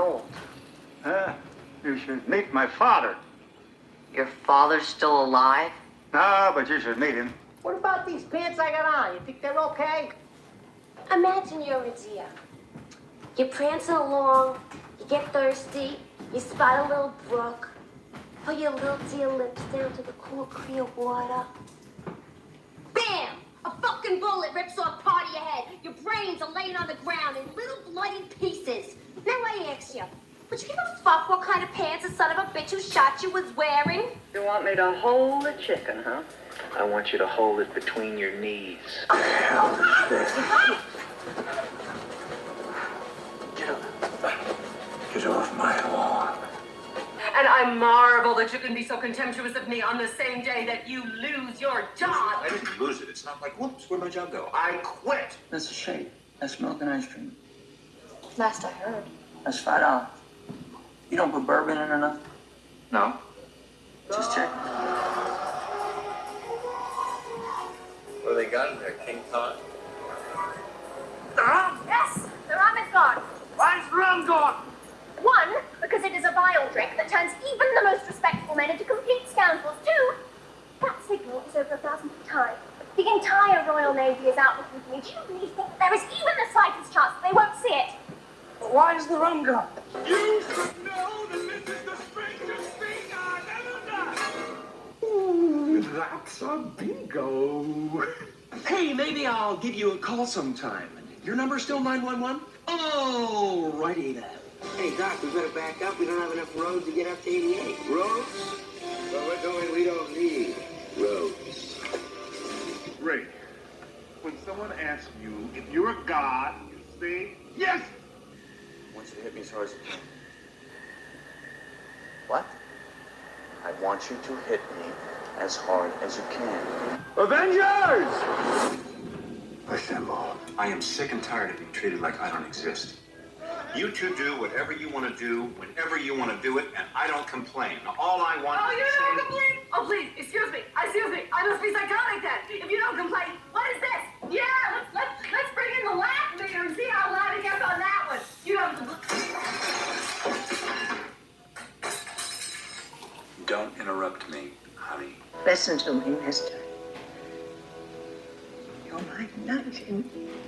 old. You should meet my father. Your father's still alive? No, but you should meet him. What about these pants I got on? You think they're okay? Imagine you're a deer. You're prancing along, you get thirsty, you spot a little brook, put your little deer lips down to the cool, clear water. Bam! A fucking bullet rips off part of your head. Your brains are laying on the ground in little bloody pieces. Now I ask you, would you give a fuck what kind of pants the son of a bitch who shot you was wearing? You want me to hold the chicken, huh? I want you to hold it between your knees. Get off my lawn. And I marvel that you can be so contemptuous of me on the same day that you lose your job. I didn't lose it. It's not like, whoops, where'd my job go? I quit. That's a shame. That's milk and ice cream. Last I heard. That's $5. You don't put bourbon in or nothing? No. Just check. What have they got in there? King Kong? Yes, the rum is gone. Why is the rum gone? One, because it is a vile drink that turns even the most respectable men into complete scoundrels. Two, that signal is over 1,000 feet high. The entire Royal Navy is out looking for me. Do you really think that there is even the slightest chance that they won't see it? But why is the rum gone? You should know that this is the strangest thing I've ever done. Ooh, that's a bingo. Hey, maybe I'll give you a call sometime. Your number's still 911? Oh, righty then. Hey, Doc, we better back up. We don't have enough road to get up to 88. Roads? Well, we're going, we don't need roads. Ray, when someone asks you if you're a god, you say yes. I want you to hit me as hard as you can. What? I want you to hit me as hard as you can. Avengers! Assemble. I am sick and tired of being treated like I don't exist. You two do whatever you want to do, whenever you want to do it, and I don't complain. All I want Oh, is you to don't say... complain? Oh, please, excuse me. I must be psychotic then. If you don't complain, what is this? Yeah, let's bring in the laugh meter and see how loud it gets on that one. You don't Don't interrupt me, honey. Listen to me, mister. You're my knight in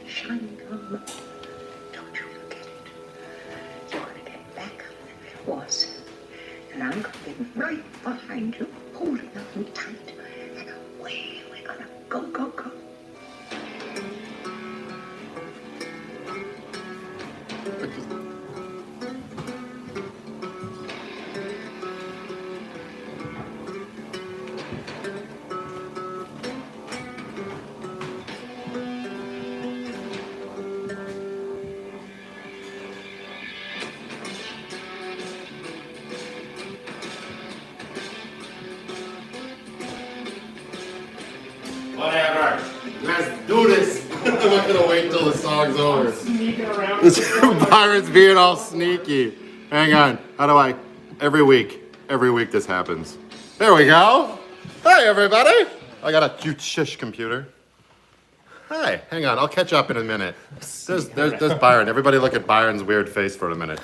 shining armor. Don't you forget it. You're going to get back up where it was. And I'm going to be right behind you, holding on tight. And away we're going to go, go, go. Whatever. Let's do this. I'm not gonna wait till the song's over. Byron's being all sneaky. Hang on. How do I? Every week this happens. There we go. Hi, everybody. I got a shush computer. Hi. Hang on. I'll catch up in a minute. There's Byron. Everybody look at Byron's weird face for a minute.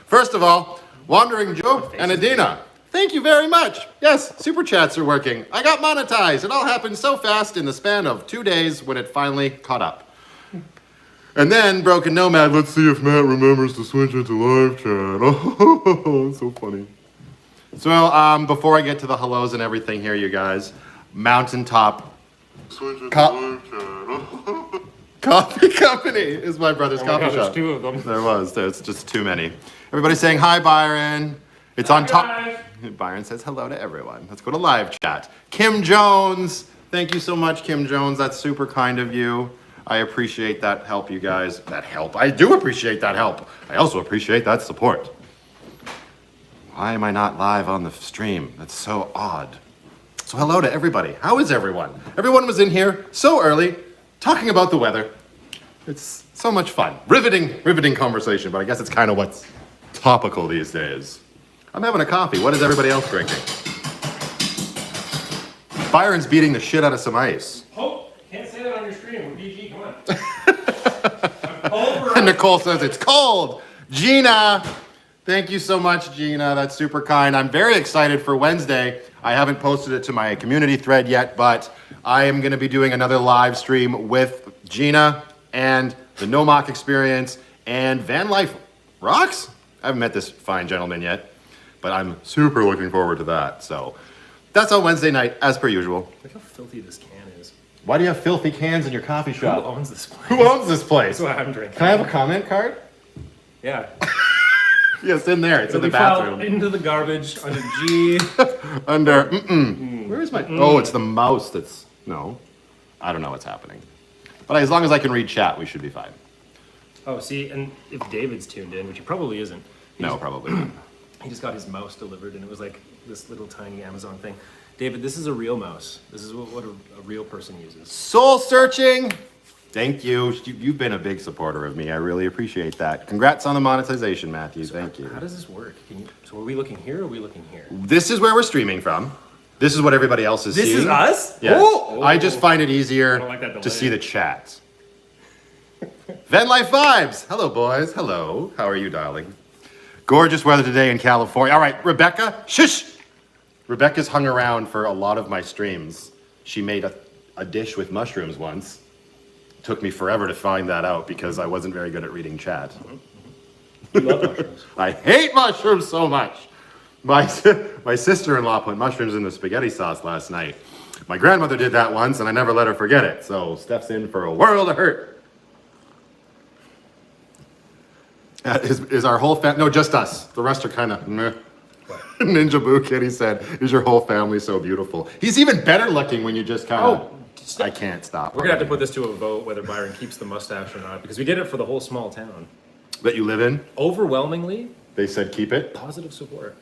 First of all, Wandering Joe and Adina. Thank you very much. Yes, super chats are working. I got monetized. It all happened so fast in the span of 2 days when it finally caught up. And then Broken Nomad, let's see if Matt remembers to switch into live chat. Oh, it's so funny. So, before I get to the hellos and everything here, you guys, Mountaintop Coffee Company is my brother's coffee shop. There's two of them. There's just too many. Everybody saying hi, Byron. It's on top. Byron says hello to everyone. Let's go to live chat. Kim Jones. Thank you so much, Kim Jones. That's super kind of you. I appreciate that help, you guys. That help. I do appreciate that help. I also appreciate that support. Why am I not live on the stream? That's so odd. So hello to everybody. How is everyone? Everyone was in here so early talking about the weather. It's so much fun. Riveting conversation, but I guess it's kind of what's topical these days. I'm having a coffee. What is everybody else drinking? Byron's beating the shit out of some ice. Oh, can't say that on your stream. We're PG, come on. And Nicole says it's cold. Gina, Thank you so much, Gina. That's super kind. I'm very excited for Wednesday. I haven't posted it to my community thread yet, but I am going to be doing another live stream with Gina and the No Mock Experience and Van Life Rocks. I haven't met this fine gentleman yet, but I'm super looking forward to that. So that's on Wednesday night, as per usual. Look how filthy this can is. Why do you have filthy cans in your coffee shop? Who owns this place? Who owns this place? That's what I'm drinking. Can I have a comment card? Yeah. Yeah, it's in there. It's in the bathroom. Into the garbage under G. Under. Where is my? Oh, it's the mouse. That's no. I don't know what's happening. But as long as I can read chat, we should be fine. Oh, see, and if David's tuned in, which he probably isn't. No, probably not. He just got his mouse delivered, and it was like this little tiny Amazon thing. David, this is a real mouse. This is what a real person uses. Soul searching. Thank you. You've been a big supporter of me. I really appreciate that. Congrats on the monetization, Matthew. Thank you. How does this work? So are we looking here or are we looking here? This is where we're streaming from. This is what everybody else is seeing. This is us? Yes. Oh. I just find it easier like that delay. to see the chat. Van Life Vibes. Hello, boys. Hello. How are you, darling? Gorgeous weather today in California. All right, Rebecca. Shush. Rebecca's hung around for a lot of my streams. She made a dish with mushrooms once. Took me forever to find that out because I wasn't very good at reading chat. You love mushrooms. I hate mushrooms so much. My sister-in-law put mushrooms in the spaghetti sauce last night. My grandmother did that once, and I never let her forget it. So Steph's in for a world of hurt. Is our whole family? No, just us. The rest are kind of meh. Ninja Boo Kitty said, "Is your whole family so beautiful?" He's even better looking when you just kind of. Oh. I can't stop. We're gonna have to put this to a vote whether Byron keeps the mustache or not because we did it for the whole small town. That you live in? Overwhelmingly, they said keep it. Positive support.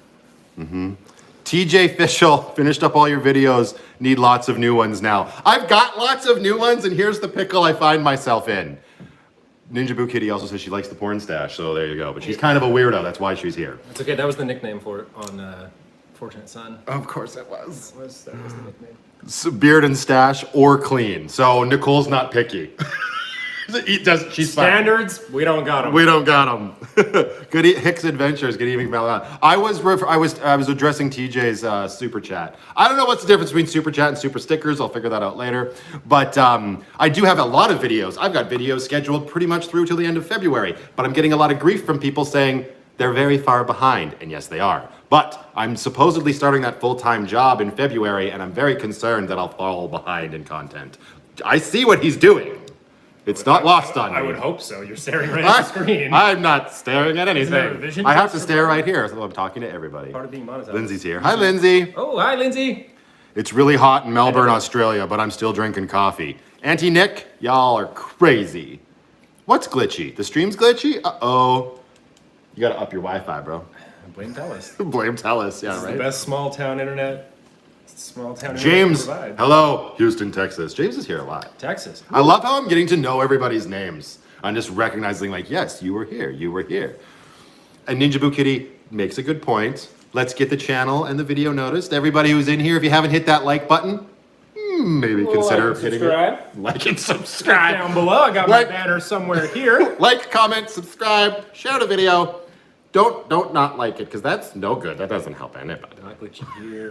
TJ Fishel, finished up all your videos. Need lots of new ones now. I've got lots of new ones, and here's the pickle I find myself in. Ninja Boo Kitty also says she likes the porn stash, so there you go. But she's kind of a weirdo. That's why she's here. It's okay. That was the nickname for it on Fortunate Son. Of course it was. That was the nickname. So beard and stash or clean. So Nicole's not picky. She's standards. Fine. We don't got them. We don't got them. Good Hicks Adventures. Good evening, Melon. I was addressing TJ's super chat. I don't know what's the difference between super chat and super stickers. I'll figure that out later. But I do have a lot of videos. I've got videos scheduled pretty much through till the end of February. But I'm getting a lot of grief from people saying they're very far behind, and yes, they are. But I'm supposedly starting that full-time job in February, and I'm very concerned that I'll fall behind in content. I see what he's doing. It's not lost on me. I would hope so. You're staring right at the screen. I'm not staring at anything. Isn't there a vision I have to test stare right here, so I'm talking to everybody. Part of being monetized. Lindsay's here. Hi, Lindsay. Oh, hi, Lindsay. It's really hot in Melbourne, Australia, but I'm still drinking coffee. Auntie Nick, y'all are crazy. What's glitchy? The stream's glitchy? Uh-oh. You gotta up your Wi-Fi, bro. Blame Telus. Blame Telus, yeah, This is right? the best small town internet. James, hello, Houston, Texas. James is here a lot. Texas. I love how I'm getting to know everybody's names. I'm just recognizing, like, yes, you were here, you were here. And Ninja Boo Kitty makes a good point. Let's get the channel and the video noticed. Everybody who's in here, if you haven't hit that like button, maybe consider hitting it. Like and subscribe. Down below, I got my banner somewhere here. Like, comment, subscribe, share the video. Don't not like it, because that's no good. That doesn't help anybody. Not glitchy here.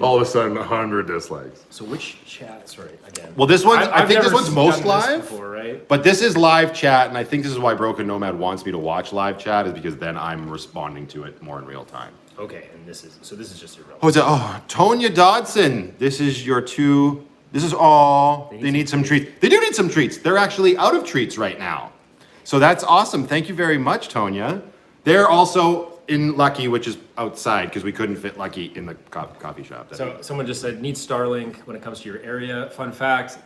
All of a sudden, 100 dislikes. So which chat? Sorry, again. Well, this one's, I think this never one's most done live. this before, right? But this is live chat, and I think this is why Broken Nomad wants me to watch live chat, is because then I'm responding to it more in real time. Okay, and this is just your. Oh, Tonya Dodson. This is your two. This is all. They need some treats. They do need some treats. They're actually out of treats right now. So that's awesome. Thank you very much, Tonya. They're also in Lucky, which is outside, because we couldn't fit Lucky in the coffee shop. So someone just said, need Starlink when it comes to your area. Fun fact,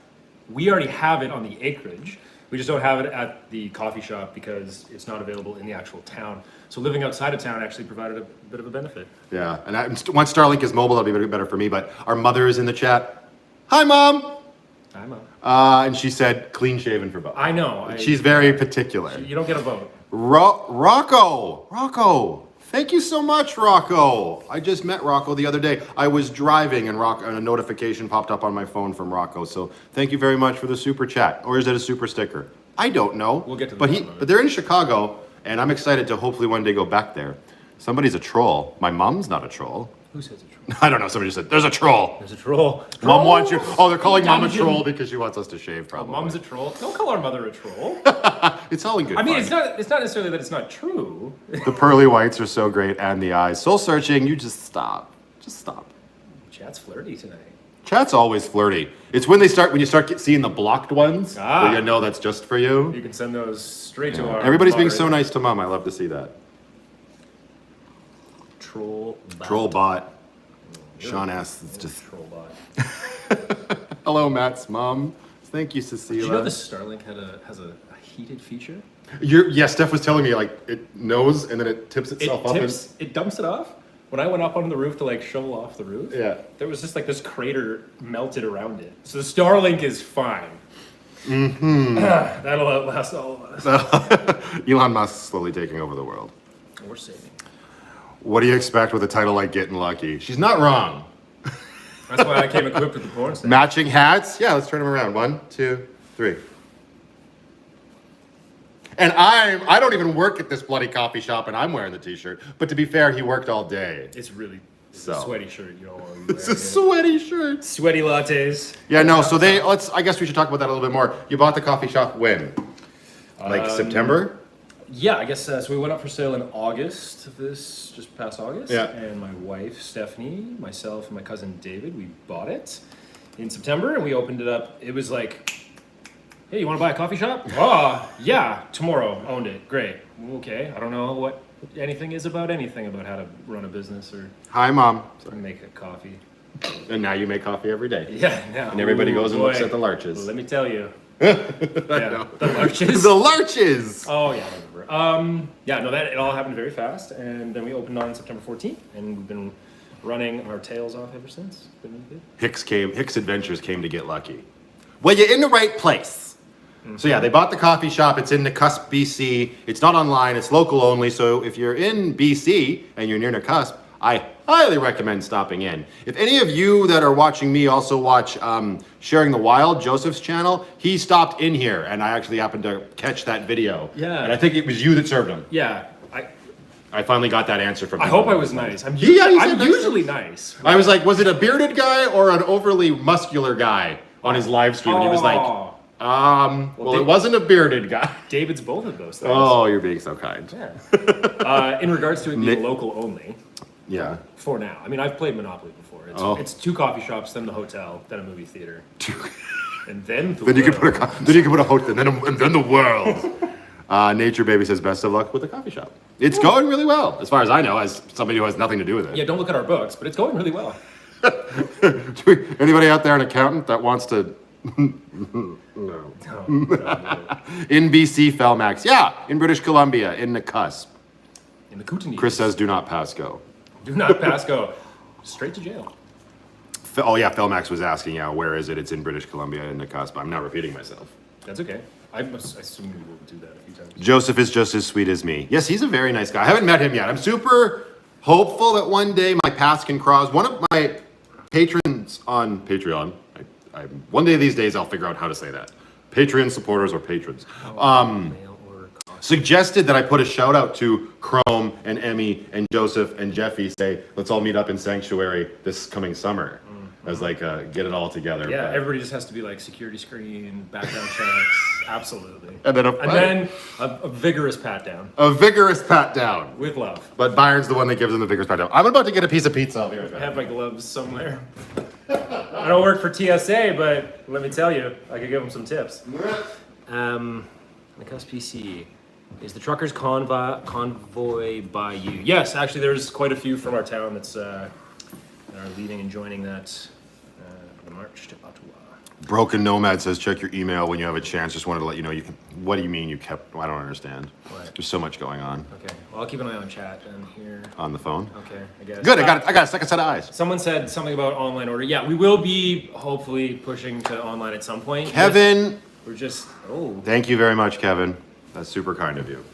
we already have it on the acreage. We just don't have it at the coffee shop because it's not available in the actual town. So living outside of town actually provided a bit of a benefit. Yeah, and once Starlink is mobile, that'll be better for me. But our mother is in the chat. Hi, Mom. Hi, Mom. And she said clean shaven for both. I know. She's very particular. You don't get a vote. Rocco. Thank you so much, Rocco. I just met Rocco the other day. I was driving and a notification popped up on my phone from Rocco. So thank you very much for the super chat. Or is it a super sticker? I don't know. We'll get to the but they're in Chicago, and I'm excited to hopefully one day go back there. Somebody's a troll. My mom's not a troll. Who says a troll? I don't know. Somebody just said, there's a troll. There's a troll. Mom wants you. Oh, they're calling mom a troll because she wants us to shave, probably. Mom's a troll. Don't call our mother a troll. It's all in good I mean, fun. it's not necessarily that it's not true. The pearly whites are so great, and the eyes. Soul searching, you just stop. Just stop. Chat's flirty tonight. Chat's always flirty. It's when you start seeing the blocked ones, where you know that's just for you. You can send those straight to our... Everybody's being so nice to mom. I love to see that. Troll bot. Troll bot. Sean asks, it's just... Troll bot. Hello, Matt's mom. Thank you, Cecilia. Did you know the Starlink has a heated feature? Yeah, Steph was telling me, like, it knows and then it tips itself up. It dumps it off. When I went up onto the roof to like shovel off the roof, there was just like this crater melted around it. So the Starlink is fine. Mm-hmm. That'll outlast all of us. Elon Musk slowly taking over the world. We're saving. What do you expect with a title like Gettin' Lucky? She's not wrong. That's why I came equipped with the porn star. Matching hats? Yeah, let's turn them around. 1, 2, 3. And I don't even work at this bloody coffee shop, and I'm wearing the t-shirt. But to be fair, he worked all day. It's a sweaty shirt, you know. It's a sweaty shirt. Sweaty lattes. Yeah, no. So I guess we should talk about that a little bit more. You bought the coffee shop when? Like September? Yeah, I guess so. We went up for sale in August of this, just past August. Yeah. And my wife Stephanie, myself, and my cousin David, we bought it in September, and we opened it up. It was like, hey, you want to buy a coffee shop? Oh, yeah, tomorrow. Owned it. Great. Okay. I don't know what anything is about anything about how to run a business or Hi, Mom. make a coffee. And now you make coffee every day. Yeah, now. And everybody goes and looks boy. at the larches. Let me tell you. Yeah, the larches. The larches. Oh yeah, I remember. Yeah, no, that it all happened very fast, and then we opened on September 14th, and we've been running our tails off ever since. Been really good. Hicks Adventures came to get lucky. Well, you're in the right place. So yeah, they bought the coffee shop. It's in Nakusp, BC. It's not online. It's local only. So if you're in BC and you're near Nakusp, I highly recommend stopping in. If any of you that are watching me also watch Sharing the Wild, Joseph's channel, he stopped in here, and I actually happened to catch that video. Yeah. And I think it was you that served him. Yeah. I finally got that answer from him. I hope I was nice. I'm said nice. usually nice. I was like, was it a bearded guy or an overly muscular guy on his live stream? And he was like, well, it wasn't a bearded guy. David's both of those things. Oh, you're being so kind. Yeah. In regards to it being local only. Yeah. For now. I mean, I've played Monopoly before. It's 2 coffee shops, then the hotel, then a movie theater. And then the then you can put a hotel, and then the world. Nature Baby says best of luck with the coffee shop. It's going really well, as far as I know, as somebody who has nothing to do with it. Yeah, don't look at our books, but it's going really well. Anybody out there, an accountant that wants to? No. In BC, Felmax. Yeah, in British Columbia, in Nakusp. In the Kootenays. Chris says, do not pass go. Do not pass go. Straight to jail. Oh yeah, Felmax was asking, where is it? It's in British Columbia, in Nakusp. I'm not repeating myself. That's okay. I assume we will do that a few times. Joseph is just as sweet as me. Yes, he's a very nice guy. I haven't met him yet. I'm super hopeful that one day my paths can cross. One of my patrons on Patreon, one day these days I'll figure out how to say that. Patreon supporters or patrons. Suggested that I put a shout out to Chrome and Emmy and Joseph and Jeffy, say, let's all meet up in Sanctuary this coming summer. As like, get it all together. Yeah, everybody just has to be like security screen, background checks, absolutely. And then a vigorous pat down. A vigorous pat down. With love. But Byron's the one that gives him the vigorous pat down. I'm about to get a piece of pizza. I'll be right back. I have my gloves somewhere. I don't work for TSA, but let me tell you, I could give them some tips. Nakusp PC. Is the truckers convoy by you? Yes, actually, there's quite a few from our town that are leading and joining that the march to Ottawa. Broken Nomad says, check your email when you have a chance. Just wanted to let you know you can. What do you mean you kept? I don't understand. What? There's so much going on. Okay, well, I'll keep an eye on chat and here. On the phone? Okay, I guess. Good, I got a second set of eyes. Someone said something about online order. Yeah, we will be hopefully pushing to online at some point. Kevin! We're just, Thank you very much, Kevin. That's super kind of you.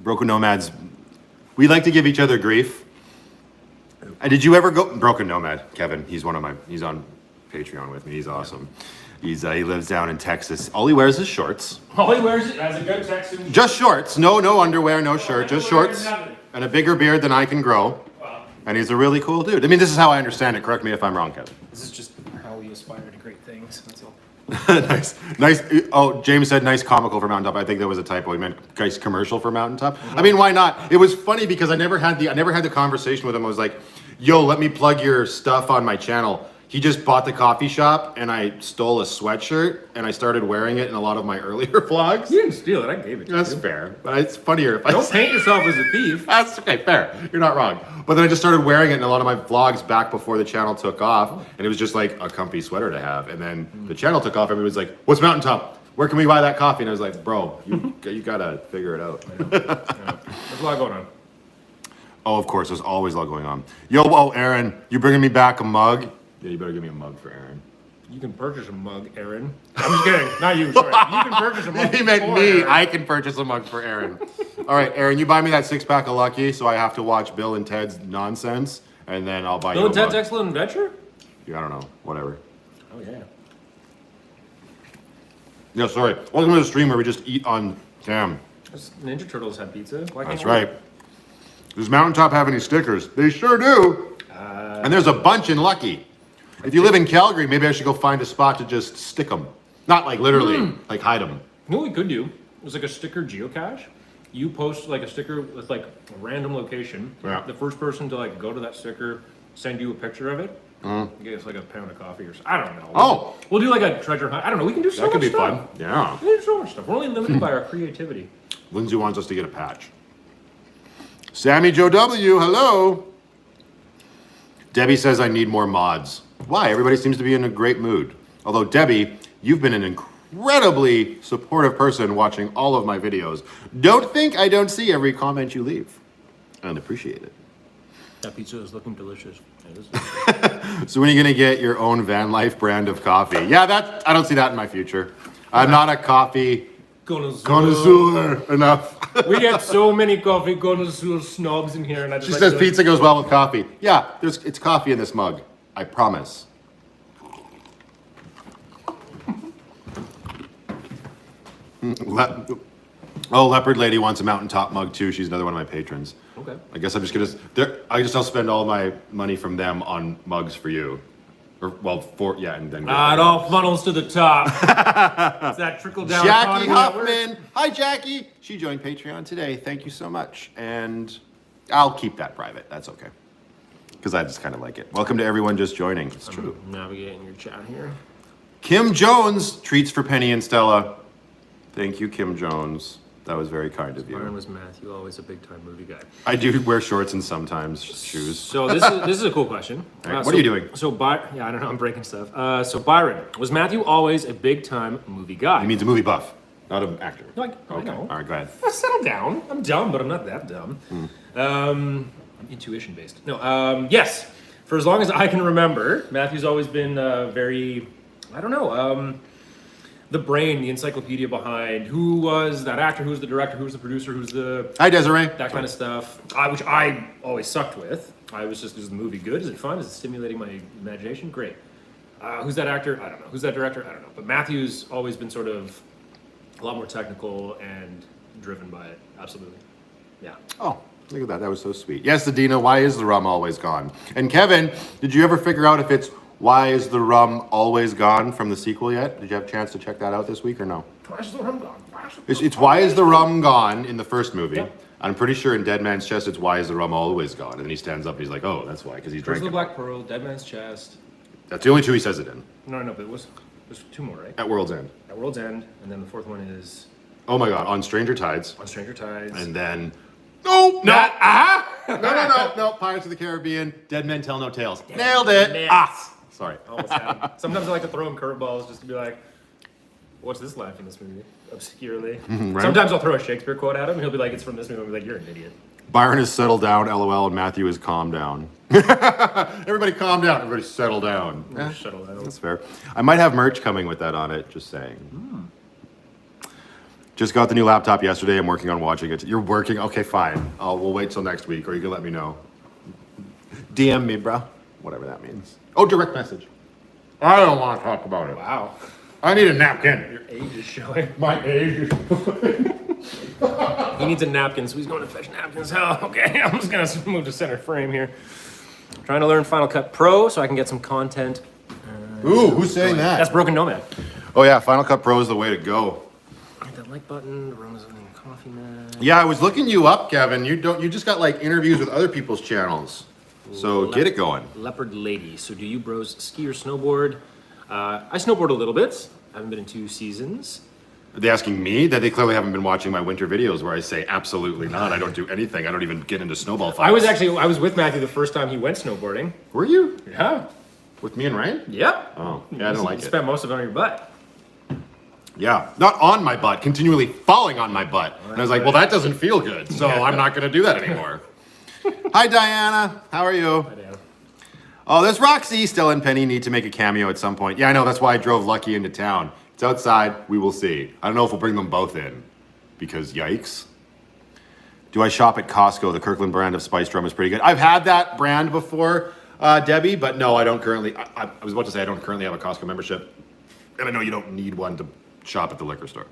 Broken Nomads. We like to give each other grief. Did you ever go? Broken Nomad, Kevin. He's on Patreon with me. He's awesome. He lives down in Texas. All he wears is shorts. All he wears as a good Texan. Just shorts. No underwear, no shirt. Just shorts and a bigger beard than I can grow. Wow. And he's a really cool dude. I mean, this is how I understand it. Correct me if I'm wrong, Kevin. This is just how we aspire to great things. That's all. nice. Oh, James said nice comical for Mountaintop. I think that was a typo. He meant nice commercial for Mountaintop. I mean, why not? It was funny because I never had the conversation with him. I was like, yo, let me plug your stuff on my channel. He just bought the coffee shop and I stole a sweatshirt and I started wearing it in a lot of my earlier vlogs. You didn't steal it. I gave it to you. That's fair. But it's funnier if I don't paint yourself as a thief. That's okay, fair. You're not wrong. But then I just started wearing it in a lot of my vlogs back before the channel took off. And it was just like a comfy sweater to have. And then the channel took off. Everybody was like, what's Mountaintop? Where can we buy that coffee? And I was like, bro, you gotta figure it out. Yeah. There's a lot going on. Oh, of course. There's always a lot going on. Yo, Aaron, you bringing me back a mug? Yeah, you better give me a mug for Aaron. You can purchase a mug, Aaron. I'm just kidding. Not you, sorry. You can purchase a mug. He meant for me. Aaron. I can purchase a mug for Aaron. All right, Aaron, you buy me that 6-pack of Lucky so I have to watch Bill and Ted's nonsense, and then I'll buy Bill you a and Ted's mug. Excellent Adventure? Yeah, I don't know. Whatever. Oh, yeah. Yeah, sorry. Welcome to the stream where we just eat on cam. Ninja Turtles had pizza. Why can't That's we? right. Does Mountaintop have any stickers? They sure do. And there's a bunch in Lucky. If you live in Calgary, maybe I should go find a spot to just stick them. Not like literally, like hide them. You know what we could do? It was like a sticker geocache. You post like a sticker with like a random location. Yeah. The first person to like go to that sticker, send you a picture of it. Get us like a pound of coffee or something. I don't know. Oh. We'll do like a treasure hunt. I don't know. We can do so That could much be stuff. fun. Yeah. We can do so much stuff. We're only limited by our creativity. Lindsay wants us to get a patch. Sammy Joe W, hello. Debbie says I need more mods. Why? Everybody seems to be in a great mood. Although, Debbie, you've been an incredibly supportive person watching all of my videos. Don't think I don't see every comment you leave. And appreciate it. That pizza is looking delicious. It is. So when are you going to get your own van life brand of coffee? Yeah, I don't see that in my future. I'm not a coffee connoisseur enough. We get so many coffee connoisseur snobs in here, and I just She like says to- pizza goes well with coffee. Yeah, it's coffee in this mug. I promise. Leopard Lady wants a Mountaintop mug too. She's another one of my patrons. Okay. I guess I'm just gonna. I'll spend all my money from them on mugs for you, and then. It all funnels to the top. It's that trickle down. Jackie economy at work. Huffman. Hi, Jackie. She joined Patreon today. Thank you so much. And I'll keep that private. That's okay. Because I just kind of like it. Welcome to everyone just joining. It's true. Navigating your chat here. Kim Jones, treats for Penny and Stella. Thank you, Kim Jones. That was very kind of Byron you. was Matthew, always a big time movie guy. I do wear shorts and sometimes shoes. So this is a cool question. Right, what are you doing? I don't know. I'm breaking stuff. So Byron, was Matthew always a big time movie guy? He means a movie buff, not an actor. No, I Okay. know. All right, go ahead. Settle down. I'm dumb, but I'm not that dumb. I'm intuition based. No. Yes. For as long as I can remember, Matthew's always been very. I don't know. The brain, the encyclopedia behind who was that actor, who's the director, who's the producer, who's the Hi, Desiree. that kind of stuff. Which I always sucked with. I was just, is the movie good? Is it fun? Is it stimulating my imagination? Great. Who's that actor? I don't know. Who's that director? I don't know. But Matthew's always been sort of a lot more technical and driven by it. Absolutely. Yeah. Oh, look at that. That was so sweet. Yes, Adina, why is the rum always gone? And Kevin, did you ever figure out if it's Why is the Rum Always Gone from the sequel yet? Did you have a chance to check that out this week or no? Why is the rum gone? It's Why is the Rum Gone in the first movie. Yep. I'm pretty sure in Dead Man's Chest it's Why is the Rum Always Gone? And then he stands up and he's like, oh, that's why, because he's Where's drinking. the Black Pearl, Dead Man's Chest. That's the only two he says it in. No, but there's two more, right? At World's End. At World's End, and then the fourth one is Oh my god, on Stranger Tides. on Stranger Tides. And then... No! No, Pirates of the Caribbean, Dead Men Tell No Tales. Nailed it! Nailed. Sorry. Almost had him. Sometimes I like to throw him curveballs just to be like, what's this line from this movie? Obscurely. Right. Sometimes I'll throw a Shakespeare quote at him and he'll be like, it's from this movie. I'll be like, you're an idiot. Byron has settled down, LOL, and Matthew is calm down. Everybody calm down. Everybody settle down. Shuttle down. That's fair. I might have merch coming with that on it, just saying. Just got the new laptop yesterday. I'm working on watching it. You're working? Okay, fine. We'll wait till next week, or you can let me know. DM me, bro. Whatever that means. Oh, direct message. I don't want to talk about it. Wow. I need a napkin. Your age is showing. My age. He needs a napkin, so he's going to fetch napkins. Oh, okay. I'm just gonna move to center frame here. Trying to learn Final Cut Pro so I can get some content. Ooh, who's saying that? That's Broken Nomad. Oh yeah, Final Cut Pro is the way to go. Hit that like button. Aromas and coffee man. Yeah, I was looking you up, Kevin. You just got like interviews with other people's channels. So get it going. Leopard Lady. So do you bros ski or snowboard? I snowboard a little bit. I haven't been in 2 seasons. Are they asking me? That they clearly haven't been watching my winter videos where I say absolutely not. I don't do anything. I don't even get into snowball fights. I was with Matthew the first time he went snowboarding. Were you? Yeah. With me and Ryan? Yep. Oh, yeah, I don't like You it. spent most of it on your butt. Yeah, not on my butt, continually falling on my butt. And I was like, well, that doesn't feel good, so I'm not going to do that anymore. Hi, Diana. How are you? Hi, Dan. Oh, there's Roxy. Stella and Penny need to make a cameo at some point. Yeah, I know. That's why I drove Lucky into town. It's outside. We will see. I don't know if we'll bring them both in because yikes. Do I shop at Costco? The Kirkland brand of Spice Drum is pretty good. I've had that brand before, Debbie, but no, I don't currently. I was about to say I don't currently have a Costco membership. And I know you don't need one to shop at the liquor store.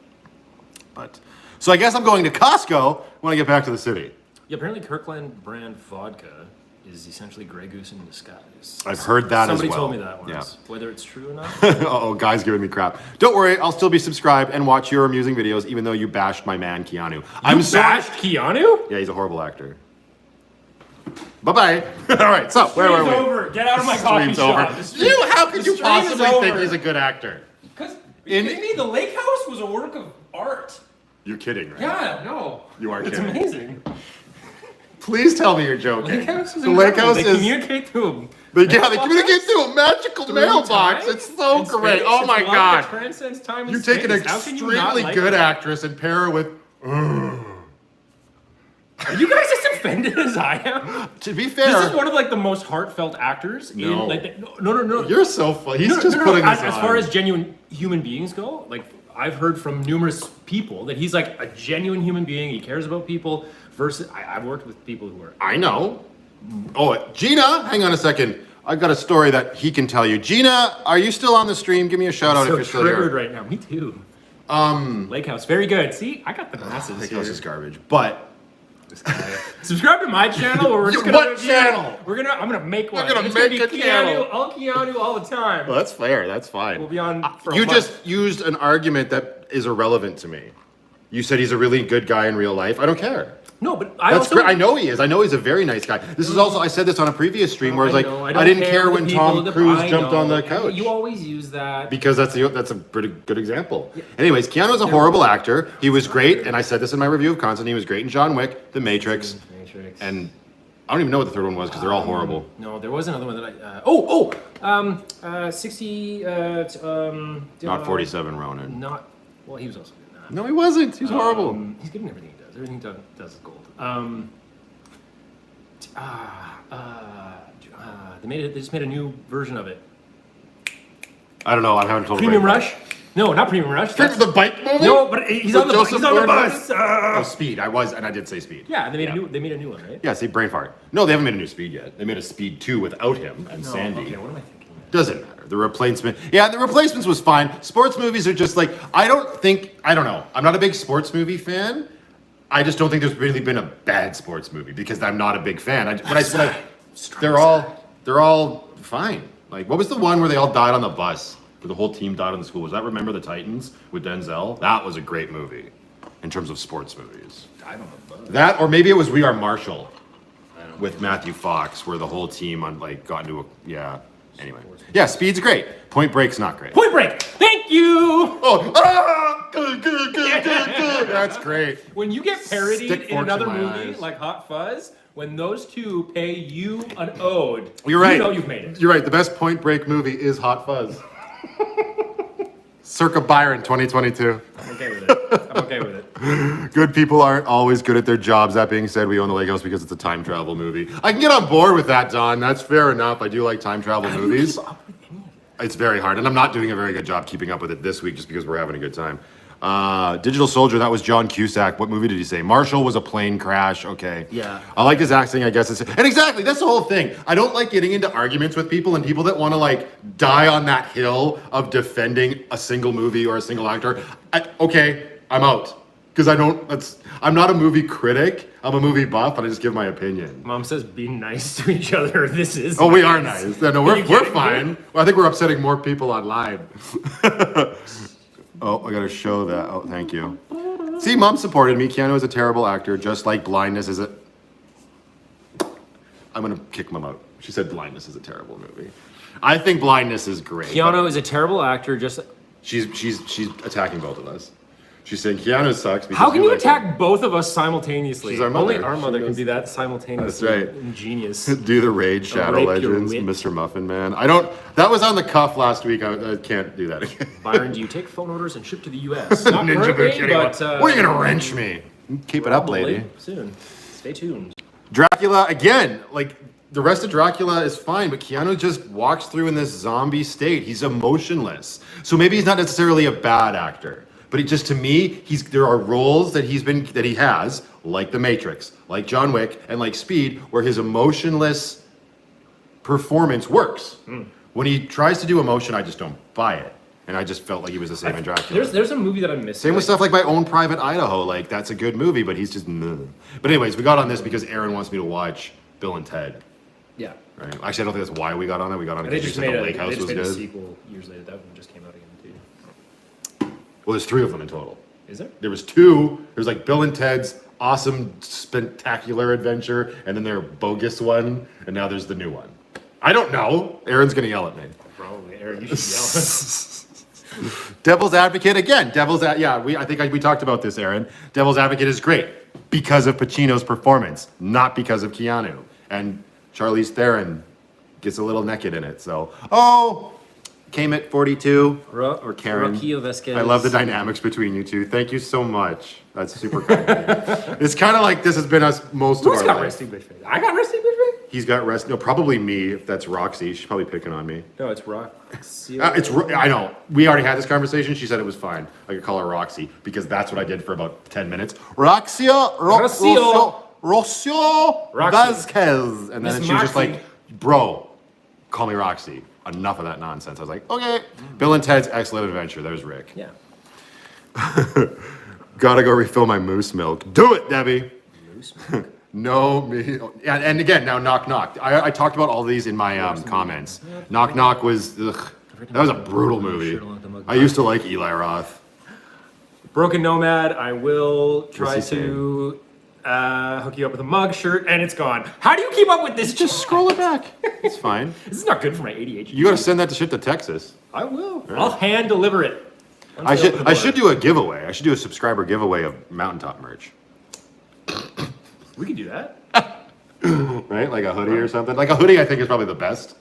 But so I guess I'm going to Costco when I get back to the city. Yeah, apparently Kirkland brand vodka is essentially Grey Goose in disguise. I've heard that as well. Somebody told me that once. Yeah. Whether it's true or not. Uh-oh, guys giving me crap. Don't worry, I'll still be subscribed and watch your amusing videos even though you bashed my man Keanu. I'm bashed Keanu? Yeah, he's a horrible actor. Bye-bye. All right, so where were we? Over. Get out of my coffee Stream's shop. Over. How could you possibly think he's a good actor? Because, you kidding me? The Lake House was a work of art. You're kidding, right? Yeah, no. You are It's kidding. amazing. Please tell me you're joking. Lake House is the Lake House they is. communicate through. They communicate through a magical mailbox. It's so great. Oh my god. Transcends time and You take an space. How can you not extremely like good that? actress and pair her with. Are you guys as offended as I am? To be fair, This is one of like the most heartfelt actors No. in like no. You're so funny. He's No, just no, putting as, this as on. far as genuine human beings go, like I've heard from numerous people that he's like a genuine human being. He cares about people. Versus, I've worked with people who are. I know. Oh, Gina, hang on a second. I've got a story that he can tell you. Gina, are you still on the stream? Give me a shout out so if you're still triggered here. right now. Me too. Lake House, very good. See, I got the masses Lake here. House is garbage, but Subscribe to my channel, or we're just gonna. What channel? I'm gonna make one. You're gonna It's make be a channel. Keanu all the time. well, that's fair. That's fine. We'll be on. For a You month. just used an argument that is irrelevant to me. You said he's a really good guy in real life. I don't care. No, but I That's also. great. I know he is. I know he's a very nice guy. This is also, I said this on a previous stream where it's like, know, I don't didn't care what when the Tom people- Cruise I jumped know. on the couch. You always use that. Because that's a pretty good example. Anyways, Keanu's a horrible actor. He was great, and I said this in my review of Constantine. He was great in John Wick, The Matrix, and I don't even know what the third one was because they're all horrible. No, there was another one that 60. Not 47 Ronin. Not. Well, he was also good in that. No, he wasn't. He's horrible. He's good in everything he does. Everything he does is gold. They just made a new version of it. I don't know. I haven't told. Premium Rush? No, not Premium Rush. That's the bike movie. No, but he's on the Joseph he's on the Gordon-Levitt? bus. Oh, Speed. I did say Speed. Yeah, and they made a new one, right? Yeah, see, brain fart. No, they haven't made a new Speed yet. They made a Speed 2 without him and Sandy. Okay, what am I thinking? Doesn't matter. The replacement. Yeah, the replacements was fine. Sports movies are just like, I don't know. I'm not a big sports movie fan. I just don't think there's really been a bad sports movie because I'm not a big fan. They're all fine. Like, what was the one where they all died on the bus? Where the whole team died on the school? Was that Remember the Titans with Denzel? That was a great movie in terms of sports movies. I don't know. That, or maybe it was We Are Marshall with Matthew Fox, where the whole team got into a, yeah. Anyway. Yeah, Speed's great. Point Break's not great. Point Break! Thank you! Good. That's great. When you get parodied Stick in forks another in my movie eyes. like Hot Fuzz, when those two pay you an ode, You're right. You know you've made it. You're right. The best Point Break movie is Hot Fuzz. Circa Byron 2022. I'm okay with it. Good people aren't always good at their jobs. That being said, we own the Lake House because it's a time travel movie. I can get on board with that, Don. That's fair enough. I do like time travel movies. It's very hard, and I'm not doing a very good job keeping up with it this week just because we're having a good time. Digital Soldier, that was John Cusack. What movie did he say? Marshall was a plane crash. Okay. Yeah. I like his acting, I guess. And exactly, that's the whole thing. I don't like getting into arguments with people and people that want to like die on that hill of defending a single movie or a single actor. Okay, I'm out. Because I'm not a movie critic. I'm a movie buff, and I just give my opinion. Mom says be nice to each other. This is Oh, nice. we are nice. No, we're fine. Well, I think we're upsetting more people online. Oh, I gotta show that. Oh, thank you. See, Mom supported me. Keanu is a terrible actor, just like Blindness is a... I'm gonna kick Mom out. She said Blindness is a terrible movie. I think Blindness is great. Keanu is a terrible actor. Just She's attacking both of us. She's saying Keanu sucks. Because how can you like attack him. both of us simultaneously? She's our mother. Only our mother can be that simultaneously. That's right. Ingenious. Do the Raid Shadow rape your Legends, wit. Mr. Muffin Man. That was on the cuff last week. I can't do that again. Byron, do you take phone orders and ship to the U.S.? Not Ninja currently, Boot, but what are you gonna wrench me? Keep it up, probably lady. soon. Stay tuned. Dracula again. Like the rest of Dracula is fine, but Keanu just walks through in this zombie state. He's emotionless. So maybe he's not necessarily a bad actor. But it just, to me, there are roles that he has, like The Matrix, like John Wick, and like Speed, where his emotionless performance works. When he tries to do emotion, I just don't buy it. And I just felt like he was the same in Dracula. There's a movie that I'm missing. Same with stuff like My Own Private Idaho. Like, that's a good movie, but he's just... Meh. But anyways, we got on this because Aaron wants me to watch Bill and Ted. Yeah. Right? Actually, I don't think that's why we got on it. We got on it They because just you said made The Lake House was a good. sequel years later. That one just came out again too. Well, there's 3 of them in total. Is there? There was 2. There's like Bill and Ted's Awesome Spectacular Adventure, and then their bogus one, and now there's the new one. I don't know. Aaron's gonna yell at me. Probably. Aaron, you should yell. Devil's Advocate again. I think we talked about this, Aaron. Devil's Advocate is great because of Pacino's performance, not because of Keanu. And Charlize Theron gets a little naked in it. So, came at 42 or Karen. I love the dynamics between you two. Thank you so much. That's super kind of you. It's kind of like this has been us most Who's of got our life. resting bitch face? I got resting bitch face? He's got rest. No, probably me. If that's Roxy, she's probably picking on me. No, it's Roxy. I know. We already had this conversation. She said it was fine. I could call her Roxy because that's what I did for about 10 minutes. Roxio Vasquez. And then Miss she was just Moxie. like, bro, call me Roxy. Enough of that nonsense. I was like, okay. Bill and Ted's Excellent Adventure. There's Rick. Yeah. Gotta go refill my moose milk. Do it, Debbie. Moose milk. No, me. And again, now Knock Knock. I talked about all these in my comments. Knock Knock was, that was a brutal movie. I used to like Eli Roth. Broken Nomad, I will try What's he to hook you up with a mug shirt, and it's gone. How do you keep up with this? Just scroll it back. It's fine. This is not good for my ADHD. You gotta send that to Texas. I will. I'll hand deliver it. I should do a giveaway. I should do a subscriber giveaway of Mountaintop merch. We could do that. Right? Like a hoodie or something. Like a hoodie I think is probably the best.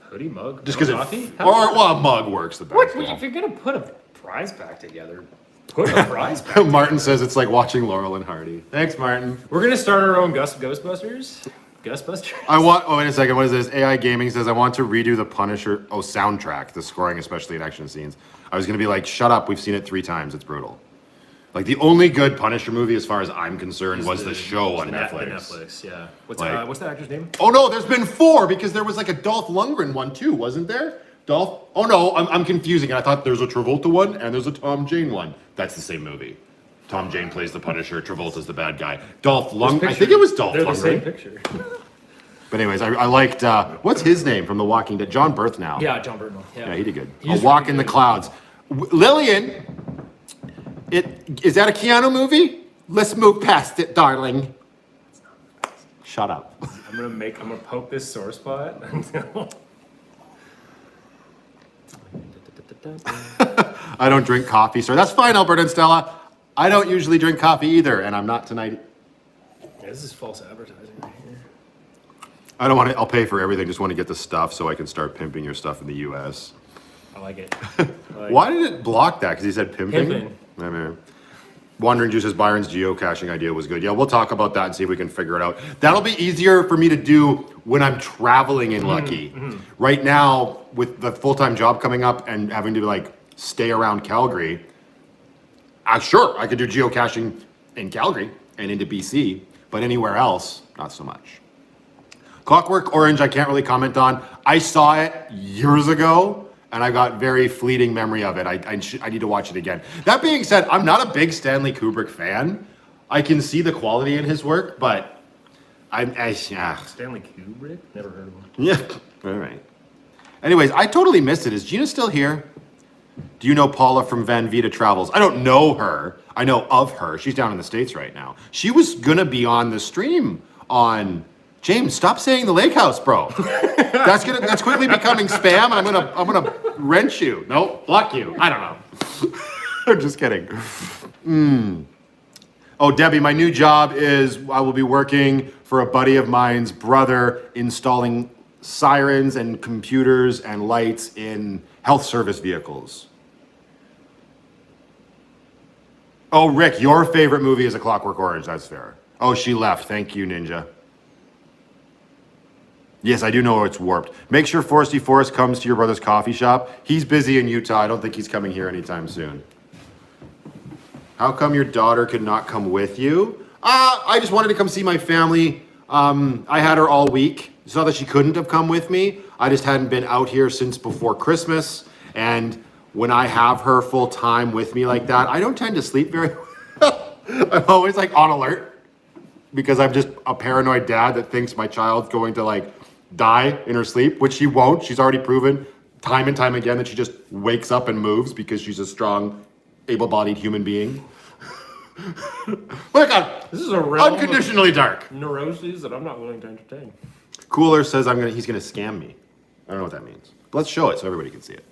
Hoodie, mug, Just because coffee? a mug works the best. What? If you're gonna put a prize pack together, put a prize pack. Martin says it's like watching Laurel and Hardy. Thanks, Martin. We're gonna start our own Ghostbusters. Ghostbusters. Wait a second. What is this? AI Gaming says I want to redo the Punisher soundtrack, the scoring, especially in action scenes. I was gonna be like, shut up. We've seen it 3 times. It's brutal. Like the only good Punisher movie, as far as I'm concerned, was the show on Netflix. Netflix, yeah. What's that actor's name? Oh no, there's been 4 because there was like a Dolph Lundgren one too, wasn't there? Oh no, I'm confusing. I thought there's a Travolta one and there's a Tom Jane one. That's the same movie. Tom Jane plays the Punisher. Travolta's the bad guy. Dolph Lundgren. I think it was Dolph Lundgren. They're the same picture. But anyways, I liked what's his name from The Walking Dead? John Bernthal. Yeah, John Bernthal. Yeah, he did good. He's A Walk really in the good. Clouds. Lillian, is that a Keanu movie? Let's move past it, darling. Shut up. I'm gonna poke this sore spot until. I don't drink coffee, sir. That's fine, Alberta and Stella. I don't usually drink coffee either, and I'm not tonight. Yeah, this is false advertising right here. I don't want to. I'll pay for everything. Just want to get the stuff so I can start pimping your stuff in the U.S. I like it. Why did it block that? Because he said pimping. Pimping. I mean, Wandering Juice says Byron's geocaching idea was good. Yeah, we'll talk about that and see if we can figure it out. That'll be easier for me to do when I'm traveling in Lucky. Right now, with the full-time job coming up and having to like stay around Calgary, Sure, I could do geocaching in Calgary and into BC, but anywhere else, not so much. Clockwork Orange, I can't really comment on. I saw it years ago, and I got very fleeting memory of it. I need to watch it again. That being said, I'm not a big Stanley Kubrick fan. I can see the quality in his work, but Stanley Kubrick? Never heard of him. Yeah, all right. Anyways, I totally missed it. Is Gina still here? Do you know Paula from Van Vita Travels? I don't know her. I know of her. She's down in the States right now. She was gonna be on the stream on James. Stop saying the lake house, bro. That's quickly becoming spam. I'm gonna wrench you. No, block you. I don't know. I'm just kidding. Oh, Debbie, my new job is I will be working for a buddy of mine's brother installing sirens and computers and lights in health service vehicles. Oh, Rick, your favorite movie is A Clockwork Orange. That's fair. Oh, she left. Thank you, Ninja. Yes, I do know it's warped. Make sure Foresty Forest comes to your brother's coffee shop. He's busy in Utah. I don't think he's coming here anytime soon. How come your daughter could not come with you? I just wanted to come see my family. I had her all week. It's not that she couldn't have come with me. I just hadn't been out here since before Christmas. And when I have her full time with me like that, I don't tend to sleep very well. I'm always like on alert because I'm just a paranoid dad that thinks my child's going to like die in her sleep, which she won't. She's already proven time and time again that she just wakes up and moves because she's a strong, able-bodied human being. Oh my God, this is a realm unconditionally dark. Neuroses that I'm not willing to entertain. Cooler says he's gonna scam me. I don't know what that means. But let's show it so everybody can see it.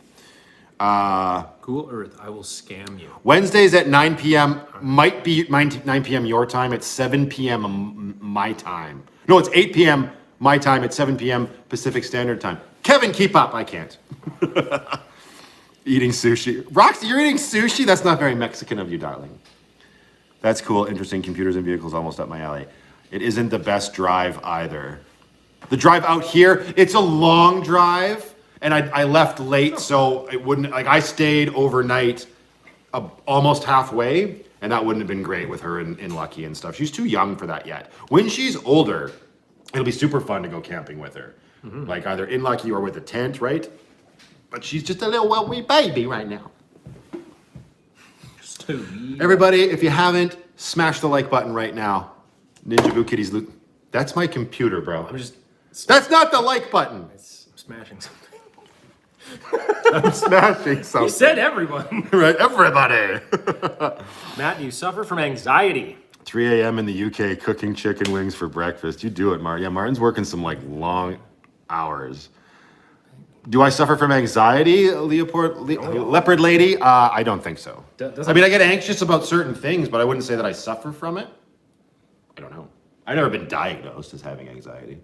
Cool Earth, I will scam you. Wednesdays at 9 p.m. might be 9 p.m. your time. It's 7 p.m. my time. No, it's 8 p.m. my time. It's 7 p.m. Pacific Standard Time. Kevin, keep up. I can't. Eating sushi. Roxy, you're eating sushi? That's not very Mexican of you, darling. That's cool. Interesting. Computers and vehicles almost up my alley. It isn't the best drive either. The drive out here, it's a long drive. And I left late, so it wouldn't, like I stayed overnight almost halfway, and that wouldn't have been great with her in Lucky and stuff. She's too young for that yet. When she's older, it'll be super fun to go camping with her. Mm-hmm. Like either in Lucky or with a tent, right? But she's just a little wee baby right now. Just too wee. Everybody, if you haven't, smash the like button right now. Ninja Boo Kitty's loot. That's my computer, bro. That's not the like button. I'm smashing something. I'm smashing something. You said everyone. Right, everybody. Matt, you suffer from anxiety. 3 a.m. in the UK, cooking chicken wings for breakfast. You do it, Martin. Yeah, Martin's working some like long hours. Do I suffer from anxiety, leopard lady? I don't think so. I mean, I get anxious about certain things, but I wouldn't say that I suffer from it. I don't know. I've never been diagnosed as having anxiety.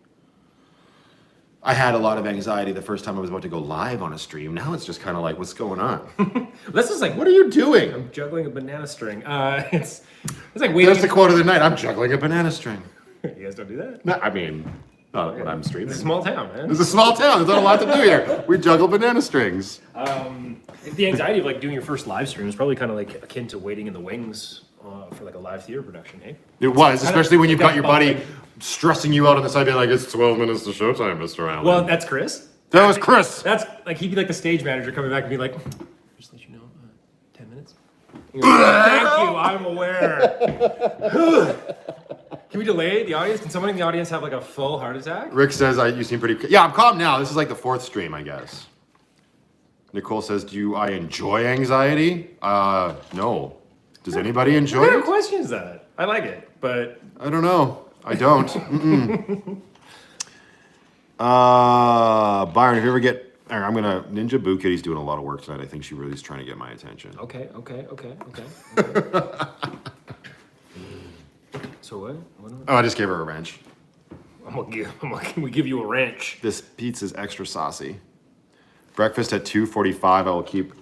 I had a lot of anxiety the first time I was about to go live on a stream. Now it's just kind of like, what's going on? This is like, what are you doing? I'm juggling a banana string. It's like waiting. That's the quote of the night. I'm juggling a banana string. You guys don't do that? No, I mean, not when I'm streaming. It's a small town, man. It's a small town. There's not a lot to do here. We juggle banana strings. The anxiety of like doing your first live stream is probably kind of like akin to waiting in the wings for like a live theater production, eh? It was, especially when you've got your buddy stressing you out on the side, being like, it's 12 minutes to showtime, Mr. Allen. Well, that's Chris. That was Chris. That's like, he'd be like the stage manager coming back and be like, just let you know, 10 minutes. Like, thank you, I'm aware. Can we delay the audience? Can someone in the audience have like a full heart attack? Rick says, you seem pretty... Yeah, I'm calm now. This is like the 4th stream, I guess. Nicole says, do I enjoy anxiety? No. Does anybody enjoy What kind it? of question is that? I like it, but... I don't know. I don't. Byron, if you ever get... I'm going to... Ninja Boo Kitty's doing a lot of work tonight. I think she really is trying to get my attention. Okay. So what? Oh, I just gave her a wrench. Can we give you a wrench? This pizza's extra saucy. Breakfast at 2:45. I will keep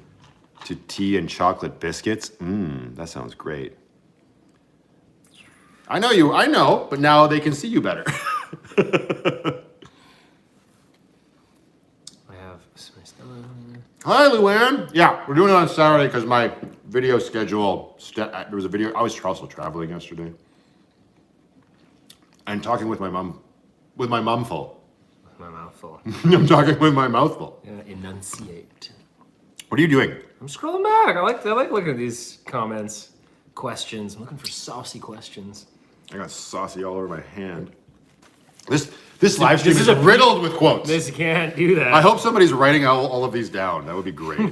to tea and chocolate biscuits. That sounds great. I know, but now they can see you better. I have... Hi, Luann. Yeah, we're doing it on Saturday because my video schedule. There was a video. I was also traveling yesterday, and talking with my mom. With my mum full. My mouth full. I'm talking with my mouth full. Yeah, enunciate. What are you doing? I'm scrolling back. I like looking at these comments, questions. I'm looking for saucy questions. I got saucy all over my hand. This live stream is riddled with quotes. This can't do that. I hope somebody's writing all of these down. That would be great.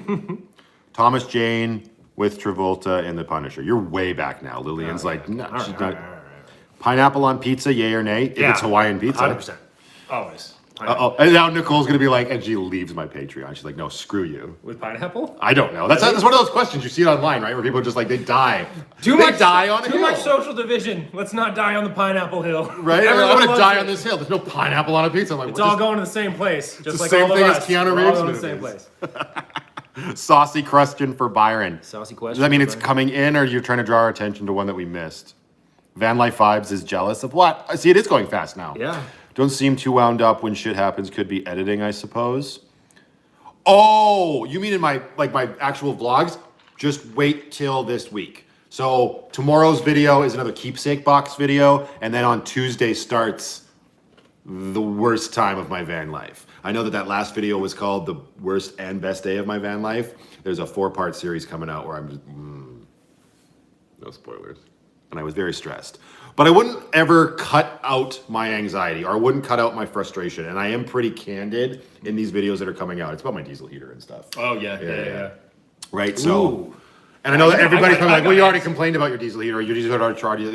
Thomas Jane with Travolta and The Punisher. You're way back now. Lillian's no, she's not. Pineapple on pizza, yay or nay? If it's Hawaiian pizza. 100%. Always. And now Nicole's going to be like, and she leaves my Patreon. She's like, no, screw you. With pineapple? I don't know. That's one of those questions you see it online, right? Where people just they die. Too much social division. Let's not die on the pineapple hill. Right? I'm going to die on this hill. There's no pineapple on a pizza. I'm like, it's all going to the same place. Just it's like the same all thing of as us. Keanu We're Reeves all going movies. to the same place. Saucy question for Byron. Saucy question. Does that mean it's coming in, or you're trying to draw our attention to one that we missed? Van Life Vibes is jealous of what? I see it is going fast now. Yeah. Don't seem too wound up when shit happens. Could be editing, I suppose. Oh, you mean in my actual vlogs? Just wait till this week. So tomorrow's video is another keepsake box video, and then on Tuesday starts the worst time of my van life. I know that last video was called the worst and best day of my van life. There's a 4-part series coming out where I'm just no spoilers. And I was very stressed. But I wouldn't ever cut out my anxiety, or I wouldn't cut out my frustration. And I am pretty candid in these videos that are coming out. It's about my diesel heater and stuff. Oh, yeah. Right, so... And I know that everybody's probably like, well, you already complained about your diesel heater, or your diesel heater already charged you.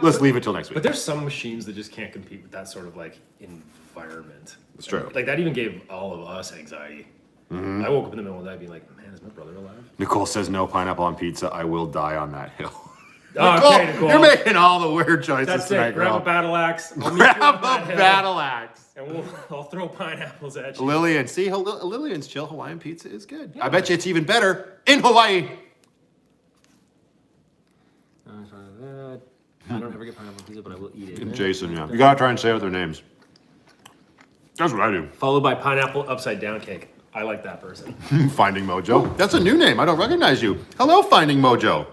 Let's leave it till next week. But there's some machines that just can't compete with that sort of environment. It's true. That even gave all of us anxiety. Mm-hmm. I woke up in the middle of the night being like, man, is my brother alive? Nicole says no pineapple on pizza. I will die on that hill. Oh, okay, Nicole. You're making all the weird choices That's tonight, it. Grab girl. a battle axe. Grab a battle axe. And I'll throw pineapples at you. Lillian. See, Lillian's chill Hawaiian pizza is good. Yeah. I bet you it's even better in Hawaii. I don't ever get pineapple pizza, but I will eat it. And Jason, yeah. You gotta try and say it with their names. That's what I do. Followed by pineapple upside down cake. I like that person. Finding Mojo. That's a new name. I don't recognize you. Hello, Finding Mojo.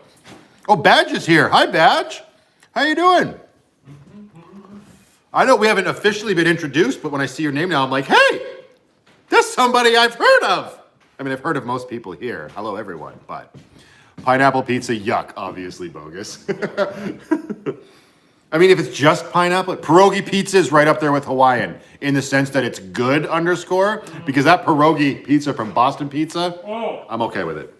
Oh, Badge is here. Hi, Badge. How you doing? I know we haven't officially been introduced, but when I see your name now, I'm like, hey, that's somebody I've heard of. I mean, I've heard of most people here. Hello, everyone. But pineapple pizza, yuck. Obviously bogus. I mean, if it's just pineapple, pierogi pizza is right up there with Hawaiian in the sense that it's good _ because that pierogi pizza from Boston Pizza, I'm okay with it.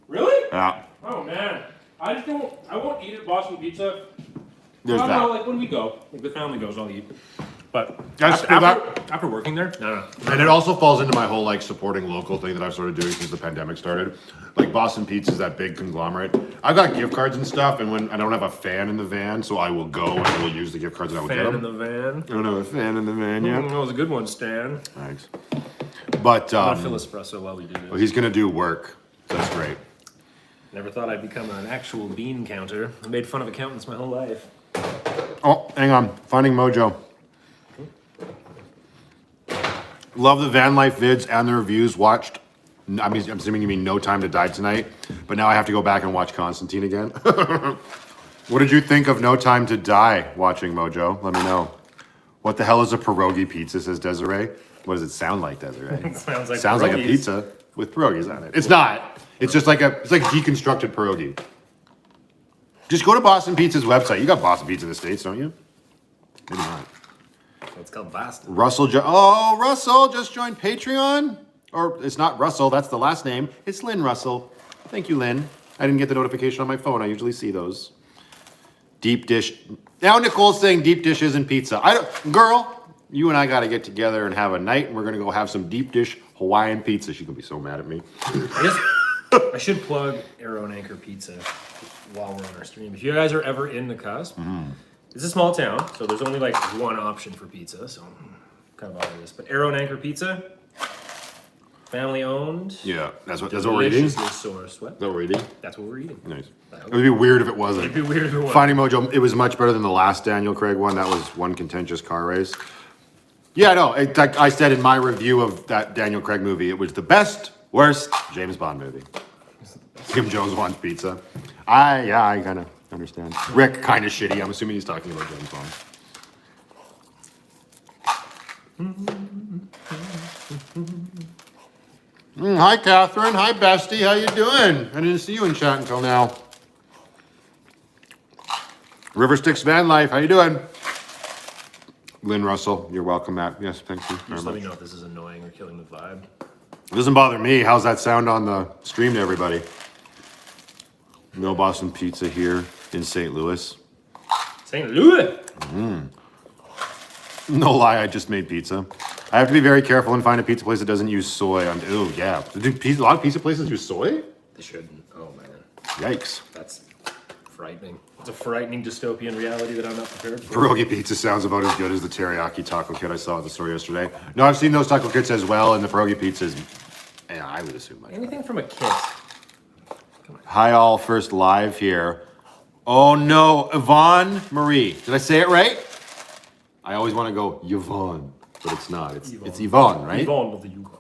Really? Yeah. Oh, man. I won't eat at Boston Pizza. There's that. No, when we go, the family goes, I'll eat. But That's- after working there, no. And it also falls into my whole supporting local thing that I've started doing since the pandemic started. Boston Pizza is that big conglomerate. I've got gift cards and stuff, and when I don't have a fan in the van, so I will go and I will use the gift cards and I will get Fan them. in the van. I don't have a fan in the van yet. That was a good one, Stan. Thanks. But Not fill espresso while we do this. well, he's gonna do work. So that's great. Never thought I'd become an actual bean counter. I made fun of accountants my whole life. Oh, hang on. Finding Mojo. Love the van life vids and the reviews. Watched. I'm assuming you mean No Time to Die tonight, but now I have to go back and watch Constantine again. What did you think of No Time to Die watching Mojo? Let me know. What the hell is a pierogi pizza, says Desiree. What does it sound like, Desiree? It sounds like Sounds like a pierogies. pizza with pierogies on it. It's not. It's just like deconstructed pierogi. Just go to Boston Pizza's website. You got Boston Pizza in the States, don't you? Maybe not. So it's called Boston. Russell just joined Patreon. Or it's not Russell, that's the last name. It's Lynn Russell. Thank you, Lynn. I didn't get the notification on my phone. I usually see those. Deep dish. Now Nicole's saying deep dish isn't pizza. Girl, you and I got to get together and have a night, and we're going to go have some deep dish Hawaiian pizza. She's going to be so mad at me. I should plug Arrow and Anchor Pizza while we're on our stream. If you guys are ever in the cusp, it's a small town, so there's only one option for pizza, so kind of obvious. But Arrow and Anchor Pizza, family owned. Yeah, that's what we're eating. Deliciously sourced. What? Is that what we're eating? That's what we're eating. Nice. It would be weird if it wasn't. It'd be weird if it wasn't. Finding Mojo, it was much better than the last Daniel Craig one. That was one contentious car race. Yeah, no, I said in my review of that Daniel Craig movie, it was the best, worst James Bond movie. Kim Jones wants pizza. I kind of understand. Rick, kind of shitty. I'm assuming he's talking about James Bond. Hi, Catherine. Hi, bestie. How you doing? I didn't see you in chat until now. River Styx Van Life. How you doing? Lynn Russell, you're welcome, Matt. Yes, thank you very Just much. let me know if this is annoying or killing the vibe. It doesn't bother me. How's that sound on the stream to everybody? No Boston Pizza here in St. Louis. St. Louis? No lie, I just made pizza. I have to be very careful and find a pizza place that doesn't use soy. Ooh, yeah. Do a lot of pizza places use soy? They shouldn't. Oh, man. Yikes. That's frightening. It's a frightening dystopian reality that I'm not prepared for. Pierogi pizza sounds about as good as the teriyaki taco kit I saw at the store yesterday. No, I've seen those taco kits as well, and the pierogi pizza is, yeah, I would assume. Anything from a kit. Hi, all. First live here. Oh, no. Yvonne Marie. Did I say it right? I always want to go Yvonne, but it's not. It's Yvonne, right? Yvonne of the Yukon.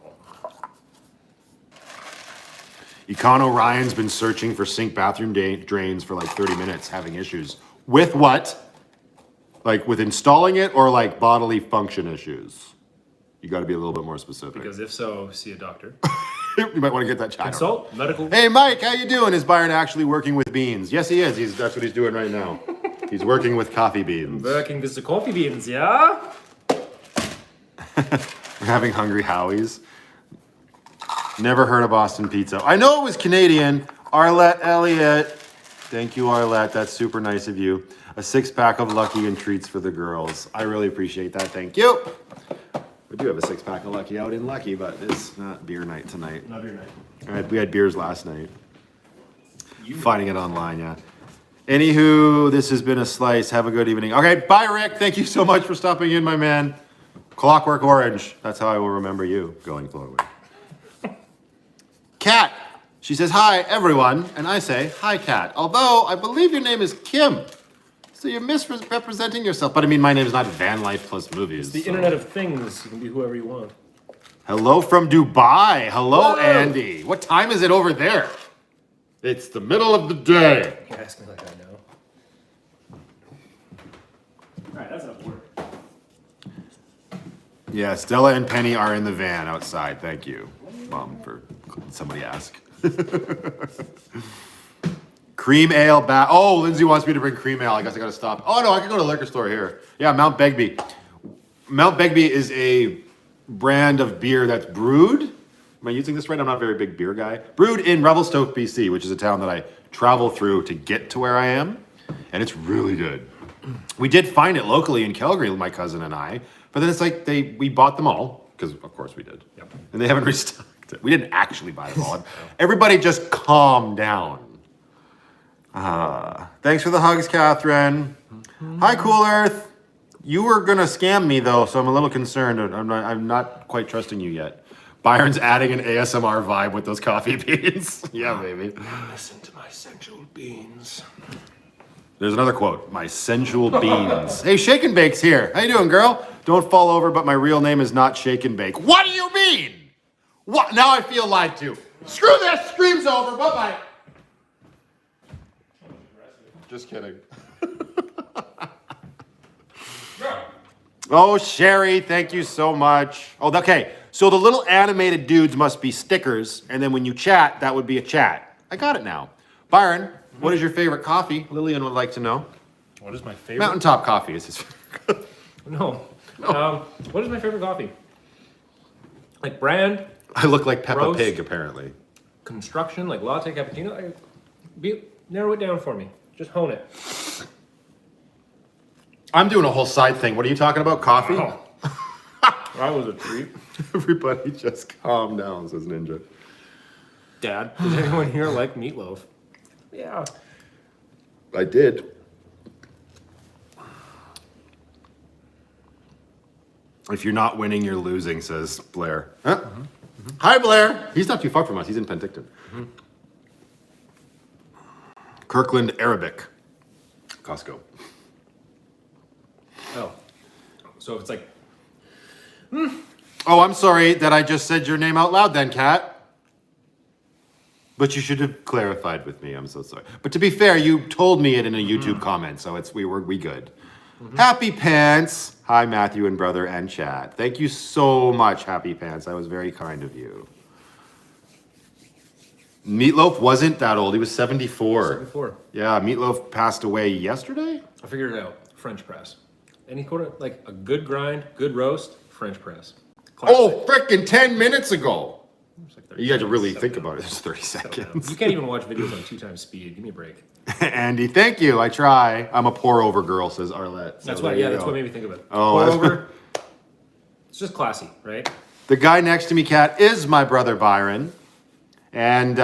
Econo Ryan's been searching for sink bathroom drains for like 30 minutes, having issues. With what? Like with installing it or like bodily function issues? You got to be a little bit more specific. Because if so, see a doctor. You might want to get that chat. Consult medical. Hey, Mike, how you doing? Is Byron actually working with beans? Yes, he is. That's what he's doing right now. He's working with coffee beans. Working with the coffee beans, yeah? We're having Hungry Howie's. Never heard of Boston Pizza. I know it was Canadian. Arlette Elliott. Thank you, Arlette. That's super nice of you. A 6-pack of Lucky and treats for the girls. I really appreciate that. Thank you. We do have a 6-pack of Lucky out in Lucky, but it's not beer night tonight. Not beer night. All right, we had beers last night. Finding it online, yeah. Anywho, this has been a slice. Have a good evening. Okay, bye, Rick. Thank you so much for stopping in, my man. Clockwork Orange. That's how I will remember you going forward. Kat. She says, hi, everyone. And I say, hi, Kat. Although, I believe your name is Kim. So you're misrepresenting yourself. But I mean, my name is not Van Life plus movies. It's the Internet of Things. You can be whoever you want. Hello from Dubai. Hello, Andy. What time is it over there? It's the middle of the day. You ask me like I know. All right, that's enough work. Yeah, Stella and Penny are in the van outside. Thank you, Mom, for somebody ask. Cream ale Oh, Lindsay wants me to bring cream ale. I guess I gotta stop. Oh no, I can go to the liquor store here. Yeah, Mount Begbie. Mount Begbie is a brand of beer that's brewed. Am I using this right? I'm not a very big beer guy. Brewed in Revelstoke, BC, which is a town that I travel through to get to where I am. And it's really good. We did find it locally in Calgary, my cousin and I. But then it's like we bought them all, because of course we did. Yep. And they haven't restocked it. We didn't actually buy them all. Everybody just calm down. Thanks for the hugs, Catherine. Hi, Cool Earth. You were gonna scam me though, so I'm a little concerned. I'm not quite trusting you yet. Byron's adding an ASMR vibe with those coffee beans. Yeah, baby. Listen to my sensual beans. There's another quote. My sensual beans. Hey, Shake and Bake's here. How you doing, girl? Don't fall over, but my real name is not Shake and Bake. What do you mean? What? Now I feel lied to. Screw this. Stream's over. Bye-bye. Just kidding. Oh, Sherry, thank you so much. Oh, okay. So the little animated dudes must be stickers, and then when you chat, that would be a chat. I got it now. Byron, what is your favorite coffee? Lillian would like to know. What is my favorite? Mountaintop coffee is his favorite. No. What is my favorite coffee? Like brand? I look like Peppa Roast? Pig, apparently. Construction, like latte, cappuccino? Narrow it down for me. Just hone it. I'm doing a whole side thing. What are you talking about? Coffee? Oh. That was a treat. Everybody just calm down, says Ninja. Dad, does anyone here like meatloaf? Yeah. I did. If you're not winning, you're losing, says Blair. Huh? Mm-hmm. Mm-hmm. Hi, Blair. He's not too far from us. He's in Penticton. Mm-hmm. Kirkland Arabic. Costco. Oh. So it's like... Oh, I'm sorry that I just said your name out loud then, Kat. But you should have clarified with me. I'm so sorry. But to be fair, you told me it in a YouTube comment, so we good. Happy Pants. Hi, Matthew and brother and chat. Thank you so much, Happy Pants. That was very kind of you. Meatloaf wasn't that old. He was 74. 74. Yeah, Meatloaf passed away yesterday. I figured it out. French press. Any quarter, like a good grind, good roast, French press. Classic. Oh, frickin' 10 minutes ago. Like You had to really think about it. It's 30 seconds. You can't even watch videos on 2x speed. Give me a break. Andy, thank you. I try. I'm a pour over girl, says Arlette. So That's why. Yeah, that's what made me think of it. Oh, pour that's- over. It's just classy, right? The guy next to me, Kat, is my brother Byron. And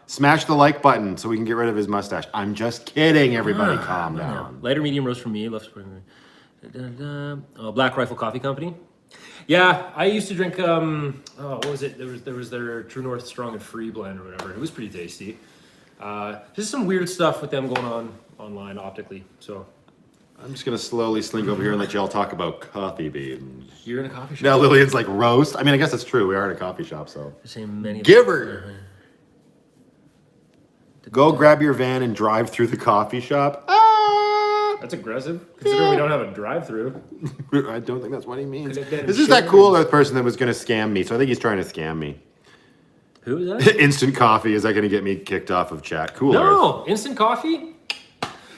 smash the like button so we can get rid of his mustache. I'm just kidding, everybody. Calm down. Lighter medium roast for me. Left spring. Black Rifle Coffee Company. Yeah, I used to drink. What was it? There was their True North Strong and Free blend or whatever. It was pretty tasty. Just some weird stuff with them going on online optically. So I'm just going to slowly slink over here and let y'all talk about coffee beans. you're in a coffee shop. Now Lillian's like, roast? I mean, I guess it's true. We are in a coffee shop, so. Same many. Give her! Go grab your van and drive through the coffee shop. That's aggressive, considering we don't have a drive-through. I don't think that's what he means. Could have been This is that cool Earth person that was going to scam me, so I think he's trying to scam me. Who is that? Instant coffee, is that going to get me kicked off of chat? Cool Earth. No, instant coffee.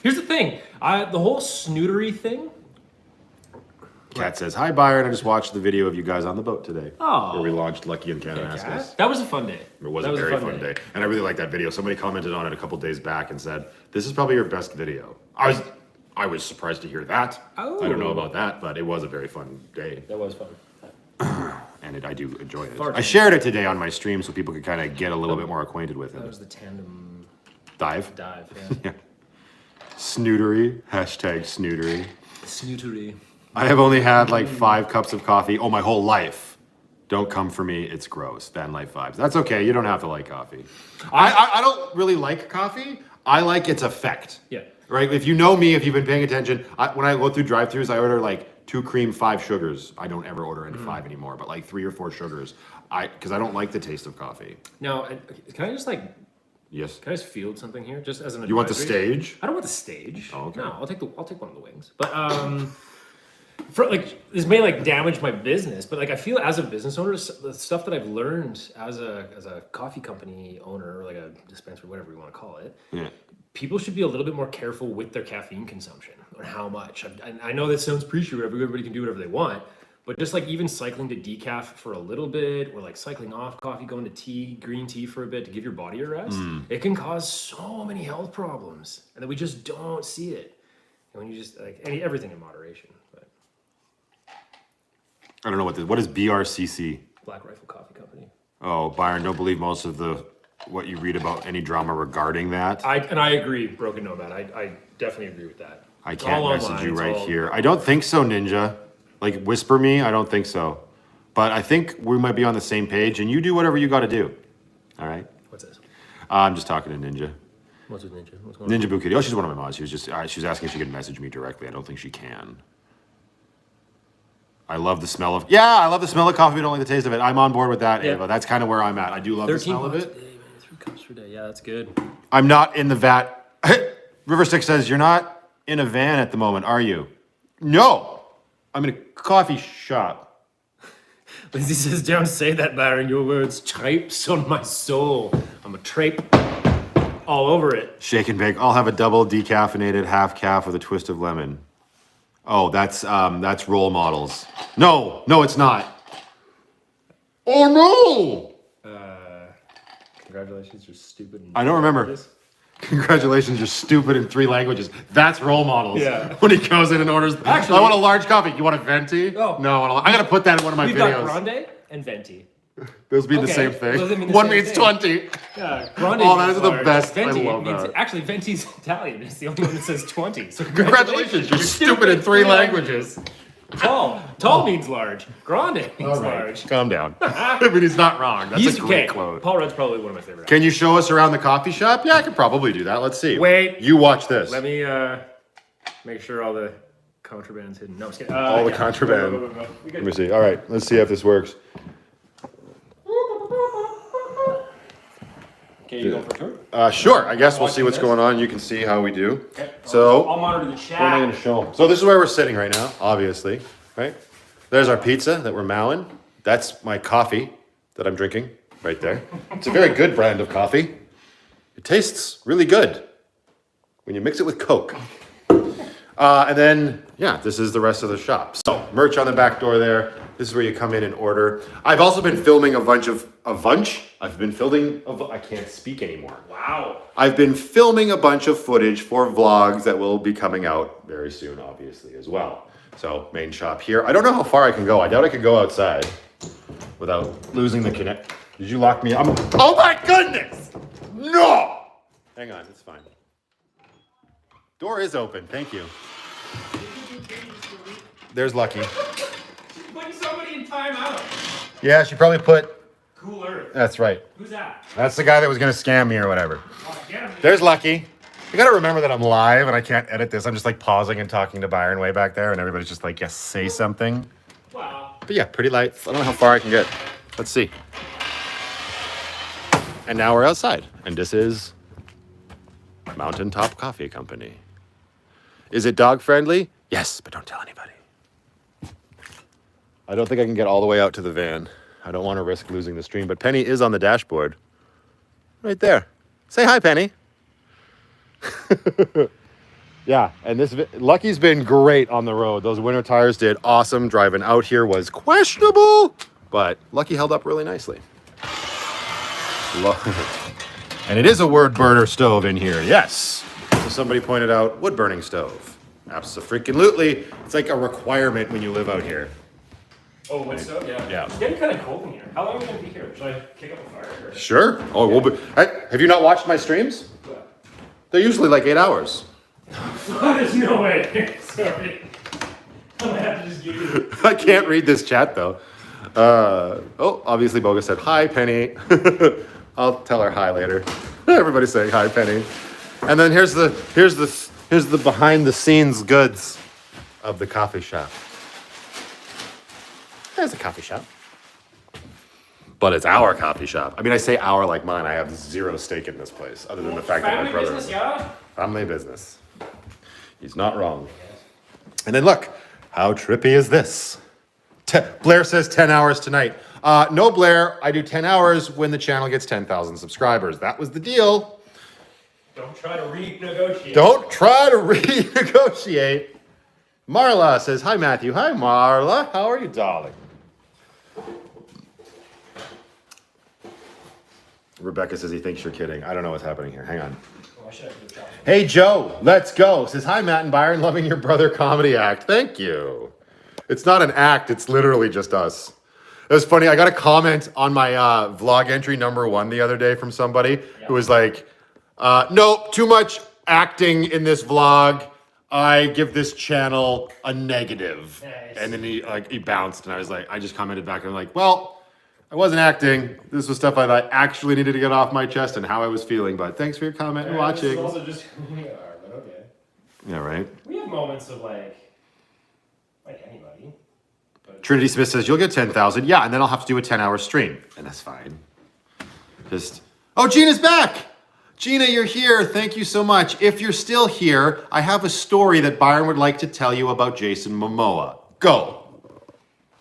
Here's the thing. The whole snootery thing. Kat says, hi Byron, I just watched the video of you guys on the boat today. Oh. Where we launched Lucky and Kananaskis. That was a fun day. It was a very fun day. And I really liked that video. Somebody commented on it a couple days back and said, this is probably your best video. I was surprised to hear that. Oh. I don't know about that, but it was a very fun day. That was fun. And I do enjoy it. Far I shared it today on my stream so people could kind of get a little bit more acquainted with That it. was the tandem Dive? dive. Yeah. Yeah. Snootery. Hashtag snootery. Snootery. I have only had like 5 cups of coffee. Oh, my whole life. Don't come for me. It's gross. Van Life vibes. That's okay. You don't have to like coffee. I don't really like coffee. I like its effect. Yeah. Right? If you know me, if you've been paying attention, when I go through drive-thrus, I order like 2 cream, 5 sugars. I don't ever order into 5 anymore, but like 3 or 4 sugars. Because I don't like the taste of coffee. Now, can I just Yes. Can I just field something here, just as an? You want the advisory? stage? I don't want the stage. Oh, okay. No, I'll take one of the wings. But this may damage my business, but I feel as a business owner, the stuff that I've learned as a coffee company owner or like a dispensary, whatever you want to call it. Yeah. People should be a little bit more careful with their caffeine consumption and how much. I know that sounds preachy, everybody can do whatever they want, but just even cycling to decaf for a little bit, or cycling off coffee, going to green tea for a bit to give your body a rest, it can cause so many health problems, and that we just don't see it. And when you just everything in moderation. But I don't know what is BRCC? Black Rifle Coffee Company. Oh, Byron, don't believe most of what you read about any drama regarding that. I agree, Broken Nomad. I definitely agree with that. I It's can't all message online, you it's right all- here. I don't think so, Ninja. Whisper me. I don't think so. But I think we might be on the same page, and you do whatever you got to do. All right? What's this? I'm just talking to Ninja. What's with Ninja? What's going on? Ninja Boo Kitty. Oh, she's one of my mods. She was asking if she could message me directly. I don't think she can. I love the smell of coffee, but don't like the taste of it. I'm on board with that, Yeah. Ava. That's kind of where I'm at. I do love the smell of $13 it. a day, man. 3 cups per day. Yeah, that's good. I'm not in the vat. River Stick says, you're not in a van at the moment, are you? No. I'm in a coffee shop. Lindsay says, don't say that, Byron. Your words trapes on my soul. I'm a trape all over it. Shake and bake. I'll have a double decaffeinated half calf with a twist of lemon. Oh, that's role models. No, it's not. Oh no! Congratulations, you're stupid. I don't remember. Congratulations, you're stupid in 3 languages. That's role models. Yeah. When he goes in and orders. Actually- I want a large coffee. You want a venti? Oh. No, I gotta put that in one of my We've videos. got grande and venti. Those mean the Okay, same thing. those mean the One same means thing. 20. Yeah, grande. Oh, that means is the large. best. I Venti love means, that. Actually, venti's Italian. It's the only one that says 20. So Congratulations, you're stupid in 3 languages. Tall means large. Grande means large. Calm down. But he's not wrong. That's a great okay, quote. Paul Rudd's probably one of my favorite. Can you show us around the coffee shop? Yeah, I could probably do that. Let's see. Wait. You watch this. Let me make sure all the contraband's hidden. No, I'm just kidding. All the contraband. No. Let me see. All right, let's see if this works. Okay, you go for a tour? Sure. I guess we'll see what's going on. You can see how we do. Okay. So, I'll monitor the what am I going chat. to show them? So this is where we're sitting right now, obviously, right? There's our pizza that we're mowing. That's my coffee that I'm drinking right there. It's a very good brand of coffee. It tastes really good when you mix it with Coke. And then, yeah, this is the rest of the shop. So, merch on the back door there. This is where you come in and order. I've also been filming I've been filming, I can't speak anymore. Wow. I've been filming a bunch of footage for vlogs that will be coming out very soon, obviously, as well. So, main shop here. I don't know how far I can go. I doubt I can go outside without losing the connect. Did you lock me up? Oh my goodness! No! Hang on, it's fine. Door is open, thank you. There's Lucky. She's putting somebody in timeout. Yeah, she probably put... Cool Earth. That's right. Who's that? That's the guy that was going to scam me or whatever. Oh, get him. There's Lucky. You got to remember that I'm live and I can't edit this. I'm just like pausing and talking to Byron way back there and everybody's just like, yes, say something. Wow. But yeah, pretty light. I don't know how far I can get. Let's see. And now we're outside. And this is Mountaintop Coffee Company. Is it dog friendly? Yes, but don't tell anybody. I don't think I can get all the way out to the van. I don't want to risk losing the stream, but Penny is on the dashboard. Right there. Say hi, Penny. Yeah, and Lucky's been great on the road. Those winter tires did awesome. Driving out here was questionable, but Lucky held up really nicely. And it is a wood burner stove in here, yes. So somebody pointed out, wood burning stove. Abso-freaking-lutely. It's like a requirement when you live out here. Oh, wood stove? Yeah. Yeah. It's getting kind of cold in here. How long are we going to be here? Should I kick up a fire? Or? Sure. Oh, we'll be. Hey, have you not watched my streams? What? They're usually like 8 hours. There's no way. Sorry. I'm going to have to just give you... I can't read this chat though. Obviously Boga said hi, Penny. I'll tell her hi later. Everybody's saying hi, Penny. And then here's the behind the scenes goods of the coffee shop. There's a coffee shop. But it's our coffee shop. I mean, I say our like mine. I have zero stake in this place, other than the fact that my brother... Family business, yeah? Family business. He's not wrong. And then look, how trippy is this? Blair says 10 hours tonight. No, Blair, I do 10 hours when the channel gets 10,000 subscribers. That was the deal. Don't try to renegotiate. Don't try to renegotiate. Marla says, hi, Matthew. Hi, Marla. How are you, darling? Rebecca says he thinks you're kidding. I don't know what's happening here. Hang on. Hey, Joe, let's go. Says, hi, Matt and Byron. Loving your brother comedy act. Thank you. It's not an act. It's literally just us. It was funny. I got a comment on my vlog entry #1 the other day from somebody who was like, nope, too much acting in this vlog. I give this channel a negative. Nice. And then he bounced and I just commented back and I'm like, well, I wasn't acting. This was stuff I actually needed to get off my chest and how I was feeling. But thanks for your comment and watching. This is also just who we are, but okay. Yeah, right. We have moments of like anybody. But... Trinity Smith says, you'll get 10,000. Yeah, and then I'll have to do a 10-hour stream. And that's fine. Oh, Gina's back. Gina, you're here. Thank you so much. If you're still here, I have a story that Byron would like to tell you about Jason Momoa. Go.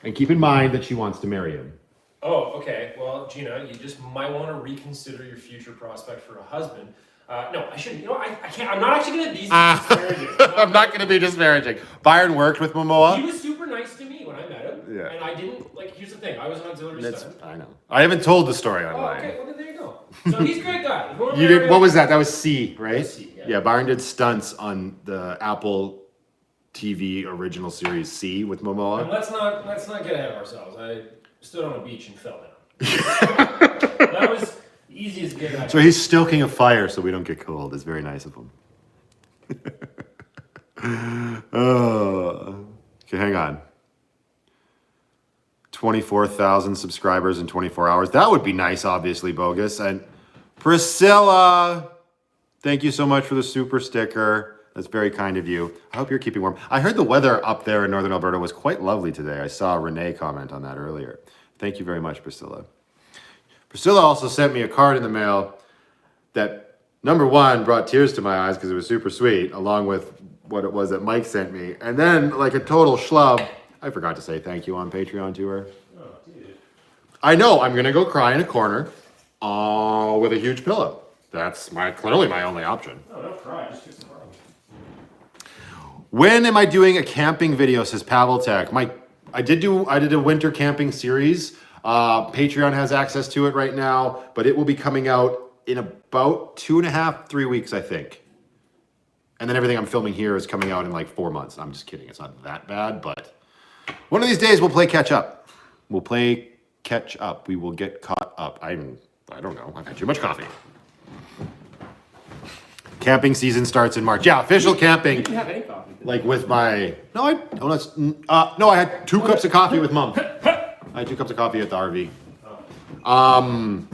And keep in mind that she wants to marry him. Oh, okay. Well, Gina, you just might want to reconsider your future prospect for a husband. No, I shouldn't. You know, I can't. I'm not actually going to be disparaging. I'm not going to be disparaging. Byron worked with Momoa. He was super nice to me when I met him. Yeah. And I didn't, here's the thing. I was an auxiliary stunt. I know. I haven't told the story Oh, online. okay. Well, then there you go. So he's a great guy. You did, what was that? That was C, right? C, yeah. Yeah, Byron did stunts on the Apple TV original series C with Momoa. And let's not get ahead of ourselves. I stood on a beach and fell down. That was the easiest gig I had. So he's stoking a fire so we don't get cold. It's very nice of him. Okay, hang on. 24,000 subscribers in 24 hours. That would be nice, obviously, Bogus. And Priscilla, thank you so much for the super sticker. That's very kind of you. I hope you're keeping warm. I heard the weather up there in northern Alberta was quite lovely today. I saw Renee comment on that earlier. Thank you very much, Priscilla. Priscilla also sent me a card in the mail, that, number one, brought tears to my eyes because it was super sweet, along with what it was that Mike sent me. And then, like a total schlub, I forgot to say thank you on Patreon to her. I know, I'm going to go cry in a corner with a huge pillow. That's clearly my only option. No, don't cry. Just fix the problem. When am I doing a camping video, says Paveltech. I did a winter camping series. Patreon has access to it right now, but it will be coming out in about 2.5, 3 weeks, I think. And then everything I'm filming here is coming out in like 4 months. I'm just kidding. It's not that bad, but one of these days we'll play catch up. We'll play catch up. We will get caught up. I don't know. I've had too much coffee. Camping season starts in March. Yeah, official camping. You didn't have any coffee. Like with my I had 2 cups of coffee with Mom. I had 2 cups of coffee at the RV.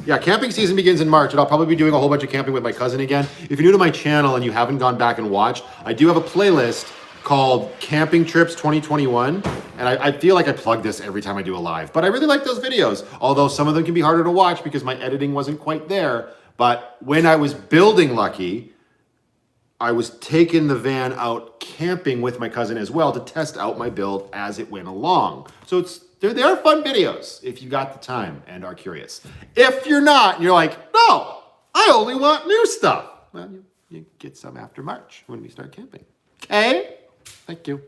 Yeah, camping season begins in March, and I'll probably be doing a whole bunch of camping with my cousin again. If you're new to my channel and you haven't gone back and watched, I do have a playlist called Camping Trips 2021, and I feel like I plug this every time I do a live, but I really like those videos, although some of them can be harder to watch because my editing wasn't quite there. But when I was building Lucky, I was taking the van out camping with my cousin as well to test out my build as it went along. So they are fun videos if you got the time and are curious. If you're not, and you're like, no, I only want new stuff. Well, you get some after March when we start camping. Okay? Thank you.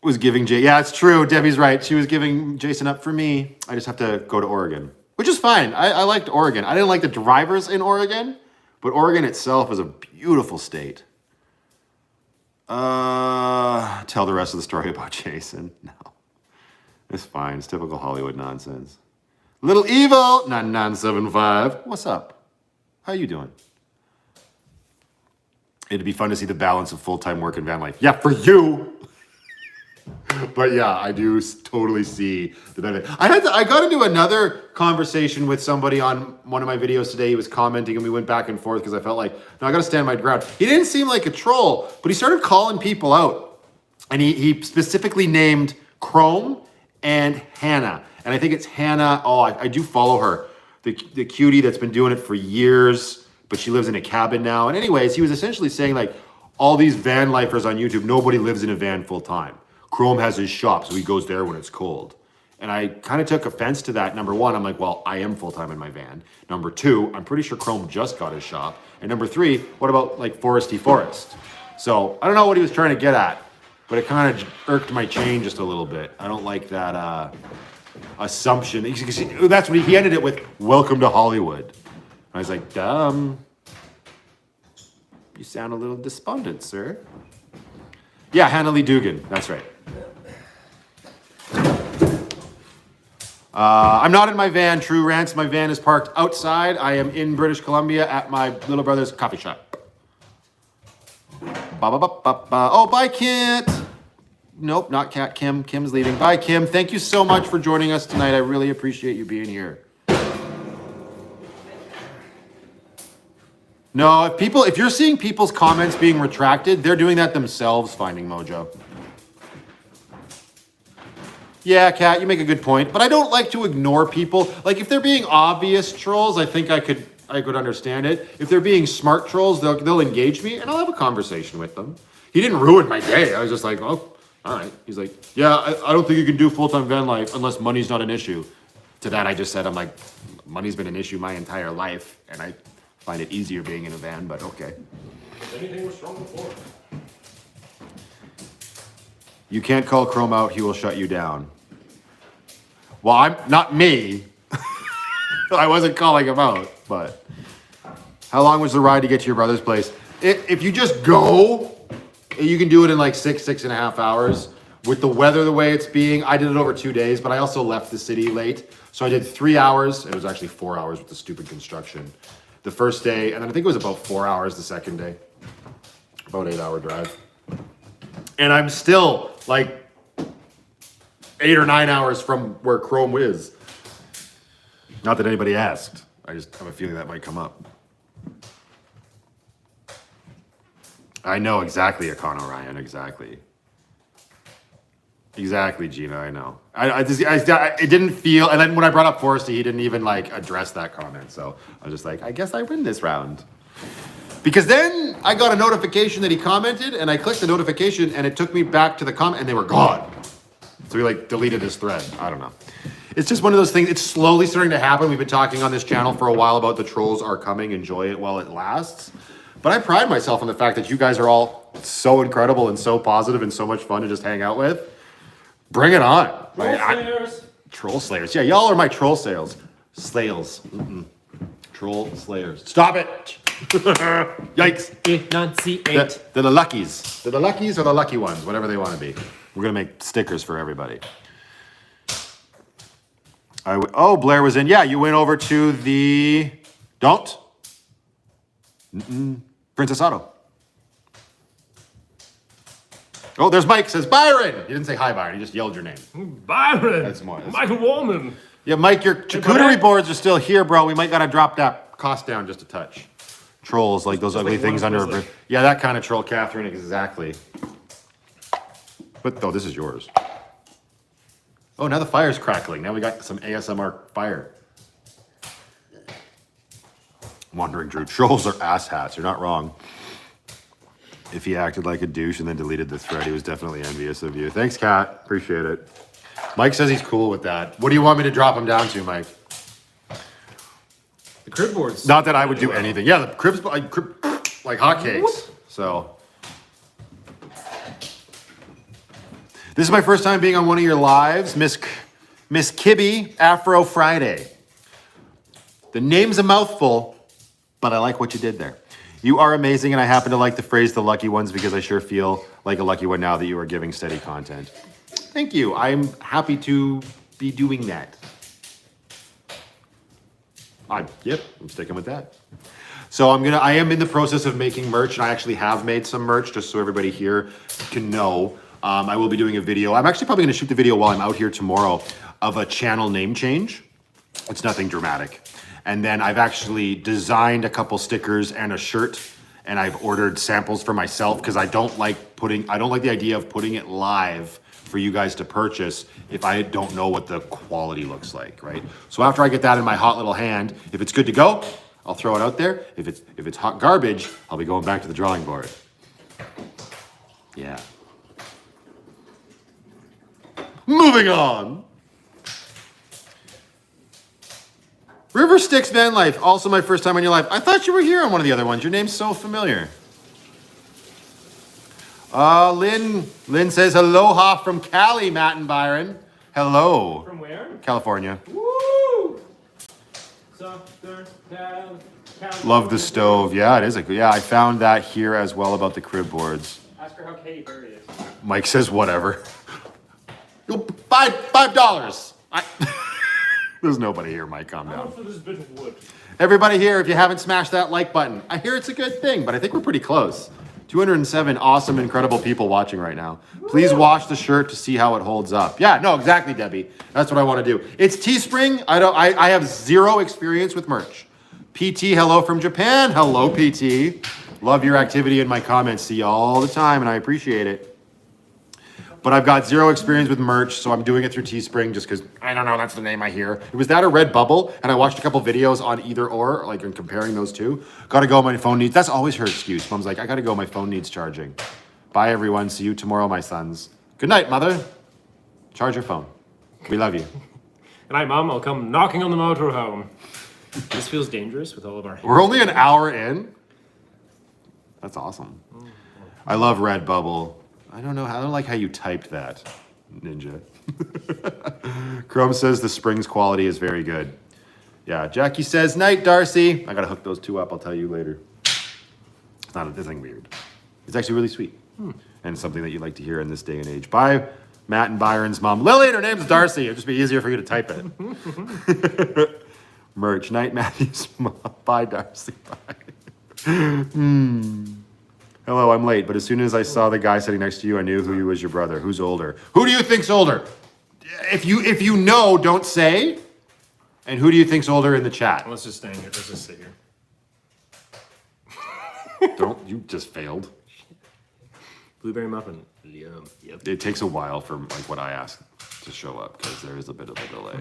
Was giving yeah, it's true. Debbie's right. She was giving Jason up for me. I just have to go to Oregon, which is fine. I liked Oregon. I didn't like the drivers in Oregon, but Oregon itself is a beautiful state. Tell the rest of the story about Jason. No, it's fine. It's typical Hollywood nonsense. Little Evil 9975. What's up? How you doing? It'd be fun to see the balance of full-time work and van life. Yeah, for you. But yeah, I do totally see the benefit. I got into another conversation with somebody on one of my videos today. He was commenting and we went back and forth because I felt like, no, I got to stand my ground. He didn't seem like a troll, but he started calling people out. And he specifically named Chrome and Hannah. And I think it's Hannah. Oh, I do follow her. The cutie that's been doing it for years, but she lives in a cabin now. And anyways, he was essentially saying like all these van lifers on YouTube, nobody lives in a van full time. Chrome has his shop, so he goes there when it's cold. And I kind of took offense to that. Number one, I'm like, well, I am full-time in my van. Number two, I'm pretty sure Chrome just got his shop. And number three, what about like Foresty Forest? So I don't know what he was trying to get at, but it kind of irked my chain just a little bit. I don't like that assumption. That's what he ended it with, welcome to Hollywood. I was like, you sound a little despondent, sir. Yeah, Hannah Lee Dugan, that's right. I'm not in my van, True Rants. My van is parked outside. I am in British Columbia at my little brother's coffee shop. Oh, bye, Kit. Nope, not Cat Kim. Kim's leaving. Bye, Kim. Thank you so much for joining us tonight. I really appreciate you being here. No, if you're seeing people's comments being retracted, they're doing that themselves, Finding Mojo. Yeah, Kat, you make a good point, but I don't like to ignore people. Like if they're being obvious trolls, I think I could understand it. If they're being smart trolls, they'll engage me and I'll have a conversation with them. He didn't ruin my day. I was just like, oh, all right. He's like, yeah, I don't think you can do full-time van life unless money's not an issue. To that, I just said, I'm like, money's been an issue my entire life, and I find it easier being in a van, but okay. If anything was strong before. You can't call Chrome out, he will shut you down. Well, I'm not me. I wasn't calling him out, but how long was the ride to get to your brother's place? If you just go, you can do it in like 6.5 hours. With the weather the way it's being, I did it over 2 days, but I also left the city late. So I did 3 hours. It was actually 4 hours with the stupid construction the first day, and then I think it was about 4 hours the second day. About 8-hour drive. And I'm still like 8 or 9 hours from where Chrome is. Not that anybody asked. I just have a feeling that might come up. I know exactly, Akon Orion, exactly. Exactly, Gina. I know. It didn't feel, and then when I brought up Forresty, he didn't even like address that comment. So I was just like, I guess I win this round. Because then I got a notification that he commented, and I clicked the notification, and it took me back to the comment, and they were gone. So he like deleted his thread. I don't know. It's just one of those things. It's slowly starting to happen. We've been talking on this channel for a while about the trolls are coming. Enjoy it while it lasts. But I pride myself on the fact that you guys are all so incredible and so positive and so much fun to just hang out with. Bring it on. Troll slayers. Yeah, y'all are my troll slayers. Slayers. Troll slayers. Stop it. Yikes. Enunciate. They're the luckies. They're the luckies or the lucky ones, whatever they want to be. We're going to make stickers for everybody. Oh, Blair was in. Yeah, you went over to the... Don't. Princess Auto. Oh, there's Mike. Says Byron. He didn't say hi, Byron. He just yelled your name. Byron. That's more. Michael Wallman. Yeah, Mike, your charcuterie boards are still here, bro. We might gotta drop that cost down just a touch. Trolls, like those ugly things under a bridge. Yeah, that kind of troll, Catherine, exactly. But though, this is yours. Oh, now the fire's crackling. Now we got some ASMR fire. Wandering Drew. Trolls are asshats. You're not wrong. If he acted like a douche and then deleted the thread, he was definitely envious of you. Thanks, Kat. Appreciate it. Mike says he's cool with that. What do you want me to drop him down to, Mike? The crib boards. Not that I would do anything. Yeah, the cribs like hotcakes. So this is my first time being on one of your lives, Miss Kibby Afro Friday. The name's a mouthful, but I like what you did there. You are amazing, and I happen to like the phrase "the lucky ones" because I sure feel like a lucky one now that you are giving steady content. Thank you. I'm happy to be doing that. Yep, I'm sticking with that. So I am in the process of making merch, and I actually have made some merch just so everybody here can know. I will be doing a video. I'm actually probably going to shoot the video while I'm out here tomorrow of a channel name change. It's nothing dramatic. And then I've actually designed a couple stickers and a shirt, and I've ordered samples for myself because I don't like the idea of putting it live for you guys to purchase if I don't know what the quality looks like, right? So after I get that in my hot little hand, if it's good to go, I'll throw it out there. If it's hot garbage, I'll be going back to the drawing board. Yeah. Moving on. River Styx Van Life, also my first time on your live. I thought you were here on one of the other ones. Your name's so familiar. Lynn says aloha from Cali, Matt and Byron. Hello. From where? California. Woo! Love the stove. Yeah, it is yeah, I found that here as well about the crib boards. Ask her how Katy Perry is. Mike says whatever. $5. There's nobody here, Mike. Calm down. For this bit of wood. Everybody here, if you haven't smashed that like button, I hear it's a good thing, but I think we're pretty close. 207 awesome, incredible people watching right now. Please wash the shirt to see how it holds up. Yeah, no, exactly, Debbie. That's what I want to do. It's Teespring. I have zero experience with merch. PT, hello from Japan. Hello, PT. Love your activity in my comments. See you all the time, and I appreciate it. But I've got zero experience with merch, so I'm doing it through Teespring just because, I don't know, that's the name I hear. It was that or Redbubble, and I watched a couple videos on either or, like in comparing those two. Gotta go, my phone needs, that's always her excuse. Mom's like, I gotta go, my phone needs charging. Bye everyone, see you tomorrow, my sons. Good night, mother. Charge your phone. We love you. Good night, Mom, I'll come knocking on the motorhome. This feels dangerous with all of our hands. We're only an hour in? That's awesome. I love Redbubble. I don't like how you typed that, Ninja. Chrome says the Springs quality is very good. Yeah, Jackie says, night, Darcy. I gotta hook those two up, I'll tell you later. It's not anything weird. It's actually really sweet. And something that you like to hear in this day and age. Bye, Matt and Byron's mom. Lily, and her name's Darcy. It'll just be easier for you to type it. Merch, night, Matthew's mom. Bye, Darcy, bye. Hello, I'm late, but as soon as I saw the guy sitting next to you, I knew who was your brother. Who's older? Who do you think's older? If you know, don't say. And who do you think's older in the chat? Let's just stand here. Let's just sit here. Don't, you just failed. Blueberry muffin. Yum. Yep. It takes a while for like what I ask to show up because there is a bit of a delay.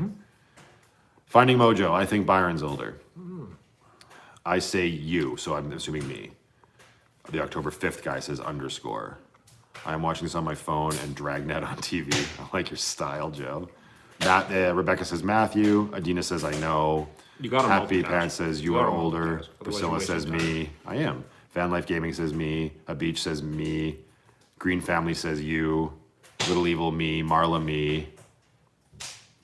Finding Mojo. I think Byron's older. I say you, so I'm assuming me. The October 5th guy says underscore. I am watching this on my phone and Dragnet on TV. I like your style, Joe. Rebecca says Matthew. Adina says I know. You got Happy Pants says you are older. Priscilla you're says wasting me. I am. Van Life Gaming says me. A Beach says me. Green Family says you. Little Evil me. Marla me.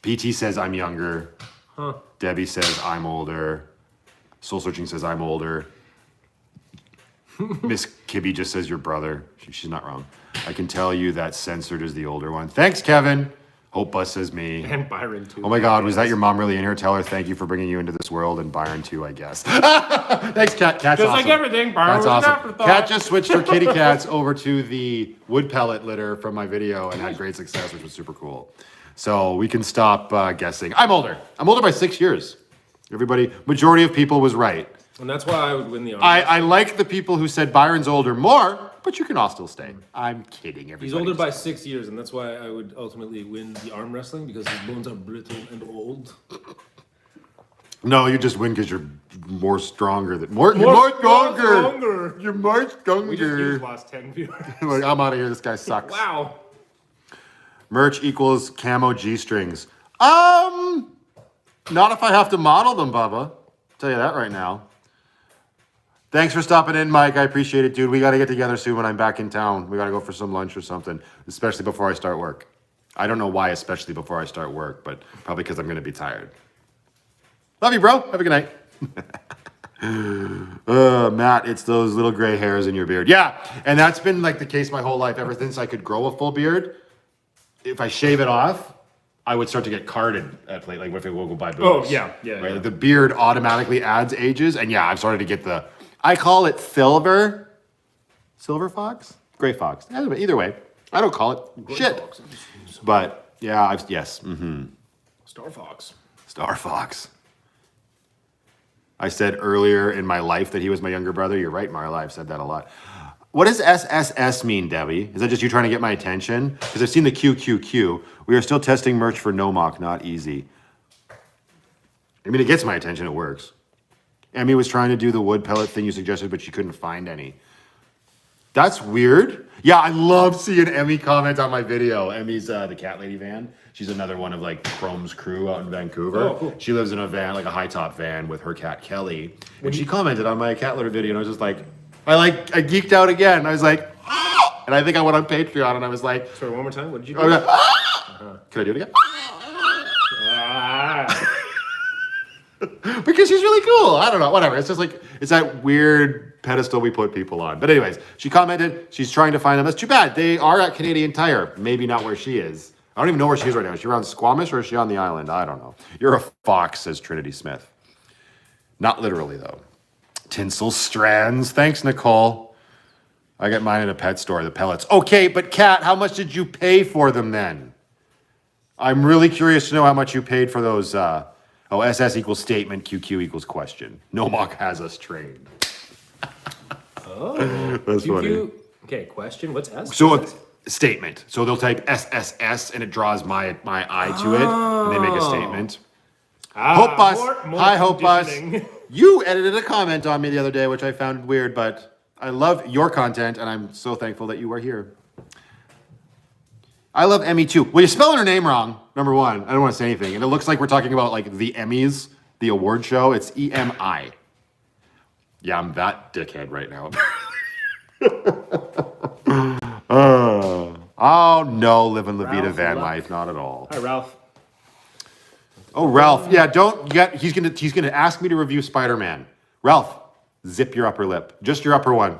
PT says I'm younger. Huh. Debbie says I'm older. Soul Searching says I'm older. Miss Kibby just says your brother. She's not wrong. I can tell you that Censored is the older one. Thanks, Kevin. Hope Bus says me. And Byron too. Oh my God, was that your mom really in here? Tell her thank you for bringing you into this world, and Byron too, I guess. Thanks, Cat. Cat's Just awesome. like everything, Byron That's was an awesome. afterthought. Cat just switched her kitty cats over to the wood pellet litter from my video and had great success, which was super cool. So we can stop guessing. I'm older. I'm older by 6 years. Everybody, majority of people was right. And that's why I would win the arm. I like the people who said Byron's older more, but you can all still stay. I'm kidding, everybody. He's older by 6 years, and that's why I would ultimately win the arm wrestling, because his bones are brittle and old. No, you just win because you're more stronger than you're more stronger. You're more stronger. We just lost 10 viewers. Like, I'm out of here. This guy sucks. Wow. Merch equals camo G-strings. Not if I have to model them, Bubba. I'll tell you that right now. Thanks for stopping in, Mike. I appreciate it, dude. We got to get together soon when I'm back in town. We got to go for some lunch or something, especially before I start work. I don't know why, especially before I start work, but probably because I'm going to be tired. Love you, bro. Have a good night. Matt, it's those little gray hairs in your beard. Yeah, and that's been like the case my whole life, ever since I could grow a full beard. If I shave it off, I would start to get carded at plate, like if it will go by boobs. Oh, yeah. Right? Yeah. Like the beard automatically adds ages, and yeah, I've started to get I call it silver fox? Gray fox. Either way, I don't call it shit. Fox. But yeah, yes. Star Fox. Star Fox. I said earlier in my life that he was my younger brother. You're right, Marla. I've said that a lot. What does SSS mean, Debbie? Is that just you trying to get my attention? Because I've seen the QQQ. We are still testing merch for No Mock, not easy. I mean, it gets my attention. It works. Emmy was trying to do the wood pellet thing you suggested, but she couldn't find any. That's weird. Yeah, I love seeing Emmy comment on my video. Emmy's the cat lady van. She's another one of like Chrome's crew out in Vancouver. Oh, cool. She lives in a van, like a high top van with her cat Kelly. And she commented on my cat litter video, and I was just like, I geeked out again. I was like, ah! And I think I went on Patreon and I was like, Sorry, one more time. What did you do? I was like, ah! Can I do it again? Ah. Because she's really cool. I don't know, whatever. It's just like, it's that weird pedestal we put people on. But anyways, she commented, she's trying to find them. That's too bad. They are at Canadian Tire. Maybe not where she is. I don't even know where she is right now. Is she around Squamish or is she on the island? I don't know. You're a fox, says Trinity Smith. Not literally, though. Tinsel strands. Thanks, Nicole. I got mine at a pet store, the pellets. Okay, but Kat, how much did you pay for them then? I'm really curious to know how much you paid for those. SS equals statement, QQ equals question. No Mock has us trained. Oh. That's funny. Okay, question. What's S? So a statement. So they'll type SSS and it draws my eye to it, and they make a statement. Hope Bus. Hi, Hope Bus. You edited a comment on me the other day, which I found weird, but I love your content, and I'm so thankful that you are here. I love Emmy too. Well, you're spelling her name wrong, number one. I don't want to say anything. And it looks like we're talking about like the Emmys, the award show. It's EMI. Yeah, I'm that dickhead right now. Oh no, living La Vida van life, not at all. Hi, Ralph. Oh, Ralph. Yeah, he's gonna ask me to review Spider-Man. Ralph, zip your upper lip. Just your upper one.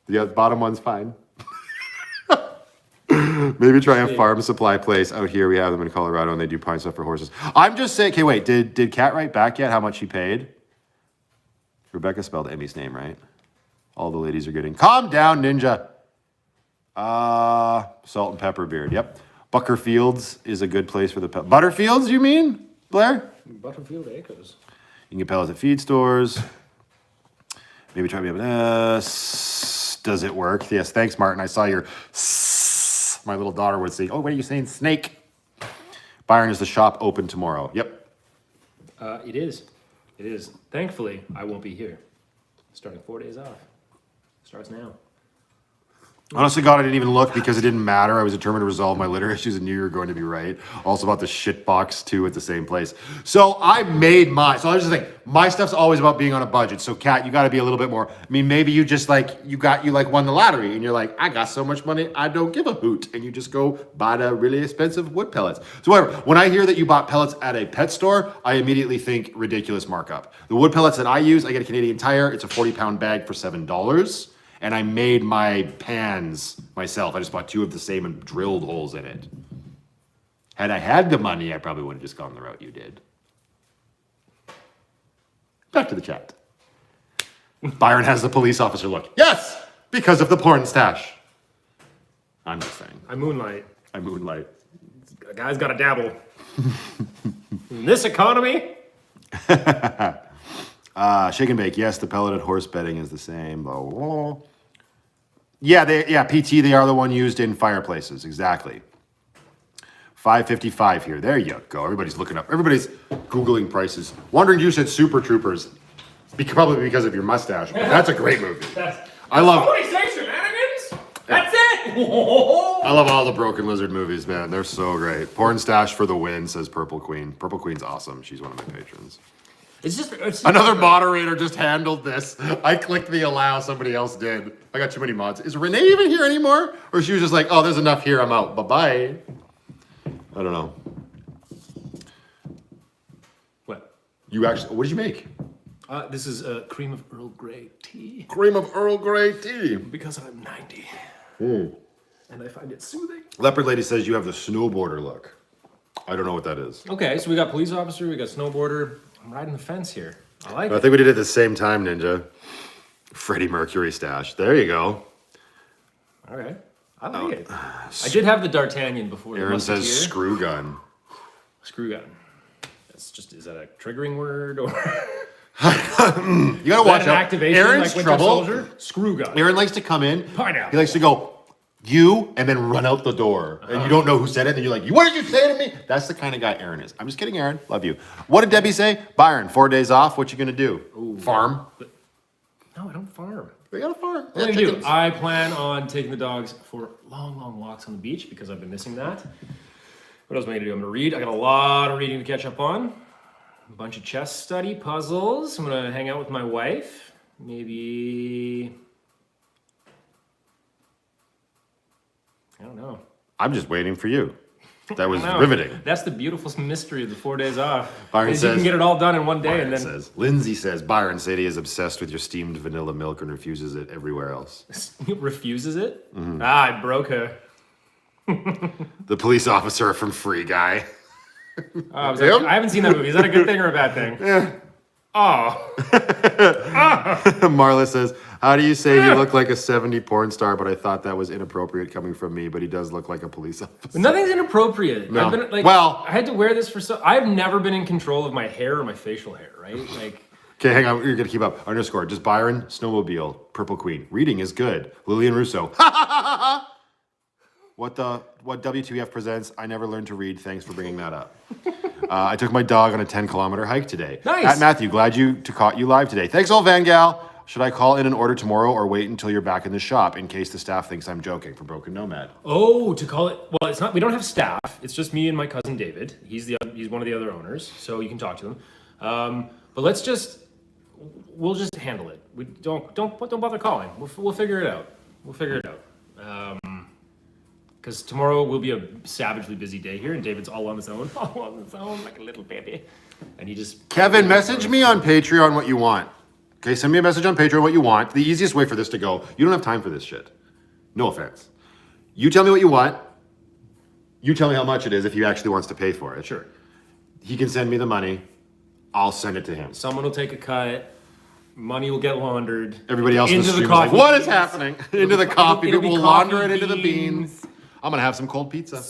The bottom one's fine. Maybe try a farm supply place out here. We have them in Colorado, and they do pine stuff for horses. I'm just saying. Okay, wait. Did Kat write back yet? How much she paid? Rebecca spelled Emmy's name right. All the ladies are getting. Calm down, Ninja. Salt and pepper beard. Yep. Buckerfields is a good place for the Butterfields. You mean, Blair? Butterfield Acres. You can get pellets at feed stores. Maybe try to be able to. Does it work? Yes, thanks, Martin. I saw your my little daughter would say, oh, what are you saying, snake? Byron, is the shop open tomorrow? Yep. It is. It is. Thankfully, I won't be here. Starting 4 days off. Starts now. Honestly, God, I didn't even look because it didn't matter. I was determined to resolve my litter issues and knew you were going to be right. Also about the shit box too at the same place. So I made mine. So I was just like, my stuff's always about being on a budget. So Kat, you got to be a little bit more. I mean, maybe you just like, you won the lottery and you're like, I got so much money, I don't give a hoot. And you just go buy the really expensive wood pellets. So whatever, when I hear that you bought pellets at a pet store, I immediately think ridiculous markup. The wood pellets that I use, I get a Canadian Tire. It's a 40-pound bag for $7. And I made my pans myself. I just bought 2 of the same and drilled holes in it. Had I had the money, I probably would have just gone the route you did. Back to the chat. Byron has the police officer look. Yes, because of the porn stash. I'm just saying. I moonlight. A guy's got to dabble. In this economy? Shake and bake. Yes, the pelleted horse bedding is the same. Blah, blah, blah. Yeah, PT, they are the one used in fireplaces. Exactly. 555 here. There you go. Everybody's looking up. Everybody's Googling prices. Wondering you said Super Troopers. Probably because of your mustache. But that's a great movie. I love... Somebody say shenanigans? That's it! I love all the Broken Lizard movies, man. They're so great. Porn stash for the win, says Purple Queen. Purple Queen's awesome. She's one of my patrons. It's Another moderator just handled this. I clicked the allow, somebody else did. I got too many mods. Is Renee even here anymore? Or she was just like, oh, there's enough here, I'm out. Bye-bye. I don't know. What? What did you make? This is cream of Earl Grey tea. Cream of Earl Grey tea. Because I'm 90. And I find it soothing. Leopard Lady says you have the snowboarder look. I don't know what that is. Okay, so we got police officer, we got snowboarder. I'm riding the fence here. I like it. I think we did it at the same time, Ninja. Freddie Mercury stash. There you go. All right. I like it. I did have the D'Artagnan before. Aaron says screw gun. Screw gun. That's just, is that a triggering word or? You gotta watch out. Activation, Aaron's like Winter trouble. Soldier? Screw gun. Aaron likes to come in. Pineapple. He likes to go, you, and then run out the door. And you don't know who said it. And you're like, what did you say to me? That's the kind of guy Aaron is. I'm just kidding, Aaron. Love you. What did Debbie say? Byron, 4 days off. What you gonna do? Ooh. Farm? No, I don't farm. We got a farm. What do I do? I plan on taking the dogs for long, long walks on the beach because I've been missing that. What else am I gonna do? I'm gonna read. I got a lot of reading to catch up on. A bunch of chess study, puzzles. I'm gonna hang out with my wife. Maybe... I don't know. I'm just waiting for you. That was riveting. That's the beautiful mystery of the 4 days off. Byron says, you can get it all done in one day, Byron and then says, Lindsay says, Byron Sadie is obsessed with your steamed vanilla milk and refuses it everywhere else. Refuses it? Mm-hmm. I broke her. The police officer from Free Guy. I haven't seen that movie. Is that a good thing or a bad thing? Yeah. Oh. Marla says, how do you say you look like a 70 porn star, but I thought that was inappropriate coming from me, but he does look like a police officer. Nothing's inappropriate. No. I've been, like, well, I had to wear this for I've never been in control of my hair or my facial hair, right? Like. Okay, hang on. You're going to keep up. Underscore. Just Byron, Snowmobile, Purple Queen. Reading is good. Lillian Russo. What WTF presents, I never learned to read. Thanks for bringing that up. I took my dog on a 10-kilometer hike today. Nice. At Matthew, glad you caught you live today. Thanks, old Van Gal. Should I call in an order tomorrow or wait until you're back in the shop in case the staff thinks I'm joking? For Broken Nomad. Oh, to call it. Well, it's not. We don't have staff. It's just me and my cousin David. He's one of the other owners, so you can talk to him. But we'll just handle it. We don't bother calling. We'll figure it out. Because tomorrow will be a savagely busy day here, and David's all on his own, like a little baby, and he just. Kevin, message me on Patreon what you want. Okay, send me a message on Patreon what you want. The easiest way for this to go, you don't have time for this shit. No offense. You tell me what you want. You tell me how much it is if he actually wants to pay for it. Sure. He can send me the money. I'll send it to him. Someone will take a cut. Money will get laundered. Everybody else into in the coffee. Like, what is happening? Into the coffee. It'll We'll be launder coffee, it into the beans. I'm going to have some cold pizza.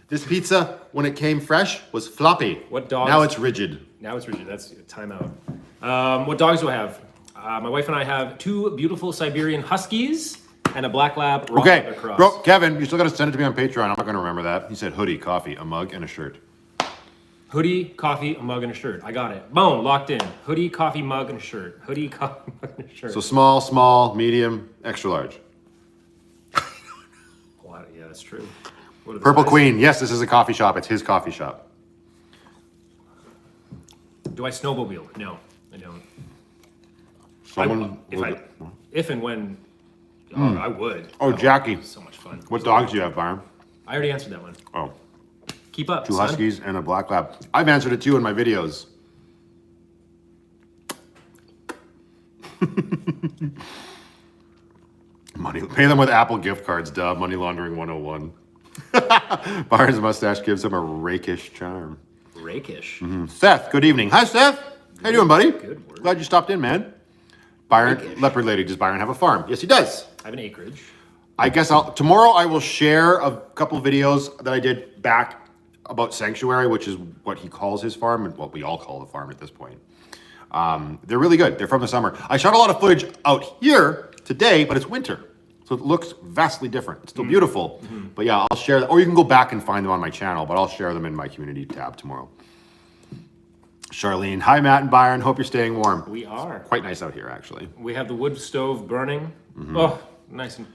This pizza, when it came fresh, was floppy. What dogs? Now it's rigid. That's timeout. What dogs do I have? My wife and I have 2 beautiful Siberian Huskies and a black lab. Okay, bro, Kevin, you still got to send it to me on Patreon. I'm not going to remember that. He said hoodie, coffee, a mug, and a shirt. Hoodie, coffee, a mug, and a shirt. I got it. Boom, locked in. Hoodie, coffee, mug, and a shirt. Hoodie, coffee, mug, and a shirt. So small, medium, extra large. What? Yeah, that's true. What are the Purple sizes? Queen. Yes, this is a coffee shop. It's his coffee shop. Do I snowmobile? No, I don't. Someone. If and when, I would. Oh, Jackie. So much fun. What dogs do you have, Byron? I already answered that one. Oh. Keep up. 2 son. huskies and a black lab. I've answered it too in my videos. Money. Pay them with Apple gift cards, duh. Money laundering 101. Byron's mustache gives him a rakish charm. Rakish. Seth, good evening. Hi, Seth. How you doing, buddy? Good word. Glad you stopped in, man. Byron, Rakish. leopard lady. Does Byron have a farm? Yes, he does. I have an acreage. I guess tomorrow I will share a couple videos that I did back about Sanctuary, which is what he calls his farm and what we all call the farm at this point. They're really good. They're from the summer. I shot a lot of footage out here today, but it's winter. So it looks vastly different. It's still beautiful. But yeah, I'll share that. Or you can go back and find them on my channel, but I'll share them in my community tab tomorrow. Charlene, hi Matt and Byron. Hope you're staying warm. We are. Quite nice out here, actually. We have the wood stove burning. Oh, nice and.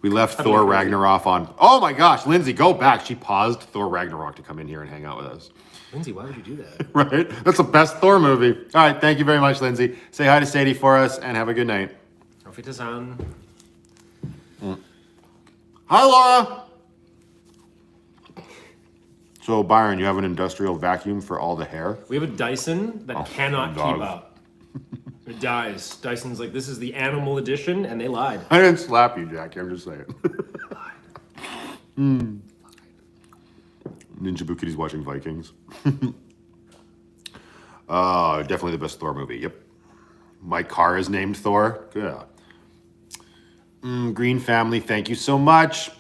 We left Thor Ragnarok on. Oh my gosh, Lindsay, go back. She paused Thor Ragnarok to come in here and hang out with us. Lindsay, why would you do that? Right? That's the best Thor movie. All right, thank you very much, Lindsay. Say hi to Sadie for us and have a good night. Auf Wiedersehen. Hi, Laura. So, Byron, you have an industrial vacuum for all the hair? We have a Dyson that cannot keep dogs. up. It dies. Dyson's like, this is the animal edition, and they lied. I didn't slap you, Jackie. I'm just saying. Ninja Bukiti's watching Vikings. Definitely the best Thor movie. Yep. My car is named Thor. Yeah. Green family, thank you so much.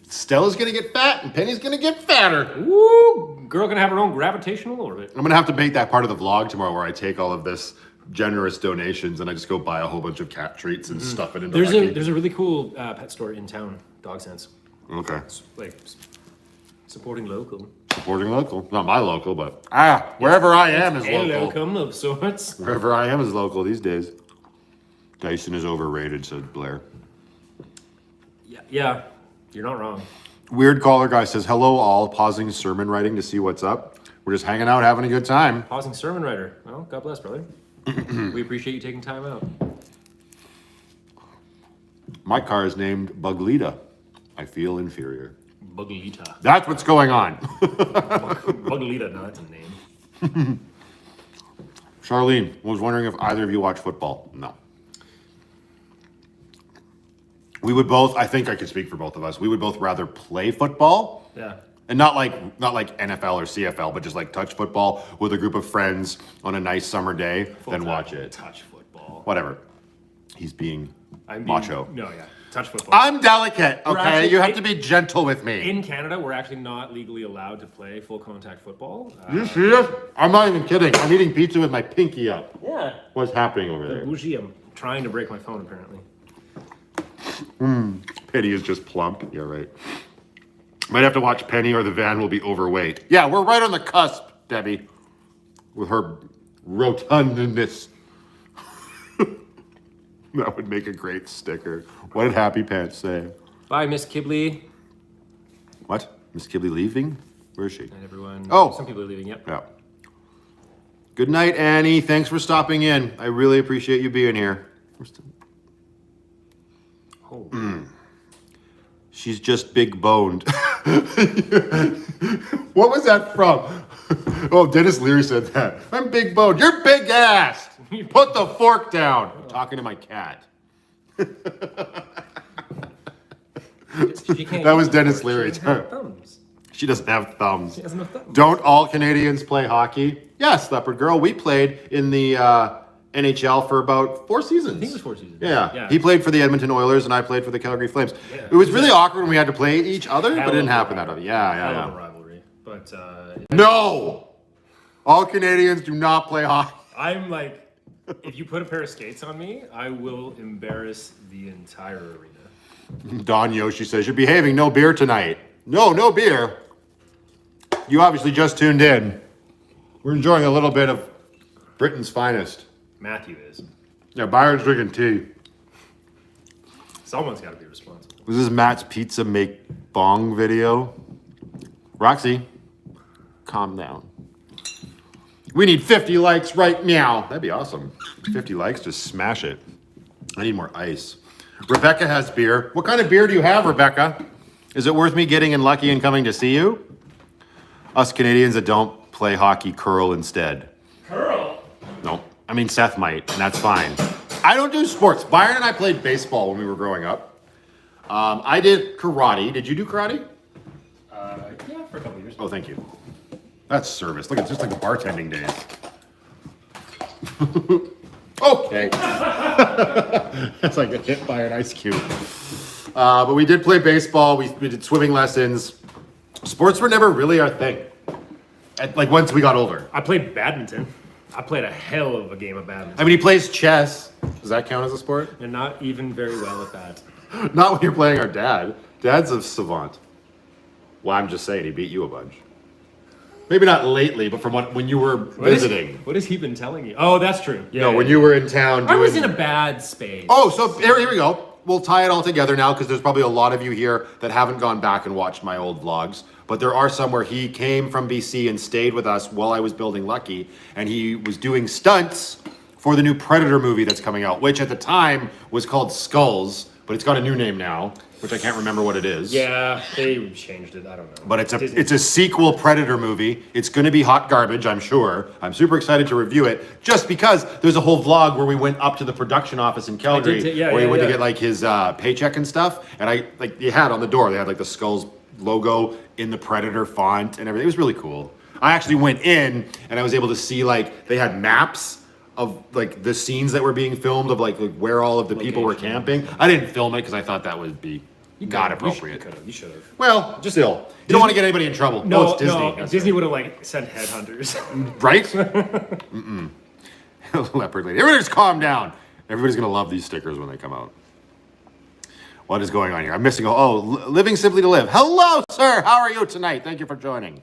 Stella's gonna get fat and Penny's gonna get fatter. Woo! Girl gonna have her own gravitational orbit. I'm gonna have to make that part of the vlog tomorrow where I take all of this generous donations and I just go buy a whole bunch of cat treats and stuff it into There's a really cool pet store in town, Dog Sense. Okay. It's like supporting local. Supporting local. Not my local, but wherever I am is A local. locum of sorts. Wherever I am is local these days. Dyson is overrated, said Blair. Yeah, you're not wrong. Weird caller guy says, hello all, pausing sermon writing to see what's up. We're just hanging out, having a good time. Pausing sermon writer. Well, God bless, brother. We appreciate you taking time out. My car is named Buglita. I feel inferior. Buglita. That's what's going on. Buglita, no, that's a name. Charlene was wondering if either of you watch football. No. We would both, I think I could speak for both of us, we would both rather play football. Yeah. And not like NFL or CFL, but just like touch football with a group of friends on a nice summer day, then watch it. Touch football. Whatever. He's being I'm being, macho. No, yeah. Touch football. I'm delicate, okay? actually- You have to be gentle with me. In Canada, we're actually not legally allowed to play full contact football. You serious? I'm not even kidding. I'm eating pizza with my pinky up. Yeah. What's happening over there? Bougie, I'm trying to break my phone apparently. Penny is just plump. You're right. Might have to watch Penny or the van will be overweight. Yeah, we're right on the cusp, Debbie. With her rotundness. That would make a great sticker. What did Happy Pants say? Bye, Miss Kibley. What? Miss Kibley leaving? Where is she? And everyone. Oh. Some people are leaving, yep. Yeah. Good night, Annie. Thanks for stopping in. I really appreciate you being here. Oh. She's just big boned. What was that from? Oh, Dennis Leary said that. I'm big boned. You're big assed. Put the fork down. I'm talking to my cat. That was Dennis Leary. She doesn't have thumbs. She has no thumbs. Don't all Canadians play hockey? Yes, Leopard Girl. We played in the NHL for about 4 seasons. I think it was 4 seasons. Yeah. He played for the Edmonton Oilers and I played for the Calgary Flames. Yeah. It was really awkward when we had to play each other, but it didn't happen that often. Yeah. Rivalry. But no! All Canadians do not play hockey. I'm like, if you put a pair of skates on me, I will embarrass the entire arena. Don Yoshi says, you're behaving, no beer tonight. No beer. You obviously just tuned in. We're enjoying a little bit of Britain's finest. Matthew is. Yeah, Byron's drinking tea. Someone's got to be responsible. This is Matt's pizza make bong video. Roxy, calm down. We need 50 likes right now. That'd be awesome. 50 likes, just smash it. I need more ice. Rebecca has beer. What kind of beer do you have, Rebecca? Is it worth me getting in lucky and coming to see you? Us Canadians that don't play hockey curl instead. Curl? No, I mean Seth might, and that's fine. I don't do sports. Byron and I played baseball when we were growing up. I did karate. Did you do karate? Yeah, for a couple years. Oh, thank you. That's service. Look, it's just like the bartending days. Okay. That's like a hit by an ice cube. But we did play baseball. We did swimming lessons. Sports were never really our thing. Like once we got older. I played badminton. I played a hell of a game of badminton. I mean, he plays chess. Does that count as a sport? And not even very well at that. Not when you're playing our dad. Dad's a savant. Well, I'm just saying, he beat you a bunch. Maybe not lately, but from when you were visiting. What has he been telling you? Oh, that's true. Yeah, No, when you were in town doing... I was in a bad space. Oh, so here we go. We'll tie it all together now because there's probably a lot of you here that haven't gone back and watched my old vlogs. But there are some where he came from BC and stayed with us while I was building Lucky. And he was doing stunts for the new Predator movie that's coming out, which at the time was called Skulls, but it's got a new name now, which I can't remember what it is. Yeah, they changed it. I don't know. But it's a sequel Predator movie. It's going to be hot garbage, I'm sure. I'm super excited to review it, just because there's a whole vlog where we went up to the production office in Calgary, where he went to get like his paycheck and stuff. And they had on the door, they had like the Skulls logo in the Predator font and everything. It was really cool. I actually went in and I was able to see like they had maps of like the scenes that were being filmed of like where all of the people were camping. I didn't film it because I thought that would be not appropriate. You should have. Well, just still. You don't want to get anybody in trouble. No, it's Disney. No, Disney would have like sent headhunters. Right? Mm-mm. Leopard lady. Everybody just calm down. Everybody's going to love these stickers when they come out. What is going on here? I'm missing. Living Simply to Live. Hello, sir. How are you tonight? Thank you for joining.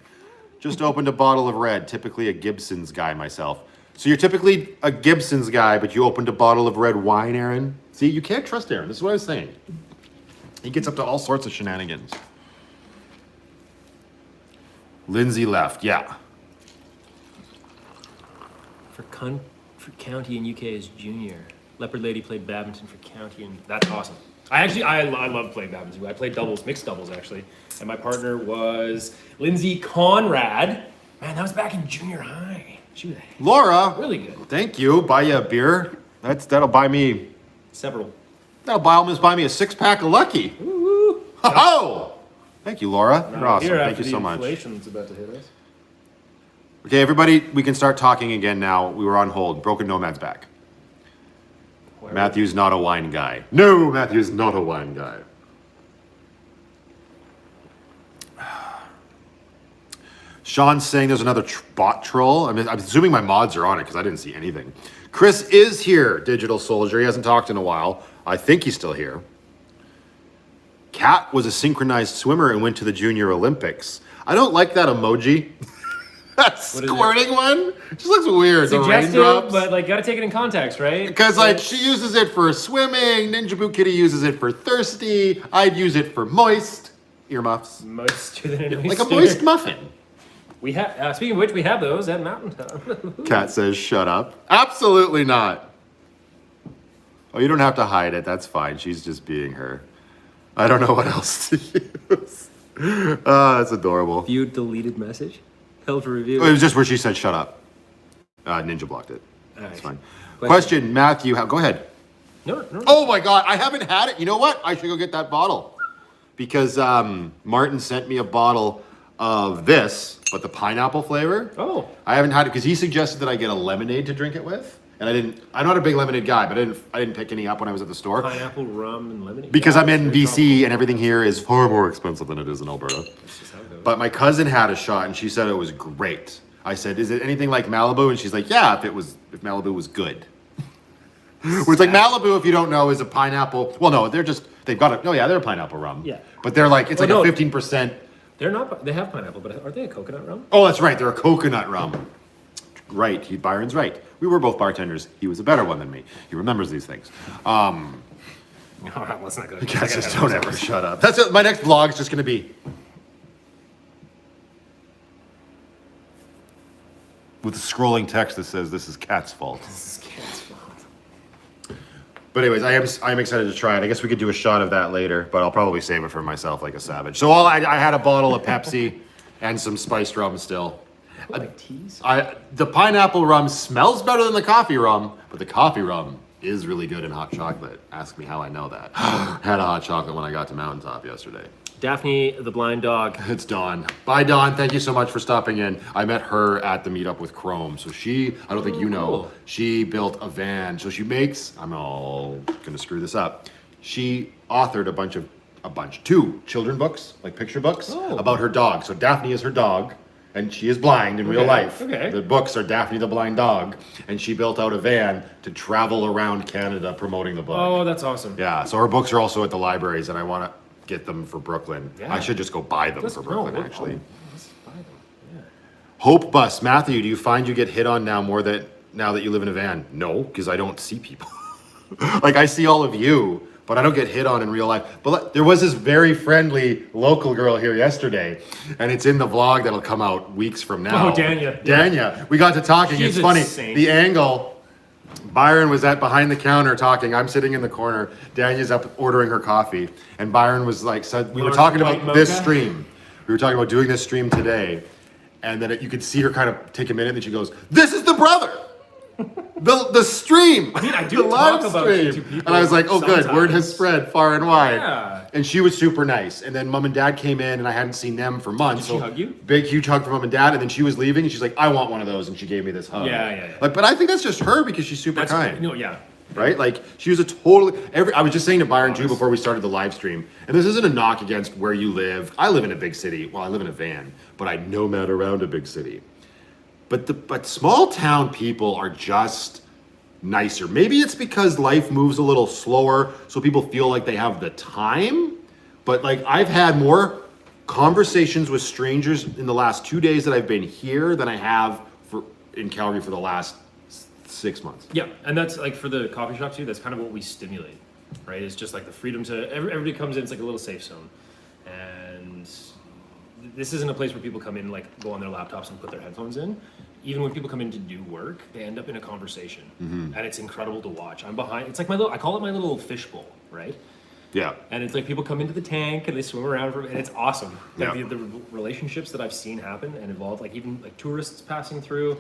Just opened a bottle of red. Typically a Gibson's guy myself. So you're typically a Gibson's guy, but you opened a bottle of red wine, Aaron? See, you can't trust Aaron. This is what I was saying. He gets up to all sorts of shenanigans. Lindsay left. Yeah. For county in UK is junior. Leopard Lady played badminton for county, and that's awesome. I love playing badminton. I played doubles, mixed doubles actually, and my partner was Lindsay Conrad. Man, that was back in junior high. She was Laura, really good. Thank you. Buy you a beer. That'll buy me several. That'll almost buy me a 6-pack of Lucky. Woo-hoo. Oh! Thank you, Laura. You're awesome. Thank you so much. Inflation's about to hit us. Okay, everybody, we can start talking again now. We were on hold. Broken Nomad's back. Matthew's not a wine guy. No, Matthew's not a wine guy. Sean's saying there's another bot troll. I'm assuming my mods are on it because I didn't see anything. Chris is here, Digital Soldier. He hasn't talked in a while. I think he's still here. Kat was a synchronized swimmer and went to the Junior Olympics. I don't like that emoji. That squirting one just looks weird. Suggestive, the raindrops. but like gotta take it in context, right? Because like she uses it for swimming, Ninja Boot Kitty uses it for thirsty, I'd use it for moist. Earmuffs. Moister than an oyster. Like a moist muffin. We have. Speaking of which, we have those at Mountain Town. Kat says, "Shut up." Absolutely not. Oh, you don't have to hide it. That's fine. She's just being her. I don't know what else to use. That's adorable. View deleted message. Held for review. It was just where she said, "Shut up." Ninja blocked it. That's fine. Question, Matthew. Go ahead. No. Oh my God, I haven't had it. You know what? I should go get that bottle because Martin sent me a bottle of this, but the pineapple flavor. Oh. I haven't had it because he suggested that I get a lemonade to drink it with, and I didn't. I'm not a big lemonade guy, but I didn't pick any up when I was at the store. Pineapple, rum, and lemonade. Because I'm in BC and everything here is far more expensive than it is in Alberta. That's just how it goes. But my cousin had a shot and she said it was great. I said, "Is it anything like Malibu?" And she's like, "Yeah, if Malibu was good." It's like Malibu, if you don't know, is a pineapple. Well, no, they've got a, oh yeah, they're a pineapple rum. Yeah. But they're like, it's Oh, like no. a 15%. They're not. They have pineapple, but aren't they a coconut rum? Oh, that's right. They're a coconut rum. Right. Byron's right. We were both bartenders. He was a better one than me. He remembers these things. All right, let's not go. Guys, just don't ever shut up. That's it. My next vlog is just going to be with a scrolling text that says, "This is Cat's fault." This is Cat's fault. But anyways, I am excited to try it. I guess we could do a shot of that later, but I'll probably save it for myself like a savage. So I had a bottle of Pepsi and some spiced rum still. I like teas. The pineapple rum smells better than the coffee rum, but the coffee rum is really good in hot chocolate. Ask me how I know that. Had a hot chocolate when I got to Mountaintop yesterday. Daphne, the blind dog. It's Dawn. Bye, Dawn. Thank you so much for stopping in. I met her at the meetup with Chrome. So I don't think you know, cool. she built a van. So she makes, I'm all gonna screw this up. She authored two children books, like picture books, about her dog. So Daphne is her dog, and she is blind in real life. Okay. The books are Daphne the Blind Dog, and she built out a van to travel around Canada promoting the book. Oh, that's awesome. Yeah, so her books are also at the libraries, and I want to get them for Brooklyn. Yeah. I should just go buy them for Brooklyn, actually. Let's buy them. Yeah. Hope Bus, Matthew, do you find you get hit on now that you live in a van? No, because I don't see people. Like, I see all of you, but I don't get hit on in real life. But there was this very friendly local girl here yesterday, and it's in the vlog that'll come out weeks from now. Oh, Danya. Danya. We got to talking. She's It's funny. insane. The angle. Byron was behind the counter talking. I'm sitting in the corner. Danya's up ordering her coffee, and Byron was like, "We were talking about this stream. We were talking about doing this stream today, and then you could see her kind of take a minute, and then she goes, "This is the brother." The stream. I mean, I do the talk live about stream. you to people And I was like, oh, good. Word has sometimes. spread far and wide. Yeah. And she was super nice. And then mom and dad came in, and I hadn't seen them for months. Did she hug you? Big, huge hug from mom and dad. And then she was leaving, and she's like, I want one of those. And she gave me this hug. Yeah. Like, but I think that's just her because she's super kind. No, yeah. Right? Like, she was a totally... I was just saying to Byron, too, before we started the live stream, and this isn't a knock against where you live. I live in a big city. Well, I live in a van, but I nomad around a big city. But small town people are just nicer. Maybe it's because life moves a little slower, so people feel like they have the time. But like, I've had more conversations with strangers in the last 2 days that I've been here than I have in Calgary for the last 6 months. Yeah, and that's like for the coffee shop too. That's kind of what we stimulate, right? It's just like the freedom to everybody comes in. It's like a little safe zone, and this isn't a place where people come in like go on their laptops and put their headphones in. Even when people come in to do work, they end up in a conversation, and it's incredible to watch. I'm behind. It's like I call it my little fishbowl, right? Yeah. And it's like people come into the tank and they swim around, and it's awesome. Like Yeah. the relationships that I've seen happen and evolve, like even like tourists passing through.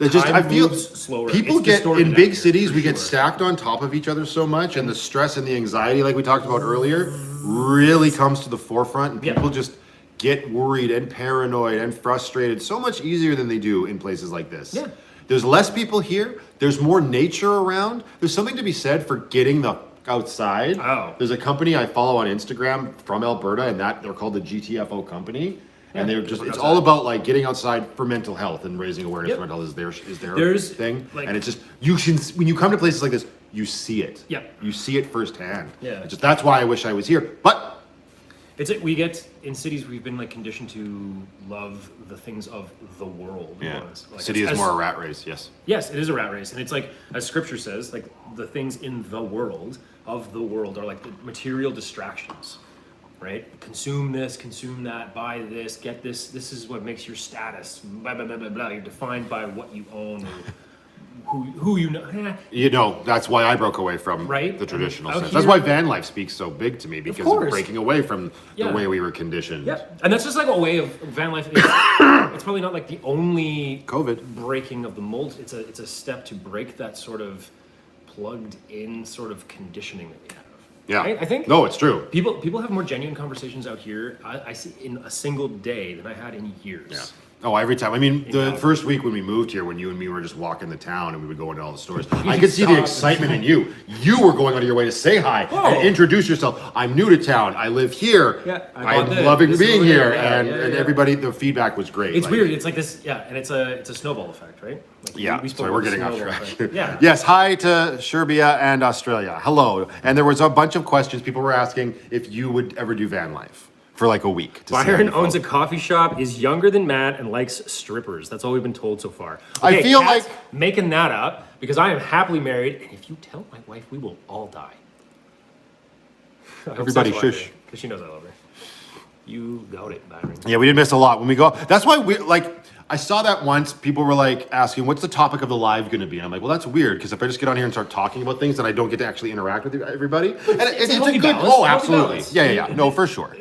I feel slower. People It's get distorted in out big here, cities. for We get sure. stacked on top of each other so much, and the stress and the anxiety, like we talked about earlier, really comes to the forefront, and people just get worried and paranoid and frustrated so much easier than they do in places like this. Yeah. There's less people here. There's more nature around. There's something to be said for getting the outside. Oh. There's a company I follow on Instagram from Alberta, and they're called the GTFO company. And they're just, it's all about like getting outside for mental health and raising awareness for mental health is their thing. like- And it's just, when you come to places like this, you see it. Yeah. You see it firsthand. Yeah. That's why I wish I was here. But It's like we get in cities we've been like conditioned to love the things of the world. yeah, Like, city is more a rat race, yes. Yes, it is a rat race, and it's like as scripture says, like the things in the world of the world are like the material distractions, right? Consume this, consume that, buy this, get this. This is what makes your status. Blah blah blah blah blah. You're defined by what you own or who you know. You know, that's why I broke away from Right? the traditional Out sense. That's here- why van life speaks so big to me, because of course. breaking away from Yeah. the way we were conditioned. Yeah, and that's just like a way of van life. It's probably not like the only COVID breaking of the mold. It's a step to break that sort of plugged in sort of conditioning that we have. Yeah. Right? I think No, it's true. people have more genuine conversations out here. I see in a single day than I had in years. Oh, every time. I mean, the Calgary. first week when we moved here, when you and me were just walking the town and we would go into all the stores, I could see the excitement in you. You were going out of your way to say hi and introduce yourself. I'm new to town. I live here. Yeah, I'm loving being here, and yeah. everybody. The feedback was great. It's weird. It's like this, and it's a snowball effect, right? Like Sorry, we're getting off snowball track. effect. Yeah. Yes, hi to Serbia and Australia. Hello. And there was a bunch of questions. People were asking if you would ever do van life for like a week. Byron owns a coffee shop, is younger than Matt, and likes strippers. That's all we've been told so far. I feel Kat's like making that up because I am happily married, and if you tell my wife, we will all die. Everybody shush. Because she knows I love her. You got it, Byron. Yeah, we did miss a lot when we go. That's why we I saw that once. People were like asking, "What's the topic of the live going to be?" And I'm like, "Well, that's weird because if I just get on here and start talking about things, then I don't get to actually interact with everybody." And it's a good. Balance. Oh, absolutely. Yeah. No, for sure.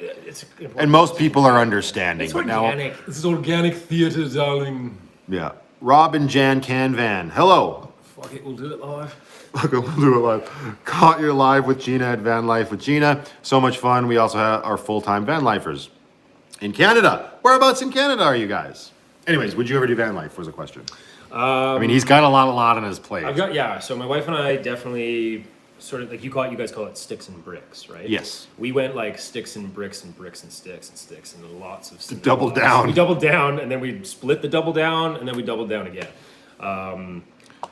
And most people are understanding. It's but organic. This is organic theater, darling. Yeah. Rob and Jan Canvan. Hello. Fuck it, we'll do it live. Okay, we'll do it live. Caught your live with Gina at Van Life with Gina. So much fun. We also have our full-time van lifers in Canada. Whereabouts in Canada are you guys? Anyways, would you ever do van life was a question. I mean, he's got a lot on his plate. So my wife and I definitely sort of like you guys call it sticks and bricks, right? Yes. We went like sticks and bricks and bricks and sticks and lots of double down. We doubled down and then we split the double down and then we doubled down again.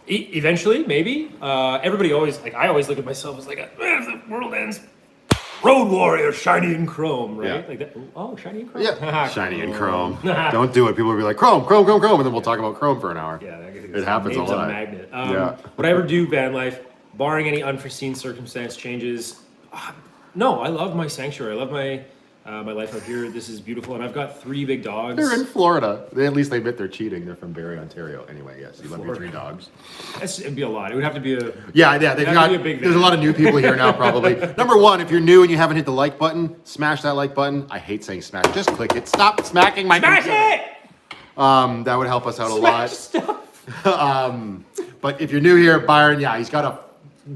Eventually, maybe. Everybody always I always look at myself as like if the world ends, road warrior, shiny and chrome, right? Yeah. Like that. Oh, shiny and chrome. Yeah. Shiny and chrome. Don't do it. People will be like chrome, and then we'll talk about chrome for an hour. Yeah, it happens a name's lot. Magnet. Yeah. Would I ever do van life, barring any unforeseen circumstance changes? No, I love my sanctuary. I love my life out here. This is beautiful, and I've got 3 big dogs. They're in Florida. At least they admit they're cheating. They're from Barrie, Ontario. Anyway, yes, you love your 3 dogs. It'd be a lot. It would have to be a There's a lot of new people here now, probably. Number 1, if you're new and you haven't hit the like button, smash that like button. I hate saying smash. Just click it. Stop smacking my Smash computer. it! That would help us out a Smash lot. But if you're new here, Byron, he's got a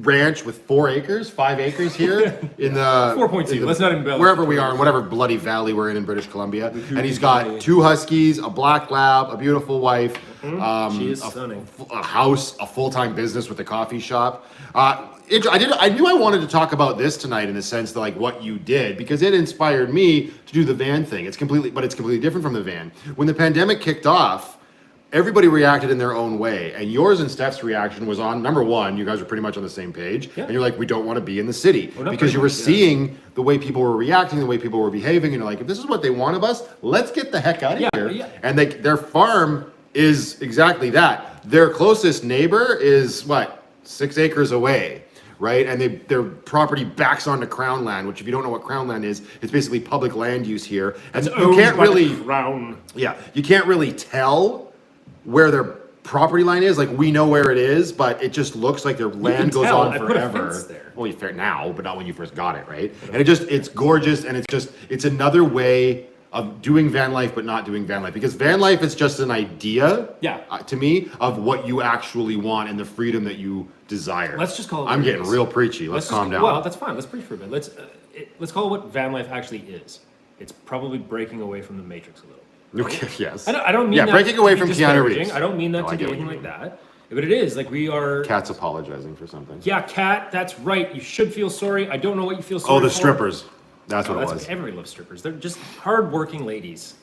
ranch with 4 acres, 5 acres here in the 4.2. Let's not embellish. Wherever we are, in whatever bloody valley we're in British Columbia, and he's got 2 huskies, a black lab, a beautiful wife. She is stunning. A house, a full-time business with a coffee shop. I knew I wanted to talk about this tonight in the sense that what you did because it inspired me to do the van thing. It's completely different from the van. When the pandemic kicked off, everybody reacted in their own way, and yours and Steph's reaction was on number 1. You guys were pretty much on the same page, and you're like, we don't want to be in the city because you were seeing the way people were reacting, the way people were behaving, and you're like, if this is what they want of us, let's get the heck out of here. Yeah. And their farm is exactly that. Their closest neighbor is 6 acres away. Right, and their property backs onto Crown land, which if you don't know what Crown land is, it's basically public land use here, and you can't really you can't really tell where their property line is. We know where it is, but it just looks like their land goes on forever. I put a fence there. Well, fair now, but not when you first got it, right? And it's gorgeous, and it's another way of doing van life, but not doing van life, because van life is just an idea, to me, of what you actually want and the freedom that you desire. Let's just call it. I'm getting real preachy. Let's calm down. Well, that's fine. Let's preach for a bit. Let's call it what van life actually is. It's probably breaking away from the Matrix a little. Okay. Yes. I don't mean that breaking away to from be Keanu disparaging. Reeves. I don't mean that to be anything like that. But it is we are. Cat's apologizing for something. Yeah, Cat. That's right. You should feel sorry. I don't know what you feel sorry for. Oh, the strippers. That's what it was. Everybody loves strippers. They're just hard-working ladies.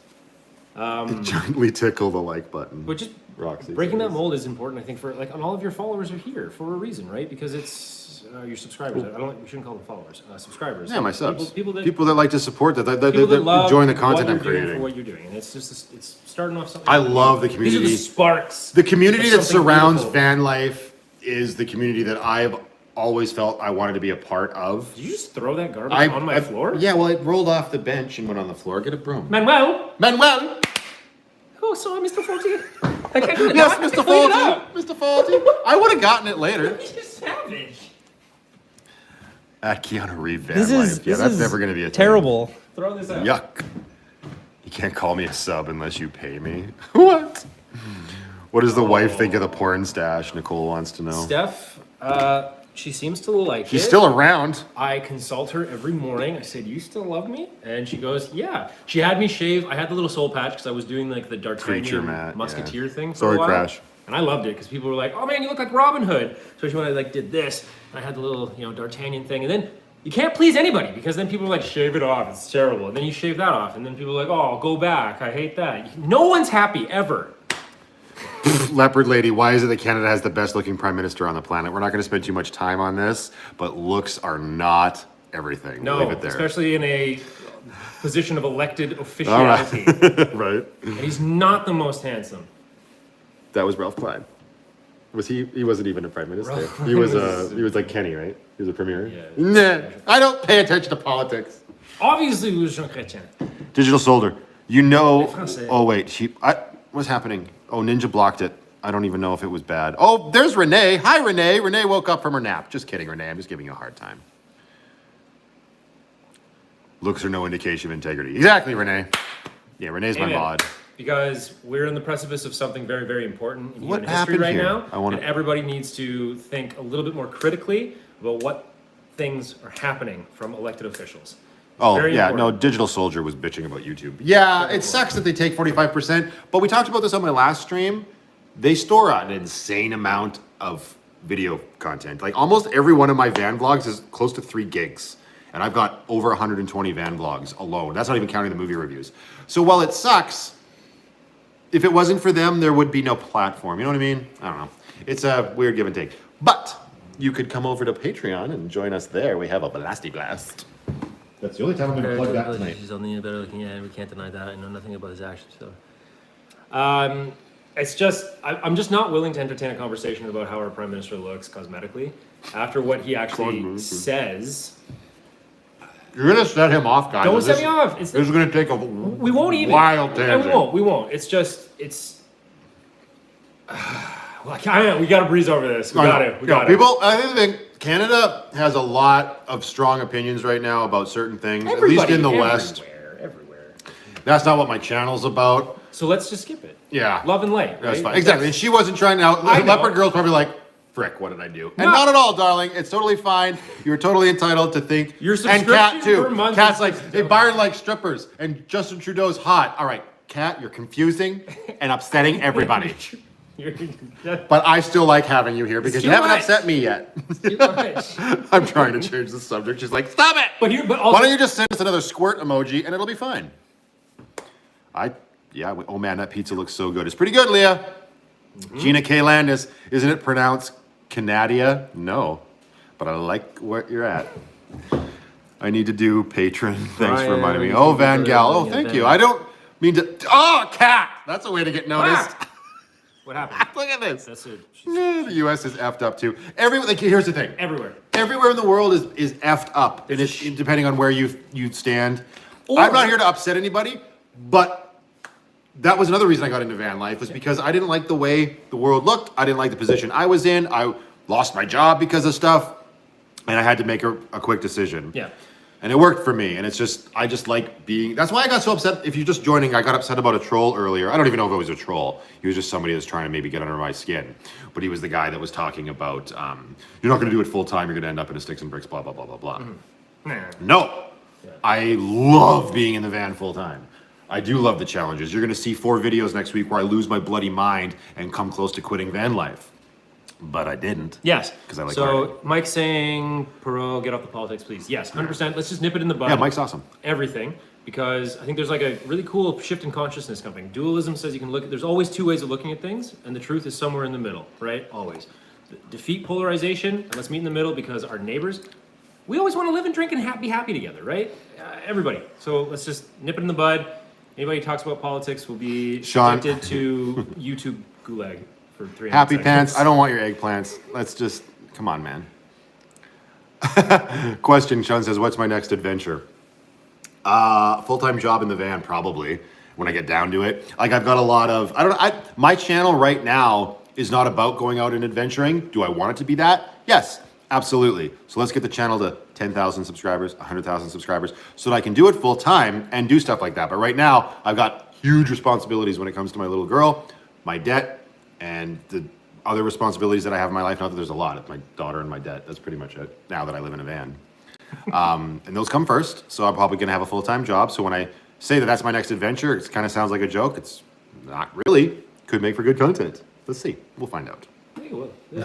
Gently tickle the like button. But just Roxy breaking says. that mold is important, I think, for and all of your followers are here for a reason, right? Because it's your subscribers. We shouldn't call them followers. Subscribers. Yeah, my subs. People that like to support that love join the content what I'm you're doing creating. for what you're doing, and it's just it's starting off something. I love the community. These are the sparks. The community that something surrounds beautiful. van life is the community that I've always felt I wanted to be a part of. Did you just throw that garbage on my floor? Yeah, well, it rolled off the bench and went on the floor. Get a broom. Manuel. Oh, sorry, Mr. Faulty. I can't do it. Yes, Mr. Faulty. Mr. Faulty. I would have gotten it later. You're savage. At Keanu Reeves van life. Yeah, that's never going to be a terrible. thing. Throw this out. Yuck. You can't call me a sub unless you pay me. What? What does the wife think of the porn stash? Nicole wants to know. Steph, She seems to like She's it. still around. I consult her every morning. I said, "You still love me?" And she goes, "Yeah." She had me shave. I had the little soul patch because I was doing like the Preacher D'Artagnan Matt, Musketeer thing for Sorry, a while. Crash. And I loved it because people were like, "Oh man, you look like Robin Hood." Especially when I like did this. And I had the little, D'Artagnan thing. And then you can't please anybody because then people are like, "Shave it off. It's terrible." And then you shave that off. And then people are like, "Oh, go back. I hate that." No one's happy ever. Leopard Lady, why is it that Canada has the best looking prime minister on the planet? We're not going to spend too much time on this, but looks are not everything. No, Leave it there. especially in a position of elected All officiality. right. Right. And he's not the most handsome. That was Ralph Klein. Was he? He wasn't even a prime minister. Ralph He was. Klein He was like Kenny, right? He was a premier. Yeah. Nah, I don't pay attention to politics. Obviously, it was Jean Chrétien. Digital Soldier. You know. Français. Oh wait, what's happening? Oh, Ninja blocked it. I don't even know if it was bad. Oh, there's Renee. Hi, Renee. Renee woke up from her nap. Just kidding, Renee. I'm just giving you a hard time. Looks are no indication of integrity. Exactly, Renee. Yeah, Renee's my Amen. mod. Because we're in the precipice of something very, very important in What human history happened right here? now. I wanna- And everybody needs to think a little bit more critically about what things are happening from elected officials. Oh, Very yeah, important. no, Digital Soldier was bitching about YouTube. Yeah, it sucks that they take 45%, but we talked about this on my last stream. They store an insane amount of video content. Like almost every one of my van vlogs is close to 3 gigs. And I've got over 120 van vlogs alone. That's not even counting the movie reviews. So while it sucks, if it wasn't for them, there would be no platform. You know what I mean? I don't know. It's a weird give and take. But you could come over to Patreon and join us there. We have a blasty blast. That's the only time I'm going to plug that tonight. He's only better looking at. We can't deny that. I know nothing about his actions, so. It's just, I'm just not willing to entertain a conversation about how our prime minister looks cosmetically after what he actually says. You're going to set him off, guys. Don't set me off. This is going to take a We won't even. wild tangent. We won't. It's just, well, we got to breeze over this. We got it. People, I think Canada has a lot of strong opinions right now about certain things, at least in the West. Everywhere. That's not what my channel's about. So let's just skip it. Yeah. Love and light. That's right? fine. Exactly. And she wasn't trying to I know. Leopard Girl's probably like, frick, what did I do? And not at all, darling. It's totally fine. You're totally entitled to think. Your and subscription Kat, too. per month Kat's is like, hey, Byron likes strippers, and Justin Trudeau's hot. All right, Kat, you're confusing and upsetting everybody. But I still like having you here because you haven't upset me yet. I'm trying to change the subject. She's like, stop it! But also, why don't you just send us another squirt emoji and it'll be fine? Oh man, that pizza looks so good. It's pretty good, Leah. Gina K. Landis, isn't it pronounced Canadia? No, but I like where you're at. I need to do patron. Thanks for reminding me. Oh, Van Gaal. Oh, thank you. I don't mean to. Oh, Cat. That's a way to get noticed. What happened? Look at this. That's it. The U.S. is effed up too. Here's the thing. Everywhere. Everywhere in the world is effed up, and it's depending on where you stand. I'm not here to upset anybody, but that was another reason I got into van life, was because I didn't like the way the world looked. I didn't like the position I was in. I lost my job because of stuff, and I had to make a quick decision. Yeah. And it worked for me, and it's just, I just like being, that's why I got so upset. If you're just joining, I got upset about a troll earlier. I don't even know if it was a troll. He was just somebody that's trying to maybe get under my skin. But he was the guy that was talking about, you're not going to do it full time, you're going to end up in a sticks and bricks, blah, blah, blah, blah, blah. No. I love being in the van full time. I do love the challenges. You're going to see 4 videos next week where I lose my bloody mind and come close to quitting van life. But I didn't. Yes. Because I like so learning. Mike's saying, Perot, get off the politics, please. Yes, 100%. Let's just nip it in the bud. Yeah, Mike's awesome. Everything. Because I think there's like a really cool shift in consciousness coming. Dualism says you can look at, there's always 2 ways of looking at things, and the truth is somewhere in the middle, right? Always. Defeat polarization, and let's meet in the middle, because our neighbors, we always want to live and drink and be happy together, right? Everybody. So let's just nip it in the bud. Anybody who talks about politics will be subjected to YouTube gulag for 300 Happy seconds. pants. I don't want your eggplants. Let's just, come on, man. Question, Sean says, what's my next adventure? Full-time job in the van, probably, when I get down to it. Like, I've got a lot of, my channel right now is not about going out and adventuring. Do I want it to be that? Yes, absolutely. So let's get the channel to 10,000 subscribers, 100,000 subscribers, so that I can do it full-time and do stuff like that. But right now, I've got huge responsibilities when it comes to my little girl, my debt, and the other responsibilities that I have in my life. Not that there's a lot. It's my daughter and my debt. That's pretty much it. Now that I live in a van, and those come first. So I'm probably gonna have a full-time job. So when I say that that's my next adventure, it kind of sounds like a joke. It's not really. Could make for good content. Let's see. We'll find out. I think it will. Yeah,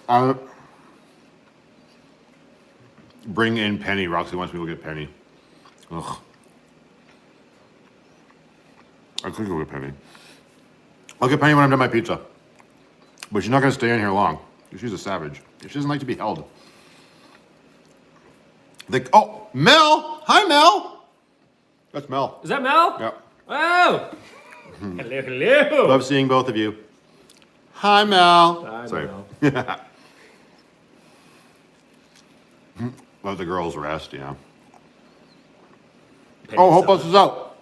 absolutely. Bring in Penny. Roxy wants me to get Penny. Ugh. I could go get Penny. I'll get Penny when I'm done my pizza. But she's not going to stay in here long. She's a savage. She doesn't like to be held. Oh, Mel! Hi, Mel! That's Mel. Is that Mel? Yep. Wow! Hello, hello! Love seeing both of you. Hi, Mel. Hi, Sorry. Mel. Let the girls rest, yeah. Penny Oh, Hope salad. Bus is out.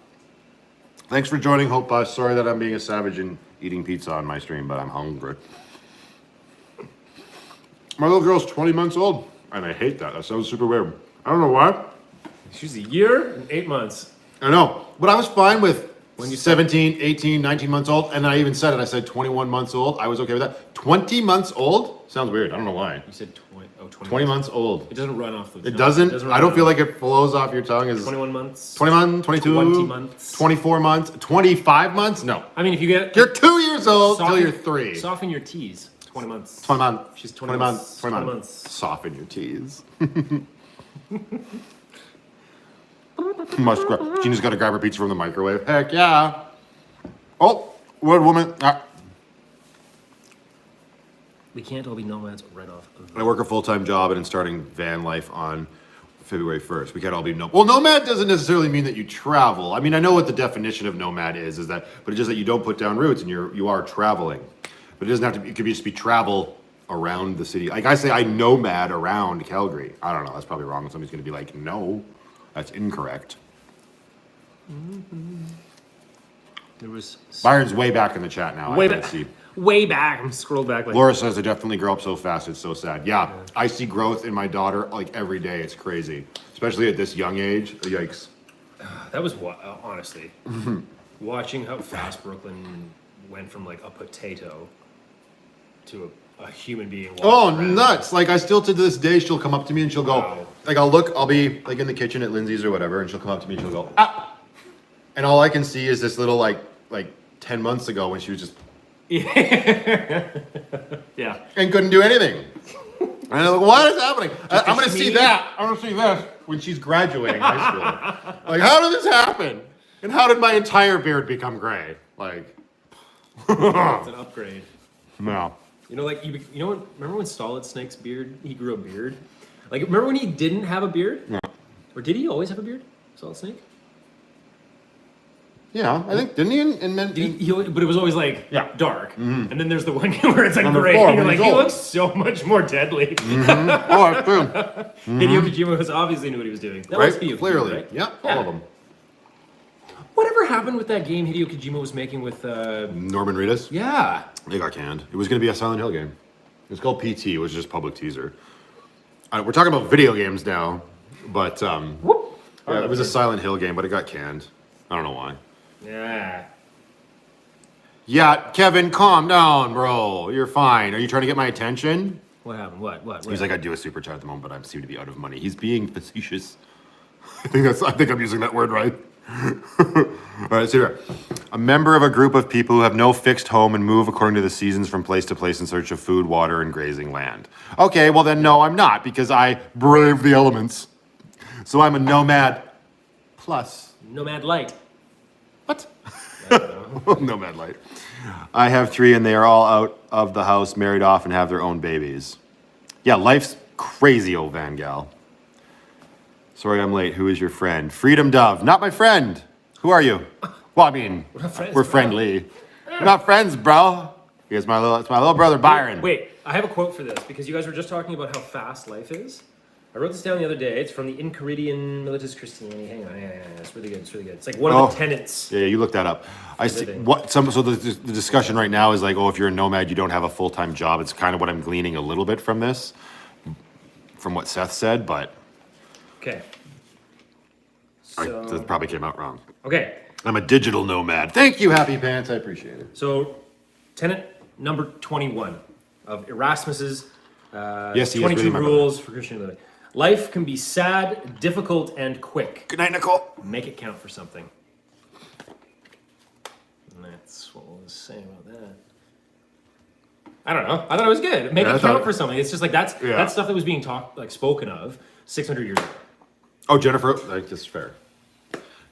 Thanks for joining, Hope Bus. Sorry that I'm being a savage and eating pizza on my stream, but I'm hungry. My little girl's 20 months old, and I hate that. That sounds super weird. I don't know why. She's a year and 8 months. I know, but I was fine with When you 17, 18, 19 months old, and I even said it. I said 21 months old. I was okay with that. 20 months old? Sounds weird. I don't know why. You said 20 months old. It doesn't run off the tongue. It doesn't? run I don't off. feel like it flows off your tongue. As 21 months. 21, 22, 20 months. 24 months, 25 months? No. I mean, if you get... You're 2 years old till you're 3. Soften your T's. 20 months. 20 months. She's 20 months. 20 months. 20 months. Soften your teas. Must grab. Gina's got to grab her pizza from the microwave. Heck yeah. Oh, what woman? We can't all be nomads right off. I work a full-time job and I'm starting van life on February 1st. We can't all be Well, nomad doesn't necessarily mean that you travel. I mean, I know what the definition of nomad is that, but it's just that you don't put down roots and you are traveling. But it doesn't have to be, it could just be travel around the city. Like I say, I nomad around Calgary. I don't know, that's probably wrong. Somebody's going to be like, no, that's incorrect. There was... Byron's way back in the chat now. Way I can't back. see. Way back. I'm scrolled back. Like... Laura says I definitely grow up so fast. It's so sad. Yeah, I see growth in my daughter like every day. It's crazy, especially at this young age. Yikes. That was honestly watching how fast Brooklyn went from like a potato to a human being. Oh, around. nuts! Like I still to this day, she'll come up to me and she'll go, Wow. like I'll be like in the kitchen at Lindsay's or whatever, and she'll come up to me and she'll go, ah, and all I can see is this little like 10 months ago when she was just Yeah. and couldn't do anything. And I'm like, what is happening? I'm gonna see me? that. I'm gonna see this when she's graduating high school. Like, how did this happen? And how did my entire beard become gray? Like, It's an upgrade. no. You know, like you know what? Remember when Solid Snake's beard? He grew a beard. Like, remember when he didn't have a beard? No. Or did he always have a beard? Solid Snake? Yeah, I think didn't he? But it was always like dark. And then there's the one where it's like Number gray. 4, And you're when like, he's he old. looks so much more deadly. Oh, that's true. Hideo Kojima was obviously knew what he was doing. That Right? must be a Clearly. right? Yeah, all of them. Whatever happened with that game Hideo Kojima was making with Norman Reedus? Yeah. They got canned. It was going to be a Silent Hill game. It's called PT. It was just public teaser. We're talking about video games now, but yeah, it was a Silent Hill game, but it got canned. I don't know why. Yeah. Yeah, Kevin, calm down, bro. You're fine. Are you trying to get my attention? What happened? What? He's like, I do a super chat at the moment, but I seem to be out of money. He's being facetious. I think I'm using that word right. All right, so here. A member of a group of people who have no fixed home and move according to the seasons from place to place in search of food, water, and grazing land. Okay, well then no, I'm not, because I brave the elements. So I'm a nomad plus. Nomad Light. What? Nomad light. I have 3 and they are all out of the house, married off, and have their own babies. Yeah, life's crazy, old Van Gal. Sorry I'm late. Who is your friend? Freedom Dove. Not my friend. Who are you? Well, I mean, we're friendly. We're not friends, bro. It's my little brother Byron. Wait, I have a quote for this because you guys were just talking about how fast life is. I wrote this down the other day. It's from the Enchiridion Militis Christiani. Hang on. It's really good. It's really good. It's like one of the tenets. Yeah, you looked that up. I see. So the discussion right now is like, oh, if you're a nomad, you don't have a full-time job. It's kind of what I'm gleaning a little bit from this, from what Seth said, but Okay. that probably came out wrong. Okay. I'm a digital nomad. Thank you, Happy Pants. I appreciate it. So, tenet number 21 of Erasmus's Yes, he is 22 really my rules for Christian living. Life can be sad, difficult, and quick. Good night, Nicole. Make it count for something. And that's what we'll say about that. I don't know. I thought it was good. Make it count for something. It's just like that's stuff that was being spoken of 600 years ago. Oh, Jennifer, this is fair.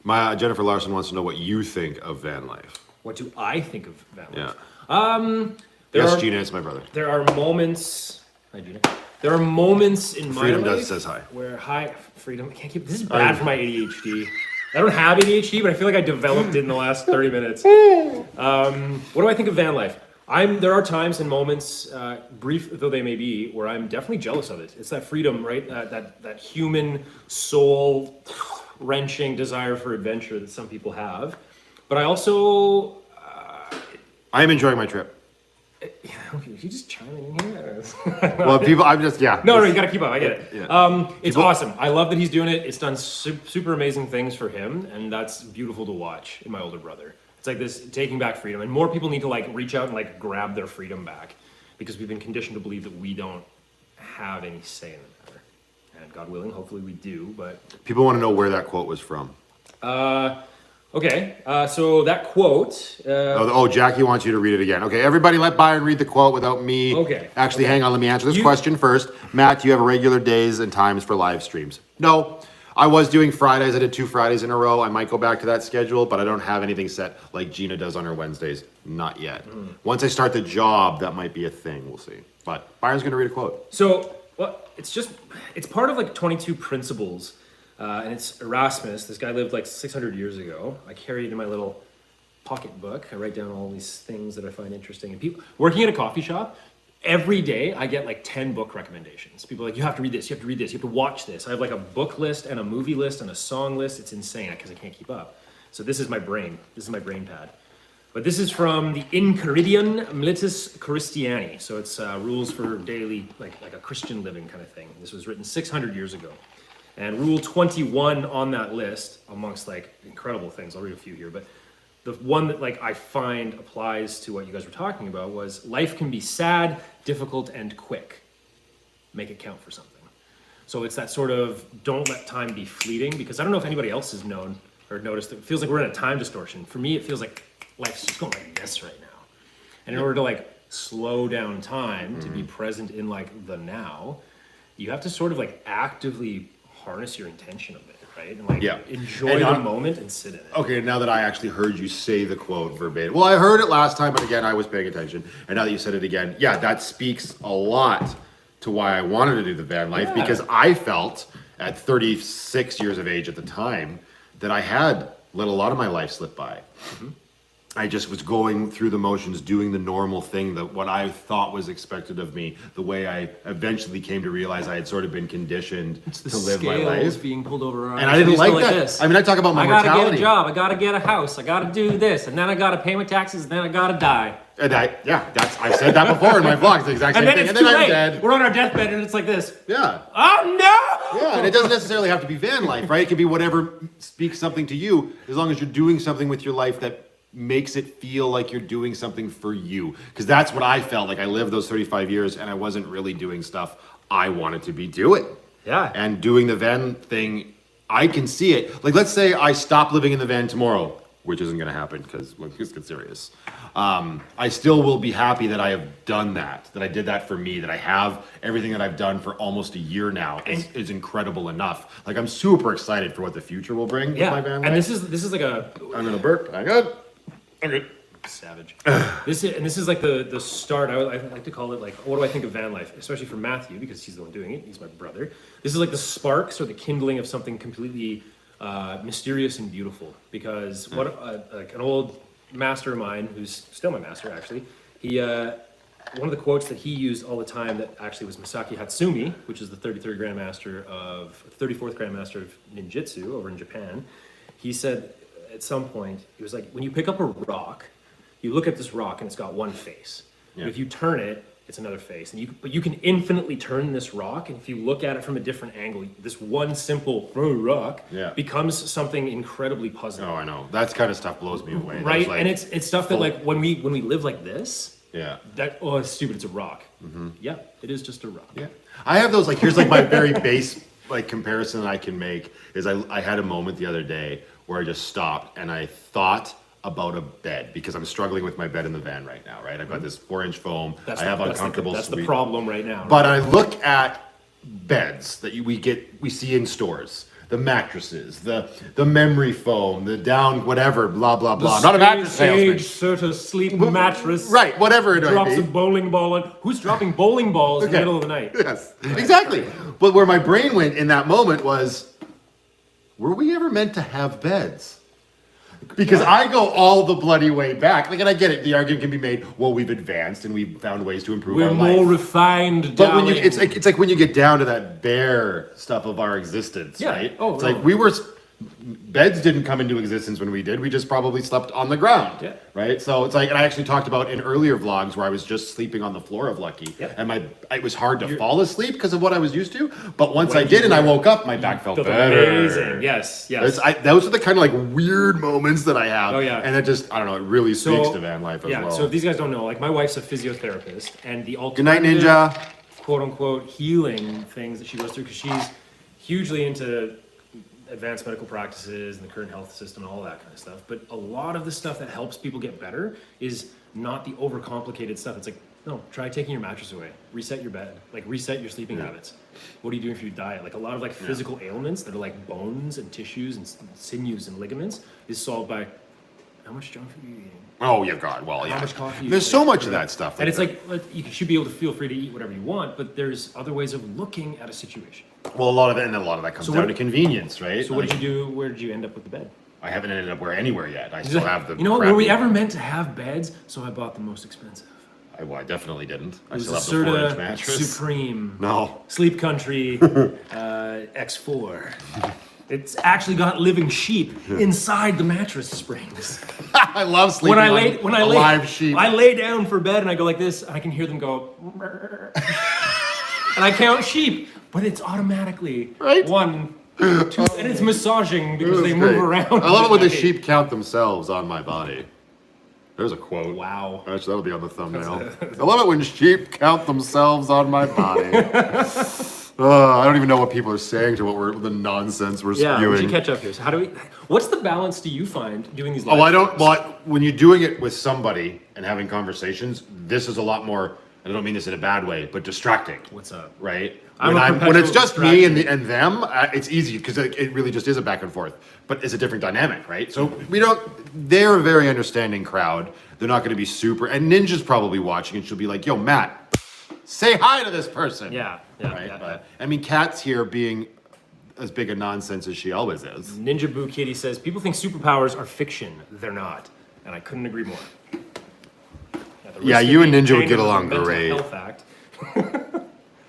Jennifer Larson wants to know what you think of van life. What do I think of van life? Yes, Gina, it's my brother. There are moments. Hi, Gina. There are moments in my life says hi. where Freedom. I can't keep. This is bad for my ADHD. I don't have ADHD, but I feel like I developed it in the last 30 minutes. What do I think of van life? There are times and moments, brief though they may be, where I'm definitely jealous of it. It's that freedom, right? That human soul wrenching desire for adventure that some people have. But I also I am enjoying my trip. You just chiming in here? Well, I'm just, No, you gotta keep up. I get it. Yeah. It's awesome. I love that he's doing it. It's done super amazing things for him, and that's beautiful to watch in my older brother. It's like this taking back freedom, and more people need to like reach out and like grab their freedom back, because we've been conditioned to believe that we don't have any say in the matter. And God willing, hopefully we do. But people want to know where that quote was from. Okay, so that quote... Jackie wants you to read it again. Okay, everybody let Byron read the quote without me. Actually, hang on, let me answer this question first. Matt, do you have regular days and times for live streams? No. I was doing Fridays. I did 2 Fridays in a row. I might go back to that schedule, but I don't have anything set like Gina does on her Wednesdays. Not yet. Once I start the job, that might be a thing. We'll see. But Byron's going to read a quote. So, it's part of like 22 principles. And it's Erasmus. This guy lived like 600 years ago. I carry it in my little pocketbook. I write down all these things that I find interesting. And people working at a coffee shop, every day I get like 10 book recommendations. People are like, you have to read this, you have to read this, you have to watch this. I have like a book list and a movie list and a song list. It's insane because I can't keep up. So this is my brain. This is my brain pad. But this is from the Enchiridion Militis Christiani. So it's rules for daily, like a Christian living kind of thing. This was written 600 years ago. And rule 21 on that list, amongst like incredible things, I'll read a few here, but the one that like I find applies to what you guys were talking about was life can be sad, difficult, and quick. Make it count for something. So it's that sort of don't let time be fleeting, because I don't know if anybody else has known or noticed that it feels like we're in a time distortion. For me, it feels like life's just going like this right now. And in order to like slow down time to be present in like the now, you have to sort of like actively harness your intention of it, right? And like enjoy the moment and sit in it. Okay, now that I actually heard you say the quote verbatim. Well, I heard it last time, but again, I was paying attention. And now that you said it again, that speaks a lot to why I wanted to do the van life, because I felt at 36 years of age at the time that I had let a lot of my life slip by. I just was going through the motions, doing the normal thing, that what I thought was expected of me, the way I eventually came to realize I had sort of been conditioned to live my life. Being pulled over, and I didn't like that. This. I mean, I talk about my mortality. I gotta get a job, I gotta get a house, I gotta do this, and then I gotta pay my taxes, and then I gotta die. And I've said that before in my vlogs, the exact same thing. And then I'm dead. We're on our deathbed, and it's like this. Yeah. Oh no! Yeah, and it doesn't necessarily have to be van life, right? It could be whatever speaks something to you, as long as you're doing something with your life that makes it feel like you're doing something for you. Because that's what I felt like. I lived those 35 years and I wasn't really doing stuff I wanted to be doing. Yeah. And doing the van thing, I can see it. Like, let's say I stop living in the van tomorrow, which isn't going to happen because let's get serious. I still will be happy that I have done that I did that for me, that I have everything that I've done for almost a year now is incredible enough. Like, I'm super excited for what the future will bring with my van life. And this is like a... I'm going to burp. Hang on. Okay. Savage. This is like the start. I like to call it like, what do I think of van life, especially for Matthew, because he's the one doing it. He's my brother. This is like the sparks or the kindling of something completely mysterious and beautiful. Because what like an old master of mine, who's still my master actually, he one of the quotes that he used all the time that actually was Masaki Hatsumi, which is the 34th Grandmaster of Ninjutsu over in Japan. He said at some point, he was like, when you pick up a rock, you look at this rock and it's got one face. Yeah. But if you turn it, it's another face. But you can infinitely turn this rock, and if you look at it from a different angle, this one simple rock becomes something incredibly puzzling. Oh, I know. That kind of stuff blows me away. Right, and it's stuff that like when we live like this, it's stupid. It's a rock. Yeah, it is just a rock. Yeah, I have those. Like, here's like my very base like comparison that I can make is I had a moment the other day where I just stopped and I thought about a bed because I'm struggling with my bed in the van right now, right? I've got this 4-inch foam. I have uncomfortable That's sleep. the problem right now. But I look at beds that we see in stores. The mattresses, the memory foam, the down whatever, blah blah blah. Not a mattress salesman. Sort of sleep mattress. Right, whatever it might drops be. a bowling ball on. Who's dropping bowling balls in the middle of the night? Yes, exactly. But where my brain went in that moment was, were we ever meant to have beds? Because I go all the bloody way back. Like, and I get it. The argument can be made, well, we've advanced and we've found ways to improve our life. We're more refined, but when it's like when you get down to that bare stuff of our existence, right? Oh, it's like beds didn't come into existence when we did. We just probably slept on the ground, right? So it's like, and I actually talked about in earlier vlogs where I was just sleeping on the floor of Lucky, and it was hard to fall asleep because of what I was used to. But once I did and I woke up, my back felt better. Amazing, yes. Those are the kind of like weird moments that I have. Oh yeah, and it just, I don't know, it really speaks to van life as well. So if these guys don't know, like my wife's a physiotherapist, and the Good night, Ninja. quote unquote healing things that she goes through because she's hugely into advanced medical practices and the current health system and all that kind of stuff. But a lot of the stuff that helps people get better is not the overcomplicated stuff. It's like, no, try taking your mattress away, reset your bed, like reset your sleeping habits. What are you doing for your diet? Like a lot of like physical ailments that are like bones and tissues and sinews and ligaments is solved by how much junk food are you eating? Oh, yeah, God. Well, yeah. How much coffee? There's so much of that stuff. And it's like you should be able to feel free to eat whatever you want, but there's other ways of looking at a situation. Well, a lot of that comes down to convenience, right? So what did you do? Where did you end up with the bed? I haven't ended up anywhere yet. I still have the. You know what? Were we ever meant to have beds? So I bought the most expensive. I definitely didn't. I It still was have the a 4-inch Serta mattress. Supreme. No. Sleep Country X4. It's actually got living sheep inside the mattress springs. I love sleeping on live sheep. I lay down for bed and I go like this, and I can hear them go, and I count sheep, but it's automatically 1, 2, and it's massaging because they move around. I love it when the sheep count themselves on my body. There's a quote. Wow. Actually, that'll be on the thumbnail. I love it when sheep count themselves on my body. I don't even know what people are saying to the nonsense we're spewing. Yeah, we should catch up here. So what's the balance do you find doing these live when you're doing it with somebody and having conversations, this is a lot more, I don't mean this in a bad way, but distracting. What's up? Right? When it's just me and them, it's easy because it really just is a back and forth. But it's a different dynamic, right? So they're a very understanding crowd. They're not going to be super, and Ninja's probably watching and she'll be like, yo, Matt, say hi to this person. Yeah. I mean, Kat's here being as big a nonsense as she always is. Ninja Boo Kitty says, people think superpowers are fiction. They're not. And I couldn't agree more. Yeah, you and Ninja would get along great. Health Act.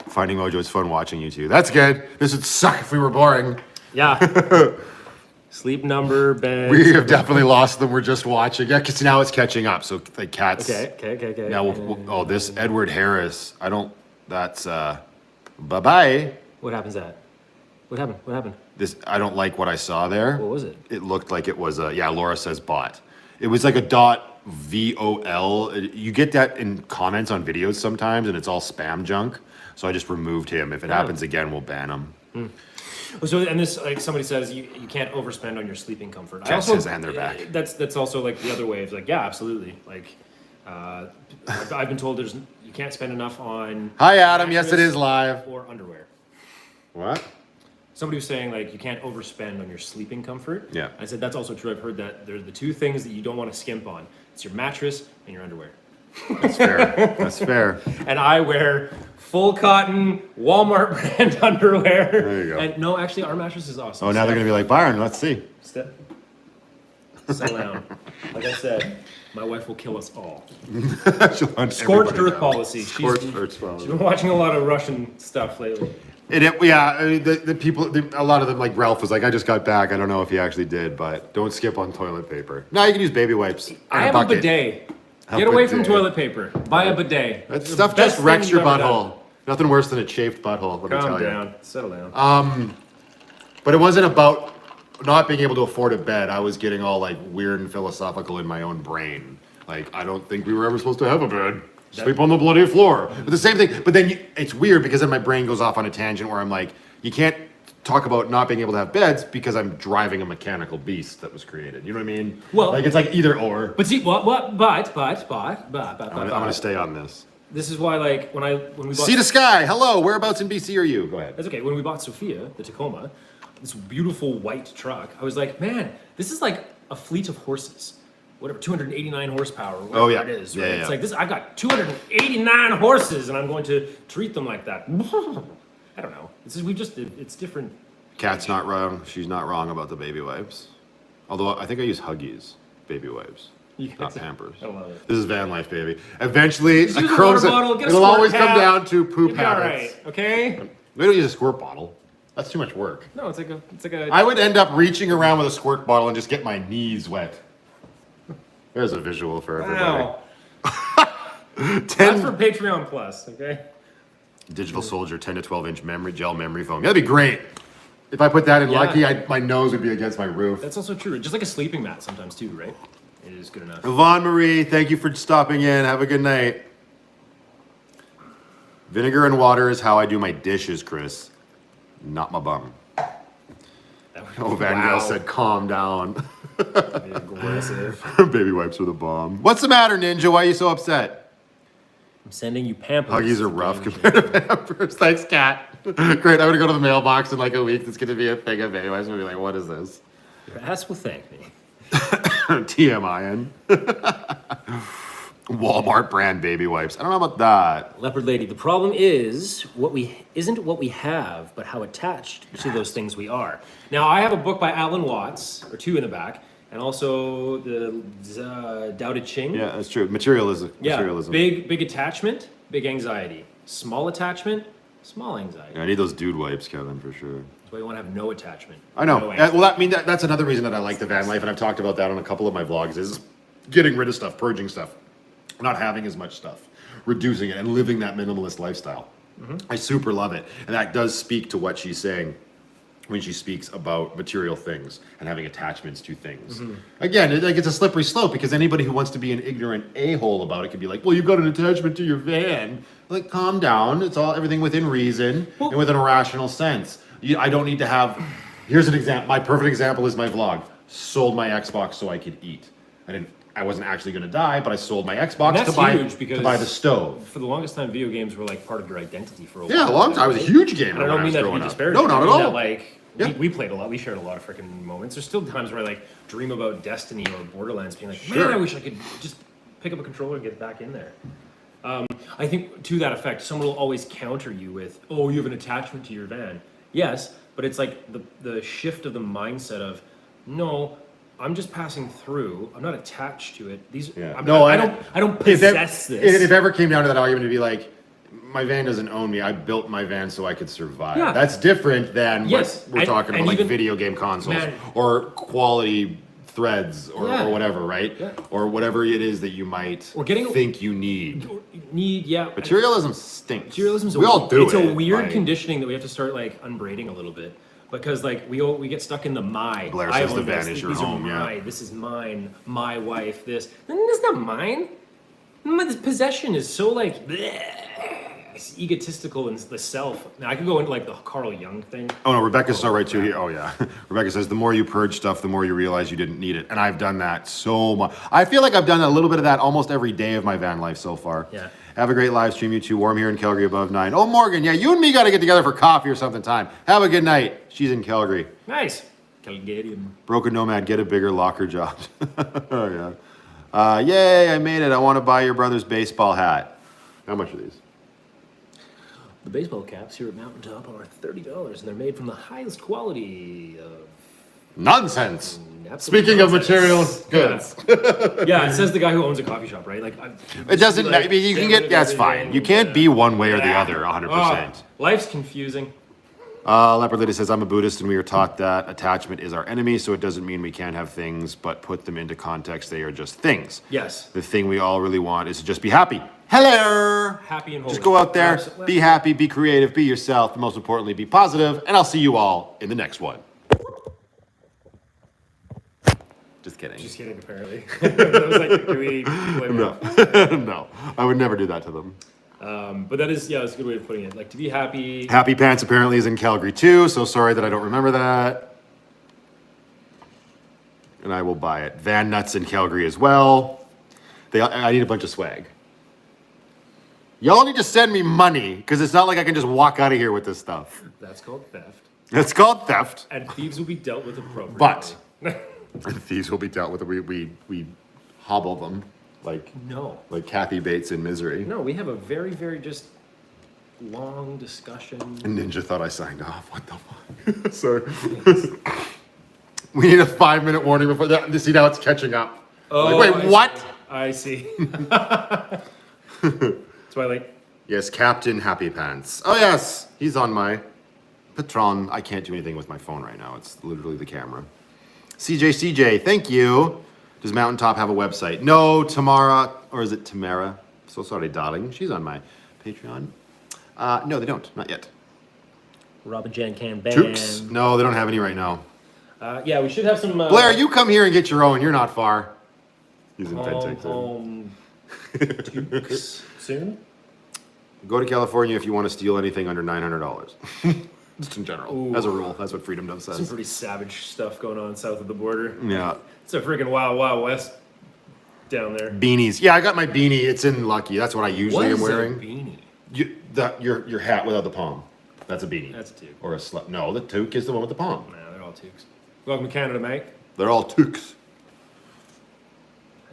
Finding Mojo is fun watching you two. That's good. This would suck if we were boring. Yeah. Sleep number, bed. We have definitely lost them. We're just watching. Yeah, because now it's catching up. So the cats. Okay. Now, this Edward Harris. That's, bye-bye. What happens to that? What happened? I don't like what I saw there. What was it? It looked like it was Laura says bot. It was like a .vol. You get that in comments on videos sometimes, and it's all spam junk. So I just removed him. If it happens again, we'll ban him. So, and this, like somebody says, you can't overspend on your sleeping comfort. Cat says, and they're back. That's also like the other way. It's like, yeah, absolutely. Like, I've been told you can't spend enough on. Hi, Adam. Yes, it is live. Or underwear. What? Somebody was saying like you can't overspend on your sleeping comfort. Yeah. I said that's also true. I've heard that they're the two things that you don't want to skimp on. It's your mattress and your underwear. That's fair. That's fair. And I wear full cotton Walmart brand underwear. There you go. And no, actually, our mattress is awesome. Oh, now they're gonna be like, Byron, let's see. Settle down. Like I said, my wife will kill us all. Scorched earth policy. Scorched earth policy. She's been watching a lot of Russian stuff lately. The people, a lot of them, like Ralph was like, I just got back. I don't know if he actually did, but don't skip on toilet paper. No, you can use baby wipes. I have a bidet. A Get away from bidet. toilet paper. Buy a bidet. That It's stuff the best just wrecks thing your you've ever butthole. done. Nothing worse than a chafed butthole, let me Calm tell down. you. Settle down. But it wasn't about not being able to afford a bed. I was getting all like weird and philosophical in my own brain. Like, I don't think we were ever supposed to have a bed. Sleep on the bloody floor. But the same thing. But then it's weird because then my brain goes off on a tangent where I'm like, you can't talk about not being able to have beds because I'm driving a mechanical beast that was created. You know what I mean? Well, like it's like either or. But see, but I'm gonna stay on this. This is why, like, when we bought See the sky. Hello. Whereabouts in BC are you? Go ahead. That's okay. When we bought Sophia, the Tacoma, this beautiful white truck, I was like, man, this is like a fleet of horses. Whatever, 289 horsepower, whatever Oh, yeah. it is. Yeah, Right? yeah. It's like this. I've got 289 horses, and I'm going to treat them like that. I don't know. It's different. Kat's not wrong. She's not wrong about the baby wipes. Although I think I use Huggies baby wipes, not Pampers. I love it. This is van life, baby. Eventually, Just use a water bottle, get a it'll squirt always come cap. down to poop You'll be all habits. right, okay? We don't use a squirt bottle. That's too much work. No, it's like a. I would end up reaching around with a squirt bottle and just get my knees wet. There's a visual for everybody. Wow. 10 That's for Patreon Plus, okay? Digital Soldier 10 to 12 inch gel memory foam. That'd be great. If I put that in Yeah. Lucky, my nose would be against my roof. That's also true. Just like a sleeping mat sometimes too, right? It is good enough. Yvonne Marie, thank you for stopping in. Have a good night. Vinegar and water is how I do my dishes, Chris. Not my bum. Oh, Van Gogh said, calm down. Aggressive. Baby wipes are the bomb. What's the matter, Ninja? Why are you so upset? I'm sending you Pampers. Huggies are rough compared to Pampers. Thanks, Kat. Great. I'm going to go to the mailbox in like a week. It's going to be a thing of baby wipes. I'm going to be like, what is this? Your ass will thank me. TMIN. Walmart brand baby wipes. I don't know about that. Leopard Lady, the problem is isn't what we have, but how attached to those things we are. Now, I have a book by Alan Watts, or two in the back, and also the Dao De Ching. Yeah, that's true. Materialism. Yeah, Materialism. big attachment, big anxiety. Small attachment, small anxiety. Yeah, I need those dude wipes, Kevin, for sure. That's why you want to have no attachment. I know. No anxiety. Well, that's another reason that I like the van life, and I've talked about that on a couple of my vlogs, is getting rid of stuff, purging stuff, not having as much stuff, reducing it, and living that minimalist lifestyle. I super love it. And that does speak to what she's saying when she speaks about material things and having attachments to things. Again, it's a slippery slope because anybody who wants to be an ignorant a-hole about it could be like, well, you've got an attachment to your van. Like, calm down. It's all everything within reason and within a rational sense. I don't need to have... Here's an example. My perfect example is my vlog. Sold my Xbox so I could eat. I wasn't actually going to die, but I sold my Xbox And that's huge to buy the stove. For the longest time, video games were like part of your identity for a while. Yeah, a long time. I was a huge gamer. And I don't mean that to be growing up. disparaging. No, not I at mean that, all. like, Yeah. we played a lot. We shared a lot of freaking moments. There's still times where I like dream about Destiny or Borderlands, being like, Sure. man, I wish I could just pick up a controller and get back in there. I think to that effect, someone will always counter you with, "Oh, you have an attachment to your van." Yes, but it's like the shift of the mindset of, no, I'm just passing through. I'm not attached to it. Yeah. I don't possess this. If ever came down to that argument, it'd be like, my van doesn't own me. I built my van so I could survive. Yeah. That's different than Yes, what we're and- talking and about, like even- video game consoles Man. or quality threads or whatever, right? Yeah. Or whatever it is that you might Or getting- think you need. Yeah. Materialism stinks. Materialism's we all do it's it. a weird like- conditioning that we have to start like unbraiding a little bit because like we get stuck in the my. Blair I says the own van this, is your these are home, yeah. mine, this is mine, my wife, this. It's not mine. This possession is so like bleh, it's egotistical and the self. Now I could go into like the Carl Jung thing. Oh no, Rebecca's so right too here. Oh yeah. Rebecca says the more you purge stuff, the more you realize you didn't need it. And I've done that so much. I feel like I've done a little bit of that almost every day of my van life so far. Yeah. Have a great live stream, you two. Warm here in Calgary above 9. Oh, Morgan, yeah, you and me got to get together for coffee or something time. Have a good night. She's in Calgary. Nice. Calgarian. Broken Nomad, get a bigger locker job. Oh, yeah. Yay, I made it. I want to buy your brother's baseball hat. How much are these? The baseball caps here at Mountaintop are $30 and they're made from the highest quality of Nonsense. absolute Speaking of nonsense. materials goods. Yeah, it says the guy who owns a coffee shop, right? Like, It doesn't, like, I mean, you can get, that's fine. You can't be one way or the other, 100%. Life's confusing. Leopard Lady says, I'm a Buddhist and we are taught that attachment is our enemy, so it doesn't mean we can't have things, but put them into context. They are just things. Yes. The thing we all really want is to just be happy. Hello! Happy and holy. Just go out there, be happy, be creative, be yourself, and most importantly, be positive, and I'll see you all in the next one. Just kidding. Just kidding, apparently. I was like, can we play No. No, I would never do that to them. But that is, that's a good way of putting it. Like, to be happy. Happy Pants apparently is in Calgary too, so sorry that I don't remember that. And I will buy it. Van Nuts in Calgary as well. I need a bunch of swag. Y'all need to send me money, because it's not like I can just walk out of here with this stuff. That's called theft. It's called theft. And thieves will be dealt with appropriately. But thieves will be dealt with. We hobble them like Kathy Bates in Misery. No, we have a very, very just long discussion. And Ninja thought I signed off. What the fuck? Sorry. We need a 5-minute warning before that to see now it's catching up. Oh, like, wait, what? I see. That's why, Yes, Captain Happy Pants. Oh yes, he's on my Patron. I can't do anything with my phone right now. It's literally the camera. CJ, thank you. Does Mountaintop have a website? No, Tamara, or is it Tamara? So sorry, darling. She's on my Patreon. No, they don't. Not yet. Robin Jan Can Band. Tookes? No, they don't have any right now. Yeah, we should have some... Blair, you come here and get your own. You're not far. He's in Penticton. Tookes soon? Go to California if you want to steal anything under $900. Just in general, as a rule. That's what Freedom Dove says. Some pretty savage stuff going on south of the border. Yeah. It's a freaking wild, wild west down there. Beanies. Yeah, I got my beanie. It's in Lucky. That's what I usually am wearing. What is a beanie? Your hat without the palm. That's a beanie. That's a toque. Or a slip. No, the toque is the one with the palm. Nah, they're all toques. Welcome to Canada, mate. They're all toques.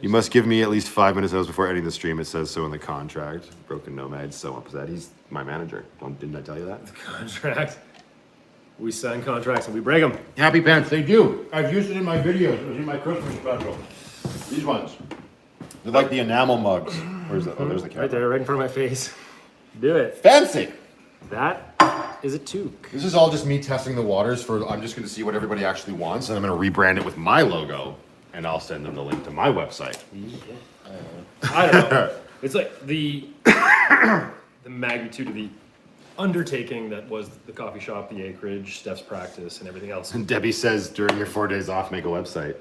You must give me at least 5 minutes before ending the stream. It says so in the contract. Broken Nomad's so upset. He's my manager. Didn't I tell you that? The contract. We sign contracts and we break them. Happy Pants, they do. I've used it in my videos. It was in my Christmas special. These ones. They're like the enamel mugs. Where's the? Oh, there's the camera. Right there, right in front of my face. Do it. Fancy. That is a toque. This is all just me testing the waters for. I'm just going to see what everybody actually wants, and I'm going to rebrand it with my logo, and I'll send them the link to my website. I don't know. It's like the magnitude of the undertaking that was the coffee shop, the acreage, Steph's practice, and everything else. And Debbie says during your 4 days off, make a website.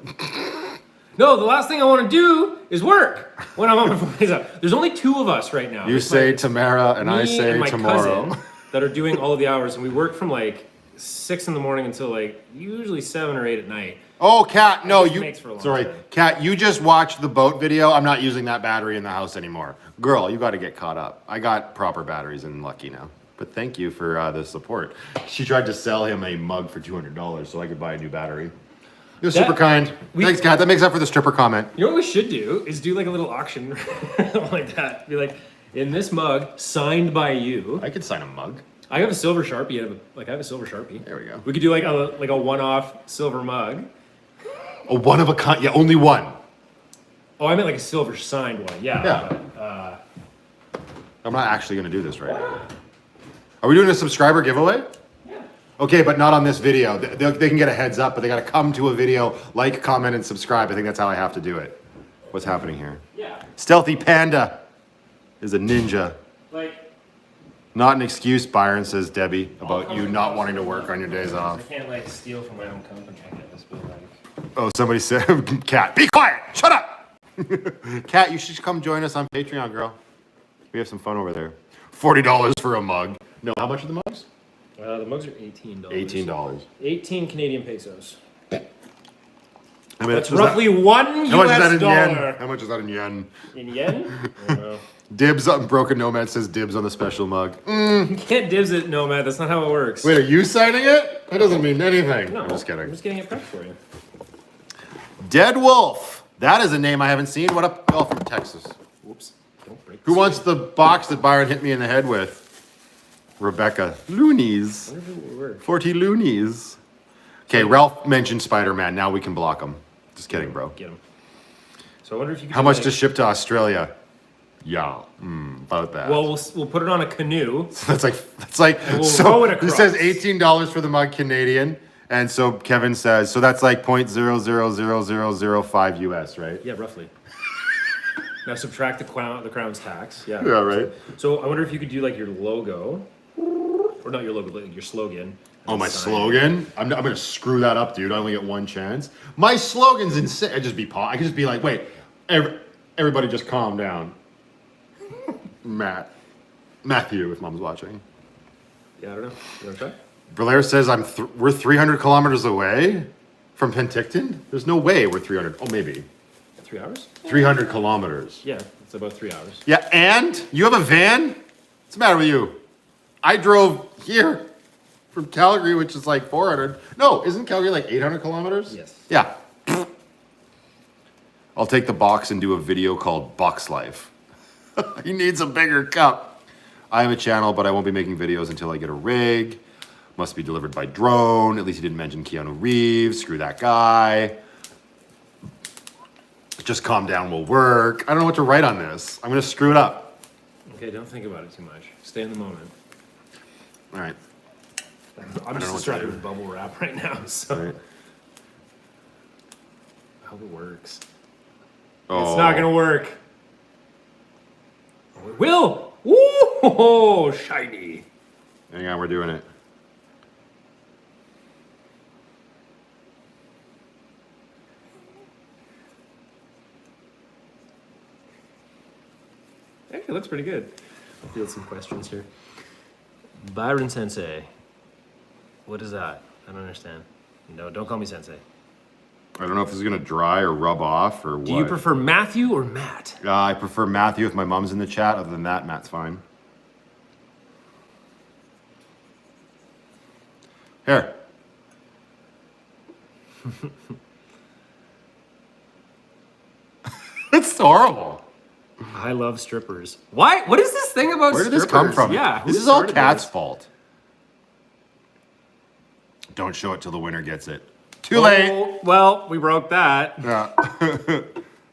No, the last thing I want to do is work when I'm on my 4 days off. There's only 2 of us right now. You say Tamara, and I say my tomorrow. Cousin that are doing all of the hours, and we work from like 6 in the morning until like usually 7 or 8 at night. Oh, Kat, no, you. Makes for a long Sorry, time. Kat, you just watched the boat video. I'm not using that battery in the house anymore. Girl, you got to get caught up. I got proper batteries in Lucky now. But thank you for the support. She tried to sell him a mug for $200 so I could buy a new battery. It was super kind. Thanks, Kat. That makes up for the stripper comment. You know what we should do is do like a little auction like that. Be like, in this mug, signed by you. I could sign a mug. I have a silver Sharpie. I have a silver Sharpie. There we go. We could do like a one-off silver mug. A one of a kind. Yeah, only one. Oh, I meant like a silver signed one. Yeah. Yeah. I'm not actually going to do this right now. Are we doing a subscriber giveaway? Yeah. Okay, but not on this video. They can get a heads up, but they got to come to a video, like, comment, and subscribe. I think that's how I have to do it. What's happening here? Yeah. Stealthy Panda is a ninja. Like. Not an excuse, Byron, says Debbie, about you not wanting to work on your days off. I can't like steal from my own company, I guess, but like. Oh, somebody said, Kat, be quiet! Shut up! Kat, you should come join us on Patreon, girl. We have some fun over there. $40 for a mug. No, how much are the mugs? The mugs are $18. $18. 18 Canadian pesos. I mean, That's roughly $1 how much is that US in dollar. yen? How much is that in yen? In yen? I don't know. Dibs on Broken Nomad says dibs on the special mug. You can't dibs it, Nomad. That's not how it works. Wait, are you signing it? That doesn't mean anything. No, I'm just kidding. I'm just getting it prepped for you. Dead Wolf. That is a name I haven't seen. What up? Oh, from Texas. Whoops. Don't break Who wants the box that Byron hit me in the head with? Rebecca. Loonies. 40 loonies. Okay, Ralph mentioned Spider-Man. Now we can block him. Just kidding, bro. Get him. So I wonder if you could How do, much like, to ship to Australia? Yeah, about that. Well, we'll put it on a canoe. So that's like And we'll so row it he across. says $18 for the mug Canadian, and so Kevin says so that's like $0.000005 US, right? Yeah, roughly. Now subtract the crown's tax. Yeah. Yeah, right. So I wonder if you could do like your logo, or not your logo, but your slogan. Oh, my Sign. slogan? I'm gonna screw that up, dude. I only get one chance. My slogan's insane. I could just be like, wait, everybody just calm down. Matthew, if mom's watching. Yeah, I don't know. You want to try? Blair says we're 300 kilometers away from Penticton. There's no way we're 300. Oh, maybe 3 hours? 300 kilometers. Yeah, it's about 3 hours. Yeah, and you have a van? What's the matter with you? I drove here from Calgary, which is like 400. No, isn't Calgary like 800 kilometers? Yes. Yeah. I'll take the box and do a video called Box Life. He needs a bigger cup. I have a channel, but I won't be making videos until I get a rig. Must be delivered by drone. At least he didn't mention Keanu Reeves. Screw that guy. Just calm down will work. I don't know what to write on this. I'm gonna screw it up. Okay, don't think about it too much. Stay in the moment. All right. I'm just distracted with bubble wrap right now, so Right. I hope it works. Oh. It's not gonna work. Oh, it will! Woo! Shiny. Hang on, we're doing it. Actually, it looks pretty good. I'll field some questions here. Byron Sensei. What is that? I don't understand. No, don't call me Sensei. I don't know if this is gonna dry or rub off or what. Do you prefer Matthew or Matt? I prefer Matthew if my mom's in the chat. Other than that, Matt's fine. Here. It's horrible. I love strippers. Why? What is this thing about Where did strippers? this come from? Yeah. This who is all started Cat's this? fault. Don't show it till the winner gets it. Too late. Oh, well, we broke that. Yeah.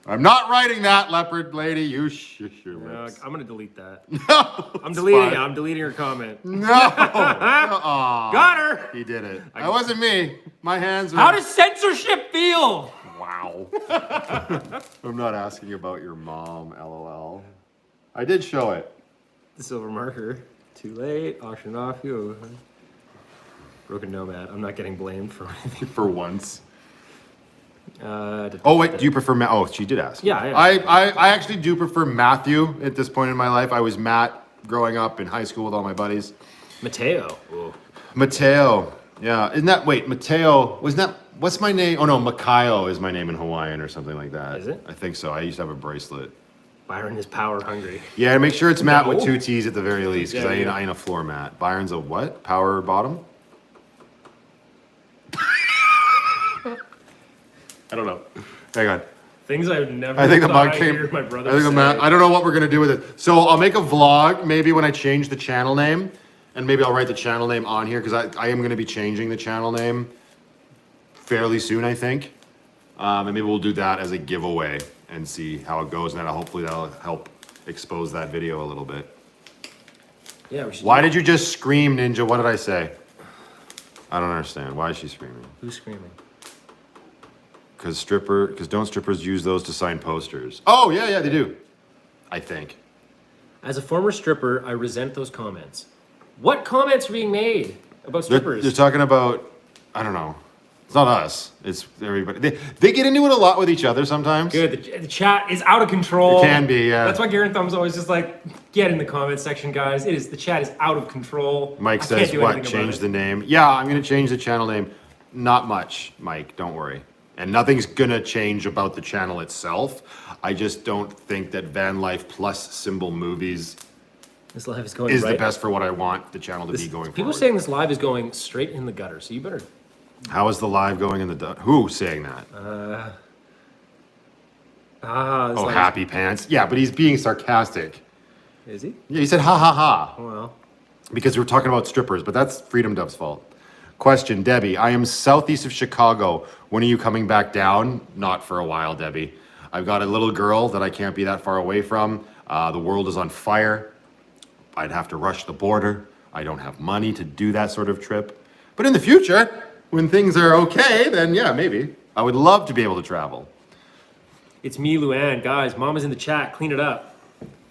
I'm not writing that, leopard lady. You shush your lips. I'm gonna delete that. No, I'm it's deleting fine. it. I'm deleting her comment. No. Aw. Got her. He did it. That wasn't me. My hands were... How does censorship feel? Wow. I'm not asking about your mom, LOL. I did show it. The silver marker. Too late. Auction off you. Broken nomad. I'm not getting blamed for anything. For once. Oh wait, do you prefer Matt? Oh, she did ask. Yeah, I actually do prefer Matthew at this point in my life. I was Matt growing up in high school with all my buddies. Mateo. Ooh. Mateo. Yeah. Isn't that, wait, Mateo, wasn't that, what's my name? Oh no, Makayo is my name in Hawaiian or something like that. Is it? I think so. I used to have a bracelet. Byron is power hungry. Yeah, make sure it's Matt with No. 2 T's at the very least, because Yeah, I ain't a floor mat. Byron's a what? Power bottom? I don't know. Hang on. Things I've never I think the thought mug I'd came. hear my brother I think the say. I don't know what we're gonna do with it. So I'll make a vlog maybe when I change the channel name, and maybe I'll write the channel name on here because I am gonna be changing the channel name fairly soon, I think. And maybe we'll do that as a giveaway and see how it goes, and hopefully that'll help expose that video a little bit. Yeah, we should. Why did you just scream, Ninja? What did I say? I don't understand. Why is she screaming? Who's screaming? Because don't strippers use those to sign posters? Oh, yeah, they do. I think. As a former stripper, I resent those comments. What comments are being made about strippers? They're talking about, I don't know. It's not us. It's everybody. They get into it a lot with each other sometimes. Good. The chat is out of control. It can be, yeah. That's why Garen Thumb's always just like, get in the comment section, guys. The chat is out of control. Mike I says, can't do what, anything about change it. the name? Yeah, I'm going to change the channel name. Not much, Mike, don't worry. And nothing's going to change about the channel itself. I just don't think that Van Life plus Symbol Movies This live is going is right. the best for what I want the channel to be going People forward. are saying this live is going straight in the gutter, so you better. How is the live going in the... Who's saying that? This live Happy Pants. Yeah, but he's being sarcastic. Is he? Yeah, he said ha ha ha. Well, Because we're talking about strippers, but that's Freedom Dove's fault. Question, Debbie. I am southeast of Chicago. When are you coming back down? Not for a while, Debbie. I've got a little girl that I can't be that far away from. The world is on fire. I'd have to rush the border. I don't have money to do that sort of trip. But in the future, when things are okay, then yeah, maybe. I would love to be able to travel. It's me, Luann. Guys, Mama's in the chat. Clean it up.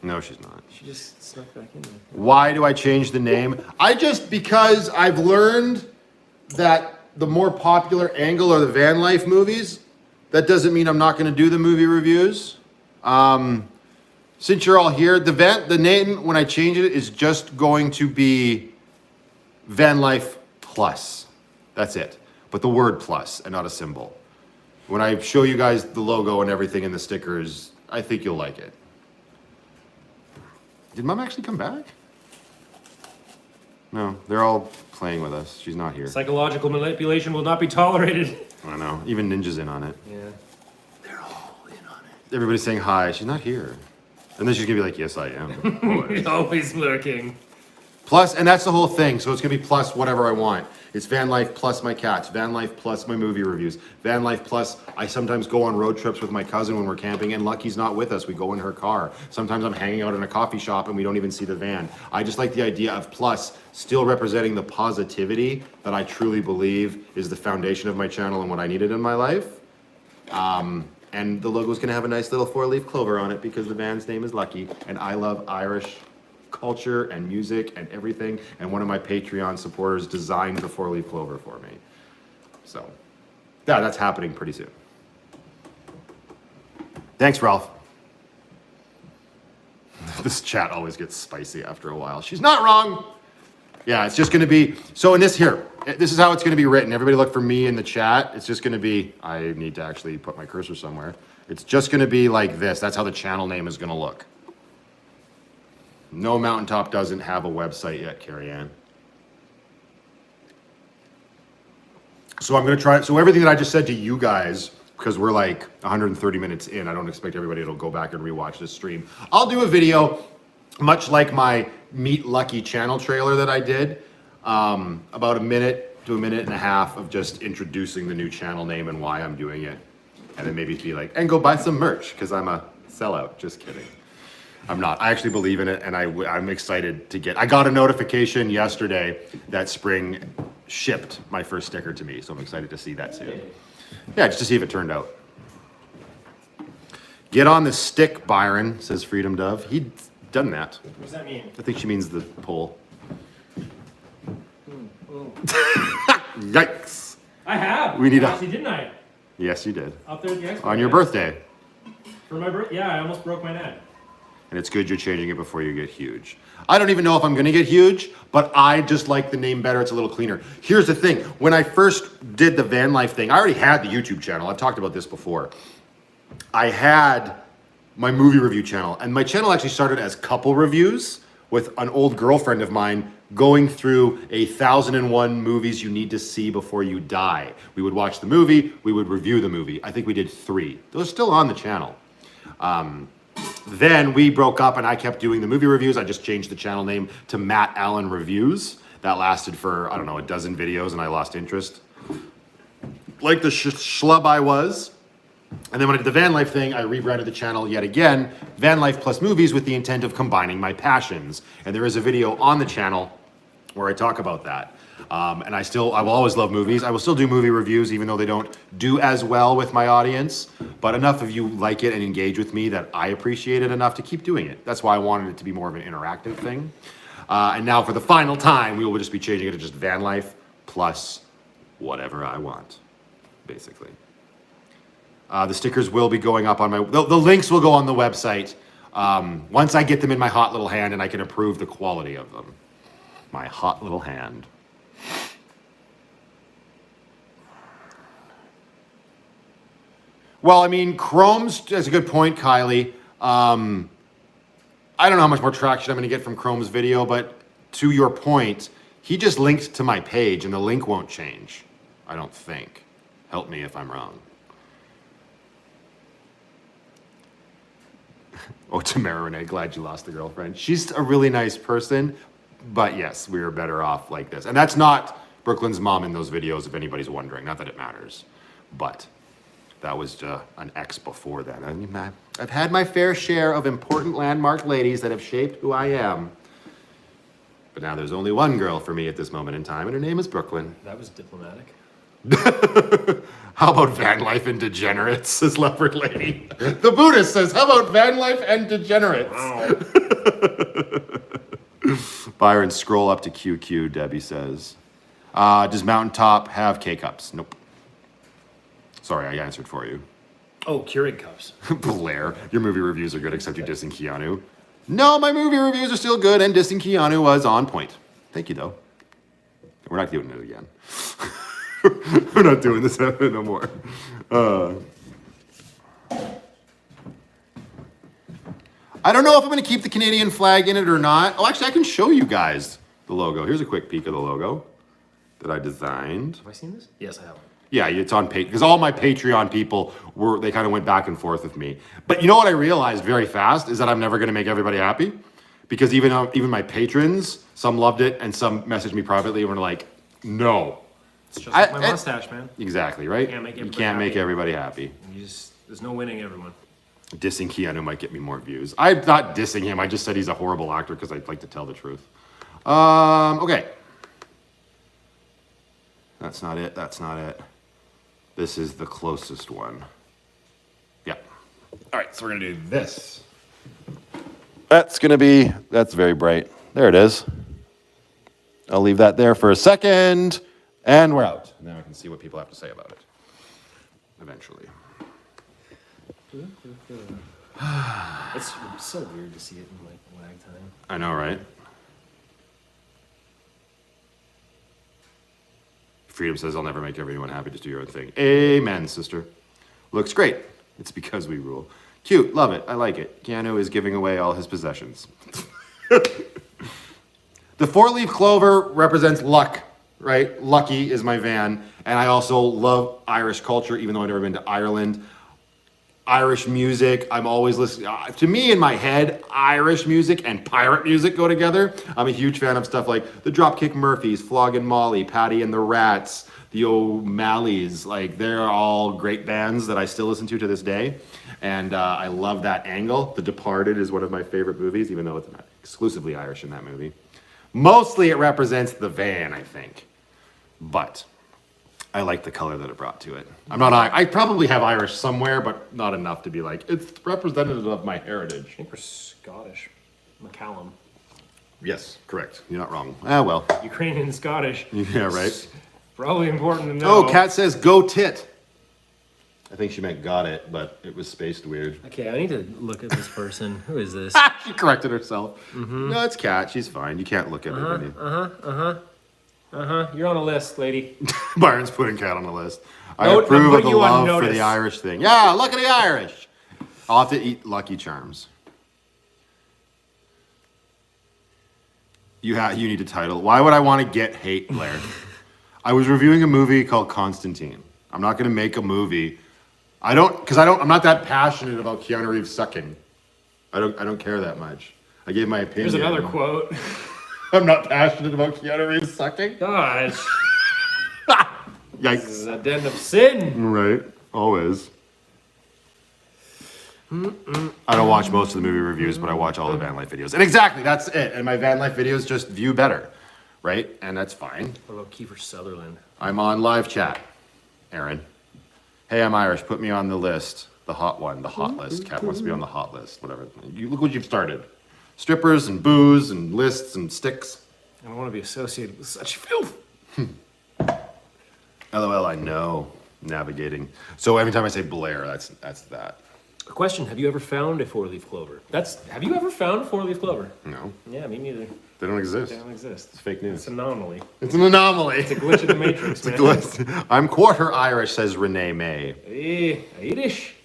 No, she's not. She just snuck back in there. Why do I change the name? Because I've learned that the more popular angle are the van life movies. That doesn't mean I'm not going to do the movie reviews. Since you're all here, the name, when I change it, is just going to be Van Life Plus. That's it. But the word plus and not a symbol. When I show you guys the logo and everything and the stickers, I think you'll like it. Did Mom actually come back? No, they're all playing with us. She's not here. Psychological manipulation will not be tolerated. I know. Even Ninja's in on it. Yeah. They're all in on it. Everybody's saying hi. She's not here. And then she's going to be like, yes, I am. Always lurking. Plus, and that's the whole thing. So it's going to be plus whatever I want. It's van life plus my cats. Van life plus my movie reviews. Van life plus I sometimes go on road trips with my cousin when we're camping and Lucky's not with us. We go in her car. Sometimes I'm hanging out in a coffee shop and we don't even see the van. I just like the idea of plus still representing the positivity that I truly believe is the foundation of my channel and what I needed in my life. And the logo's gonna have a nice little 4-leaf clover on it because the band's name is Lucky and I love Irish culture and music and everything, and one of my Patreon supporters designed the 4-leaf clover for me. So, yeah, that's happening pretty soon. Thanks, Ralph. This chat always gets spicy after a while. She's not wrong. Yeah, it's just gonna be, so in this here, this is how it's gonna be written. Everybody look for me in the chat. It's just gonna be, I need to actually put my cursor somewhere. It's just gonna be like this. That's how the channel name is gonna look. No, Mountaintop doesn't have a website yet, Carrie Ann. So I'm going to try, so everything that I just said to you guys, because we're like 130 minutes in, I don't expect everybody to go back and rewatch this stream. I'll do a video, much like my Meet Lucky channel trailer that I did, about a minute to a minute and a half of just introducing the new channel name and why I'm doing it. And then maybe be like, and go buy some merch, because I'm a sellout. Just kidding. I'm not. I actually believe in it, and I'm excited to get. I got a notification yesterday that Spring shipped my first sticker to me, so I'm excited to see that soon. Yeah, just to see if it turned out. Get on the stick, Byron, says Freedom Dove. He'd done that. What does that mean? I think she means the pole. Yikes. I have. We need actually, didn't I? Yes, you did. Up there at the expo. On your birthday. For my birthday? Yeah, I almost broke my neck. And it's good you're changing it before you get huge. I don't even know if I'm gonna get huge, but I just like the name better. It's a little cleaner. Here's the thing. When I first did the van life thing, I already had the YouTube channel. I've talked about this before. I had my movie review channel, and my channel actually started as couple reviews with an old girlfriend of mine going through 1,001 movies you need to see before you die. We would watch the movie, we would review the movie. I think we did 3. Those are still on the channel. Then we broke up and I kept doing the movie reviews. I just changed the channel name to Matt Allen Reviews. That lasted for, I don't know, a dozen videos and I lost interest. Like the schlub I was. And then when I did the van life thing, I rebranded the channel yet again, Van Life Plus Movies, with the intent of combining my passions. And there is a video on the channel where I talk about that. And I will always love movies. I will still do movie reviews, even though they don't do as well with my audience. But enough of you like it and engage with me that I appreciate it enough to keep doing it. That's why I wanted it to be more of an interactive thing. And now for the final time, we will just be changing it to just Van Life plus whatever I want, basically. The stickers will be going up on the links will go on the website once I get them in my hot little hand and I can approve the quality of them. My hot little hand. Well, I mean, Chrome's, that's a good point, Kylie. I don't know how much more traction I'm going to get from Chrome's video, but to your point, he just linked to my page and the link won't change, I don't think. Help me if I'm wrong. Oh, Tamara Renee, glad you lost the girlfriend. She's a really nice person, but yes, we are better off like this. And that's not Brooklyn's mom in those videos, if anybody's wondering. Not that it matters, but That was an ex before that. I mean, I've had my fair share of important landmark ladies that have shaped who I am. But now there's only one girl for me at this moment in time, and her name is Brooklyn. That was diplomatic. How about van life and degenerates, says Leopard Lady. The Buddhist says, how about van life and degenerates? Wow. Byron, scroll up to QQ, Debbie says. Does Mountaintop have K-Cups? Nope. Sorry, I answered for you. Oh, Keurig cups. Blair, your movie reviews are good except you dissing Keanu. No, my movie reviews are still good and dissing Keanu was on point. Thank you, though. We're not doing it again. We're not doing this no more. I don't know if I'm going to keep the Canadian flag in it or not. Oh, actually, I can show you guys the logo. Here's a quick peek of the logo that I designed. Have I seen this? Yes, I have. Yeah, it's on Patreon, because all my Patreon people they kind of went back and forth with me. But you know what I realized very fast is that I'm never going to make everybody happy, because even my patrons, some loved it and some messaged me privately and were like, no. It's just like my mustache, man. Exactly, right? You can't make everybody happy. There's no winning everyone. Dissing Keanu might get me more views. I'm not dissing him. I just said he's a horrible actor because I'd like to tell the truth. Okay. That's not it. That's not it. This is the closest one. Yeah. All right, so we're going to do this. That's very bright. There it is. I'll leave that there for a second, and we're out. Now I can see what people have to say about it. Eventually. It's so weird to see it in like lag time. I know, right? Freedom says, I'll never make everyone happy, just do your own thing. Amen, sister. Looks great. It's because we rule. Cute, love it, I like it. Keanu is giving away all his possessions. The four-leaf clover represents luck, right? Lucky is my van. And I also love Irish culture, even though I've never been to Ireland. Irish music, I'm always listening. To me, in my head, Irish music and pirate music go together. I'm a huge fan of stuff like the Dropkick Murphys, Floggin' Molly, Paddy and the Rats, the O'Malleys. Like, they're all great bands that I still listen to this day. And I love that angle. The Departed is one of my favorite movies, even though it's not exclusively Irish in that movie. Mostly it represents the van, I think. But I like the color that it brought to it. I probably have Irish somewhere, but not enough to be like, it's representative of my heritage. I think we're Scottish. McCallum. Yes, correct. You're not wrong. Ah, well. Ukrainian and Scottish. Yeah, right. Probably important to know. Oh, Kat says, go tit. I think she meant got it, but it was spaced weird. Okay, I need to look at this person. Who is this? She corrected herself. Mm-hmm. No, it's Kat. She's fine. You can't look at it. You're on a list, lady. Byron's putting Kat on the list. I approve of the love for the Irish thing. Yeah, look at the Irish. I'll have to eat Lucky Charms. You need to title. Why would I want to get hate, Blair? I was reviewing a movie called Constantine. I'm not going to make a movie. I'm not that passionate about Keanu Reeves sucking. I don't care that much. I gave my opinion. Here's another quote. I'm not passionate about Keanu Reeves sucking. Gosh. Yikes. This is a den of sin. Right. Always. I don't watch most of the movie reviews, but I watch all the van life videos. And exactly, that's it. And my van life videos just view better. Right? And that's fine. What about Kiefer Sutherland? I'm on live chat, Aaron. Hey, I'm Irish. Put me on the list. The hot one. The hot list. Kat wants to be on the hot list. Whatever. Look what you've started. Strippers and booze and lists and sticks. I don't want to be associated with such filth. LOL, I know. Navigating. So every time I say Blair, that's that. A question, have you ever found a four-leaf clover? Have you ever found a four-leaf clover? No. Yeah, me neither. They don't exist. They don't exist. It's fake news. It's an anomaly. It's an anomaly. It's a glitch in the Matrix, man. Glitch. I'm quarter Irish, says Renee May. Hey, Irish.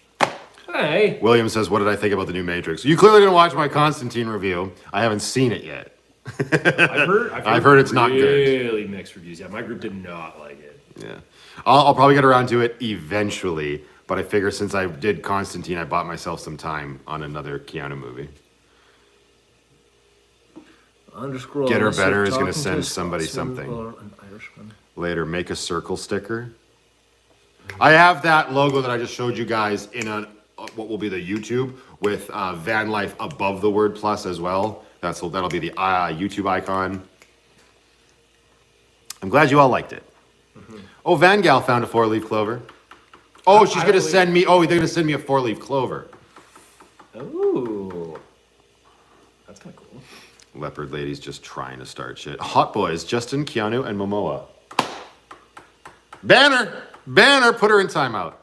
Hi. William says, what did I think about the new Matrix? You clearly didn't watch my Constantine review. I haven't seen it yet. I've heard it's not good. Really mixed reviews. Yeah, my group did not like it. Yeah. I'll probably get around to it eventually, but I figure since I did Constantine, I bought myself some time on another Keanu movie. Get her better is going to send somebody something. Later, make a circle sticker. I have that logo that I just showed you guys in a what will be the YouTube with van life above the word plus as well. That'll be the YouTube icon. I'm glad you all liked it. Oh, Van Gal found a 4-leaf clover. Oh, she's gonna send me. Oh, they're gonna send me a 4-leaf clover. Ooh, that's kind of cool. Leopard lady's just trying to start shit. Hot boys: Justin, Keanu, and Momoa. Banner, put her in timeout.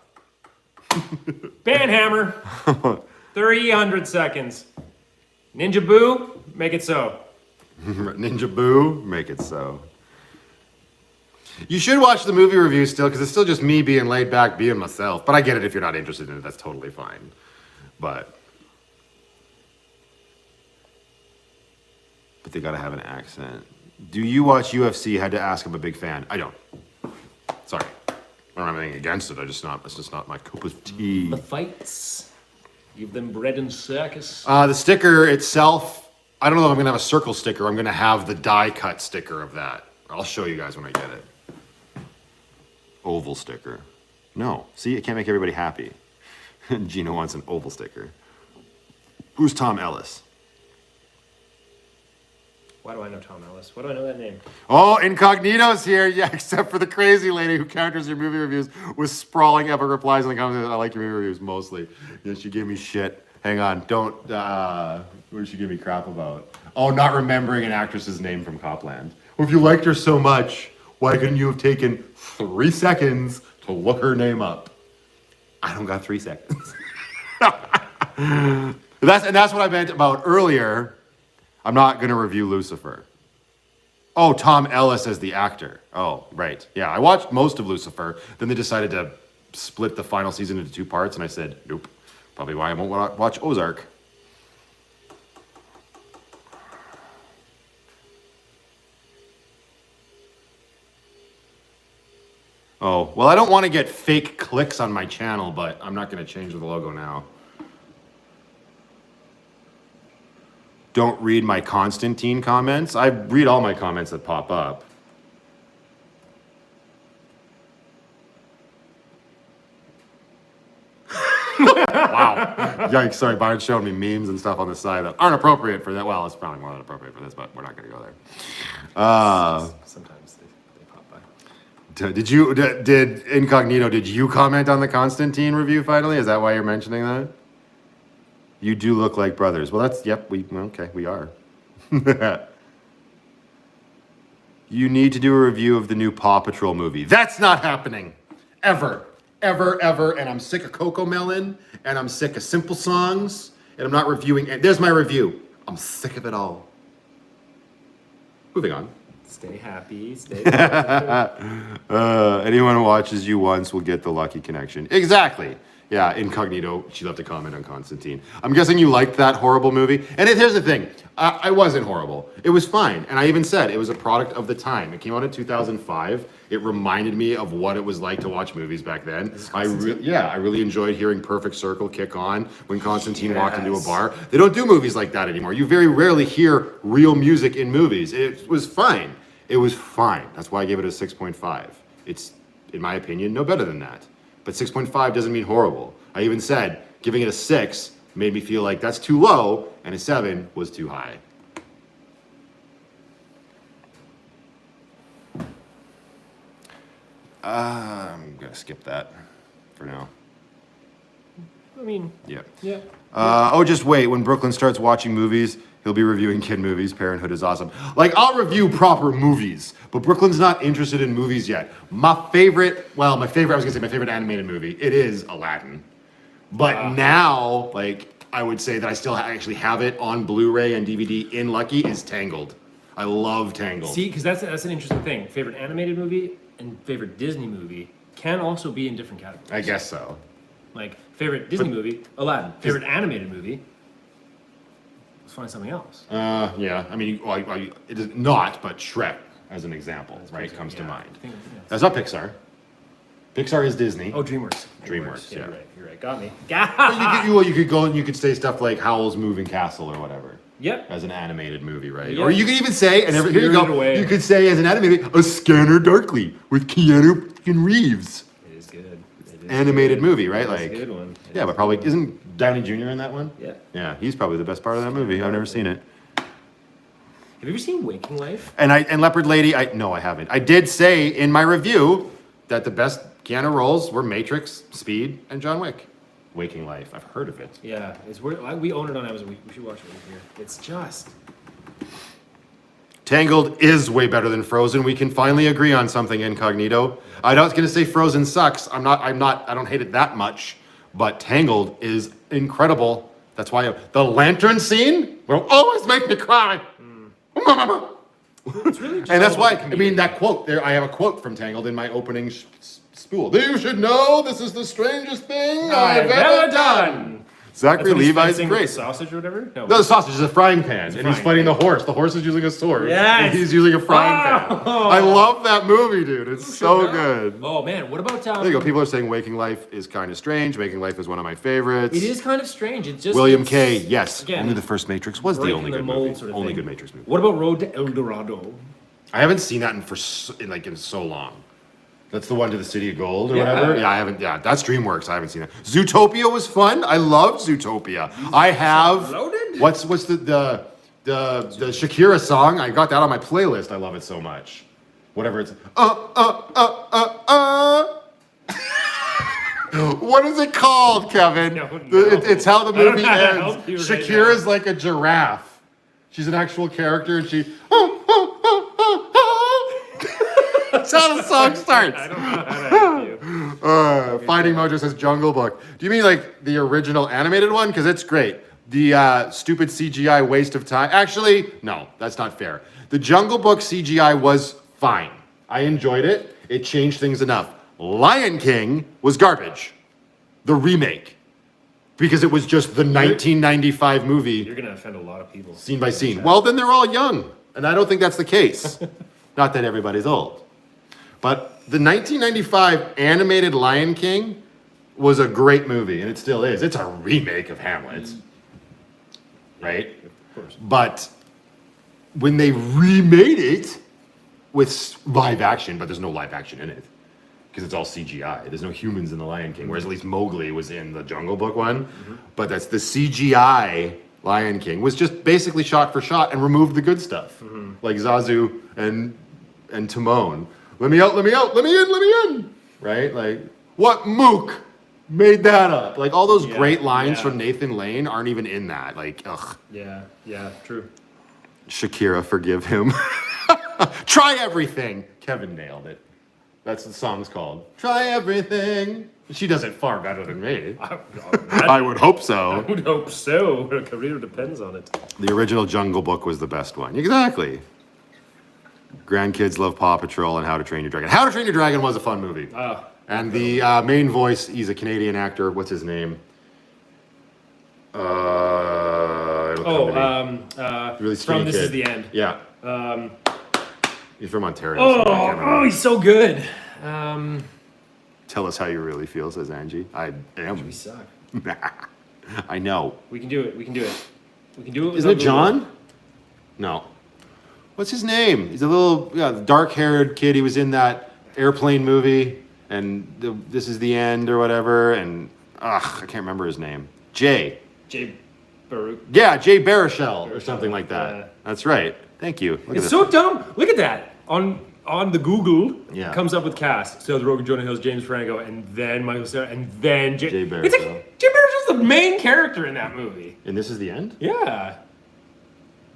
Banhammer. 300 seconds. Ninja Boo, make it so. Ninja Boo, make it so. You should watch the movie review still, because it's still just me being laid back, being myself. But I get it if you're not interested in it, that's totally fine. But they gotta have an accent. Do you watch UFC? Had to ask, I'm a big fan. I don't. Sorry. I don't have anything against it. It's just not my cup of tea. The fights. Give them bread and circus. The sticker itself, I don't know if I'm gonna have a circle sticker. I'm gonna have the die cut sticker of that. I'll show you guys when I get it. Oval sticker. No, see, it can't make everybody happy. Gino wants an oval sticker. Who's Tom Ellis? Why do I know Tom Ellis? Why do I know that name? Oh, Incognito's here. Yeah, except for the crazy lady who counters your movie reviews with sprawling epic replies in the comments. I like your movie reviews mostly. Yeah, she gave me shit. Hang on, don't. What did she give me crap about? Oh, not remembering an actress's name from Copland. Well, if you liked her so much, why couldn't you have taken 3 seconds to look her name up? I don't got 3 seconds. That's what I meant about earlier. I'm not going to review Lucifer. Oh, Tom Ellis as the actor. Oh, right. Yeah, I watched most of Lucifer. Then they decided to split the final season into 2 parts, and I said, nope. Probably why I won't watch Ozark. Oh, well, I don't want to get fake clicks on my channel, but I'm not going to change the logo now. Don't read my Constantine comments. I read all my comments that pop up. Wow. Yikes, sorry, Byron's showing me memes and stuff on the side that aren't appropriate for that. Well, it's probably more than appropriate for this, but we're not going to go there. Sometimes they pop by. Did Incognito, did you comment on the Constantine review finally? Is that why you're mentioning that? You do look like brothers. Well, that's, yep, okay, we are. You need to do a review of the new Paw Patrol movie. That's not happening. Ever. And I'm sick of Coco Melon, and I'm sick of Simple Songs, and I'm not reviewing, and there's my review. I'm sick of it all. Moving on. Stay happy, stay anyone who watches you once will get the lucky connection. Exactly. Yeah, Incognito, she left a comment on Constantine. I'm guessing you liked that horrible movie. And here's the thing, I wasn't horrible. It was fine. And I even said it was a product of the time. It came out in 2005. It reminded me of what it was like to watch movies back then. I really enjoyed hearing Perfect Circle kick on when Constantine walked into a bar. They don't do movies like that anymore. You very rarely hear real music in movies. It was fine. It was fine. That's why I gave it a 6.5. It's, in my opinion, no better than that. But 6.5 doesn't mean horrible. I even said giving it a 6 made me feel like that's too low, and a 7 was too high. I'm gonna skip that for now. I mean, yeah. Yeah. Just wait. When Brooklyn starts watching movies, he'll be reviewing kid movies. Parenthood is awesome. Like, I'll review proper movies, but Brooklyn's not interested in movies yet. My favorite animated movie, it is Aladdin. But now, like, I would say that I still actually have it on Blu-ray and DVD in Lucky is Tangled. I love Tangled. See, because that's an interesting thing. Favorite animated movie and favorite Disney movie can also be in different categories. I guess so. Like, favorite Disney movie, Aladdin. Favorite animated movie, let's find something else. Yeah. I mean, it is not, but Shrek, as an example, right, comes to mind. That's not Pixar. Pixar is Disney. Oh, DreamWorks. DreamWorks, yeah. You're right. Got me. You could go and you could say stuff like Howl's Moving Castle or whatever. Yep. As an animated movie, right? Yeah. Or you could even say, here you go. Away. You could say as an animated, A Scanner Darkly with Keanu Reeves. It is good. animated movie, right? It's a Like, good one. yeah, but probably isn't Downey Jr. in that one? Yeah. Yeah, he's probably the best part of that movie. I've never seen it. Have you ever seen Waking Life? And Leopard Lady, no, I haven't. I did say in my review that the best Keanu roles were Matrix, Speed, and John Wick. Waking Life, I've heard of it. Yeah, we own it on Amazon. We should watch it over here. It's just. Tangled is way better than Frozen. We can finally agree on something, Incognito. I was gonna say Frozen sucks. I don't hate it that much, but Tangled is incredible. That's why the lantern scene will always make me cry. It's really just And that's all why, about the I mean, that quote there, I have a quote from Tangled in my opening spool. You should know this is the strangest thing I've ever done. Zachary Levi's great. Sausage or whatever? No, the sausage is a frying pan, and he's fighting the horse. The horse is using a sword. Yes. And he's using a frying pan. Oh. I love that movie, dude. It's so good. Oh man, what about There you go. People are saying Waking Life is kind of strange. Waking Life is one of my favorites. It is kind of strange. It's just William it's- K. Yes. again, Only the first Matrix was the breaking only the good mold movie. sort of Only thing. good Matrix movie. What about Road to El Dorado? I haven't seen that in so long. That's the one to the City of Gold or Yeah. whatever. Yeah, I haven't. Yeah, that's DreamWorks. I haven't seen that. Zootopia was fun. I loved Zootopia. I have. Loaded? What's the Shakira song? I got that on my playlist. I love it so much. Whatever it's. What is it called, Kevin? No. It's how the I don't movie know how to ends. help you right Shakira's like a giraffe. She's an actual character, and she. That's how the song starts. I don't know how to help you. Finding Mojo says Jungle Book. Do you mean like the original animated one? Because it's great. The stupid CGI waste of time. Actually, no, that's not fair. The Jungle Book CGI was fine. I enjoyed it. It changed things enough. Lion King was garbage. The remake. Because it was just the 1995 movie. You're gonna offend a lot of people. Scene by scene. Well, then they're all young. And I don't think that's the case. Not that everybody's old. But the 1995 animated Lion King was a great movie, and it still is. It's a remake of Hamlet. Right? Of course. But when they remade it with live action, but there's no live action in it. Because it's all CGI. There's no humans in the Lion King, whereas at least Mowgli was in the Jungle Book one. But that's the CGI Lion King was just basically shot for shot and removed the good stuff. Like Zazu and Timon. Let me out, let me out, let me in. Right? Like, what mook made that up? Like, all those great lines from Nathan Lane aren't even in that. Like, ugh. Yeah, true. Shakira, forgive him. Try everything. Kevin nailed it. That's what the song's called. Try everything. She does it far better than me. I would hope so. I would hope so. Her career depends on it. The original Jungle Book was the best one. Exactly. Grandkids love Paw Patrol and How to Train Your Dragon. How to Train Your Dragon was a fun movie. And the main voice, he's a Canadian actor. What's his name? Really skinny from This kid. Is the End. Yeah. He's from Ontario. so I can't remember. He's so good. Tell us how you really feel, says Angie. I am. We suck. I know. We can do it. We can do it. We can do it. Isn't it John? No. What's his name? He's a little dark-haired kid. He was in that airplane movie, and This Is the End or whatever. And I can't remember his name. Jay Baruch. Yeah, Jay Baruchel or something like that. Yeah. That's right. Thank you. Look at It's this. so dumb. Look at that. On the Google, Yeah. comes up with cast. So the Rogan, Jonah Hills, James Franco, and then Michael Cera, and then Jay Baruchel. It's like Jay Baruchel's the main character in that movie. And This Is the End? Yeah.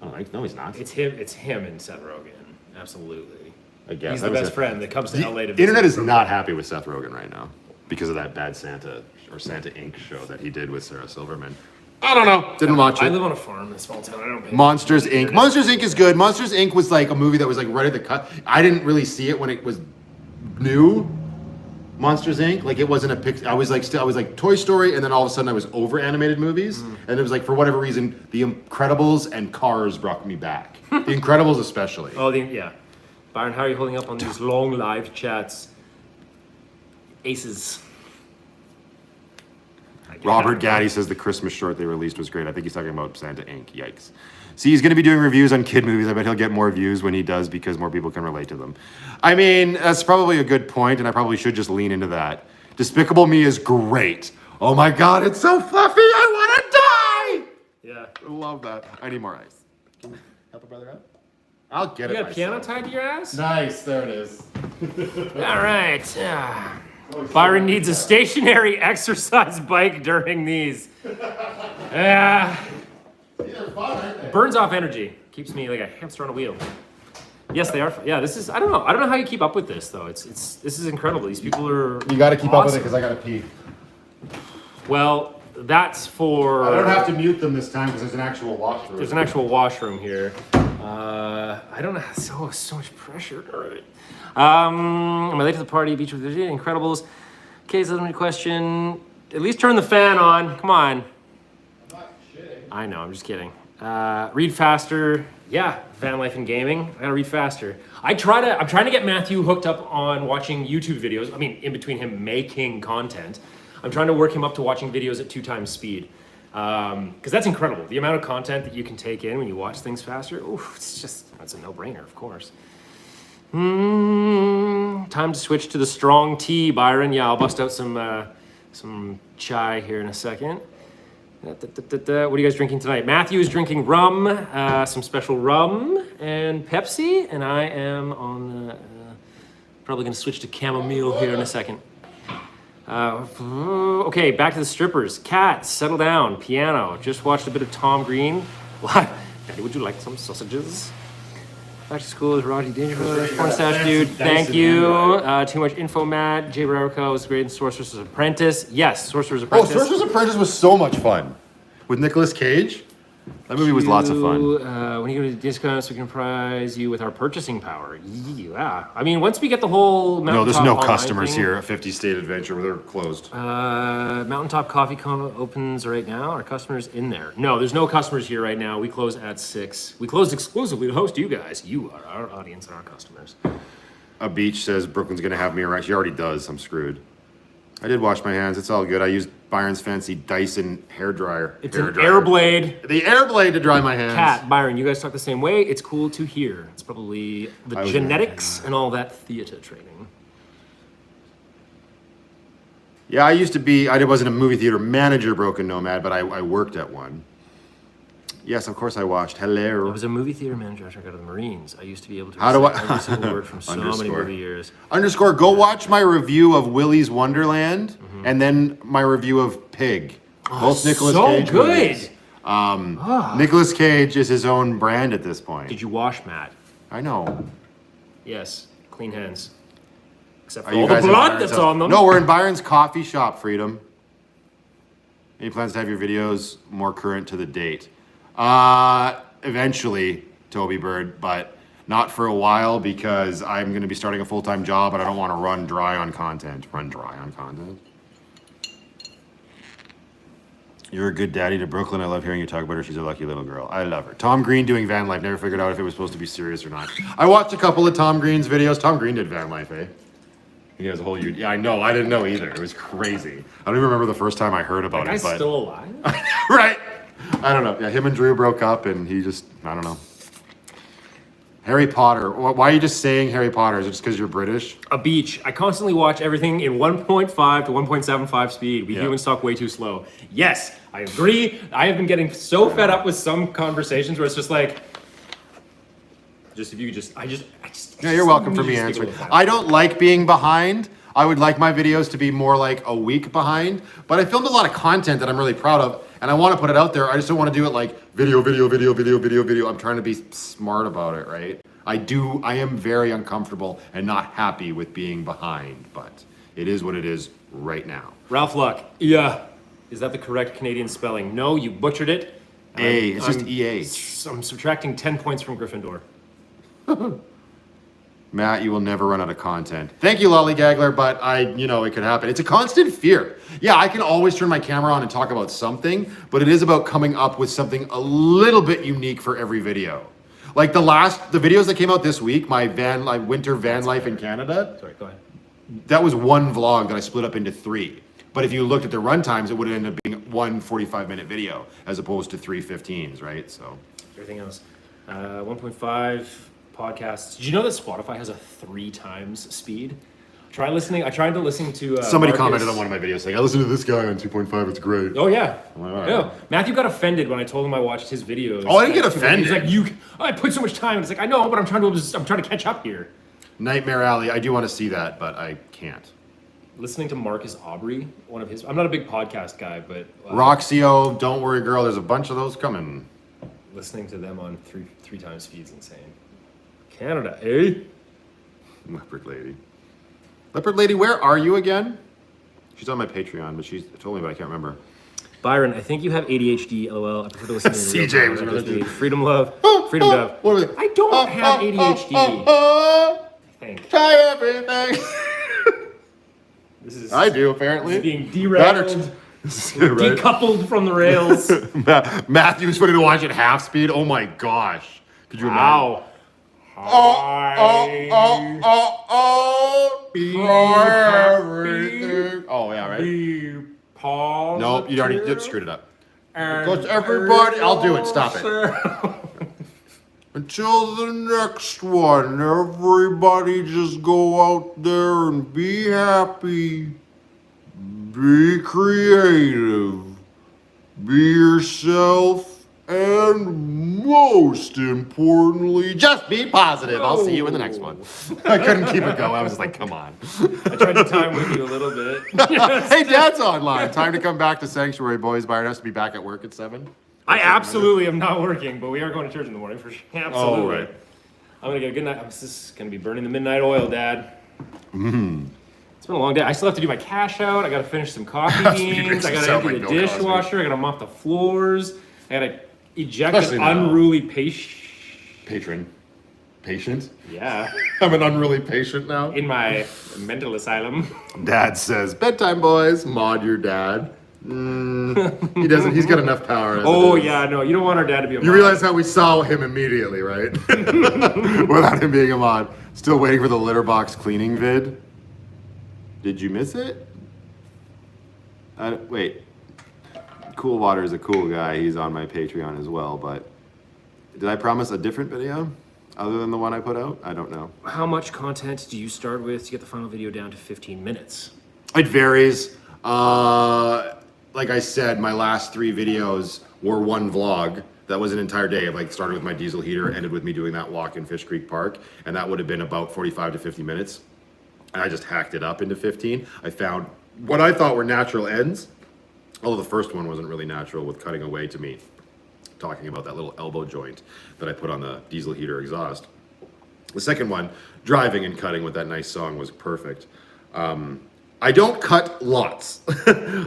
Oh, no, he's not. It's him and Seth Rogen. Absolutely. I guess. He's That the was best friend that comes to LA to The visit. internet is not happy with Seth Rogen right now because of that bad Santa or Santa Inc. show that he did with Sarah Silverman. I don't know. Didn't watch I it. live on a farm in a small town. I don't pay Monsters Inc. Monsters Inc. is good. Monsters Inc. was like a movie that was like right at the cut. I didn't really see it when it was new. Monsters Inc. Like it wasn't a pic. I was like Toy Story, and then all of a sudden I was over animated movies, and it was like for whatever reason The Incredibles and Cars brought me back. The Incredibles especially. Oh, yeah. Byron, how are you holding up on these long live chats? Aces. Robert Gaddy says the Christmas short they released was great. I think he's talking about Santa Inc. Yikes. See, he's going to be doing reviews on kid movies. I bet he'll get more views when he does because more people can relate to them. I mean, that's probably a good point, and I probably should just lean into that. Despicable Me is great. Oh my God, it's so fluffy. I want to die. Yeah. I love that. I need more ice. Can you help a brother out? I'll get You it got a piano myself. tied to your ass? Nice, there it is. All right. Byron needs a stationary exercise bike during these. Yeah. These are fun, aren't they? Burns off energy. Keeps me like a hamster on a wheel. Yes, they are. Yeah, this is. I don't know. I don't know how you keep up with this though. This is incredible. These people are. You got to keep up with it awesome. because I got to pee. Well, that's for. I don't have to mute them this time because there's an actual washroom. There's an actual washroom here. I don't know. So much pressure. All right. Am I late to the party? Beach with the Incredibles. Okay, so let me question. At least turn the fan on. Come on. I'm not shitting. I know. I'm just kidding. Read faster. Yeah, van life and gaming. I gotta read faster. I'm trying to get Matthew hooked up on watching YouTube videos. I mean, in between him making content, I'm trying to work him up to watching videos at 2 times speed. Because that's incredible. The amount of content that you can take in when you watch things faster. Oof, that's a no-brainer, of course. Time to switch to the strong tea, Byron. Yeah, I'll bust out some chai here in a second. What are you guys drinking tonight? Matthew is drinking rum, some special rum and Pepsi, and I am on probably going to switch to chamomile here in a second. Okay, back to the strippers. Cat, settle down. Piano. Just watched a bit of Tom Green. Live. Daddy, would you like some sausages? Back to school is Roddy Dangerous. Porn stash dude. Thank you. Too much info, Matt. Jay Barrico was great in Sorcerer's Apprentice. Yes, Sorcerer's Apprentice. Oh, Sorcerer's Apprentice was so much fun. With Nicolas Cage. That movie was lots of fun. When you go to discounts, we can prize you with our purchasing power. Yeah. I mean, once we get the whole No, there's Mountaintop no online customers thing, here at 50 State Adventure. They're closed. Mountaintop Coffee opens right now. Are customers in there? No, there's no customers here right now. We close at 6. We close exclusively to host you guys. You are our audience and our customers. A Beach says Brooklyn's going to have me around. She already does. I'm screwed. I did wash my hands. It's all good. I used Byron's fancy Dyson hairdryer. It's an air blade. The air blade to dry my hands. Cat, Byron, you guys talk the same way. It's cool to hear. It's probably the genetics and all that theater training. Yeah, I wasn't a movie theater manager, Broken Nomad, but I worked at one. Yes, of course I watched. Hello. I was a movie theater manager after I got to the Marines. I used to be able to How do I- every single word from so many movie years. _, go watch my review of Willy's Wonderland and then my review of Pig. Both Nicolas Cage movies. Nicolas Cage is his own brand at this point. Did you wash, Matt? I know. Yes. Clean hands. Except Are for you all the guys in blood Byron's that's house? on them. No, we're in Byron's coffee shop, Freedom. Any plans to have your videos more current to the date? Eventually, Toby Bird, but not for a while because I'm going to be starting a full-time job and I don't want to run dry on content. You're a good daddy to Brooklyn. I love hearing you talk about her. She's a lucky little girl. I love her. Tom Green doing van life. Never figured out if it was supposed to be serious or not. I watched a couple of Tom Green's videos. Tom Green did van life, eh? He has a whole Yeah, I know. I didn't know either. It was crazy. I don't even remember the first time I heard about That it. guy's But still alive? right. I don't know. Yeah, him and Drew broke up and he just, I don't know. Harry Potter. Why are you just saying Harry Potter? Is it just because you're British? A Beach. I constantly watch everything in 1.5 to 1.75 speed. We humans talk way too slow. Yes, I agree. I have been getting so fed up with some conversations where it's just like, Yeah, you're welcome for me answering. I don't like being behind. I would like my videos to be more like a week behind, but I filmed a lot of content that I'm really proud of, and I want to put it out there. I just don't want to do it like video. I'm trying to be smart about it, right? I am very uncomfortable and not happy with being behind, but it is what it is right now. Ralph Luck. Yeah. Is that the correct Canadian spelling? No, you butchered it. It's just EA. I'm subtracting 10 points from Gryffindor. Matt, you will never run out of content. Thank you, Lollygaggler, but it could happen. It's a constant fear. Yeah, I can always turn my camera on and talk about something, but it is about coming up with something a little bit unique for every video. Like the videos that came out this week, my winter van life in Canada. Sorry, go ahead. That was one vlog that I split up into 3. But if you looked at the run times, it would have ended up being one 45-minute video as opposed to 3 15s, right? So everything else. 1.5 podcasts. Did you know that Spotify has a 3 times speed? Try listening. I tried to listen to. Somebody Marcus. commented on one of my videos saying, I listened to this guy on 2.5, it's great. Oh, yeah. I'm like, all right. No, Matthew got offended when I told him I watched his videos. Oh, I didn't get offended. He's like, I put so much time. It's like, I know, but I'm trying to catch up here. Nightmare Alley, I do want to see that, but I can't. Listening to Marcus Aubrey, one of his. I'm not a big podcast guy, but. Roxio, Don't Worry Girl, there's a bunch of those coming. Listening to them on three times feed's insane. Canada, eh? Leopard Lady. Leopard Lady, where are you again? She's on my Patreon, but she's told me, but I can't remember. Byron, I think you have ADHD, lol. I prefer to listen to CJ was really good. Freedom Love. Freedom Dove. I don't have ADHD. I think. Try everything. This is, I do, apparently. This is being derailed. Decoupled from the rails. Matthew's putting to watch at half speed. Oh my gosh. Could you imagine? Try everything. Oh, yeah, right? Nope, you already screwed it up. Because everybody, I'll do it, stop it. Until the next one, everybody just go out there and be happy. Be creative. Be yourself. And most importantly, just be positive. I'll see you in the next one. I couldn't keep it going. I was just like, come on. I tried to time with you a little bit. Hey, Dad's online. Time to come back to Sanctuary, boys. Byron has to be back at work at 7. I absolutely am not working, but we are going to church in the morning for sure. Absolutely. Oh, right. I'm going to get a good night. This is going to be burning the midnight oil, Dad. Mm. It's been a long day. I still have to do my cash out. I got to finish some coffee beans. I got to empty the dishwasher. I got to mop the floors. I got to eject an unruly patient. Patient? Yeah. I'm an unruly patient now. In my mental asylum. Dad says, bedtime, boys. Mod your dad. He doesn't. He's got enough power. Oh, yeah, no. You don't want our dad to be a mod. You realize how we saw him immediately, right? Without him being a mod. Still waiting for the litter box cleaning vid. Did you miss it? Wait. Cool Water is a cool guy. He's on my Patreon as well, but did I promise a different video other than the one I put out? I don't know. How much content do you start with to get the final video down to 15 minutes? It varies. Like I said, my last 3 videos were one vlog. That was an entire day. Like started with my diesel heater, ended with me doing that walk in Fish Creek Park, and that would have been about 45 to 50 minutes. And I just hacked it up into 15. I found what I thought were natural ends. Although the first one wasn't really natural with cutting away to me, talking about that little elbow joint that I put on the diesel heater exhaust. The second one, driving and cutting with that nice song, was perfect. I don't cut lots.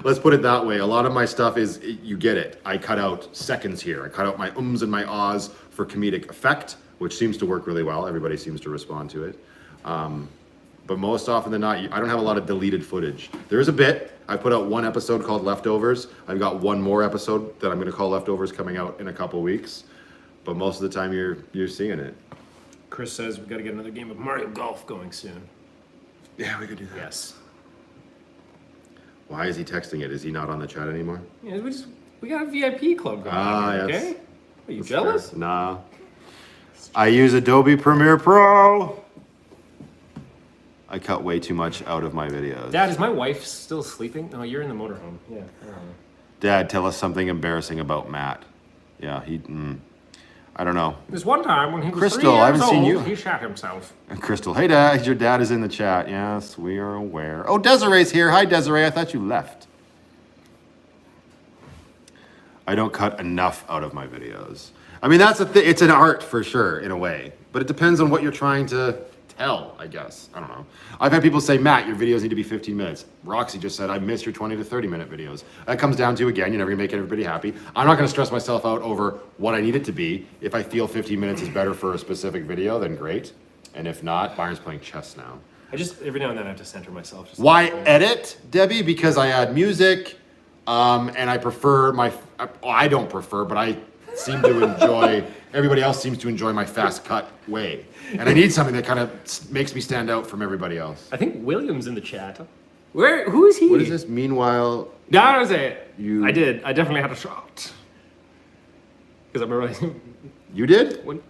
Let's put it that way. A lot of my stuff is, you get it. I cut out seconds here. I cut out my ums and my ahs for comedic effect, which seems to work really well. Everybody seems to respond to it. But most often than not, I don't have a lot of deleted footage. There is a bit. I put out one episode called Leftovers. I've got one more episode that I'm going to call Leftovers coming out in a couple weeks. But most of the time, you're seeing it. Chris says we've got to get another game of Mario Golf going soon. Yeah, we could do that. Yes. Why is he texting it? Is he not on the chat anymore? Yeah, we got a VIP club going on. Yes. Okay. Are you jealous? Fair. Nah. I use Adobe Premiere Pro. I cut way too much out of my videos. Dad, is my wife still sleeping? No, you're in the motorhome. Yeah. Dad, tell us something embarrassing about Matt. Yeah, I don't know. This one time when he was Crystal, 3 years I haven't seen old, you. he shot himself. Crystal, hey Dad, your dad is in the chat. Yes, we are aware. Oh, Desiree's here. Hi, Desiree. I thought you left. I don't cut enough out of my videos. I mean, that's the thing. It's an art for sure, in a way. But it depends on what you're trying to tell, I guess. I don't know. I've had people say, Matt, your videos need to be 15 minutes. Roxy just said, I miss your 20 to 30 minute videos. That comes down to, again, you're never gonna make everybody happy. I'm not gonna stress myself out over what I need it to be. If I feel 15 minutes is better for a specific video, then great. And if not, Byron's playing chess now. I just, every now and then I have to center myself. Just Why edit, Debbie? Because I add music, and I prefer I don't prefer, but I seem to enjoy, everybody else seems to enjoy my fast cut way. And I need something that kind of makes me stand out from everybody else. I think William's in the chat. Who is he? What is this? Meanwhile, no, I was it. I did. I definitely had a shot. Because I remember You did? When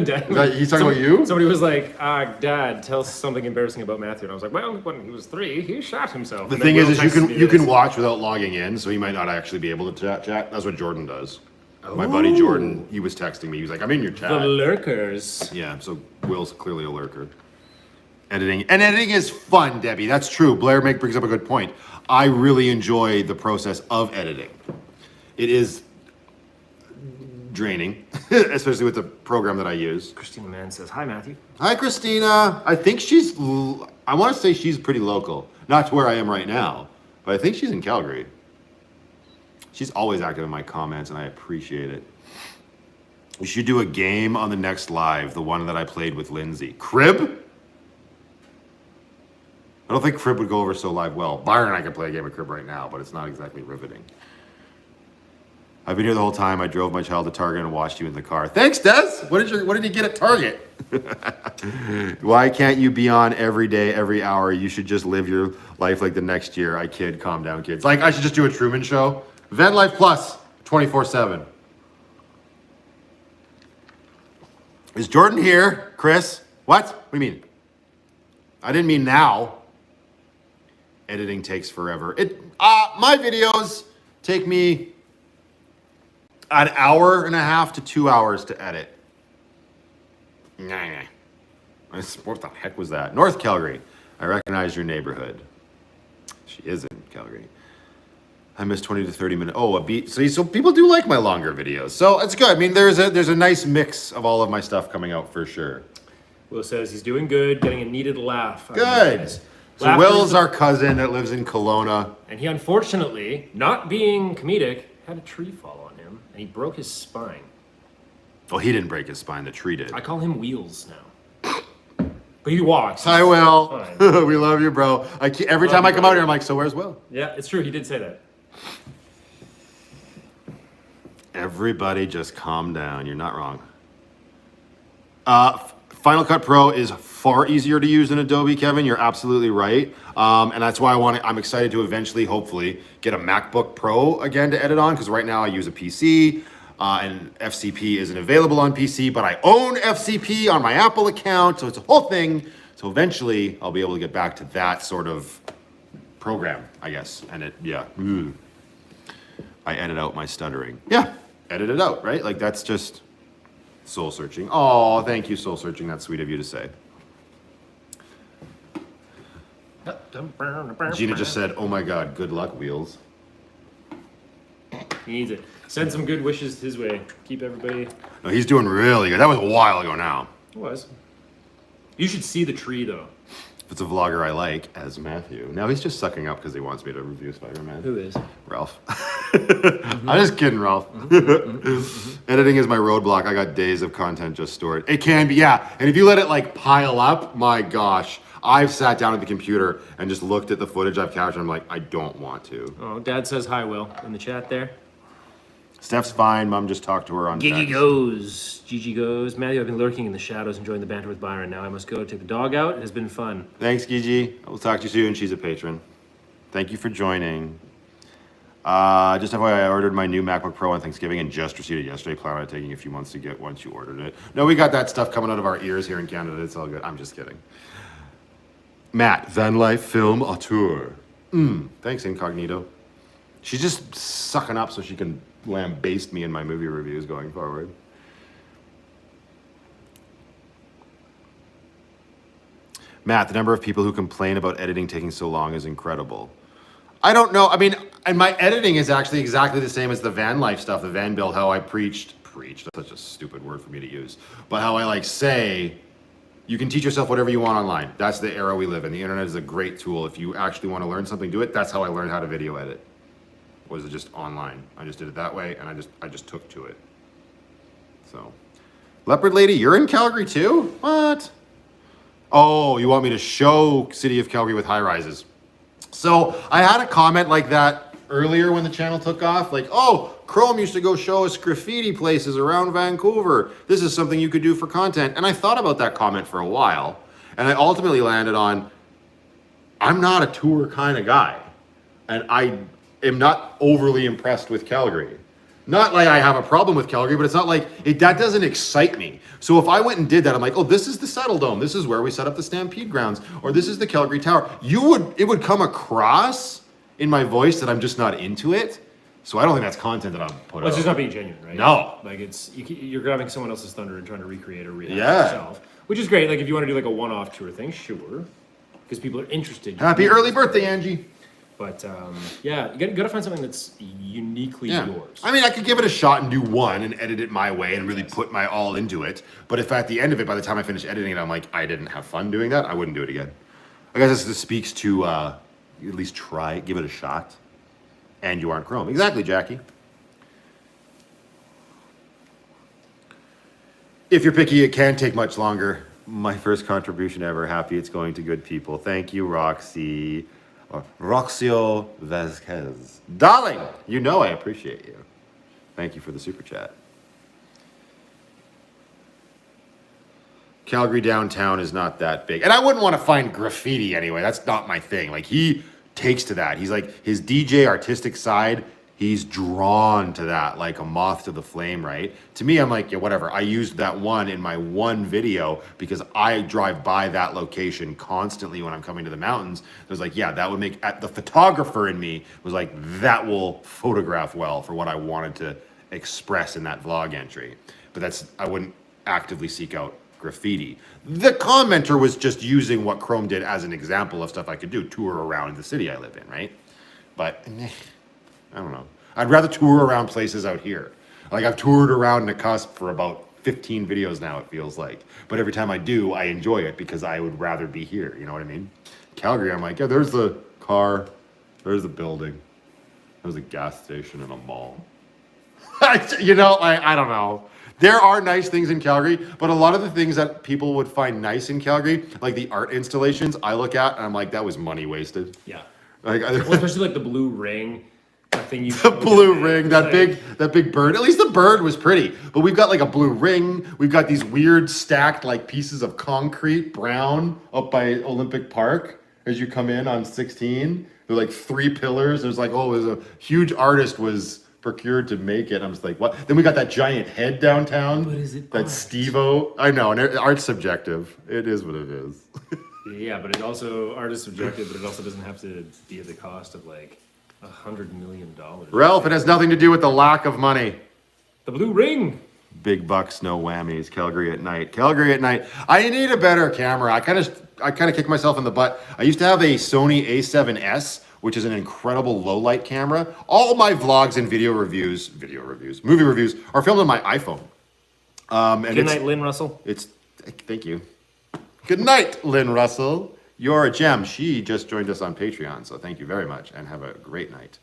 Dad, He's talking about you? Somebody was like, Dad, tell us something embarrassing about Matthew. And I was like, well, when he was 3, he shot himself. The And thing then is Will you texted me can this. watch without logging in, so he might not actually be able to chat. That's what Jordan does. My buddy Jordan, he was texting me. He was like, I'm in your chat. The lurkers. Yeah, so Will's clearly a lurker. Editing is fun, Debbie. That's true. Blair brings up a good point. I really enjoy the process of editing. It is draining, especially with the program that I use. Christina Mann says, hi, Matthew. Hi, Christina. I think I want to say she's pretty local. Not to where I am right now, but I think she's in Calgary. She's always active in my comments, and I appreciate it. We should do a game on the next live, the one that I played with Lindsay. Crib? I don't think Crib would go over so live well. Byron and I could play a game of Crib right now, but it's not exactly riveting. I've been here the whole time. I drove my child to Target and watched you in the car. Thanks, Des. What did you get at Target? Why can't you be on every day, every hour? You should just live your life like the next year. I kid. Calm down, kids. Like, I should just do a Truman Show. Van Life Plus, 24/7. Is Jordan here, Chris? What do you mean? I didn't mean now. Editing takes forever. My videos take me an hour and a half to 2 hours to edit. What the heck was that? North Calgary. I recognize your neighborhood. She is in Calgary. I missed 20 to 30 minutes. Oh, a beat. So people do like my longer videos. So it's good. I mean, there's a nice mix of all of my stuff coming out for sure. Will says he's doing good, getting a needed laugh. Good. So Will's our cousin that lives in Kelowna. And he unfortunately, not being comedic, had a tree fall on him, and he broke his spine. Well, he didn't break his spine. The tree did. I call him Wheels now. But he walks. Hi, Will. We love you, bro. Every time I come out here, I'm like, so where's Will? Yeah, it's true. He did say that. Everybody just calm down. You're not wrong. Final Cut Pro is far easier to use than Adobe, Kevin. You're absolutely right. And that's why I'm excited to eventually, hopefully, get a MacBook Pro again to edit on, because right now I use a PC, and FCP isn't available on PC, but I own FCP on my Apple account, so it's a whole thing. So eventually, I'll be able to get back to that sort of program, I guess. And I edit out my stuttering. Yeah, edit it out, right? Like, that's just soul searching. Oh, thank you, soul searching. That's sweet of you to say. Gina just said, oh my God, good luck, Wheels. He needs it. Send some good wishes his way. Keep everybody... No, he's doing really good. That was a while ago now. It was. You should see the tree, though. If it's a vlogger I like, as Matthew. Now he's just sucking up because he wants me to review Spider-Man. Who is? Ralph. I'm just kidding, Ralph. Editing is my roadblock. I got days of content just stored. It can be, yeah. And if you let it like pile up, my gosh. I've sat down at the computer and just looked at the footage I've captured. I'm like, I don't want to. Oh, Dad says hi, Will, in the chat there. Steph's fine. Mom just talked to her on Gigi text. goes. Gigi goes. Matthew, I've been lurking in the shadows, enjoying the banter with Byron. Now I must go take the dog out. It has been fun. Thanks, Gigi. We'll talk to you soon. She's a patron. Thank you for joining. Just FYI, I ordered my new MacBook Pro on Thanksgiving and just received it yesterday. Plan on taking a few months to get once you ordered it. No, we got that stuff coming out of our ears here in Canada. It's all good. I'm just kidding. Matt, Van Life Film Auteur. Thanks, Incognito. She's just sucking up so she can lambaste me in my movie reviews going forward. Matt, the number of people who complain about editing taking so long is incredible. I don't know. I mean, and my editing is actually exactly the same as the van life stuff, the van build, how I preached, that's such a stupid word for me to use, but how I like say, you can teach yourself whatever you want online. That's the era we live in. The internet is a great tool. If you actually want to learn something, do it. That's how I learned how to video edit. Was it just online? I just did it that way, and I just took to it. So, Leopard Lady, you're in Calgary too? What? Oh, you want me to show City of Calgary with high rises? So I had a comment like that earlier when the channel took off, like, oh, Chrome used to go show us graffiti places around Vancouver. This is something you could do for content. And I thought about that comment for a while, and I ultimately landed on, I'm not a tour kind of guy, and I am not overly impressed with Calgary. Not like I have a problem with Calgary, but it's not like that doesn't excite me. So if I went and did that, I'm like, oh, this is the Settle Dome. This is where we set up the Stampede grounds, or this is the Calgary Tower. It would come across in my voice that I'm just not into it. So I don't think that's content that I'll put Well, it's out. just not being genuine, right? No. Like you're grabbing someone else's thunder and trying to recreate or react Yeah. yourself, which is great. Like if you want to do like a one-off tour thing, sure, because people are interested. Happy early birthday, Angie. But yeah, you gotta find something that's uniquely yours. I mean, I could give it a shot and do one and edit it my way and really put my all into it. But if at the end of it, by the time I finish editing it, I'm like, I didn't have fun doing that, I wouldn't do it again. I guess this speaks to at least try, give it a shot. And you aren't Chrome. Exactly, Jackie. If you're picky, it can take much longer. My first contribution ever. Happy it's going to good people. Thank you, Roxy. Or Roxio Vasquez. Darling, you know I appreciate you. Thank you for the super chat. Calgary downtown is not that big. And I wouldn't want to find graffiti anyway. That's not my thing. Like, he takes to that. He's like, his DJ artistic side, he's drawn to that like a moth to the flame, right? To me, I'm like, yeah, whatever. I used that one in my one video because I drive by that location constantly when I'm coming to the mountains. It was like, yeah, that would make, the photographer in me was like, that will photograph well for what I wanted to express in that vlog entry. But I wouldn't actively seek out graffiti. The commenter was just using what Chrome did as an example of stuff I could do, tour around the city I live in, right? But I don't know. I'd rather tour around places out here. Like, I've toured around Nakusp for about 15 videos now, it feels like. But every time I do, I enjoy it because I would rather be here, you know what I mean? Calgary, I'm like, yeah, there's the car, there's the building, there's a gas station and a mall. You know, I don't know. There are nice things in Calgary, but a lot of the things that people would find nice in Calgary, like the art installations, I look at and I'm like, that was money wasted. Yeah. Like, well, especially like the blue ring, that thing you. The blue ring, that big bird. At least the bird was pretty, but we've got like a blue ring. We've got these weird stacked like pieces of concrete, brown, up by Olympic Park as you come in on 16. They're like 3 pillars. There's like, oh, there's a huge artist was procured to make it. I'm just like, what? Then we got that giant head downtown. But is it that Steve-O? I know, and art's subjective. It is what it is. Yeah, but art is subjective, but it also doesn't have to be at the cost of like $100 million. Ralph, it has nothing to do with the lack of money. The blue ring. Big bucks, no whammies. Calgary at night. Calgary at night. I need a better camera. I kind of kick myself in the butt. I used to have a Sony A7S, which is an incredible low light camera. All my vlogs and movie reviews are filmed on my iPhone. Good night, Lynn Russell. Thank you. Good night, Lynn Russell. You're a gem. She just joined us on Patreon, so thank you very much, and have a great night.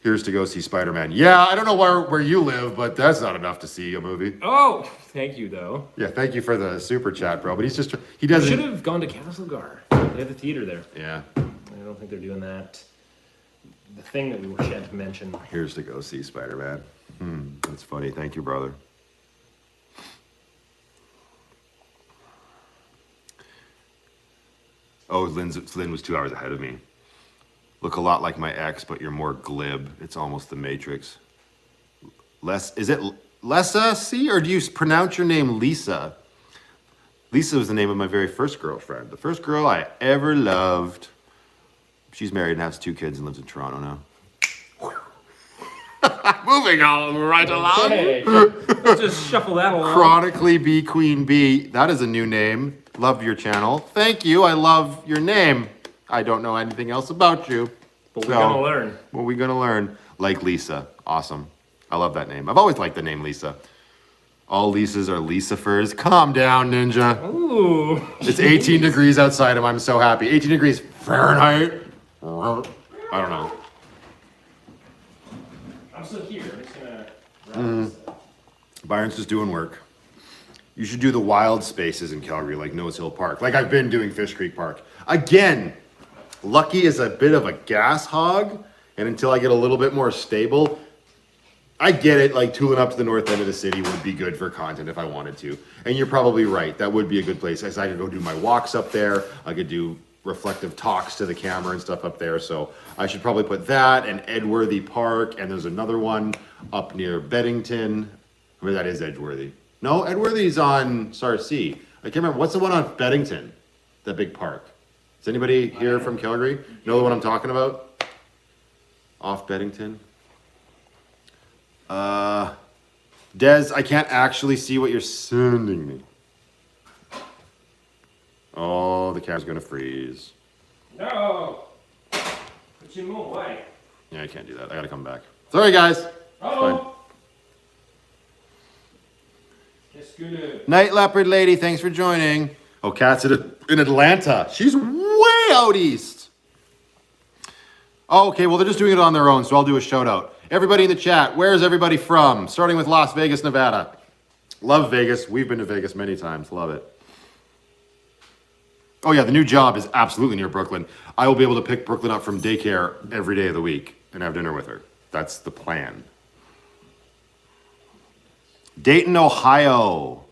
Here's to go see Spider-Man. Yeah, I don't know where you live, but that's not enough to see a movie. Oh, thank you, though. Yeah, thank you for the super chat, bro. But he doesn't. We should have gone to Castlegar. They have the theater there. Yeah. I don't think they're doing that. The thing that we were yet to mention. Here's to go see Spider-Man. That's funny. Thank you, brother. Oh, Lynn was 2 hours ahead of me. Look a lot like my ex, but you're more glib. It's almost the Matrix. Is it Lessa C, or do you pronounce your name Lisa? Lisa was the name of my very first girlfriend. The first girl I ever loved. She's married and has 2 kids and lives in Toronto now. Moving on right along. Okay. Let's just shuffle that along. Chronically B Queen B. That is a new name. Love your channel. Thank you. I love your name. I don't know anything else about you. But we're gonna learn. What we gonna learn? Like Lisa. Awesome. I love that name. I've always liked the name Lisa. All Lisas are Lucifers. Calm down, Ninja. Ooh. It's 18 degrees outside and I'm so happy. 18 degrees Fahrenheit. I don't know. I'm still here. I'm just gonna wrap this up. Byron's just doing work. You should do the wild spaces in Calgary, like Nose Hill Park. Like I've been doing Fish Creek Park. Again, Lucky is a bit of a gas hog, and until I get a little bit more stable, I get it, like tooling up to the north end of the city would be good for content if I wanted to. And you're probably right, that would be a good place. I could go do my walks up there, I could do reflective talks to the camera and stuff up there. So I should probably put that and Edworthy Park. And there's another one up near Beddington. I mean, that is Edgeworthy. No, Edworthy's on Sarcee. I can't remember. What's the one on Beddington? That big park. Is anybody here from Calgary know the one I'm talking about? Off Beddington. Des, I can't actually see what you're sending me. Oh, the camera's gonna freeze. No! But you move away. Yeah, I can't do that. I gotta come back. Sorry, guys. Oh! Qu'est-ce que... Night Leopard Lady, thanks for joining. Oh, Kat's in Atlanta. She's way out east. Oh, okay, well, they're just doing it on their own, so I'll do a shout out. Everybody in the chat, where is everybody from? Starting with Las Vegas, Nevada. Love Vegas. We've been to Vegas many times. Love it. Oh, yeah, the new job is absolutely near Brooklyn. I will be able to pick Brooklyn up from daycare every day of the week and have dinner with her. That's the plan. Dayton, Ohio.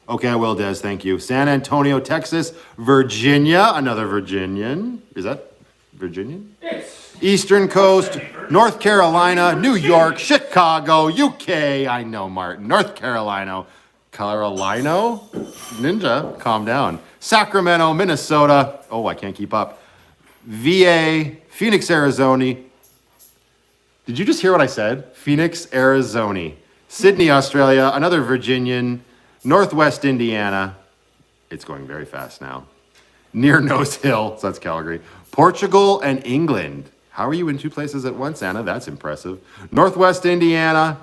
Okay, I will, Des. Thank you. San Antonio, Texas. Virginia. Another Virginian. Is that Virginian? Yes. Eastern Coast, North Carolina, New York, Chicago, UK. I know, Martin. North Carolina. Ninja, calm down. Sacramento, Minnesota. Oh, I can't keep up. VA, Phoenix, Arizona. Did you just hear what I said? Phoenix, Arizona. Sydney, Australia. Another Virginian. Northwest Indiana. It's going very fast now. Near Nose Hill. So that's Calgary. Portugal and England. How are you in two places at once, Anna? That's impressive. Northwest Indiana,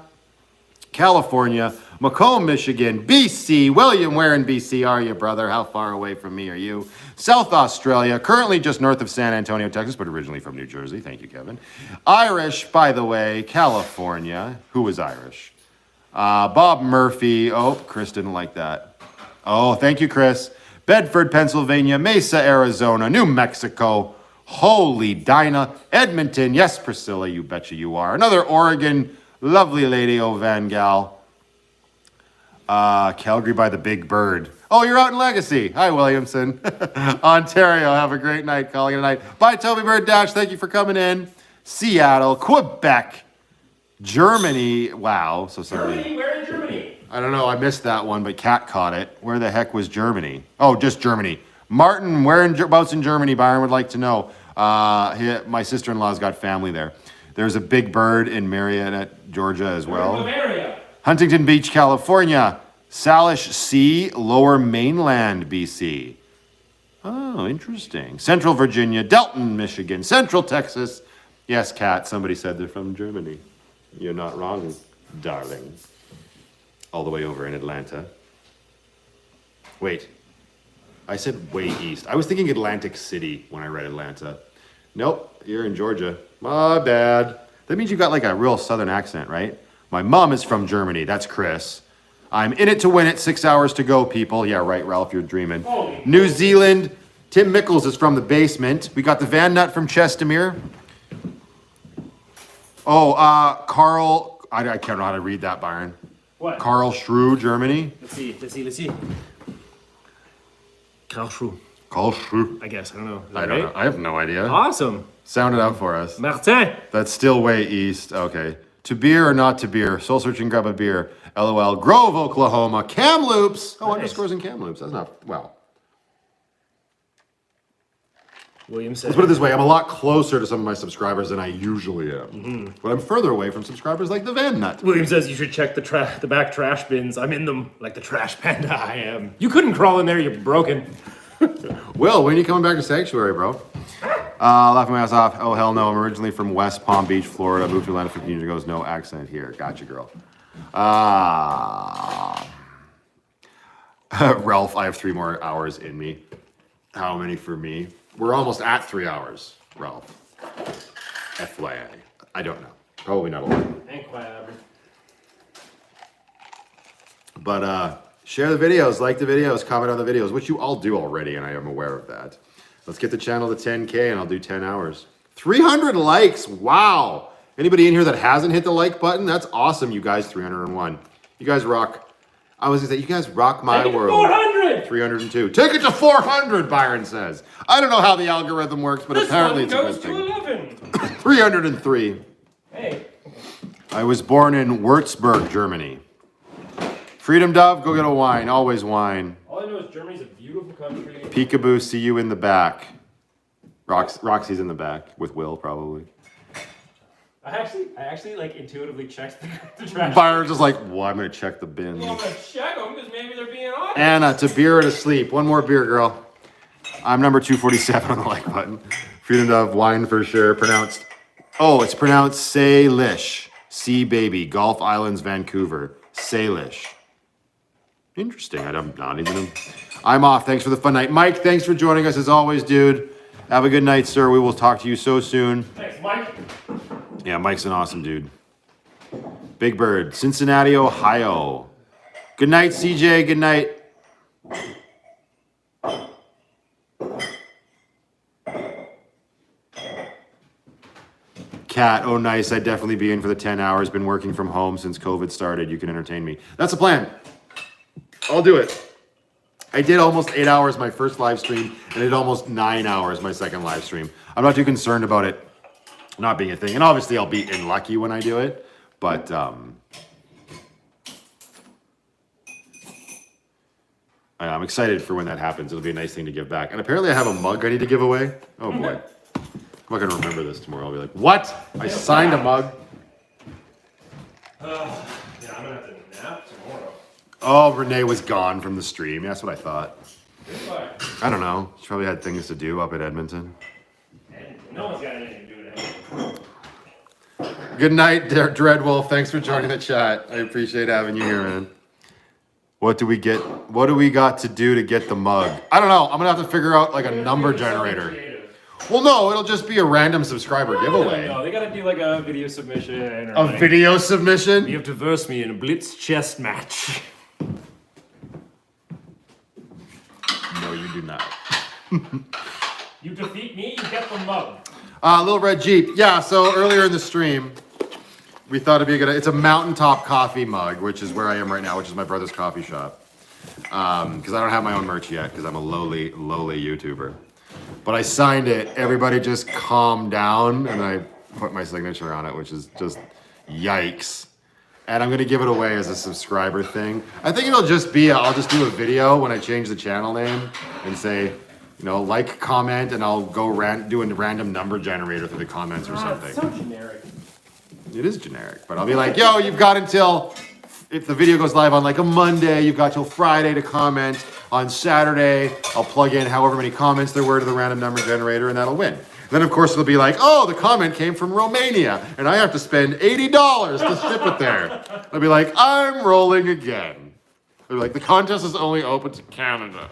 California, Macomb, Michigan, BC. William, where in BC are you, brother? How far away from me are you? South Australia, currently just north of San Antonio, Texas, but originally from New Jersey. Thank you, Kevin. Irish, by the way, California. Who was Irish? Bob Murphy. Oh, Chris didn't like that. Oh, thank you, Chris. Bedford, Pennsylvania, Mesa, Arizona, New Mexico. Holy Dinah, Edmonton. Yes, Priscilla, you betcha you are. Another Oregon, lovely lady, oh Van Gal. Calgary by the Big Bird. Oh, you're out in Legacy. Hi, Williamson. Ontario, have a great night. Calling it a night. Bye, Toby Bird Dash. Thank you for coming in. Seattle, Quebec, Germany. Wow. So sorry. Germany? Where in Germany? I don't know. I missed that one, but Kat caught it. Where the heck was Germany? Oh, just Germany. Martin, whereabouts in Germany? Byron would like to know. My sister-in-law's got family there. There's a Big Bird in Marietta, Georgia as well. Huntington Beach, California. Salish Sea, Lower Mainland, BC. Oh, interesting. Central Virginia, Delton, Michigan. Central Texas. Yes, Kat, somebody said they're from Germany. You're not wrong, darling. All the way over in Atlanta. Wait. I said way east. I was thinking Atlantic City when I read Atlanta. Nope, you're in Georgia. My bad. That means you got like a real southern accent, right? My mom is from Germany. That's Chris. I'm in it to win it. 6 hours to go, people. Yeah, right, Ralph, you're dreaming. New Zealand. Tim Mickles is from the basement. We got the Van Nut from Chestermere. Oh, Carl. I can't know how to read that, Byron. What? Karl Schroe, Germany. Let's see. Karl Schroe. Karl Schroe. I guess. I don't know. I don't know. I have no idea. Awesome. Sound it out for us. Martin. That's still way east. Okay. To beer or not to beer? Soul searching, grab a beer. LOL. Grove, Oklahoma. Kamloops. Oh, underscores in Kamloops. That's not, well. William said. Let's put it this way. I'm a lot closer to some of my subscribers than I usually am. But I'm further away from subscribers like the Van Nut. William says you should check the back trash bins. I'm in them like the trash panda I am. You couldn't crawl in there. You're broken. Will, when are you coming back to Sanctuary, bro? Laughing my ass off. Oh, hell no. I'm originally from West Palm Beach, Florida. Moved to Atlanta 15 years ago. No accent here. Gotcha, girl. Ralph, I have 3 more hours in me. How many for me? We're almost at 3 hours, Ralph. FYI. I don't know. Probably not a lot. But share the videos, like the videos, comment on the videos, which you all do already, and I am aware of that. Let's get the channel to 10K, and I'll do 10 hours. 300 likes! Wow! Anybody in here that hasn't hit the like button? That's awesome, you guys. 301. You guys rock. I was gonna say, you guys rock my Take it to world. 400! 302. Take it to 400, Byron says. I don't know how the algorithm works, but This apparently one it's a goes good to thing. 11. 303. Hey. I was born in Würzburg, Germany. Freedom Dove, go get a wine. Always wine. All I know is Germany's a beautiful country. Peekaboo, see you in the back. Roxy's in the back with Will, probably. I actually like intuitively checked the trash. Byron's just like, well, I'm gonna check the bin. Well, I'm gonna check them because maybe they're being honest. Anna, to beer or to sleep. One more beer, girl. I'm number 247 on the like button. Freedom Dove, wine for sure. Pronounced, it's pronounced Salish. Sea Baby, Gulf Islands, Vancouver. Salish. Interesting. I'm off. Thanks for the fun night. Mike, thanks for joining us as always, dude. Have a good night, sir. We will talk to you so soon. Thanks, Mike. Yeah, Mike's an awesome dude. Big Bird, Cincinnati, Ohio. Good night, CJ. Good night. Cat, oh nice. I'd definitely be in for the 10 hours. Been working from home since COVID started. You can entertain me. That's the plan. I'll do it. I did almost 8 hours my first live stream, and I did almost 9 hours my second live stream. I'm not too concerned about it not being a thing. And obviously I'll be in lucky when I do it, but I'm excited for when that happens. It'll be a nice thing to give back. And apparently I have a mug I need to give away. Oh boy. I'm not gonna remember this tomorrow. I'll be like, what? I signed a mug. Yeah, I'm gonna have to nap tomorrow. Oh, Renee was gone from the stream. That's what I thought. Why? I don't know. She probably had things to do up at Edmonton. No one's got anything to do with it. Good night, Dreadwolf. Thanks for joining the chat. I appreciate having you here, man. What do we get? What do we got to do to get the mug? I don't know. I'm gonna have to figure out like a number generator. Well, no, it'll just be a random subscriber giveaway. No, they gotta do like a video submission. Or A like, video submission? you have to verse me in a blitz chess match. No, you do not. You defeat me, you get the mug. Little Red Jeep. Yeah, so earlier in the stream, we thought it'd be a good. It's a mountaintop coffee mug, which is where I am right now, which is my brother's coffee shop. Because I don't have my own merch yet, because I'm a lowly YouTuber. But I signed it. Everybody just calmed down, and I put my signature on it, which is just yikes. And I'm gonna give it away as a subscriber thing. I think it'll just be, I'll just do a video when I change the channel name and say, you know, like, comment, and I'll go do a random number generator through the comments or something. It's so generic. It is generic, but I'll be like, yo, you've got until, if the video goes live on like a Monday, you've got till Friday to comment. On Saturday, I'll plug in however many comments there were to the random number generator, and that'll win. Then, of course, it'll be like, oh, the comment came from Romania, and I have to spend $80 to ship it there. I'll be like, I'm rolling again. They'll be like, the contest is only open to Canada.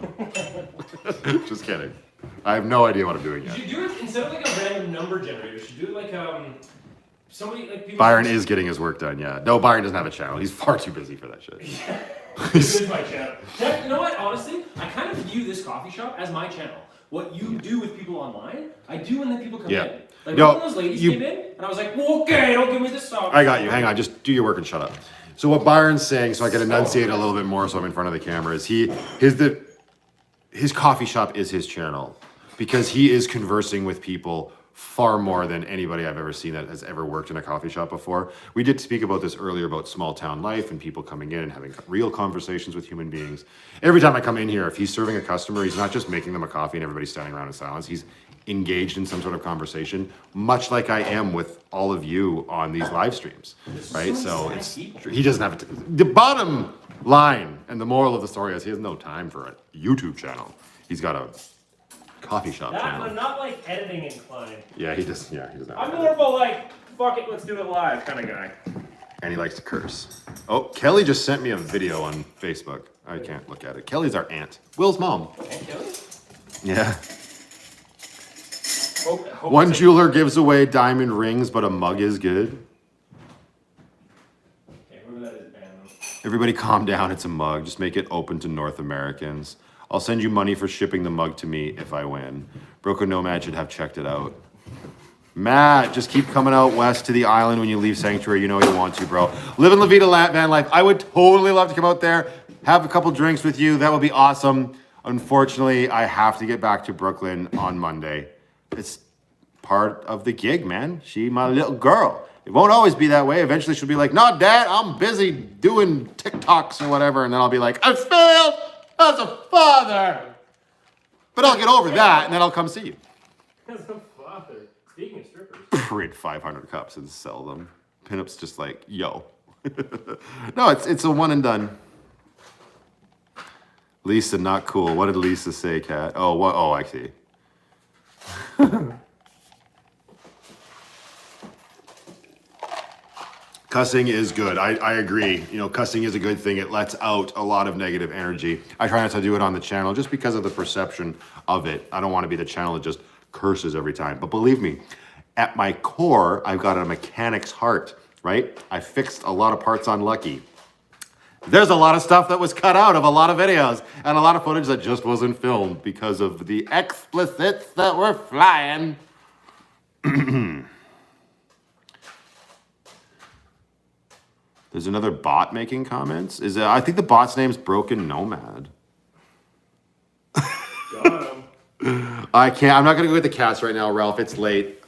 Just kidding. I have no idea what I'm doing yet. You should do it instead of like a random number generator. You should do it like somebody like people. Byron is getting his work done, yeah. No, Byron doesn't have a channel. He's far too busy for that shit. This is my channel. You know what? Honestly, I kind of view this coffee shop as my channel. What you do with people online, I do when the people come in. Like one of those ladies came in, and I was like, well, okay, don't give me this stuff. I got you. Hang on. Just do your work and shut up. So what Byron's saying, so I can enunciate it a little bit more so I'm in front of the camera, is his coffee shop is his channel because he is conversing with people far more than anybody I've ever seen that has ever worked in a coffee shop before. We did speak about this earlier about small town life and people coming in and having real conversations with human beings. Every time I come in here, if he's serving a customer, he's not just making them a coffee and everybody's standing around in silence. He's engaged in some sort of conversation, much like I am with all of you on these live streams, right? So he doesn't have the bottom line and the moral of the story is he has no time for a YouTube channel. He's got a coffee shop channel. I'm not like editing inclined. Yeah, he doesn't. I'm more of a like, fuck it, let's do it live kind of guy. And he likes to curse. Oh, Kelly just sent me a video on Facebook. I can't look at it. Kelly's our aunt. Will's mom. Aunt Kelly? Yeah. One jeweler gives away diamond rings, but a mug is good. Okay, whoever that is, ban them. Everybody calm down. It's a mug. Just make it open to North Americans. I'll send you money for shipping the mug to me if I win. Broken Nomad should have checked it out. Matt, just keep coming out west to the island when you leave Sanctuary. You know you want to, bro. Live in La Vida van life. I would totally love to come out there. have a couple drinks with you. That would be awesome. Unfortunately, I have to get back to Brooklyn on Monday. It's part of the gig, man. She my little girl. It won't always be that way. Eventually she'll be like, no, Dad, I'm busy doing TikToks or whatever. And then I'll be like, I failed as a father. But I'll get over that and then I'll come see you. As a father. Speaking of strippers. Print 500 cups and sell them. Pinup's just like, yo. No, it's a one and done. Lisa, not cool. What did Lisa say, Kat? Oh, what? Oh, I see. Cussing is good. I agree. You know, cussing is a good thing. It lets out a lot of negative energy. I try not to do it on the channel just because of the perception of it. I don't want to be the channel that just curses every time. But believe me, at my core, I've got a mechanic's heart, right? I fixed a lot of parts on Lucky. There's a lot of stuff that was cut out of a lot of videos and a lot of footage that just wasn't filmed because of the explicits that were flying. There's another bot making comments. I think the bot's name's Broken Nomad. Got him. I'm not gonna go get the cats right now, Ralph. It's late.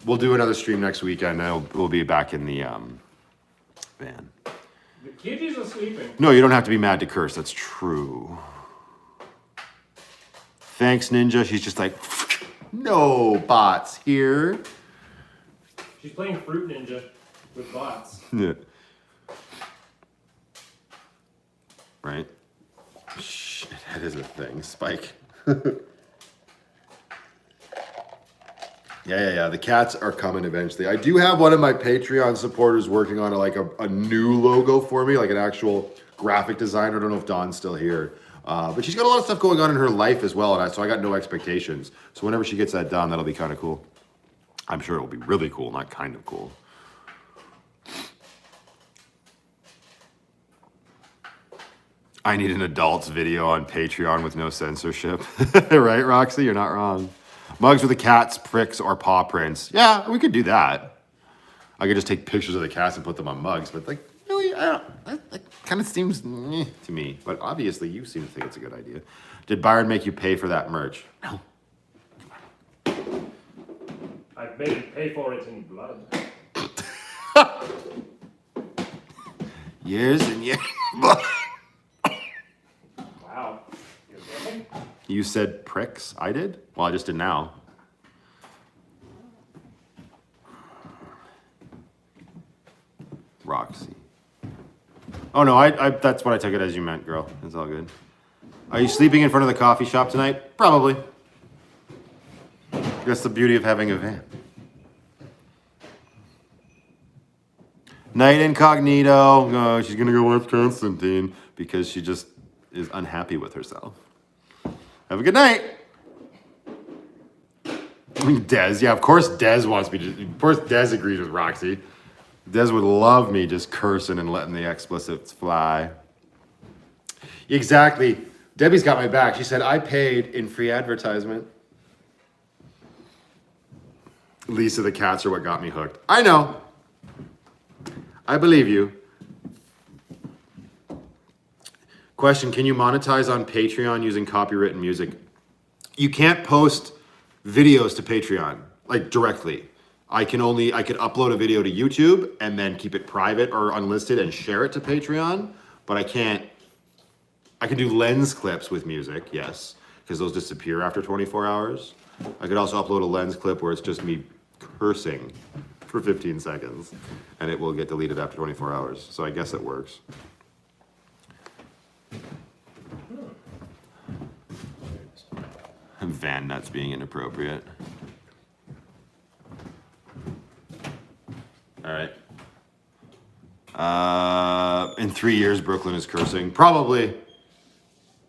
We'll do another stream next weekend. We'll be back in the van. The kiddies are sleeping. No, you don't have to be mad to curse. That's true. Thanks, Ninja. She's just like, no bots here. She's playing Fruit Ninja with bots. Yeah. Right? Shit, that is a thing. Spike. Yeah. The cats are coming eventually. I do have one of my Patreon supporters working on a new logo for me, like an actual graphic designer. I don't know if Dawn's still here. But she's got a lot of stuff going on in her life as well, so I got no expectations. So whenever she gets that done, that'll be kind of cool. I'm sure it'll be really cool, not kind of cool. I need an adults video on Patreon with no censorship. Right, Roxy? You're not wrong. Mugs with the cats, pricks, or paw prints. Yeah, we could do that. I could just take pictures of the cats and put them on mugs, but like, really, that kind of seems to me. But obviously, you seem to think it's a good idea. Did Byron make you pay for that merch? No. I've made it pay for it in blood. Years and years. Wow. You said pricks? I did? Well, I just did now. Roxy. Oh no, I that's what I took it as you meant, girl. It's all good. Are you sleeping in front of the coffee shop tonight? Probably. That's the beauty of having a van. Night Incognito. Oh, she's gonna go watch Constantine because she just is unhappy with herself. Have a good night. Dez, yeah, of course Dez wants me to, of course Dez agrees with Roxy. Dez would love me just cursing and letting the explicits fly. Exactly. Debbie's got my back. She said, I paid in free advertisement. Lisa, the cats are what got me hooked. I know. I believe you. Question, can you monetize on Patreon using copywritten music? You can't post videos to Patreon, like directly. I could upload a video to YouTube and then keep it private or unlisted and share it to Patreon, but I can do lens clips with music, yes, because those disappear after 24 hours. I could also upload a lens clip where it's just me cursing for 15 seconds and it will get deleted after 24 hours. So I guess it works. Van nuts being inappropriate. All right. In 3 years, Brooklyn is cursing. Probably.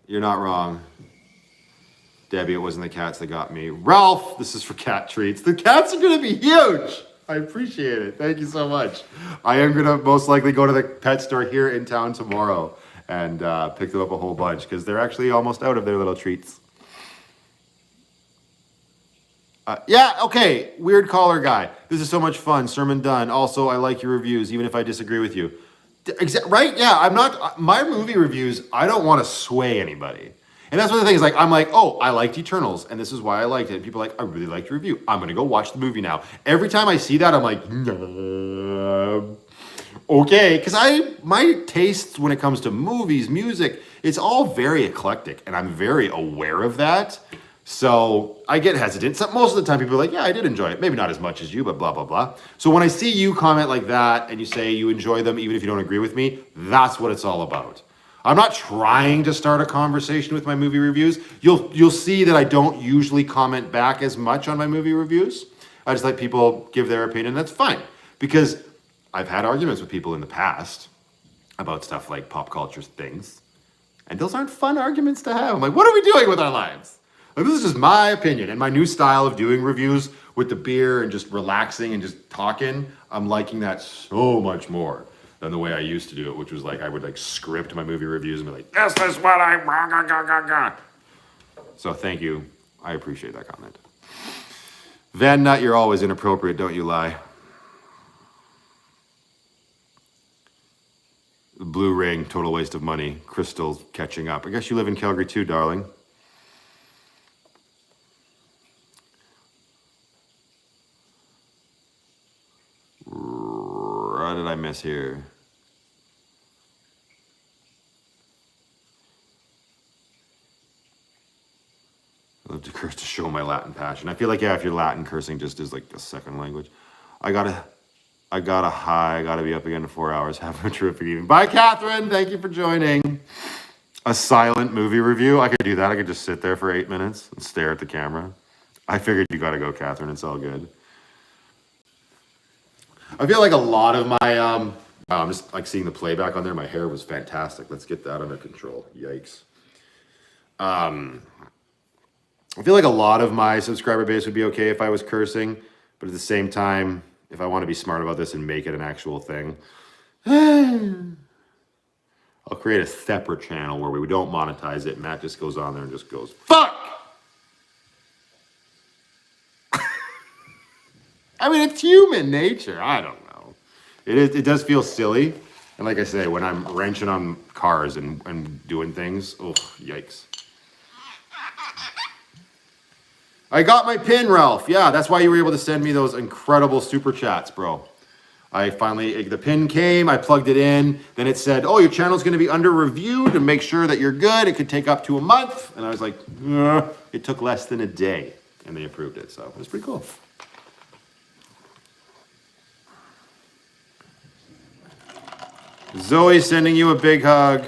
You're not wrong. Debbie, it wasn't the cats that got me. Ralph, this is for cat treats. The cats are going to be huge. I appreciate it. Thank you so much. I am going to most likely go to the pet store here in town tomorrow and pick them up a whole bunch because they're actually almost out of their little treats. Yeah, okay, weird caller guy. This is so much fun. Sermon done. Also, I like your reviews, even if I disagree with you. Right? Yeah, I'm not, my movie reviews, I don't want to sway anybody. And that's one of the things, like, I'm like, oh, I liked Eternals, and this is why I liked it. And people are like, I really liked your review. I'm going to go watch the movie now. Every time I see that, I'm like, okay. Because my tastes when it comes to movies, music, it's all very eclectic, and I'm very aware of that. So I get hesitant. So most of the time people are like, yeah, I did enjoy it. Maybe not as much as you, but blah, blah, blah. So when I see you comment like that and you say you enjoy them, even if you don't agree with me, that's what it's all about. I'm not trying to start a conversation with my movie reviews. You'll see that I don't usually comment back as much on my movie reviews. I just let people give their opinion. That's fine. Because I've had arguments with people in the past about stuff like pop culture things. And those aren't fun arguments to have. I'm like, what are we doing with our lives? Like, this is just my opinion and my new style of doing reviews with the beer and just relaxing and just talking. I'm liking that so much more than the way I used to do it, which was like I would like script my movie reviews and be like, this is what I... So thank you. I appreciate that comment. Van Nut, you're always inappropriate, don't you lie. Blue ring, total waste of money. Crystal's catching up. I guess you live in Calgary too, darling. What did I miss here? I love to curse to show my Latin passion. I feel like, yeah, if you're Latin, cursing just is like a second language. I gotta be up again in 4 hours. Have a terrific evening. Bye, Catherine. Thank you for joining. A silent movie review. I could do that. I could just sit there for 8 minutes and stare at the camera. I figured you gotta go, Catherine. It's all good. I feel like a lot of my, I'm just like seeing the playback on there. My hair was fantastic. Let's get that under control. Yikes. I feel like a lot of my subscriber base would be okay if I was cursing, but at the same time, if I want to be smart about this and make it an actual thing, I'll create a separate channel where we don't monetize it. Matt just goes on there and just goes, fuck! I mean, it's human nature. I don't know. It does feel silly. And like I say, when I'm wrenching on cars and doing things, oh, yikes. I got my pin, Ralph. Yeah, that's why you were able to send me those incredible super chats, bro. I finally, the pin came, I plugged it in, then it said, oh, your channel's gonna be under review to make sure that you're good. It could take up to a month. And I was like, it took less than a day and they approved it. So it was pretty cool. Zoe sending you a big hug.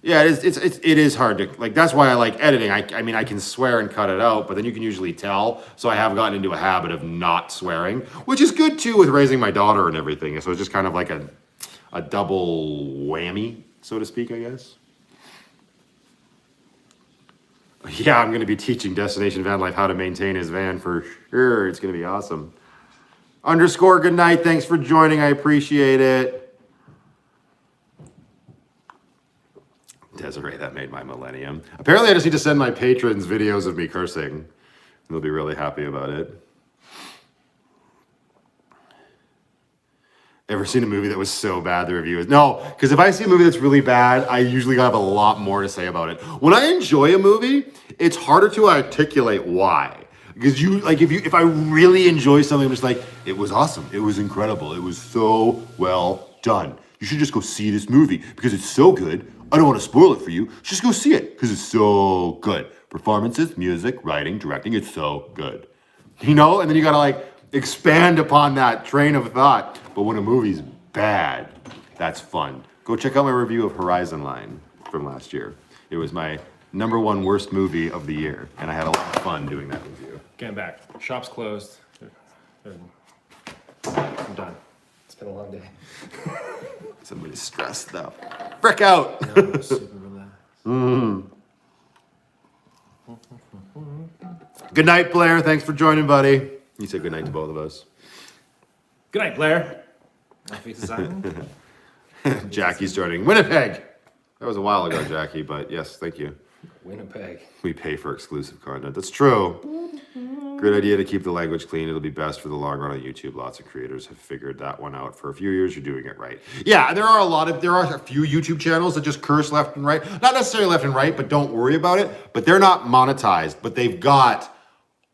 Yeah, it is hard to, like, that's why I like editing. I mean, I can swear and cut it out, but then you can usually tell. So I have gotten into a habit of not swearing, which is good too with raising my daughter and everything. So it's just kind of like a double whammy, so to speak, I guess. Yeah, I'm going to be teaching Destination Van Life how to maintain his van for sure. It's going to be awesome. _ good night. Thanks for joining. I appreciate it. Desiree, that made my millennium. Apparently, I just need to send my patrons videos of me cursing. They'll be really happy about it. Ever seen a movie that was so bad the review is... No, because if I see a movie that's really bad, I usually have a lot more to say about it. When I enjoy a movie, it's harder to articulate why. Because if I really enjoy something, I'm just like, it was awesome. It was incredible. It was so well done. You should just go see this movie because it's so good. I don't want to spoil it for you. Just go see it because it's so good. Performances, music, writing, directing, it's so good. You know? And then you got to like expand upon that train of thought. But when a movie's bad, that's fun. Go check out my review of Horizon Line from last year. It was my #1 worst movie of the year. And I had a lot of fun doing that review. Getting back. Shop's closed. I'm done. It's been a long day. Somebody's stressed though. Frick out! No, super relaxed. Good night, Blair. Thanks for joining, buddy. You said good night to both of us. Good night, Blair. My face is on. Jackie's joining. Winnipeg! That was a while ago, Jackie, but yes, thank you. Winnipeg. We pay for exclusive content. That's true. Great idea to keep the language clean. It'll be best for the long run on YouTube. Lots of creators have figured that one out. For a few years, you're doing it right. Yeah, there are a few YouTube channels that just curse left and right. Not necessarily left and right, but don't worry about it. But they're not monetized, but they've got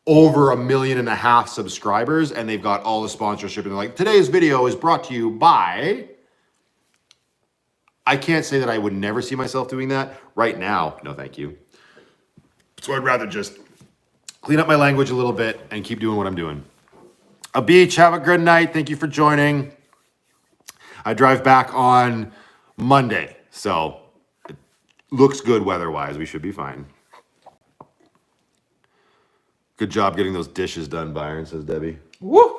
over 1.5 million subscribers, and they've got all the sponsorship. And they're like, today's video is brought to you by... I can't say that I would never see myself doing that right now. No, thank you. So I'd rather just clean up my language a little bit and keep doing what I'm doing. A beach, have a good night. Thank you for joining. I drive back on Monday, so it looks good weather-wise. We should be fine. Good job getting those dishes done, Byron, says Debbie. Woo!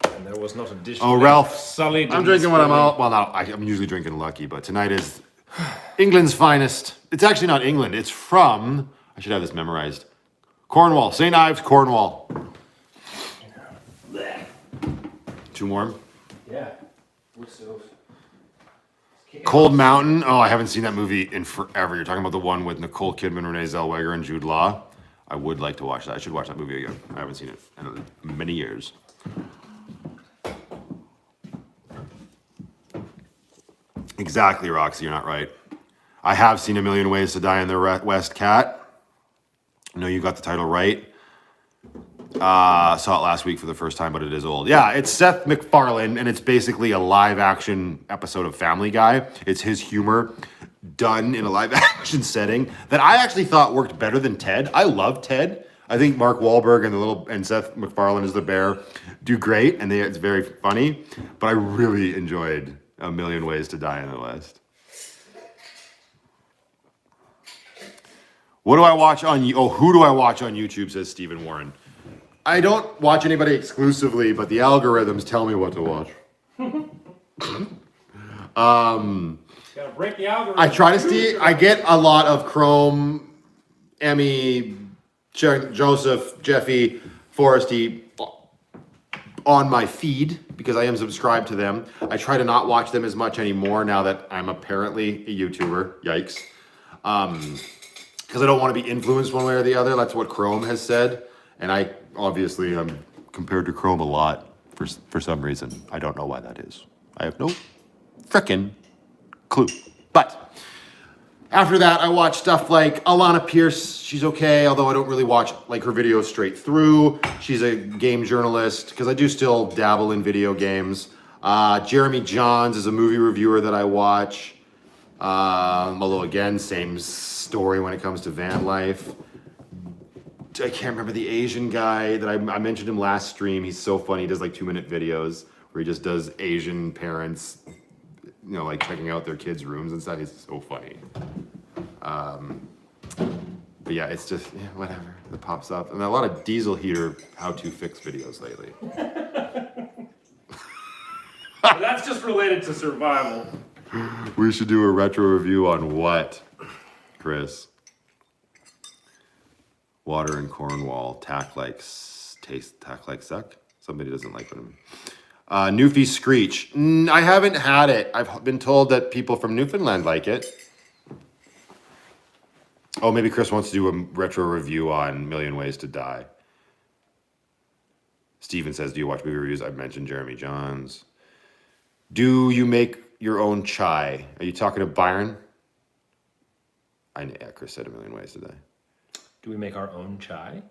And there was not a dish. Oh, Ralph, sullied I'm drinking when I'm out. Well, no, I'm usually drinking Lucky, but tonight is England's finest. It's actually not England. It's from, I should have this memorized, Cornwall. St. Ives, Cornwall. Too warm? Yeah. Wood stove. Cold Mountain. Oh, I haven't seen that movie in forever. You're talking about the one with Nicole Kidman, Renee Zellweger, and Jude Law. I would like to watch that. I should watch that movie again. I haven't seen it in many years. Exactly, Roxy. You're not right. I have seen A Million Ways to Die in the West, Cat. No, you got the title right. Saw it last week for the first time, but it is old. Yeah, it's Seth MacFarlane, and it's basically a live-action episode of Family Guy. It's his humor done in a live-action setting that I actually thought worked better than Ted. I love Ted. I think Mark Wahlberg and Seth MacFarlane as the bear do great, and it's very funny. But I really enjoyed A Million Ways to Die in the West. What do I watch on? Oh, who do I watch on YouTube? Says Stephen Warren. I don't watch anybody exclusively, but the algorithms tell me what to watch. Gotta break the algorithm. I try to see. I get a lot of Chrome, Emmy, Joseph, Jeffy, Foresty on my feed because I am subscribed to them. I try to not watch them as much anymore now that I'm apparently a YouTuber. Yikes. Because I don't want to be influenced one way or the other. That's what Chrome has said. And I obviously am compared to Chrome a lot for some reason. I don't know why that is. I have no frickin' clue. But after that, I watch stuff like Alana Pierce. She's okay, although I don't really watch like her videos straight through. She's a game journalist because I do still dabble in video games. Jeremy Johns is a movie reviewer that I watch. Although again, same story when it comes to van life. I can't remember the Asian guy that I mentioned him last stream. He's so funny. He does like 2-minute videos where he just does Asian parents, you know, like checking out their kids' rooms and stuff. He's so funny. But yeah, it's just whatever that pops up, and a lot of diesel heater how-to fix videos lately. That's just related to survival. We should do a retro review on what, Chris? Water in Cornwall, tack like suck. Somebody doesn't like them. Newfie Screech. I haven't had it. I've been told that people from Newfoundland like it. Oh, maybe Chris wants to do a retro review on Million Ways to Die. Steven says, do you watch movie reviews? I've mentioned Jeremy Johns. Do you make your own chai? Are you talking to Byron? Yeah, Chris said A Million Ways to Die. Do we make our own chai?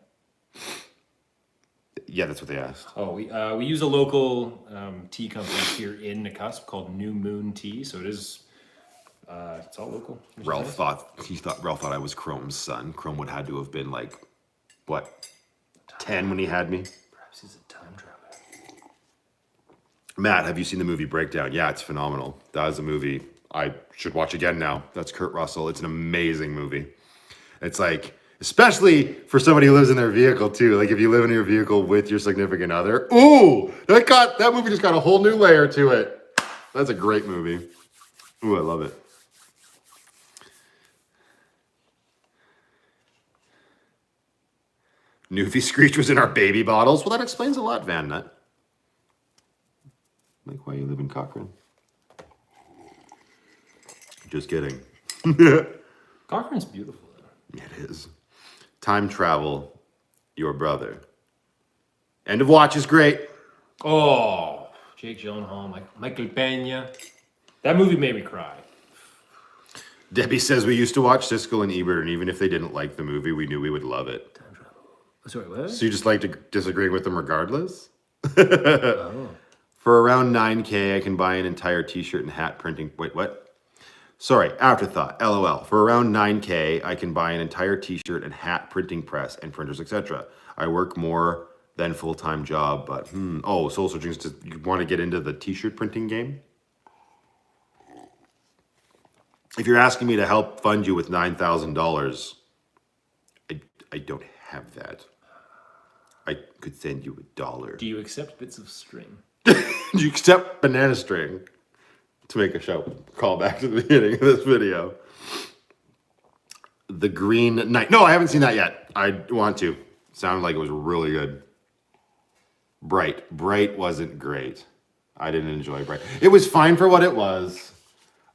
Yeah, that's what they asked. Oh, we use a local tea company here in Nakusp called New Moon Tea, so it is. It's all local. Ralph thought I was Chrome's son. Chrome would had to have been like, what, 10 when he had me? Perhaps he's a time traveler. Matt, have you seen the movie Breakdown? Yeah, it's phenomenal. That is a movie I should watch again now. That's Kurt Russell. It's an amazing movie. It's like, especially for somebody who lives in their vehicle too. Like if you live in your vehicle with your significant other. Ooh, that movie just got a whole new layer to it. That's a great movie. Ooh, I love it. Newfie Screech was in our baby bottles. Well, that explains a lot, Van Nut. Like why you live in Cochrane. Just kidding. Cochrane's beautiful though. It is. Time travel, your brother. End of Watch is great. Oh, Jake Gyllenhaal, Michael Pena. That movie made me cry. Debbie says we used to watch Siskel and Ebert, and even if they didn't like the movie, we knew we would love it. Sorry, what? So you just like to disagree with them regardless? Oh. For around 9K, I can buy an entire t-shirt and hat printing. Wait, what? Sorry, afterthought. LOL. For around 9K, I can buy an entire t-shirt and hat printing press and printers, etc. I work more than full-time job, but oh, soul searching. You want to get into the t-shirt printing game? If you're asking me to help fund you with $9,000, I don't have that. I could send you $1. Do you accept bits of string? Do you accept banana string? To make a show call back to the beginning of this video. The Green Knight. No, I haven't seen that yet. I want to. Sounded like it was really good. Bright. Bright wasn't great. I didn't enjoy Bright. It was fine for what it was.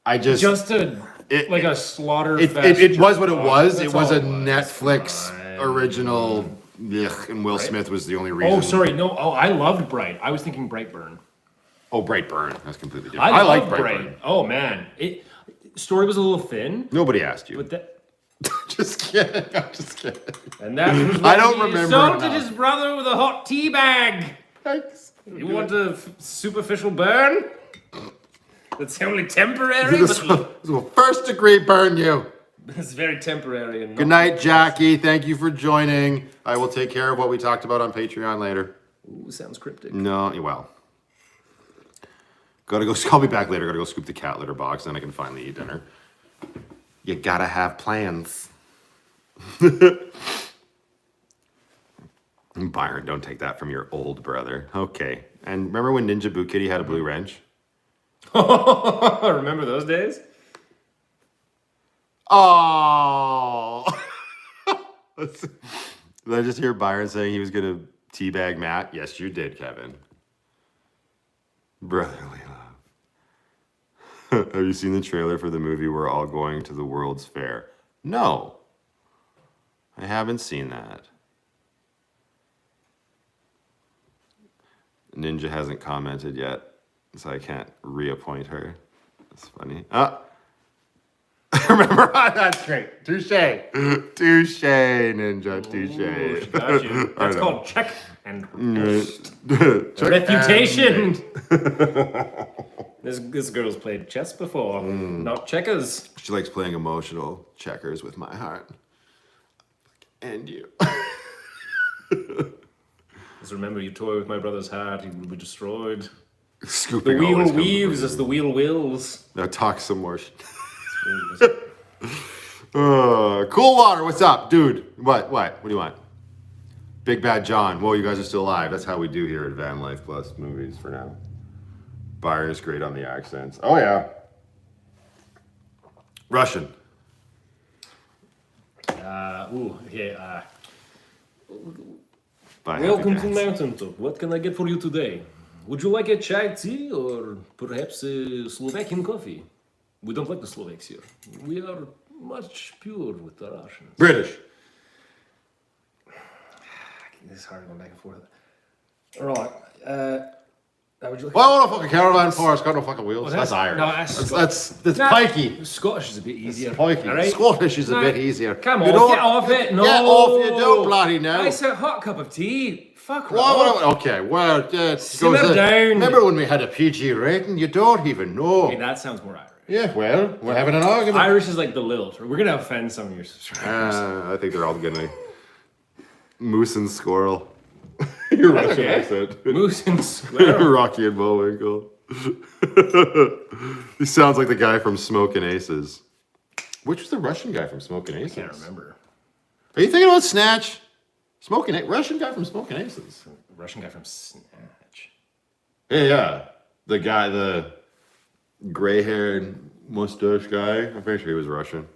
I just a slaughter fest. It was what it was. That's It was all a Netflix original. Ugh, and Will Smith was the only reason. Oh, sorry. No. Oh, I loved Bright. I was thinking Brightburn. Oh, Brightburn. That's completely different. I like love Brightburn. Oh man, story was a little thin. Nobody asked you. But that. Just kidding. I'm just kidding. And that was when I don't he remember assaulted enough. his brother with a hot tea bag. Thanks. You want a superficial burn? That's only temporary. This will first degree burn you. It's very temporary. And Good night, Jackie. Thank you for joining. I will take care of what we talked about on Patreon later. Ooh, sounds cryptic. No, well. Gotta go. I'll be back later. Gotta go scoop the cat litter box, then I can finally eat dinner. You gotta have plans. Byron, don't take that from your old brother. Okay. And remember when Ninja Boot Kitty had a blue wrench? Remember those days? Oh. Did I just hear Byron saying he was gonna teabag Matt? Yes, you did, Kevin. Brotherly love. Have you seen the trailer for the movie We're All Going to the World's Fair? No. I haven't seen that. Ninja hasn't commented yet, so I can't reappoint her. That's funny. Remember? That's great. Touche. Touche, Ninja. Touche. Got you. That's called check and Check reputation. This girl's played chess before, not checkers. She likes playing emotional checkers with my heart. And you. Just remember, you toy with my brother's heart, he will be destroyed. Scooping the wheel always comes weaves from as the wheel wills. Now talk some more. Cool Water, what's up, dude? What do you want? Big Bad John. Whoa, you guys are still alive. That's how we do here at Van Life Plus Movies for now. Byron is great on the accents. Oh yeah. Russian. Okay. By Welcome Happy to Pants. Mountaintop. What can I get for you today? Would you like a chai tea or perhaps a Slovakian coffee? We don't like the Slovaks here. We are much pure with the Russians. British. This is hard going back and forth. Right. How would you like? Well, I want a fucking caravan for. It's got no fucking wheels. Well, that's Irish. no, that's Nah, pikey. Scottish is a bit easier. Pikey. all right? Scottish is a Nah, bit easier. Come You on, don't- get off it. No. Get off, you don't bloody know. I said hot cup of tea. Fuck Okay, well, Simmer down. Remember when we had a PG rating? You don't even know. Okay, that sounds more Irish. Yeah, well, we're having an argument. Irish is like the lilt. We're gonna offend some of your subscribers. I think they're all gonna moose and squirrel. Your Russian okay. accent. Moose and squirrel. Rocky and Bullwinkle. He sounds like the guy from Smokin' Aces. Which was the Russian guy from Smokin' Aces? I can't remember. Are you thinking about Snatch? Russian guy from Smokin' Aces. Russian guy from Snatch. Yeah. The guy, the gray-haired mustache guy. I'm pretty sure he was Russian.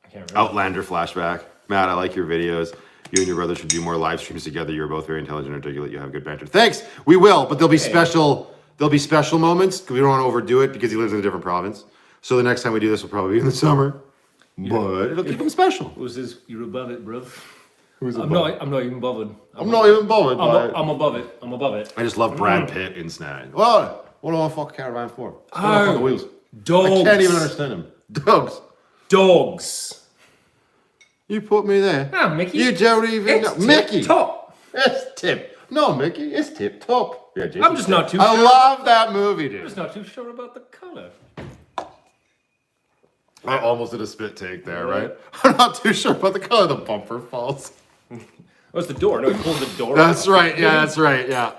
I can't remember. Outlander flashback. Matt, I like your videos. You and your brother should do more live streams together. You're both very intelligent, articulate. You have good banter. Thanks. We will, but there'll be special. There'll be special moments. We don't want to overdo it because he lives in a different province. So the next time we do this will probably be in the summer. But it'll keep him special. What was this? You're above it, bruv. Who's I'm above? not even bothered. I'm not even bothered. I'm above it. I'm above it. I just love Brad Pitt in Snatch. Well, what do I fuck Caravan for? Oh, the wheels. dogs. I can't even understand him. Dogs. Dogs. You put me there. Ah, Mickey. You don't even know. Mickey. Top. It's tip. No, Mickey. It's tip top. Yeah, Jason I'm just not too I sure. love that movie, dude. I'm just not too sure about the color. I almost did a spit take there, right? I'm not too sure about the color. The bumper falls. Oh, it's the door. No, he pulls the door. That's right. Yeah, that's right. Yeah.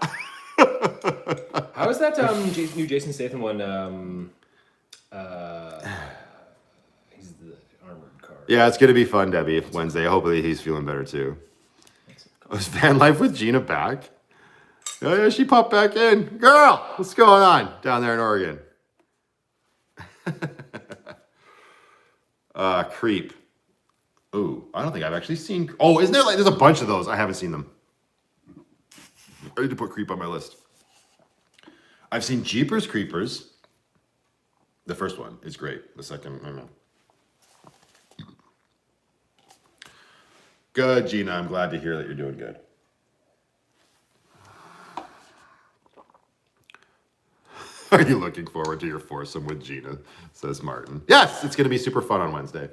How is that new Jason Statham one? He's the armored car. Yeah, it's gonna be fun, Debbie. Wednesday. Hopefully, he's feeling better too. Was van life with Gina back? Oh yeah, she popped back in. Girl, what's going on down there in Oregon? Creep. Ooh, I don't think I've actually seen. Oh, isn't there like there's a bunch of those? I haven't seen them. I need to put Creep on my list. I've seen Jeepers Creepers. The first one is great. The second, I don't know. Good, Gina. I'm glad to hear that you're doing good. Are you looking forward to your foursome with Gina? Says Martin. Yes, it's going to be super fun on Wednesday.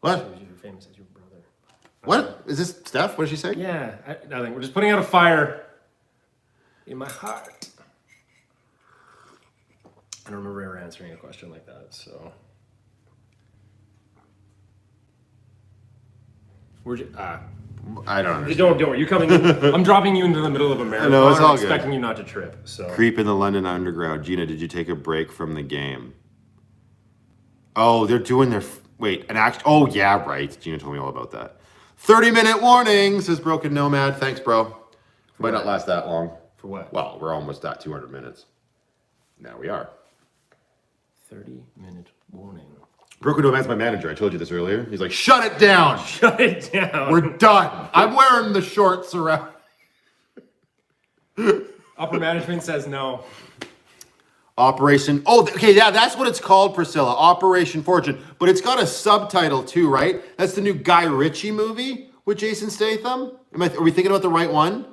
What? You're famous as your brother. What? Is this Steph? What did she say? Yeah, nothing. We're just putting out a fire in my heart. I don't remember ever answering a question like that, so. We're just, I don't understand. Don't worry. You're coming in. I'm dropping you into the middle of a marathon. No, it's all I'm good. expecting you not to trip. So. Creep in the London Underground. Gina, did you take a break from the game? Oh, they're doing their... Wait, an act... Oh, yeah, right. Gina told me all about that. 30-minute warning, says Broken Nomad. Thanks, bro. Might not last that long. For what? Well, we're almost at 200 minutes. Now we are. 30-minute warning. Broken Nomad's my manager. I told you this earlier. He's like, shut it down. Shut it down. We're done. I'm wearing the shorts around. Upper management says no. Operation. Oh, okay, yeah, that's what it's called, Priscilla. Operation Fortune. But it's got a subtitle too, right? That's the new Guy Ritchie movie with Jason Statham. Are we thinking about the right one?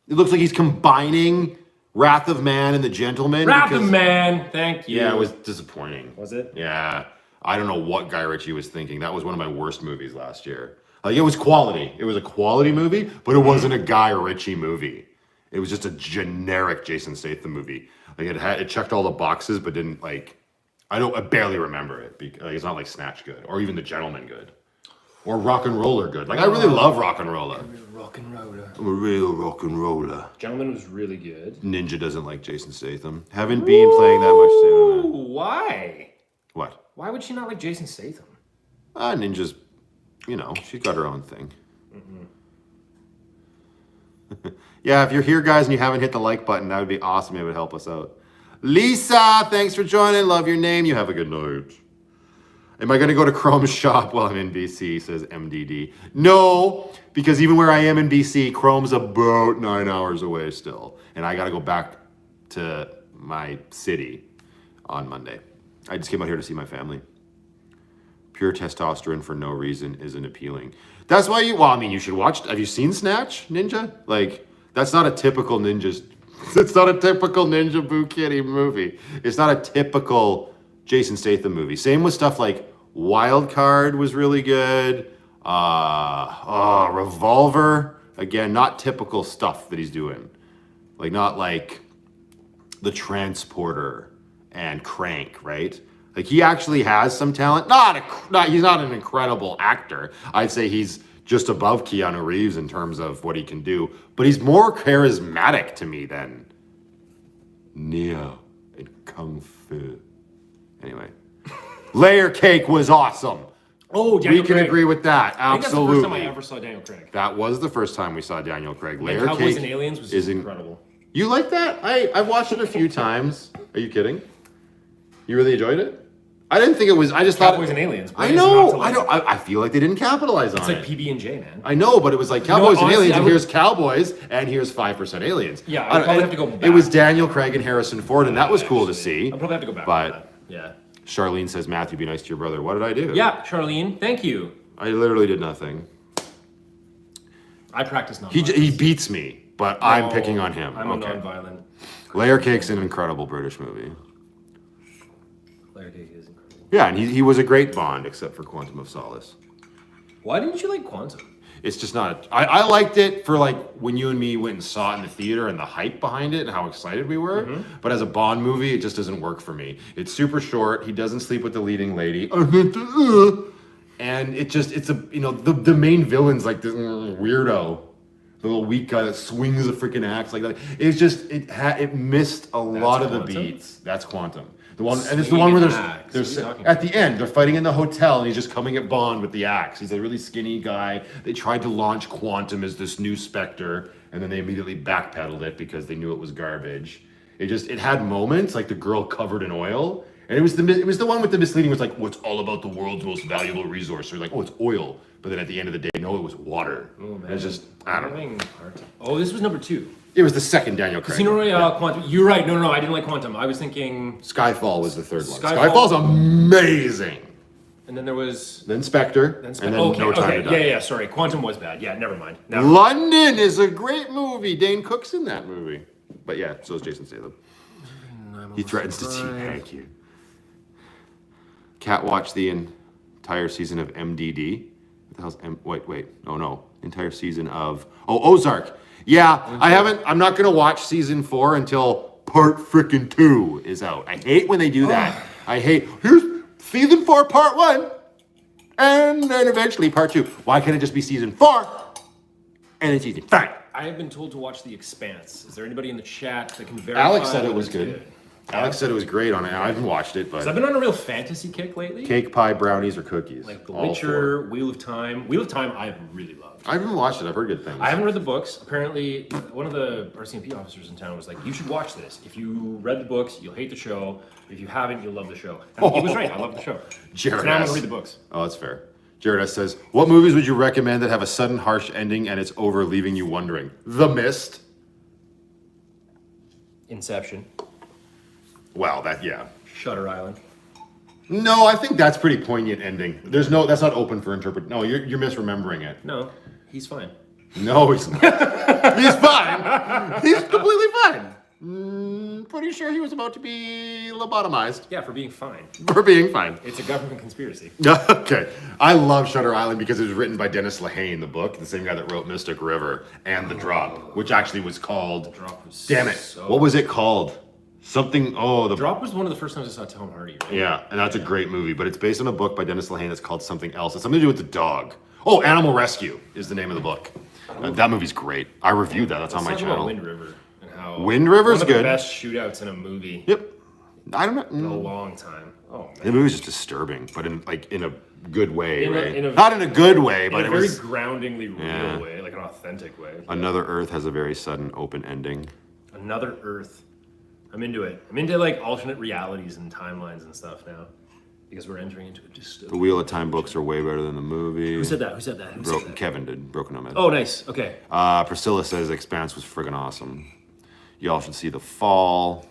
It looks like he's combining Wrath of Man and The Gentleman. Wrath of Man. Thank you. Yeah, it was disappointing. Was it? Yeah. I don't know what Guy Ritchie was thinking. That was one of my worst movies last year. Like, it was quality. It was a quality movie, but it wasn't a Guy Ritchie movie. It was just a generic Jason Statham movie. Like, it checked all the boxes, but didn't, like... I barely remember it. Like, it's not like Snatch good, or even The Gentleman good, or Rock and Roller good. Like, I really love Rock and Roller. Rock and roller. I'm a real rock and roller. Gentleman was really good. Ninja doesn't like Jason Statham. Haven't been playing that much. Ooh, why? What? Why would she not like Jason Statham? Ninja's, she's got her own thing. Yeah, if you're here, guys, and you haven't hit the like button, that would be awesome. It would help us out. Lisa, thanks for joining. Love your name. You have a good night. Am I going to go to Chrome's shop while I'm in BC, says MDD. No, because even where I am in BC, Chrome's about 9 hours away still. And I got to go back to my city on Monday. I just came out here to see my family. Pure testosterone for no reason isn't appealing. That's why you should watch. Have you seen Snatch, Ninja? Like, that's not a typical it's not a typical Ninja Boo Kitty movie. It's not a typical Jason Statham movie. Same with stuff like Wild Card was really good. Revolver. Again, not typical stuff that he's doing. Like, not like The Transporter and Crank, right? Like, he actually has some talent. He's not an incredible actor. I'd say he's just above Keanu Reeves in terms of what he can do. But he's more charismatic to me than Neo in Kung Fu. Anyway. Layer Cake was awesome. Oh, Daniel We can Craig. agree with that. I think Absolutely. that's the first time I ever saw Daniel Craig. That was the first time we saw Daniel Craig. And Layer Cowboys Cake and Aliens was is incredible. You like that? I've watched it a few times. Are you kidding? You really enjoyed it? I didn't think it was. I just thought Cowboys and Aliens. I know. I feel like they didn't capitalize on It's it. like PB&J, man. I know, but it was like Cowboys and honestly, Aliens, and I would- here's Cowboys, and here's 5% Aliens. Yeah, I'd probably have to go It back. was Daniel Craig and Harrison Ford, and that was cool to see. I'll probably have to go back. But on that. Yeah. Charlene says, Matthew, be nice to your brother. What did I do? Yeah, Charlene, thank you. I literally did nothing. I practice nonviolence. He beats me, but I'm picking on him. I'm a nonviolent. Layer Cake's an incredible British movie. Layer Cake is incredible. Yeah, and he was a great Bond, except for Quantum of Solace. Why didn't you like Quantum? It's just not. I liked it for like when you and me went and saw it in the theater and the hype behind it and how excited we were. Mm-hmm. But as a Bond movie, it just doesn't work for me. It's super short. He doesn't sleep with the leading lady, and it's the main villain's like this weirdo, the little weak guy that swings a freaking axe like that. It's just it missed a lot of the beats. That's Quantum. The one, and it's the one where there's at the end they're fighting in the hotel and he's just coming at Bond with the axe. He's a really skinny guy. They tried to launch Quantum as this new Spectre, and then they immediately backpedaled it because they knew it was garbage. It had moments like the girl covered in oil, and it was the one with the misleading. It was like, what's all about the world's most valuable resource? Or like, oh, it's oil, but then at the end of the day, no, it was water. Oh man, it's just I don't know. Oh, this was number 2. It was the second Daniel Craig. Casino Royale, Quantum. You're right. No, I didn't like Quantum. I was thinking Skyfall was the third one. Skyfall's amazing. And then there was Spectre. And then No Time to Die. Yeah. Sorry, Quantum was bad. Yeah, never mind. London is a great movie. Dane Cook's in that movie. But yeah, so is Jason Statham. He threatens to thank you. Cat watched the entire season of MDD. What the hell's wait. Oh no. Entire season of Ozark. Yeah, I haven't. I'm not gonna watch season 4 until part frickin' 2 is out. I hate when they do that. Here's season 4, part 1, and then eventually part 2. Why can't it just be season 4 and then season 5? I have been told to watch The Expanse. Is there anybody in the chat that can verify? Alex said it was good. Alex said it was great on it. I haven't watched it, but I've been on a real fantasy kick lately. Cake, pie, brownies, or cookies. Like The Witcher, Wheel of Time. Wheel of Time, I really loved. I haven't watched it. I've heard good things. I haven't read the books. Apparently, one of the RCMP officers in town was like, "You should watch this. If you read the books, you'll hate the show. If you haven't, you'll love the show." And he was right. I love the show. Jared so now I'm gonna read the books. Oh, that's fair. Jared S. says, "What movies would you recommend that have a sudden, harsh ending and it's over, leaving you wondering?" The Mist. Inception. Well, yeah. Shutter Island. No, I think that's pretty poignant ending. That's not open for interpret. No, you're misremembering it. No, he's fine. No, he's not. He's fine. He's completely fine. Pretty sure he was about to be lobotomized. Yeah, for being fine. For being fine. It's a government conspiracy. Okay. I love Shutter Island because it was written by Dennis Lehane, the book, the same guy that wrote Mystic River and The Drop, which actually was called... The Drop was damn it. What was it called? Something... Oh, The Drop was one of the first times I saw Tom Hardy, right? Yeah, and that's a great movie, but it's based on a book by Dennis Lehane that's called something else. It's something to do with the dog. Oh, Animal Rescue is the name of the book. That movie's great. I reviewed that. That's on my channel. Wind River and how Wind River's one of good. The best shootouts in a movie. Yep. I don't know. In a long time. Oh man. The movie's just disturbing, but in a good way, right? Not Not in a good way, but in a it very was groundingly real way, like an authentic way. Another Earth has a very sudden open ending. Another Earth. I'm into it. I'm into like alternate realities and timelines and stuff now. Because we're entering into a dystopia. The Wheel of Time books are way better than the movie. Who said that? Kevin did. Broken Nomad. Oh, nice. Okay. Priscilla says Expanse was friggin' awesome. Y'all should see The Fall.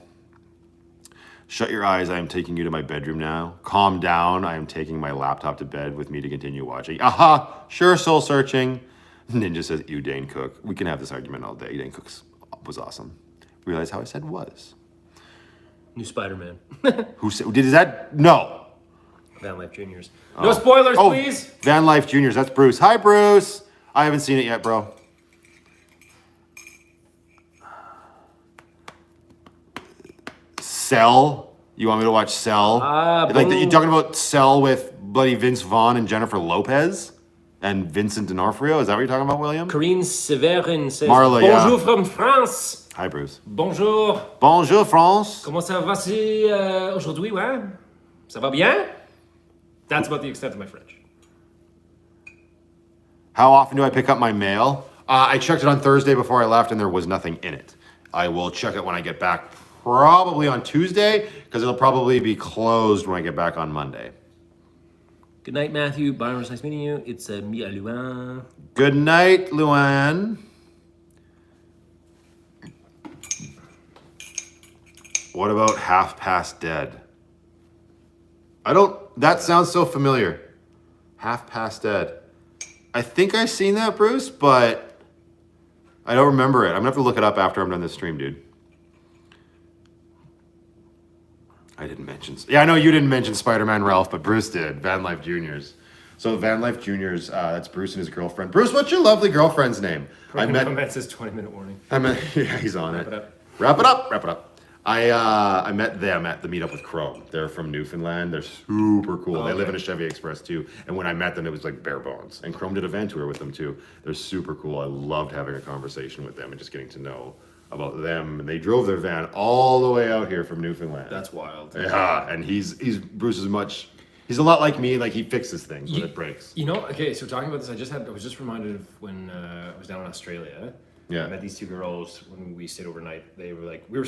Shut your eyes. I am taking you to my bedroom now. Calm down. I am taking my laptop to bed with me to continue watching. Aha! Sure, soul searching. Ninja says, ew, Dane Cook. We can have this argument all day. Dane Cook was awesome. Realize how I said was. New Spider-Man. Who said? Is that? No. Van Life Juniors. No spoilers, please. Van Life Juniors. That's Bruce. Hi, Bruce. I haven't seen it yet, bro. Cell. You want me to watch Cell? You're talking about Cell with bloody Vince Vaughn and Jennifer Lopez and Vincent D'Onofrio. Is that what you're talking about, William? Corinne Severin says, Marla, bonjour from France. Hi, Bruce. Bonjour. Bonjour, France. Comment ça va aujourd'hui, ouais? Ça va bien? That's about the extent of my French. How often do I pick up my mail? I checked it on Thursday before I left, and there was nothing in it. I will check it when I get back, probably on Tuesday, because it'll probably be closed when I get back on Monday. Good night, Matthew. Byron, it was nice meeting you. It's me, Luan. Good night, Luan. What about Half Past Dead? That sounds so familiar. Half Past Dead. I think I've seen that, Bruce, but I don't remember it. I'm gonna have to look it up after I'm done this stream, dude. I didn't mention. Yeah, I know you didn't mention Spider-Man Ralph, but Bruce did. Van Life Juniors. So Van Life Juniors, that's Bruce and his girlfriend. Bruce, what's your lovely girlfriend's name? That says 20-minute warning. Yeah, he's on it. Wrap it up. Wrap it up. I met them at the meetup with Chrome. They're from Newfoundland. They're super cool. They live in a Chevy Express too. And when I met them, it was like bare bones. And Chrome did a van tour with them too. They're super cool. I loved having a conversation with them and just getting to know about them. And they drove their van all the way out here from Newfoundland. That's wild. Yeah, and Bruce is much. He's a lot like me. Like he fixes things when it breaks. You know, okay. So talking about this, I was just reminded of when I was down in Australia. Yeah. I met these two girls when we stayed overnight. They were like, we were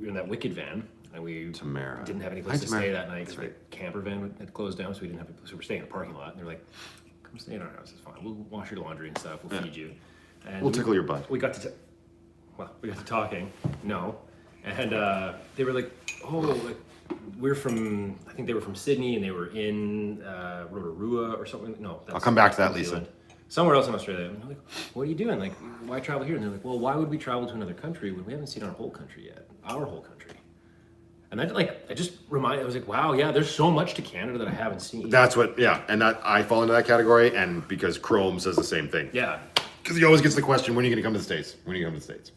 in that Wicked van, and we didn't have any place to stay that night because the camper van had closed down, so we didn't have a place. So we're staying in a parking lot, and they're like, "Come stay in our house. It's fine. We'll wash your laundry and stuff. We'll feed you, and we'll tickle your butt." We got to talking. No, and they were like, "Oh, like we're from. I think they were from Sydney, and they were in Rotorua or something. No, I'll come back to that, Lisa. Somewhere else in Australia." And I'm like, "What are you doing? Like, why travel here?" And they're like, "Well, why would we travel to another country when we haven't seen our whole country yet? Our whole country." And I was like, wow, yeah, there's so much to Canada that I haven't seen. That's what, yeah, and I fall into that category, and because Chrome says the same thing. Yeah. Because he always gets the question, when are you going to come to the States? When are you going to come to the States?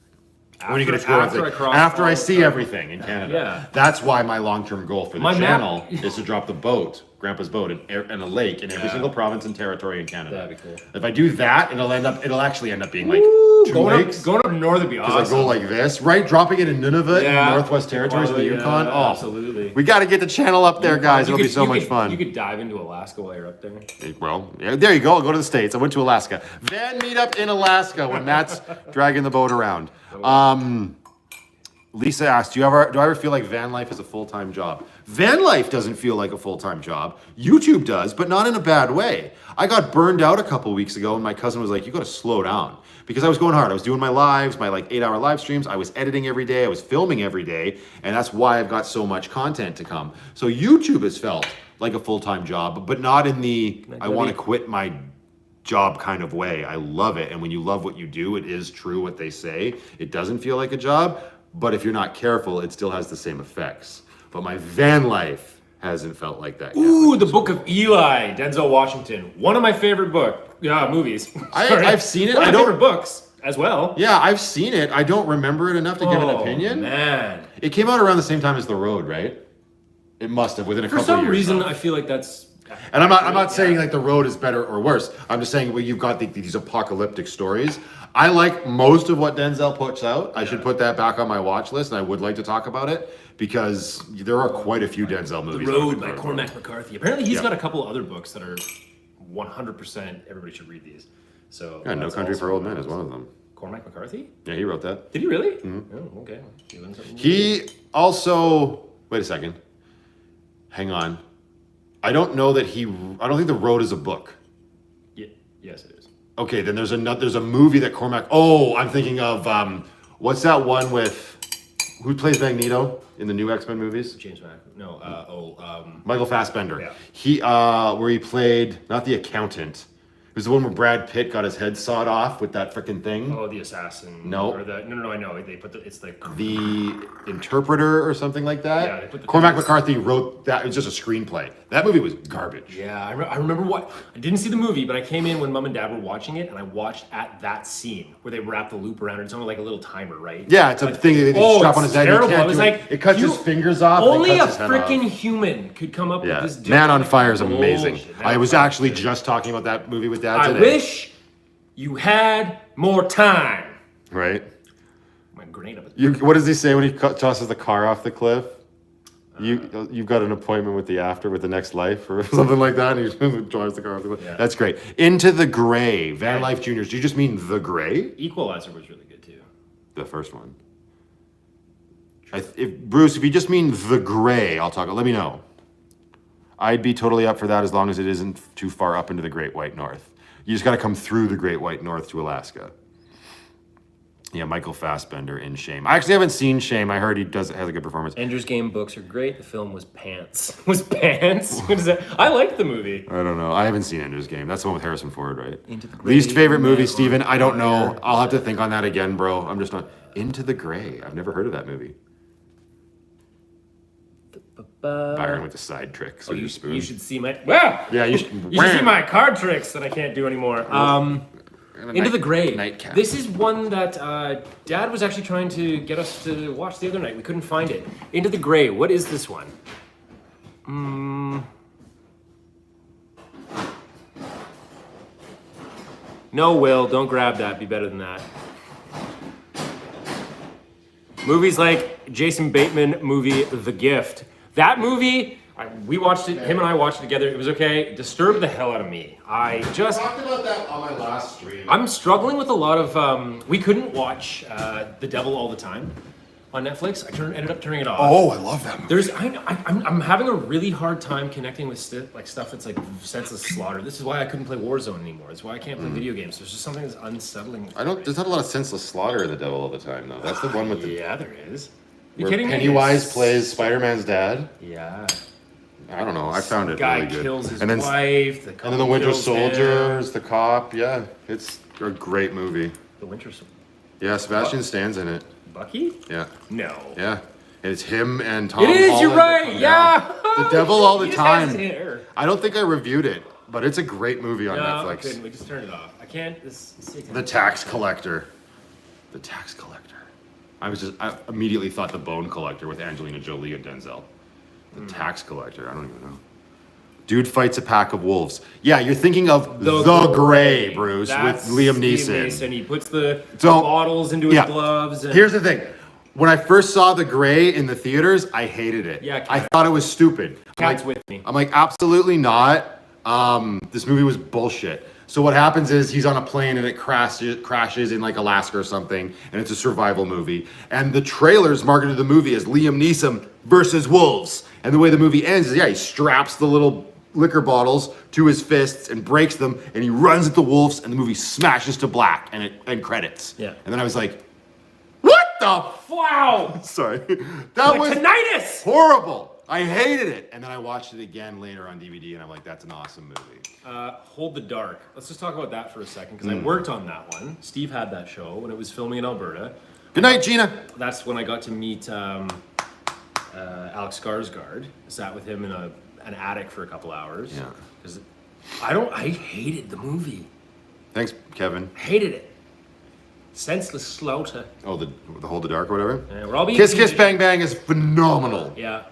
When are you going to tour after I see everything in Canada? Yeah. That's why my long-term goal for the channel is to drop the boat, Grandpa's boat, in a lake in every single province and territory in Canada. That'd be cool. If I do that, it'll actually end up being like 2 lakes. Going up north would be awesome. Because I go like this, right? Dropping it in Nunavut, in Northwest Territories of the Yukon. Oh, absolutely. We got to get the channel up there, guys. It'll be so much fun. You could dive into Alaska while you're up there. Well, yeah, there you go. I'll go to the States. I went to Alaska. Van meetup in Alaska when Matt's dragging the boat around. Lisa asked, do I ever feel like van life is a full-time job? Van life doesn't feel like a full-time job. YouTube does, but not in a bad way. I got burned out a couple weeks ago, and my cousin was like, you got to slow down. Because I was going hard. I was doing my lives, my like 8-hour live streams. I was editing every day. I was filming every day. And that's why I've got so much content to come. So YouTube has felt like a full-time job, but not in the, I want to quit my job kind of way. I love it. And when you love what you do, it is true what they say. It doesn't feel like a job. But if you're not careful, it still has the same effects. But my van life hasn't felt like that yet. Ooh, the Book of Eli, Denzel Washington. One of my favorite movies. I've seen it. One of my favorite books as well. Yeah, I've seen it. I don't remember it enough to give an opinion. Man. It came out around the same time as The Road, right? It must have, within a couple of years. For some reason, I feel like that's... And I'm not saying like The Road is better or worse. I'm just saying, well, you've got these apocalyptic stories. I like most of what Denzel puts out. I should put that back on my watch list, and I would like to talk about it because there are quite a few Denzel movies. The Road by Cormac McCarthy. Apparently, he's got a couple other books that are 100%. Everybody should read these. So yeah, No Country for Old Men is one of them. Cormac McCarthy? Yeah, he wrote that. Did he really? Mm-hmm. Oh, okay. He also. Wait a second. Hang on. I don't think The Road is a book. Yeah, yes, it is. Okay, then there's a movie that Cormac. Oh, I'm thinking of what's that one with who plays Magneto in the new X-Men movies? James Mac. No. Michael Fassbender. Yeah. He where he played not the accountant. It was the one where Brad Pitt got his head sawed off with that freaking thing. Oh, the assassin. No. Or no, I know. They put it's like the interpreter or something like that. Yeah, they put the Cormac McCarthy wrote that. It was just a screenplay. That movie was garbage. Yeah, I remember I didn't see the movie, but I came in when Mom and Dad were watching it, and I watched at that scene where they wrap the loop around it. It's only like a little timer, right? Yeah, it's a thing that they strap on his head. Terrible. Can't I was like, it cuts his fingers off. Only a freaking human could come up with this. Man on Fire is amazing. Bullshit. I was actually just talking about that movie with Dad today. I wish you had more time. Right. My grenade up. What does he say when he tosses the car off the cliff? You've got an appointment with the next life or something like that, and he drives the car off the cliff. Yeah. That's great. Into the Gray, Van Life Juniors. Do you just mean The Gray? Equalizer was really good too. The first one. Bruce, if you just mean The Gray, I'll talk. Let me know. I'd be totally up for that as long as it isn't too far up into the Great White North. You just got to come through the Great White North to Alaska. Yeah, Michael Fassbender in Shame. I actually haven't seen Shame. I heard he has a good performance. Ender's Game books are great. The film was pants. Was pants? What is that? I liked the movie. I don't know. I haven't seen Ender's Game. That's the one with Harrison Ford, right? Into the Grave, Least favorite movie, Man Steven? on I don't know. Fire. I'll have to think on that again, bro. I'm just not. Into the Gray. I've never heard of that movie. Byron with the side tricks. Oh, with your spoon. you should see my. Wow! Yeah, you should. You should see my card tricks that I can't do anymore. Into the Grave. Nightcap. This is one that Dad was actually trying to get us to watch the other night. We couldn't find it. Into the Grave. What is this one? No, Will, don't grab that. Be better than that. Movies like Jason Bateman movie The Gift. That movie, we watched it. Him and I watched it together. It was okay. It disturbed the hell out of me. I talked about that on my last stream. I'm struggling with a lot of. We couldn't watch The Devil All the Time on Netflix. Ended up turning it off. Oh, I love that movie. I'm having a really hard time connecting with stuff that's like senseless slaughter. This is why I couldn't play Warzone anymore. It's why I can't play video games. There's just something that's unsettling. There's not a lot of senseless slaughter in The Devil All the Time, though. That's the one with the. Yeah, there is. You Where kidding me? Pennywise plays Spider-Man's dad. Yeah. I don't know. I found it Guy really good. kills his and then, wife. And then the Winter kills Soldier him. is the cop. Yeah, it's a great movie. The Winter Soldier. Yeah, Sebastian Stan's in it. Bucky? Yeah. No. Yeah. And it's him and Tom It is. Holland. You're right. Yeah. The Devil All the He just has Time. his hair. I don't think I reviewed it, but it's a great movie on No, I Netflix. couldn't. We just turned it off. I can't. The Tax Collector. The Tax Collector. I immediately thought The Bone Collector with Angelina Jolie and Denzel. The Tax Collector. I don't even know. Dude fights a pack of wolves. Yeah, you're thinking of The Gray, Bruce, That's with Liam Neeson. He puts the bottles into his gloves. And Here's the thing. When I first saw The Gray in the theaters, I hated it. Yeah, I thought it was stupid. Cat's with me. I'm like, absolutely not. This movie was bullshit. So what happens is he's on a plane and it crashes in like Alaska or something, and it's a survival movie. And the trailers marketed the movie as Liam Neeson versus wolves. And the way the movie ends is, he straps the little liquor bottles to his fists and breaks them, and he runs at the wolves, and the movie smashes to black and credits. Yeah. And then I was like, what the wow! Sorry. That was tinnitus! Horrible. I hated it. And then I watched it again later on DVD, and I'm like, that's an awesome movie. Hold the Dark. Let's just talk about that for a second, because I worked on that one. Steve had that show when it was filming in Alberta. Good night, Gina. That's when I got to meet Alex Skarsgård. I sat with him in an attic for a couple hours. Yeah. Because I hated the movie. Thanks, Kevin. Hated it. Senseless slaughter. Oh, the Hold the Dark or whatever? Yeah, we're all being Kiss Kiss Bang Bang is phenomenal. Yeah.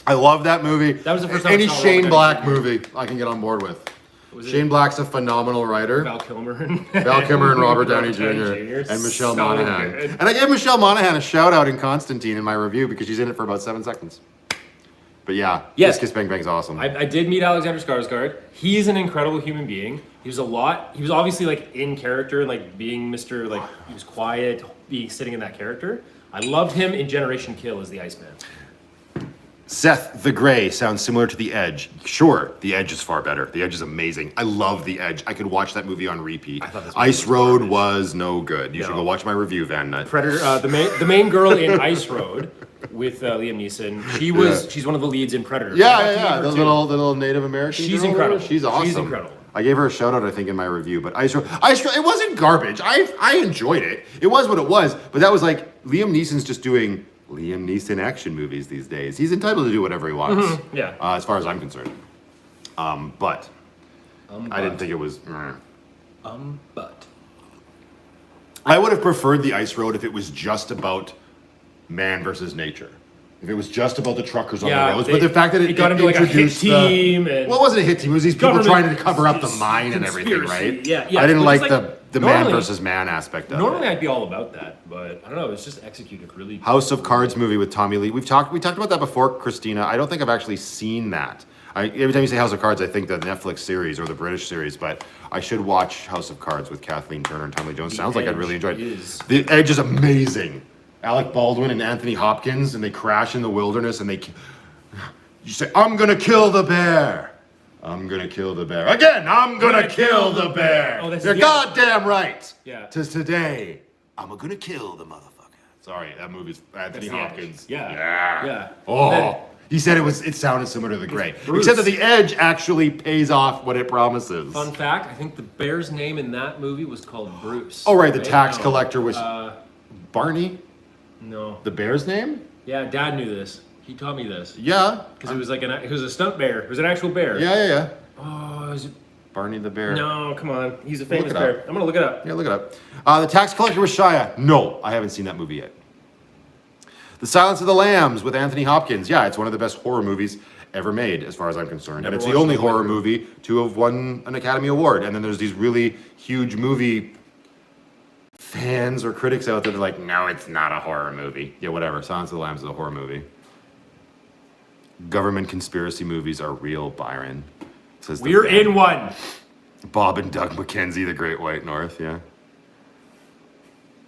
I love that movie. That was the first time Any I saw Shane Robert Black Downey Jr. movie I can get on board with. Was Shane Black's a phenomenal writer. Val Kilmer. Val Kilmer and Robert Downey Jr. and Michelle So Monaghan. good. And I gave Michelle Monaghan a shout out in Constantine in my review because she's in it for about 7 seconds. But yeah, Yes. Kiss Kiss Bang Bang's awesome. I did meet Alexander Skarsgård. He's an incredible human being. He was obviously like in character and like being Mr. like he was quiet, sitting in that character. I loved him in Generation Kill as the Iceman. Seth the Grey sounds similar to The Edge. Sure, The Edge is far better. The Edge is amazing. I love The Edge. I could watch that movie on repeat. Ice Road was no good. You should go watch my review, Van Nut. Predator, the main girl in Ice Road with Liam Neeson. She's one of the leads in Predator. Yeah. The little Native American. She's girl. incredible. She's awesome. She's incredible. I gave her a shout out, I think, in my review. But Ice Road, it wasn't garbage. I enjoyed it. It was what it was. But that was like Liam Neeson's just doing Liam Neeson action movies these days. He's entitled to do whatever he wants. Mm-hmm. Yeah. As far as I'm concerned. But I didn't think it was. But I would have preferred the Ice Road if it was just about man versus nature. If it was just about the truckers on the roads, but the fact that it got into like a hit introduced team, well, it wasn't a hit team. It was these people trying to cover up the mine and everything, right? Yeah. I didn't like It's the man versus man aspect of it. Normally, I'd be all about that, but I don't know. It's just executed really. House of Cards movie with Tommy Lee. We talked about that before, Christina. I don't think I've actually seen that. Every time you say House of Cards, I think the Netflix series or the British series, but I should watch House of Cards with Kathleen Turner and Tommy Lee Jones. Sounds like I'd really enjoy it. The Edge is amazing. Alec Baldwin and Anthony Hopkins, and they crash in the wilderness, and you say, I'm gonna kill the bear. I'm gonna kill the bear. Again, I'm gonna kill the bear. Oh, You're goddamn right. Yeah. Tis today, I'm gonna kill the motherfucker. Sorry, that movie's Anthony Hopkins. Yeah. Oh, he said it sounded similar to The Grey, except that The Edge actually pays off what it promises. Fun fact: I think the bear's name in that movie was called Bruce. Oh right, the tax collector was Barney. No. The bear's name? Yeah, Dad knew this. He taught me this. Yeah. Because it was like it was a stunt bear. It was an actual bear. Yeah. Oh, is it? Barney the bear. No, come on. He's a famous bear. I'm gonna look it up. Yeah, look it up. The tax collector was Shia. No, I haven't seen that movie yet. The Silence of the Lambs with Anthony Hopkins. Yeah, it's one of the best horror movies ever made, as far as I'm concerned. And it's the only horror movie to have won an Academy Award. And then there's these really huge movie fans or critics out there that are like, no, it's not a horror movie. Yeah, whatever. Silence of the Lambs is a horror movie. Government conspiracy movies are real, Byron. Says We're in one. Bob and Doug McKenzie, The Great White North, yeah.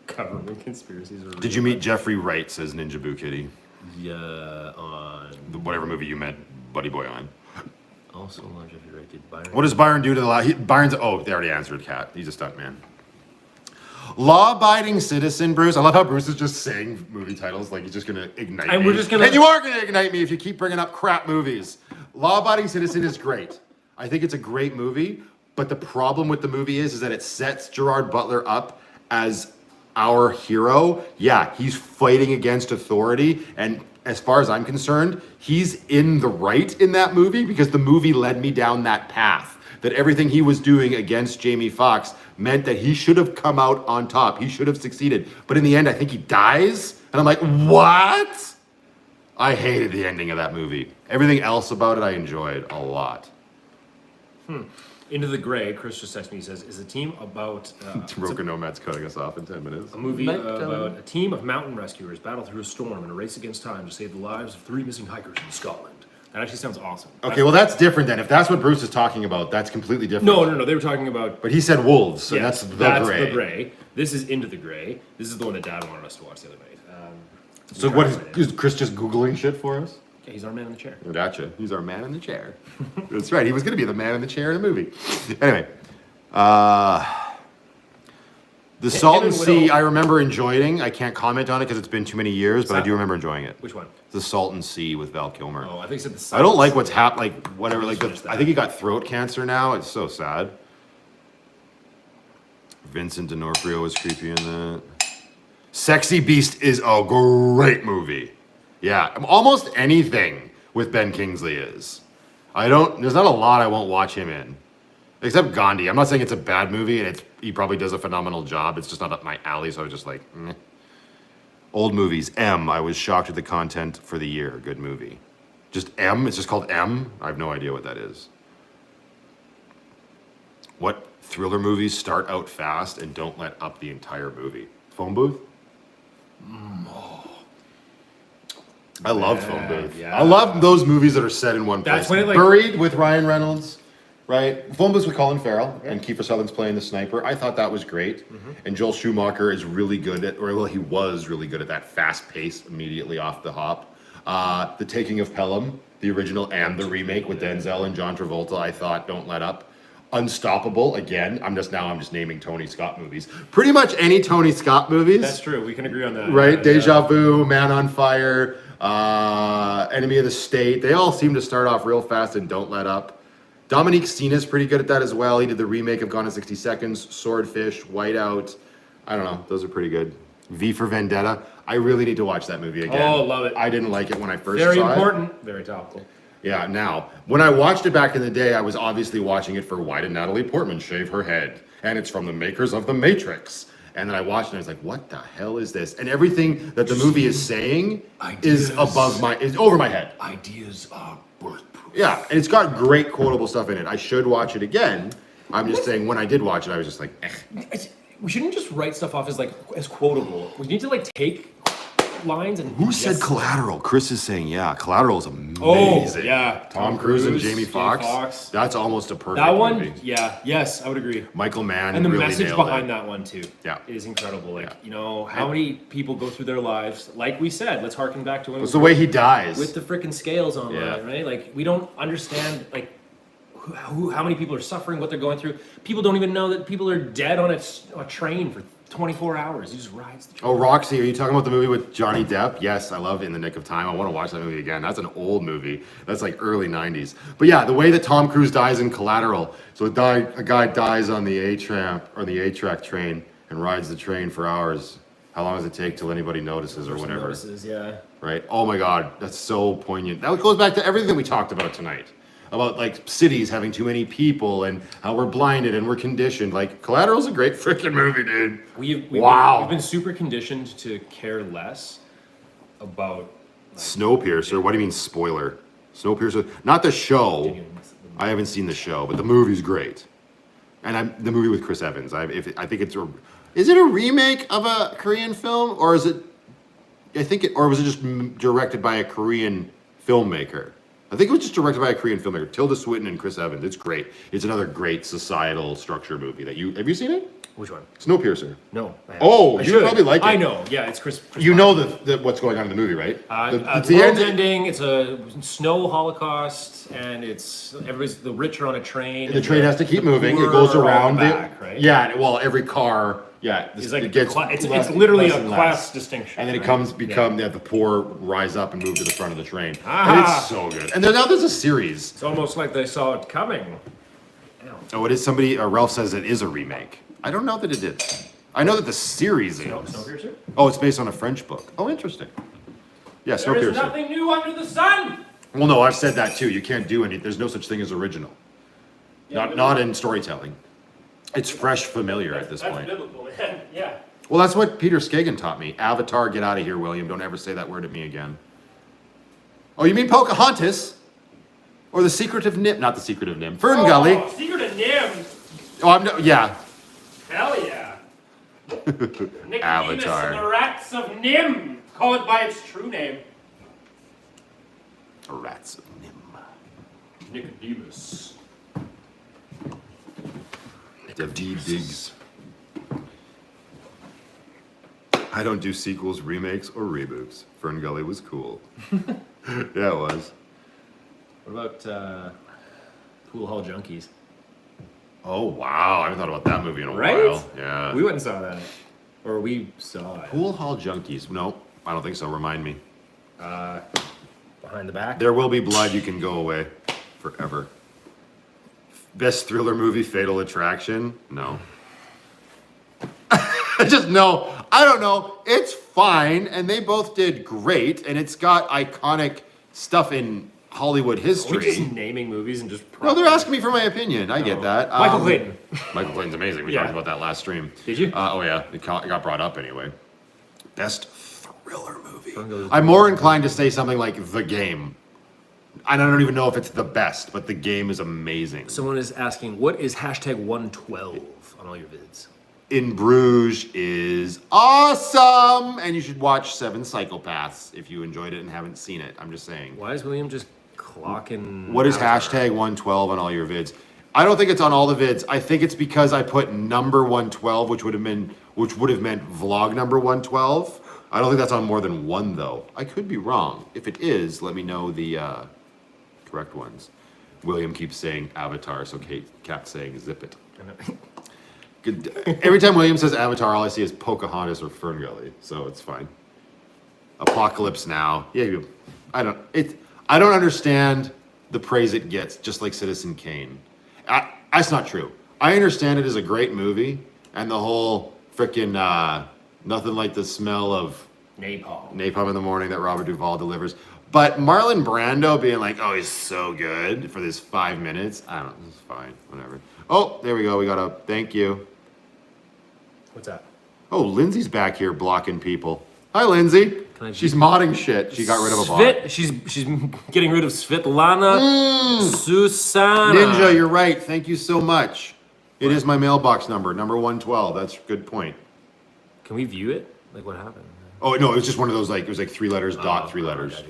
Government conspiracies are real. Did you meet Jeffrey Wright, says Ninja Boo Kitty? Yeah, on... Whatever movie you met Buddy Boy on. Also, Jeffrey Wright did Byron. What does Byron do to the Byron's... Oh, they already answered, Kat. He's a stuntman. Law-abiding citizen, Bruce. I love how Bruce is just saying movie titles like he's just going to ignite me. And we're just going to... And you are going to ignite me if you keep bringing up crap movies. Law-abiding citizen is great. I think it's a great movie, but the problem with the movie is that it sets Gerard Butler up as our hero. Yeah, he's fighting against authority, and as far as I'm concerned, he's in the right in that movie because the movie led me down that path. That everything he was doing against Jamie Foxx meant that he should have come out on top. He should have succeeded. But in the end, I think he dies. And I'm like, what? I hated the ending of that movie. Everything else about it, I enjoyed a lot. Into the Gray, Chris just texted me, he says, is a team about... Roka Nomad's cutting us off in 10 minutes. A movie about a team of mountain rescuers battle through a storm in a race against time to save the lives of 3 missing hikers in Scotland. That actually sounds awesome. Okay, well that's different then. If that's what Bruce is talking about, that's completely different. No, they were talking about... But he said wolves, so yes, that's the Gray. This is Into the Gray. This is the one that Dad wanted us to watch the other night. So what is Chris just Googling shit for us? Yeah, he's our man in the chair. Gotcha. He's our man in the chair. That's right. He was going to be the man in the chair in a movie. Anyway. The Salton Sea, I remember enjoying. I can't comment on it because it's been too many years, but I do remember enjoying it. Which one? The Salton Sea with Val Kilmer. Oh, I think you said the I don't like what's happening, like, whatever. Like, I think he got throat cancer now. It's so sad. Vincent D'Onofrio was creepy in that. Sexy Beast is a great movie. Yeah, almost anything with Ben Kingsley is. There's not a lot I won't watch him in. Except Gandhi. I'm not saying it's a bad movie, and he probably does a phenomenal job. It's just not up my alley, so I was just like, meh. Old movies. M. I was shocked at the content for the year. Good movie. Just M? It's just called M? I have no idea what that is. What thriller movies start out fast and don't let up the entire movie? Phone Booth? I love Phone Booth. Yeah. I love those movies that are set in one place. Buried with Ryan Reynolds, right? Phone Booth with Colin Farrell and Kiefer Sutherland's playing the sniper. I thought that was great. And Joel Schumacher is really good at, he was really good at that fast pace immediately off the hop. The Taking of Pelham, the original and the remake with Denzel and John Travolta, I thought don't let up. Unstoppable, again, I'm just naming Tony Scott movies. Pretty much any Tony Scott movies. That's true, we can agree on that. Right, Deja Vu, Man on Fire, Enemy of the State, they all seem to start off real fast and don't let up. Dominique Sena's pretty good at that as well. He did the remake of Gone in 60 Seconds, Swordfish, Whiteout. I don't know, those are pretty good. V for Vendetta, I really need to watch that movie again. Oh, love it. I didn't like it when I first saw Very it. important, very topical. Yeah, now, when I watched it back in the day, I was obviously watching it for why did Natalie Portman shave her head? And it's from the makers of The Matrix. And then I watched it and I was like, what the hell is this? And everything that the movie is saying is over my head. Ideas are bulletproof. Yeah, and it's got great quotable stuff in it. I should watch it again. I'm just saying, when I did watch it, I was just like, eh. We shouldn't just write stuff off as quotable. We need to take lines and... Who said Collateral? Chris is saying, yeah, Collateral is amazing. Oh, yeah. Tom Cruise and Jamie Foxx. That's almost a perfect movie. Yes, I would agree. Michael Mann and the really message nailed behind that one too is incredible. How many people go through their lives, like we said, let's harken back to when it's the way he dies. With the freaking scales online, right? Like, we don't understand, how many people are suffering, what they're going through. People don't even know that people are dead on a train for 24 hours. He just rides the train. Oh, Roxy, are you talking about the movie with Johnny Depp? Yes, I love In the Nick of Time. I want to watch that movie again. That's an old movie. That's like early 90s. But yeah, the way that Tom Cruise dies in Collateral. So a guy dies on the A-tram or the A-track train and rides the train for hours. How long does it take till anybody notices or whatever? Notices, yeah. Right? Oh my God, that's so poignant. That goes back to everything we talked about tonight. About like cities having too many people and how we're blinded and we're conditioned. Like Collateral's a great freaking movie, dude. We've been super conditioned to care less about Snowpiercer. What do you mean spoiler? Snowpiercer, not the show. I haven't seen the show, but the movie's great. And the movie with Chris Evans. I think it's is it a remake of a Korean film or is it? Or was it just directed by a Korean filmmaker? I think it was just directed by a Korean filmmaker, Tilda Swinton and Chris Evans. It's great. It's another great societal structure movie that have you seen it? Which one? Snowpiercer. No. Oh, you should probably like it. I know. Yeah, it's Chris you know what's going on in the movie, right? It's the world's ending. It's a snow holocaust, and everybody's the rich are on a train. And the train has to keep moving. It goes around it. Right? Yeah. Well, every car. Yeah, it's literally a class distinction. And then it the poor rise up and move to the front of the train. And it's so good. And now there's a series. It's almost like they saw it coming. Oh, it is somebody, Ralph says it is a remake. I don't know that it is. I know that the series is. Snowpiercer? Oh, it's based on a French book. Oh, interesting. Yeah, Snowpiercer. There is nothing new under the sun! Well, no, I've said that too. You can't do any, there's no such thing as original. Not in storytelling. It's fresh, familiar at this point. That's biblical, man. Yeah. Well, that's what Peter Skagen taught me. Avatar, get out of here, William. Don't ever say that word at me again. Oh, you mean Pocahontas? Or The Secret of Nim? Not The Secret of Nim. Fern Gully. Secret of Nim. Oh, yeah. Hell yeah. Nicodemus Avatar. and the Rats of Nim. Call it by its true name. The Rats of Nim. Nicodemus. D. Diggs. I don't do sequels, remakes, or reboots. Fern Gully was cool. Yeah, it was. What about Pool Hall Junkies? Oh, wow. I haven't thought about that movie in a Right? while. Yeah. We went and saw that. Or we saw it. Pool Hall Junkies. No, I don't think so. Remind me. Behind the Back? There Will Be Blood. You Can Go Away. Forever. Best thriller movie, Fatal Attraction? No. Just no. I don't know. It's fine, and they both did great, and it's got iconic stuff in Hollywood history. We're just naming movies and just... No, they're asking me for my opinion. I get that. Michael Clayton. Michael Clayton's amazing. We talked about that last stream. Did you? Oh, yeah. It got brought up anyway. Best thriller movie. I'm more inclined to say something like The Game. I don't even know if it's the best, but The Game is amazing. Someone is asking, what is hashtag 112 on all your vids? In Bruges is awesome, and you should watch Seven Psychopaths if you enjoyed it and haven't seen it. I'm just saying. Why is William just clocking? What is hashtag 112 on all your vids? I don't think it's on all the vids. I think it's because I put number 112, which would have meant vlog number 112. I don't think that's on more than one though. I could be wrong. If it is, let me know the correct ones. William keeps saying Avatar, so Kate kept saying Zip It. Good. Every time William says Avatar, all I see is Pocahontas or Fern Gully, so it's fine. Apocalypse Now. Yeah, I don't understand the praise it gets, just like Citizen Kane. That's not true. I understand it is a great movie, and the whole frickin' nothing like the smell of napalm in the morning that Robert Duvall delivers. But Marlon Brando being like, oh, he's so good for this 5 minutes. I don't know. It's fine. Whatever. Oh, there we go. We got a thank you. What's that? Oh, Lindsay's back here blocking people. Hi, Lindsay. She's modding shit. She got rid of a bot. She's getting rid of Svetlana Susana. Ninja, you're right. Thank you so much. It is my mailbox number 112. That's a good point. Can we view it? Like, what happened? Oh, no, it was just one of those, like, it was like 3 letters, dot, 3 letters.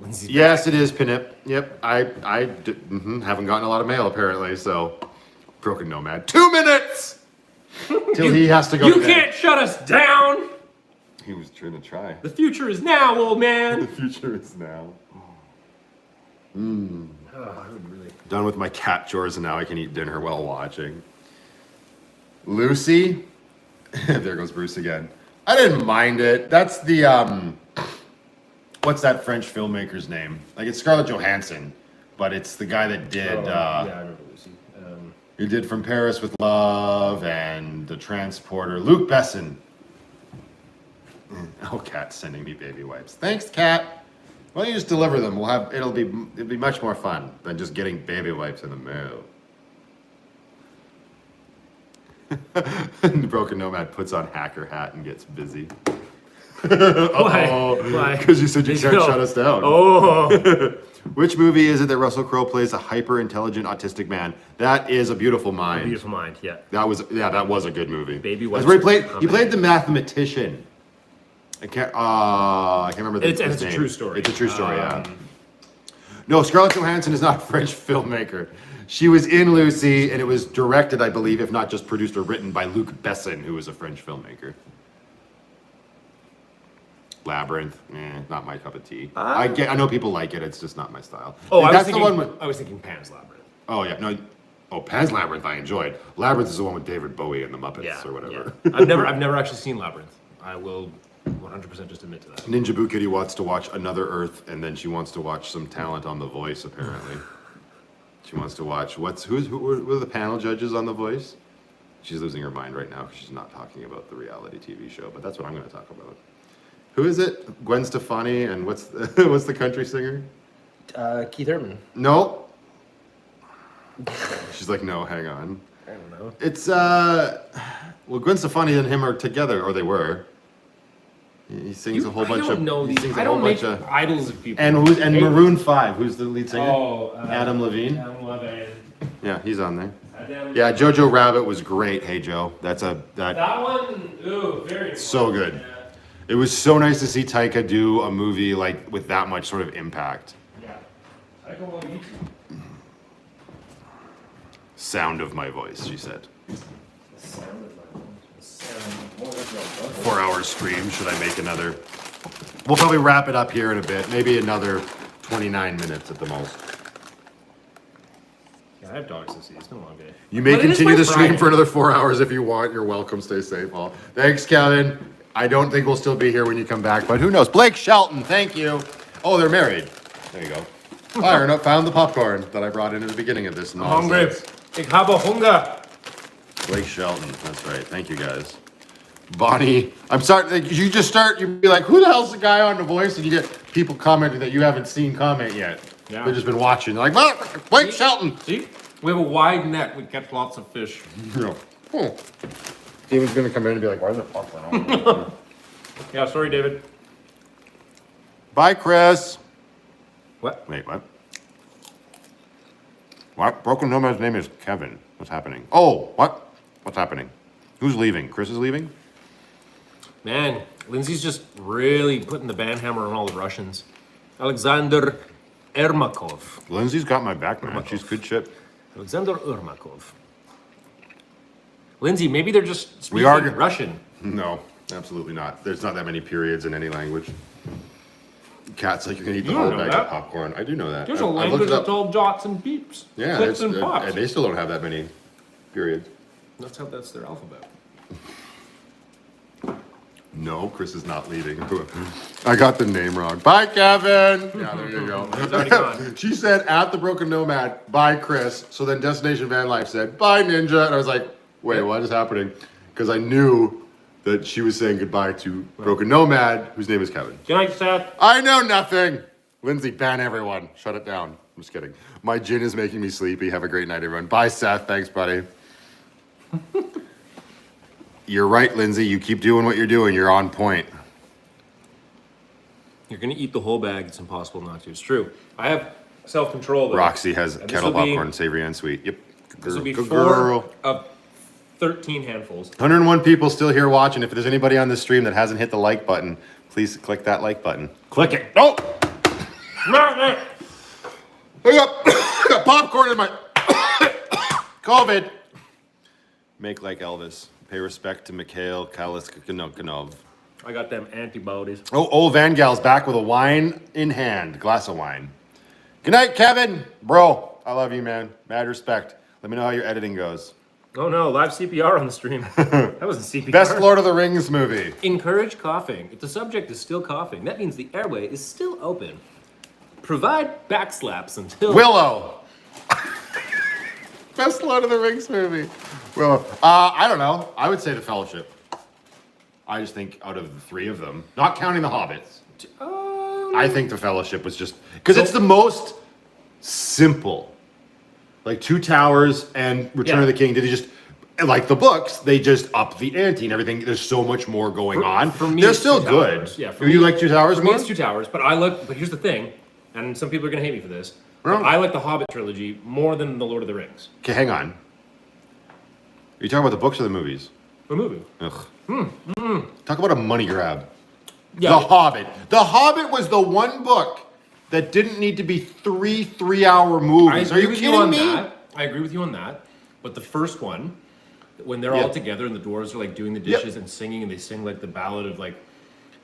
Lindsay's Yes, back. it is, Pinip. Yep, I haven't gotten a lot of mail, apparently, so. Broken Nomad. 2 minutes! Till he has to go to bed. You can't shut us down! He was trying to try. The future is now, old man! The future is now. I would really. Done with my cat chores and now I can eat dinner while watching. Lucy. There goes Bruce again. I didn't mind it. That's the what's that French filmmaker's name? Like it's Scarlett Johansson, but it's the guy that did yeah, I remember Lucy. he did From Paris with Love and The Transporter. Luc Besson. Oh, Cat's sending me baby wipes. Thanks, Cat. Why don't you just deliver them? It'll be much more fun than just getting baby wipes in the mail. The Broken Nomad puts on hacker hat and gets busy. Why? Because you said you can't shut us down. Oh. Which movie is it that Russell Crowe plays a hyper-intelligent autistic man? That is A Beautiful Mind. A Beautiful Mind, yeah. That was a good movie. Baby That's wipes. where he played the mathematician. I can't remember his name. It's a true story. It's a true story, yeah. No, Scarlett Johansson is not a French filmmaker. She was in Lucy, and it was directed, I believe, if not just produced or written by Luc Besson, who was a French filmmaker. Labyrinth, not my cup of tea. I know people like it. It's just not my style. Oh, I That's was thinking Pan's Labyrinth. Oh yeah, no. Oh, Pan's Labyrinth, I enjoyed. Labyrinth is the one with David Bowie and the Muppets or whatever. Yeah. I've never actually seen Labyrinth. I will 100% just admit to that. Ninja Boo Kitty wants to watch Another Earth, and then she wants to watch some talent on The Voice. Apparently, she wants to watch who are the panel judges on The Voice? She's losing her mind right now because she's not talking about the reality TV show. But that's what I'm going to talk about. Who is it? Gwen Stefani and what's the country singer? Keith Urban. No. She's like, no, hang on. I don't know. It's well, Gwen Stefani and him are together, or they were. He sings a whole bunch of. I don't make idols of people. And Maroon 5? Who's the lead singer? Adam Levine. Adam Levine. Yeah, he's on there. Yeah, Jojo Rabbit was great. Hey Joe, that one. Ooh, very so good. Yeah. It was so nice to see Taika do a movie like with that much sort of impact. Yeah, Taika Waititi. Sound of my voice, she said. Sound of my voice. 4 hour stream. Should I make another? We'll probably wrap it up here in a bit. Maybe another 29 minutes at the most. Yeah, I have dogs to see. It's been a long day. You may continue the stream for another 4 hours if you want. You're welcome. Stay safe, all. Thanks, Kevin. I don't think we'll still be here when you come back, but who knows? Blake Shelton, thank you. Oh, they're married. There you go. Fire up, found the popcorn that I brought in at the beginning of this nonsense. Hungry. Ich habe Hunger. Blake Shelton, that's right. Thank you, guys. Bonnie, I'm sorry. Like, you'd be like, who the hell's the guy on The Voice? And you get people commenting that you haven't seen comment yet. Yeah. They've just been watching. They're like, Blake Shelton. See? We have a wide net. We catch lots of fish. Yeah. Steven's gonna come in and be like, why is there popcorn on? Yeah, sorry, David. Bye, Chris. What? Wait, what? What? Broken Nomad's name is Kevin. What's happening? Oh, what? What's happening? Who's leaving? Chris is leaving? Man, Lindsay's just really putting the band hammer on all the Russians. Alexander Ermakov. Lindsay's got my back, man. She's good shit. Alexander Ermakov. Lindsay, maybe they're just speaking Russian. No, absolutely not. There's not that many periods in any language. Cat's like, you're gonna eat the You whole don't know bag that. of popcorn. I do know that. There's a language that's all dots and beeps. Yeah, Clicks and pops. and they still don't have that many periods. That's their alphabet. No, Chris is not leaving. I got the name wrong. Bye, Kevin. Yeah, there you go. He's already gone. She said at the Broken Nomad, bye, Chris. So then Destination Van Life said, bye, Ninja. And I was like, wait, what is happening? Because I knew that she was saying goodbye to Broken Nomad, whose name is Kevin. Good night, Seth. I know nothing. Lindsay, ban everyone. Shut it down. I'm just kidding. My gin is making me sleepy. Have a great night, everyone. Bye, Seth. Thanks, buddy. You're right, Lindsay. You keep doing what you're doing. You're on point. You're gonna eat the whole bag. It's impossible not to. It's true. I have self-control. Though. Roxy has And kettle popcorn, savory and sweet. Yep. This will be Good 4 girl. of 13 handfuls. 101 people still here watching. If there's anybody on the stream that hasn't hit the like button, please click that like button. Click it. No! I got popcorn in my COVID. Make like Elvis. Pay respect to Mikhail Kalashnikov. I got them antibodies. Oh, Van Gal's back with a wine in hand. Glass of wine. Good night, Kevin. Bro, I love you, man. Mad respect. Let me know how your editing goes. Oh no, live CPR on the stream. That wasn't CPR. Best Lord of the Rings movie. Encourage coughing. If the subject is still coughing, that means the airway is still open. Provide backslaps until... Willow. Best Lord of the Rings movie. Willow. I don't know. I would say The Fellowship. I just think out of the three of them, not counting the Hobbits, I think The Fellowship was just... Because it's the most simple. Like Two Towers and Return of the King, did they just... Like the books, they just up the ante and everything. There's so much more going on. For me, they're it's still Two good. Towers. Yeah, you like Two Towers for more? me, it's Two Towers, but here's the thing, and some people are gonna hate me for this. But I like the Hobbit trilogy more than the Lord of the Rings. Okay, hang on. Are you talking about the books or the movies? The movie. Ugh. Talk about a money grab. Yeah. The Hobbit. The Hobbit was the one book that didn't need to be three-hour movies. Are you kidding me? I agree with you on that. But the first one, when they're all together and the dwarves are like doing the dishes and singing, and they sing like the ballad of like,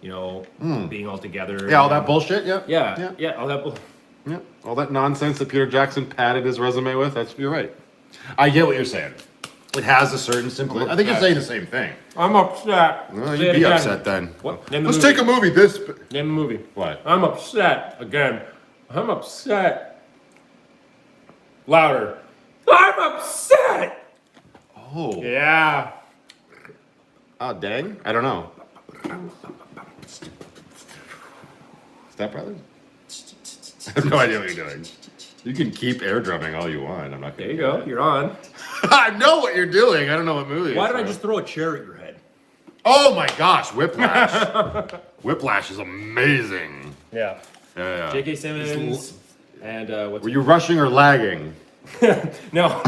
you know, being all together. Yeah, all that bullshit. Yeah. Yeah, all that bullshit. Yeah, all that nonsense that Peter Jackson padded his resume with. You're right. I get what you're saying. It has a certain simplicity. I think you're saying the same thing. I'm upset. Well, you'd be upset then. What? Let's take a movie. Name the movie. What? I'm upset again. I'm upset. Louder. I'm upset. Oh. Yeah. Oh, dang. I don't know. Step Brothers? I have no idea what you're doing. You can keep air drumming all you want. I'm not There gonna you go. You're on. I know what you're doing. I don't know what movie. Why did I just throw a chair at your head? Oh my gosh, Whiplash. Whiplash is amazing. Yeah. Yeah. J.K. Simmons and what's... Were you rushing or lagging? No.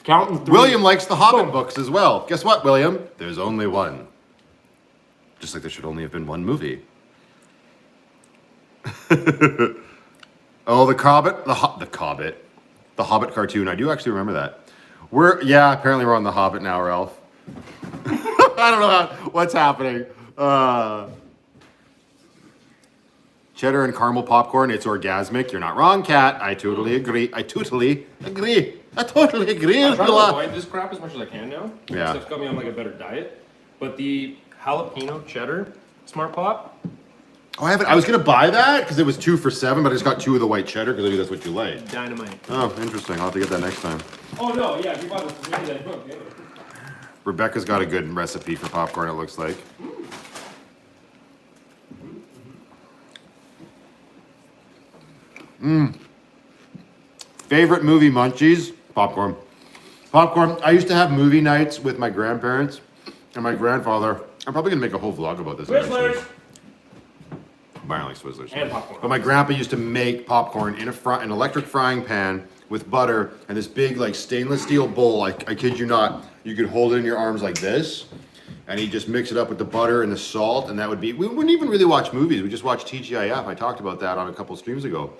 Counting three. William likes the Hobbit books as well. Guess what, William? There's only one. Just like there should only have been one movie. Oh, the Hobbit, the Hobbit cartoon. I do actually remember that. Apparently we're on the Hobbit now, Ralph. I don't know what's happening. Cheddar and caramel popcorn. It's orgasmic. You're not wrong, Kat. I totally agree. I totally agree. I'm trying to avoid this crap as much as I can now. Yeah. It's got me on like a better diet. But the jalapeno cheddar Smart Pop. Oh, I was gonna buy that because it was 2 for $7, but I just got 2 of the white cheddar because I knew that's what you like. Dynamite. Oh, interesting. I'll have to get that next time. Oh no, yeah, if you bought this, maybe that book. Yeah. Rebecca's got a good recipe for popcorn, it looks like. Favorite movie munchies? Popcorn. Popcorn. I used to have movie nights with my grandparents and my grandfather. I'm probably gonna make a whole vlog about this. Twizzlers. I don't like Twizzlers. And popcorn. But my grandpa used to make popcorn in an electric frying pan with butter and this big like stainless steel bowl. I kid you not. You could hold it in your arms like this, and he'd just mix it up with the butter and the salt, and that would be. We wouldn't even really watch movies. We just watched TGIF. I talked about that on a couple streams ago.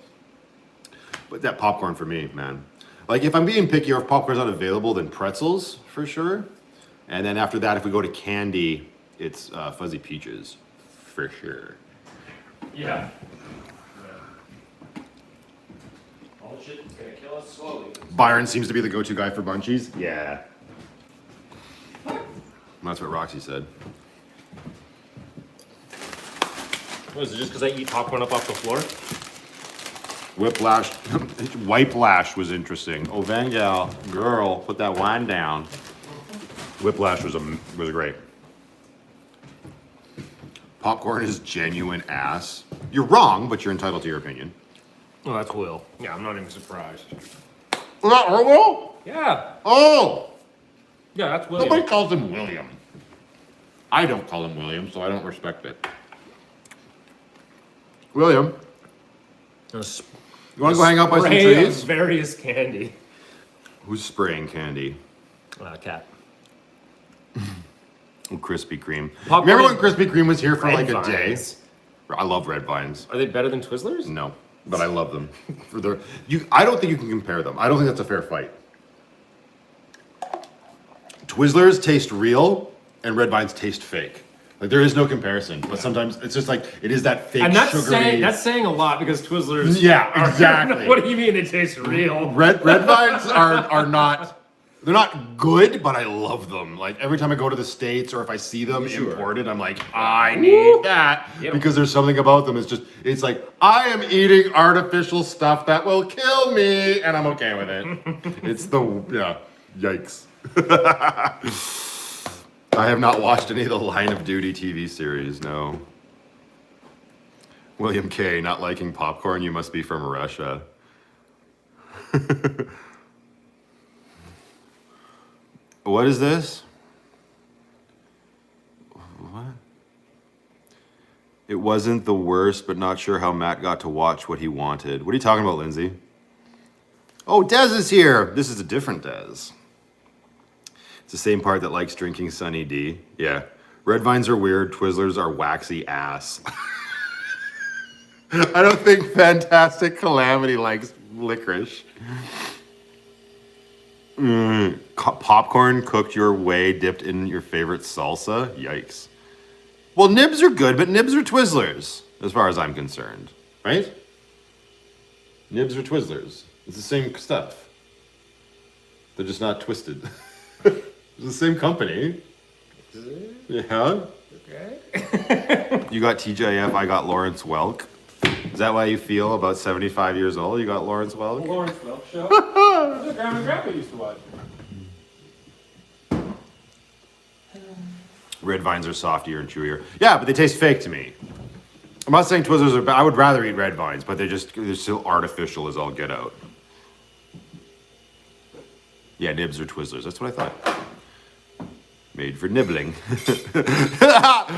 But that popcorn for me, man. Like if I'm being picky or if popcorn's not available, then pretzels for sure. And then after that, if we go to candy, it's fuzzy peaches for sure. Yeah. All the shit is gonna kill us slowly. Byron seems to be the go-to guy for bunchies. Yeah. That's what Roxy said. What is it, just because I eat popcorn up off the floor? Whiplash, Whiplash was interesting. Oh, Vangal, girl, put that wine down. Whiplash was great. Popcorn is genuine ass. You're wrong, but you're entitled to your opinion. Oh, that's Will. Yeah, I'm not even surprised. Was that Will? Yeah. Oh! Yeah, that's William. Nobody calls him William. I don't call him William, so I don't respect it. William, you want to go hang out by some trees? Various candy. Who's spraying candy? Cat. Oh, Krispy Kreme. Popcorn Remember when and Krispy Kreme was here for Red like a day? Vines. I love Red Vines. Are they better than Twizzlers? No, but I love them. I don't think you can compare them. I don't think that's a fair fight. Twizzlers taste real, and Red Vines taste fake. Like there is no comparison, but sometimes it's just like it is that fake And that's sugary. that's saying a lot because Twizzlers. Yeah, exactly. What do you mean they taste real? Red vines are not. They're not good, but I love them. Like every time I go to the States or if I see them imported, I'm like, I need that because there's something about them. It's like I am eating artificial stuff that will kill me, and I'm okay with it. Yikes. I have not watched any of the Line of Duty TV series. No. William K. Not liking popcorn. You must be from Russia. What is this? What? It wasn't the worst, but not sure how Matt got to watch what he wanted. What are you talking about, Lindsay? Oh, Dez is here. This is a different Dez. It's the same part that likes drinking Sunny D. Yeah. Red vines are weird. Twizzlers are waxy ass. I don't think Fantastic Calamity likes licorice. Popcorn cooked your way, dipped in your favorite salsa. Yikes. Well, nibs are good, but nibs are Twizzlers, as far as I'm concerned. Right? Nibs are Twizzlers. It's the same stuff. They're just not twisted. It's the same company. Yeah. Okay. You got TJF, I got Lawrence Welk. Is that why you feel about 75 years old? You got Lawrence Welk? Lawrence Welk show. That's Grandma and Grandpa used to watch. Red vines are softier and chewier. Yeah, but they taste fake to me. I'm not saying Twizzlers are bad. I would rather eat red vines, but they're still artificial as all get out. Yeah, nibs are Twizzlers. That's what I thought. Made for nibbling.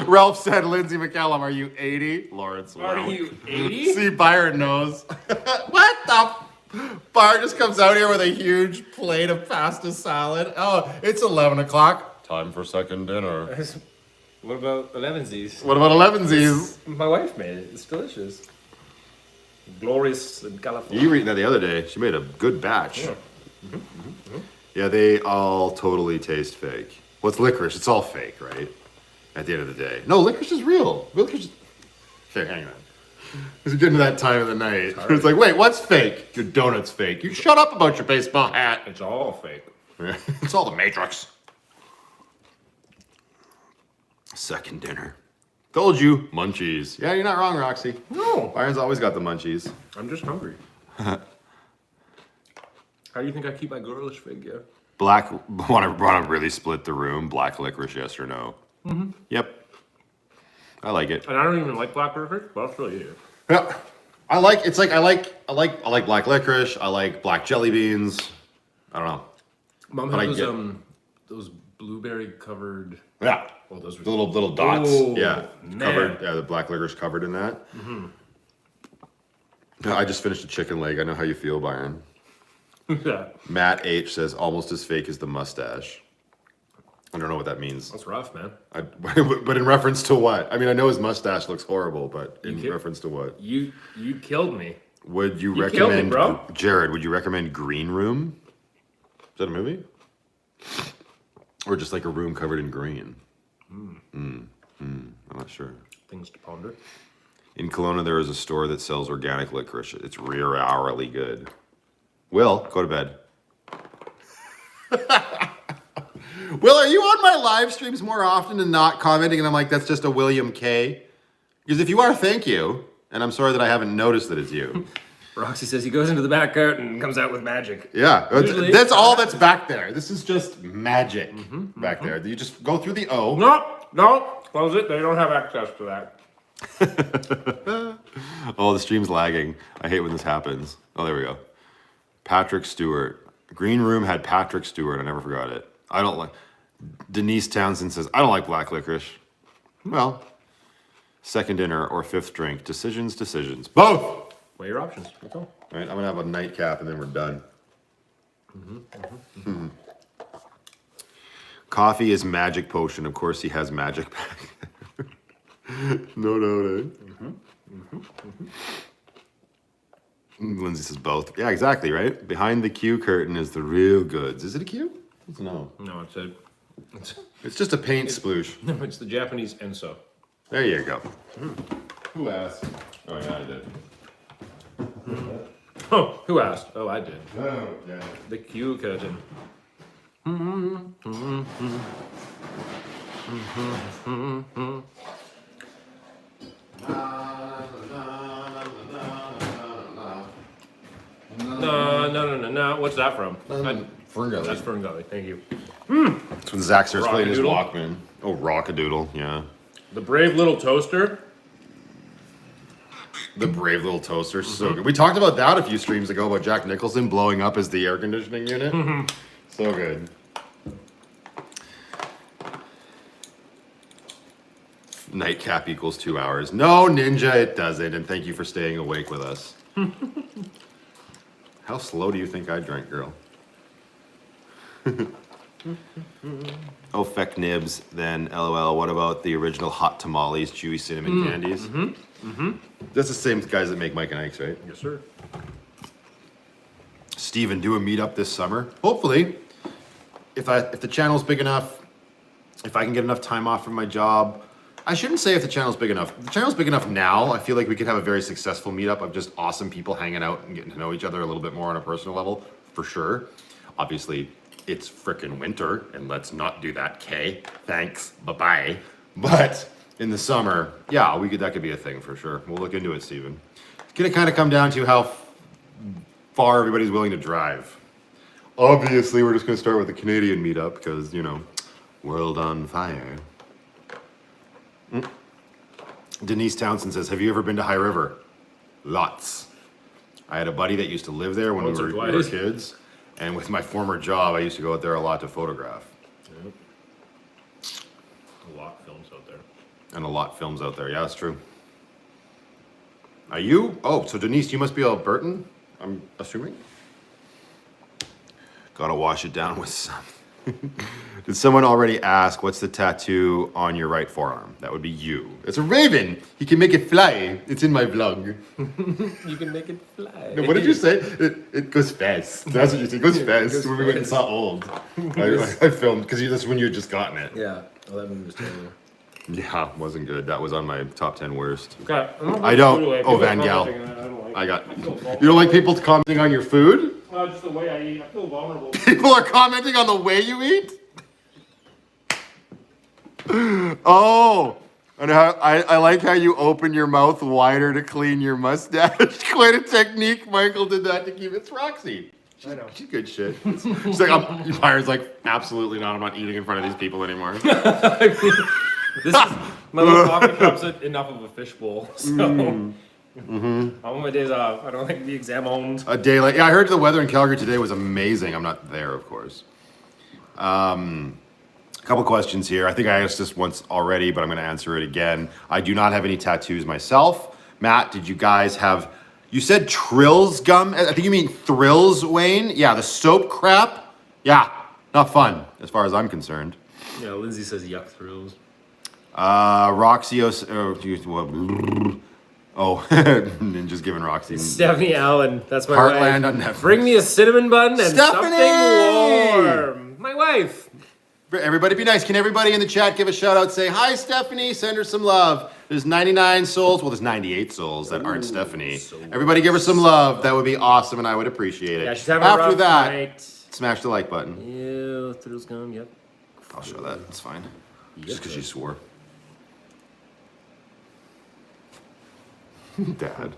Ralph said, Lindsay McCallum, are you 80? Lawrence Welk. Are you 80? See, Byron knows. What the? Byron just comes out here with a huge plate of pasta salad. Oh, it's 11 o'clock. Time for second dinner. What about 11sies? What about 11sies? My wife made it. It's delicious. Glorious and colorful. You were eating that the other day. She made a good batch. Yeah. Yeah, they all totally taste fake. What's licorice? It's all fake, right? At the end of the day. No, licorice is real. Licorice is... Okay, hang on. It's getting to that time of the night. It's like, wait, what's fake? Your donut's fake. You shut up about your baseball hat. It's all fake. It's all the Matrix. Second dinner. Told you. Munchies. Yeah, you're not wrong, Roxy. No. Byron's always got the munchies. I'm just hungry. How do you think I keep my girlish figure? Black, want to really split the room? Black licorice, yes or no? Mm-hmm. Yep. I like it. And I don't even like black licorice, but I'll still eat it. Yeah. I like black licorice. I like black jelly beans. I don't know. Mom had those blueberry covered. Yeah. Oh, those were the little dots. Oh, yeah. Man. Covered. Yeah, the black licorice covered in that. Mm-hmm. Yeah, I just finished a chicken leg. I know how you feel, Byron. Yeah. Matt H says almost as fake as the mustache. I don't know what that means. That's rough, man. But in reference to what? I mean, I know his mustache looks horrible, but in reference to what? You killed me. Would you recommend, killed me, bro. Jared? Would you recommend Green Room? Is that a movie? Or just like a room covered in green? I'm not sure. Things to ponder. In Kelowna, there is a store that sells organic licorice. It's really good. Will, go to bed. Will, are you on my live streams more often and not commenting? And I'm like, that's just a William K. Because if you are, thank you. And I'm sorry that I haven't noticed that it's you. Roxy says he goes into the back garden and comes out with magic. Yeah, that's all that's back there. This is just magic back there. You just go through the O. No, close it. They don't have access to that. Oh, the stream's lagging. I hate when this happens. Oh, there we go. Patrick Stewart. Green Room had Patrick Stewart. I never forgot it. I don't like... Denise Townsend says, I don't like black licorice. Well, second dinner or fifth drink. Decisions. Both! Weigh your options. That's all. All right, I'm going to have a nightcap and then we're done. Coffee is magic potion. Of course, he has magic back. No. Lindsay says both. Yeah, exactly, right? Behind the queue curtain is the real goods. Is it a queue? No. No, it's a It's just a paint sploosh. It's the Japanese Enso. There you go. Who asked? Oh, yeah, I did. Oh, who asked? Oh, I did. Oh, yeah. The Q curtain. No. What's that from? Ferngully. That's Ferngully. Thank you. That's when Zach starts playing his Rockadoodle. Walkman. Oh, Rockadoodle, yeah. The Brave Little Toaster. The Brave Little Toaster, so good. We talked about that a few streams ago about Jack Nicholson blowing up as the air conditioning unit. So good. Nightcap equals 2 hours. No, Ninja, it doesn't. And thank you for staying awake with us. How slow do you think I drank, girl? Oh, feck nibs, then LOL. What about the original hot tamales, chewy cinnamon candies? That's the same guys that make Mike and Ike's, right? Yes, sir. Steven, do a meetup this summer. Hopefully, if the channel's big enough, if I can get enough time off from my job. I shouldn't say if the channel's big enough. If the channel's big enough now, I feel like we could have a very successful meetup of just awesome people hanging out and getting to know each other a little bit more on a personal level, for sure. Obviously, it's frickin' winter, and let's not do that, Kay. Thanks, bye-bye. But in the summer, yeah, that could be a thing for sure. We'll look into it, Steven. It's gonna kind of come down to how far everybody's willing to drive. Obviously, we're just gonna start with the Canadian meetup because, you know, world on fire. Denise Townsend says, have you ever been to High River? Lots. I had a buddy that used to live there when we were kids. And with my former job, I used to go out there a lot to photograph. Yep. A lot films out there. And a lot films out there. Yeah, that's true. Are you? Oh, so Denise, you must be Albertan, I'm assuming? Gotta wash it down with some. Did someone already ask what's the tattoo on your right forearm? That would be you. It's a raven. He can make it fly. It's in my vlog. You can make it fly. No, what did you say? It goes fast. That's what you said. It goes fast. When we went and saw Old. I filmed because that's when you had just gotten it. Yeah. Well, that movie was terrible. Yeah, wasn't good. That was on my top 10 worst. Okay. I don't. Oh, Van Gaal. I got. You don't like people commenting on your food? No, just the way I eat. I feel vulnerable. People are commenting on the way you eat? Oh, and I like how you open your mouth wider to clean your mustache. Quite a technique. Michael did that to keep it's Roxy. I know. She's good shit. She's like, Byron's like, absolutely not. I'm not eating in front of these people anymore. This is my little coffee cup's enough of a fishbowl. So I want my days off. I don't like to be exam owned. A day like, yeah, I heard the weather in Calgary today was amazing. I'm not there, of course. A couple questions here. I think I asked this once already, but I'm going to answer it again. I do not have any tattoos myself. Matt, did you guys have? You said Trills gum. I think you mean Thrills, Wayne. Yeah, the soap crap. Yeah, not fun as far as I'm concerned. Yeah, Lindsay says yuck thrills. Roxy. Oh, Ninja's giving Roxy. Stephanie Allen, that's my Heartland wife. on Netflix. Bring me a cinnamon bun and Stephanie! something warm. My wife. Everybody be nice. Can everybody in the chat give a shout out? Say, hi, Stephanie. Send her some love. There's 99 souls. Well, there's 98 souls that aren't Stephanie. Everybody give her some love. That would be awesome, and I would appreciate it. Yeah, she's having a After rough that, night. smash the like button. Ew, thrills gum, yep. I'll show that. It's fine. Just because you swore. Dad.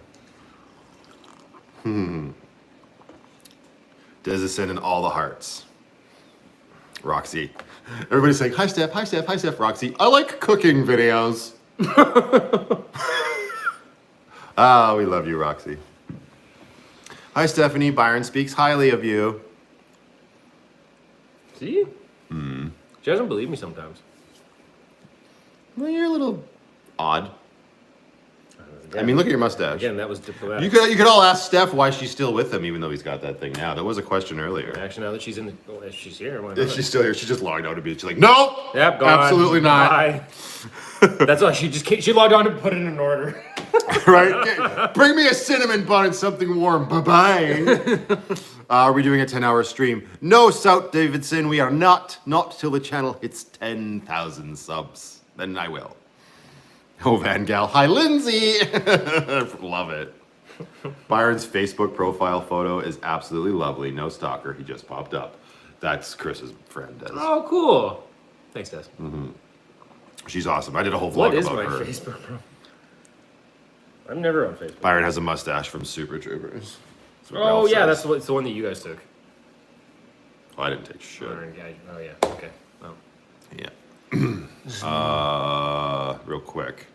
Des is sending all the hearts. Roxy. Everybody's saying, hi, Steph, hi, Steph, hi, Steph, Roxy. I like cooking videos. Ah, we love you, Roxy. Hi, Stephanie. Byron speaks highly of you. See? She doesn't believe me sometimes. Well, you're a little odd. I mean, look at your mustache. Again, that was diplomatic. You could all ask Steph why she's still with him, even though he's got that thing now. That was a question earlier. Actually, now that she's in the, she's here. Why If not? she's still here, she just logged out a bit. She's like, nope, Yep, gone. absolutely not. Bye. That's why she logged on and put it in order. Right? Bring me a cinnamon bun and something warm. Bye-bye. Are we doing a 10-hour stream? No, South Davidson, we are not. Not till the channel hits 10,000 subs. Then I will. Oh, Van Gal. Hi, Lindsay. Love it. Byron's Facebook profile photo is absolutely lovely. No stalker. He just popped up. That's Chris's friend, Des. Oh, cool. Thanks, Des. She's awesome. I did a whole vlog What is about my her. Facebook, bro? I'm never on Facebook. Byron has a mustache from Super Troopers. That's what Oh, Ralph yeah, says. it's the one that you guys took. Oh, I didn't take shit. Oh, yeah. Okay. Well. Yeah. Real quick.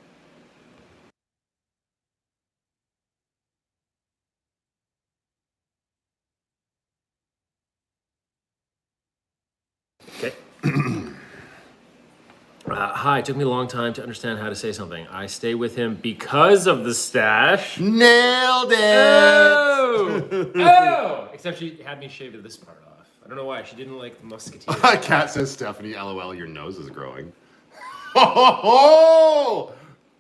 Okay. Hi, it took me a long time to understand how to say something. I stay with him because of the stash. Nailed it! Oh! Oh! Except she had me shave this part off. I don't know why. She didn't like the musketeer. Cat says, Stephanie, LOL, your nose is growing. Oh!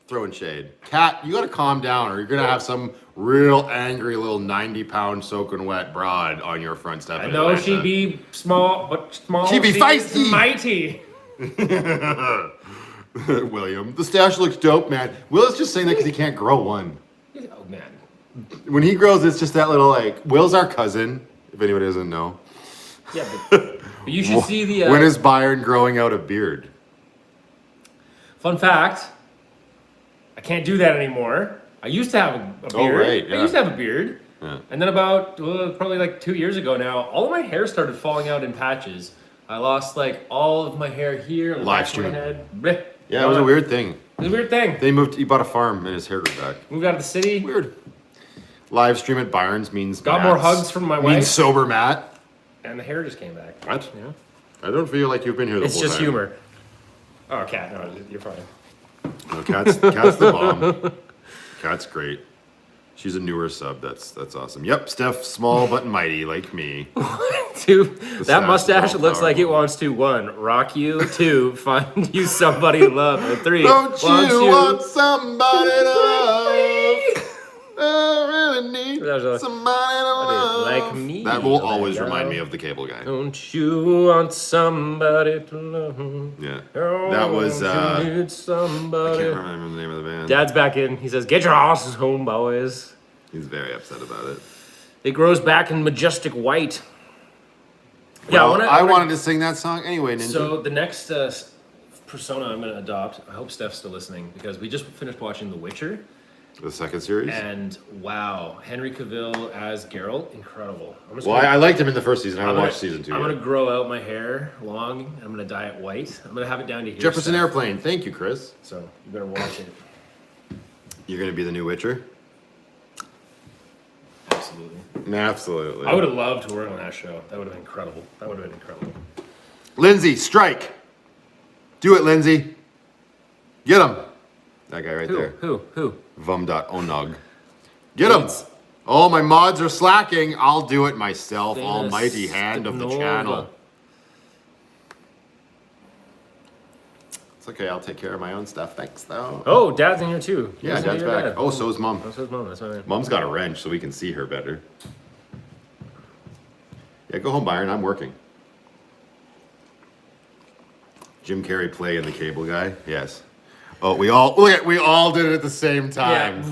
Throwing shade. Cat, you gotta calm down or you're gonna have some real angry little 90-pound soaking wet broad on your front step. I know she be small, but small. She be feisty. Mighty. William, the stash looks dope, man. Will is just saying that because he can't grow one. Oh, man. When he grows, it's just that little, like, Will's our cousin, if anybody doesn't know. Yeah, but you should see the... When is Byron growing out a beard? Fun fact, I can't do that anymore. I used to have a beard. Oh, right, yeah. I used to have a beard. Yeah. And then about, probably like 2 years ago now, all of my hair started falling out in patches. I lost like all of my hair here. On the Live back of my stream. head. Bleh. Yeah, it was a weird thing. It was a weird thing. They moved, he bought a farm and his hair grew back. Moved out of the city. Weird. Live stream at Byron's means Got more hugs from my means wife. sober Matt. And the hair just came back. What? You know? I don't feel like you've been here the It's whole just time. humor. Oh, Cat, no, you're fine. No, Cat's the bomb. Cat's great. She's a newer sub. That's awesome. Yep, Steph, small but mighty like me. Two, that stash mustache is all looks like it powerful. wants to 1, rock you, 2, find you somebody to love, and 3, Don't you want want somebody to love? I really need That was a- somebody to love. like me. That will like always that. remind me of the cable guy. Don't you want somebody to love? Yeah. Don't That was, you I need somebody. can't remember the name of the band. Dad's back in. He says, "Get your asses home, boys." He's very upset about it. It grows back in majestic white. Yeah, Well, I wanted to sing that song anyway, Ninja. So the next persona I'm going to adopt, I hope Steph's still listening, because we just finished watching The Witcher, the second series? and wow, Henry Cavill as Geralt, incredible. I'm just Well, gonna- I liked him in the first season. I I'm haven't gonna- watched season 2 I'm yet. going to grow out my hair long. I'm going to dye it white. I'm going to have it down to here. Jefferson Steph. Airplane. Thank you, Chris. So you better watch it. You're going to be the new Witcher? Absolutely. Absolutely. I would have loved to work on that show. That would have been incredible. That would have been incredible. Lindsay, strike. Do it, Lindsay. Get him. That guy right there. Who? Vum.onog. Get him. Oh, my mods are slacking. I'll do it myself. Famous Almighty hand of the Nova. channel. It's okay. I'll take care of my own stuff. Thanks, though. Oh, Dad's in here too. Yeah, Listen to Dad's your back. dad. Oh, so is Mom. Oh, so is Mom. That's right. Mom's got a wrench so we can see her better. Yeah, go home, Byron. I'm working. Jim Carrey playing the cable guy. Yes. Oh, we all did it at the same time.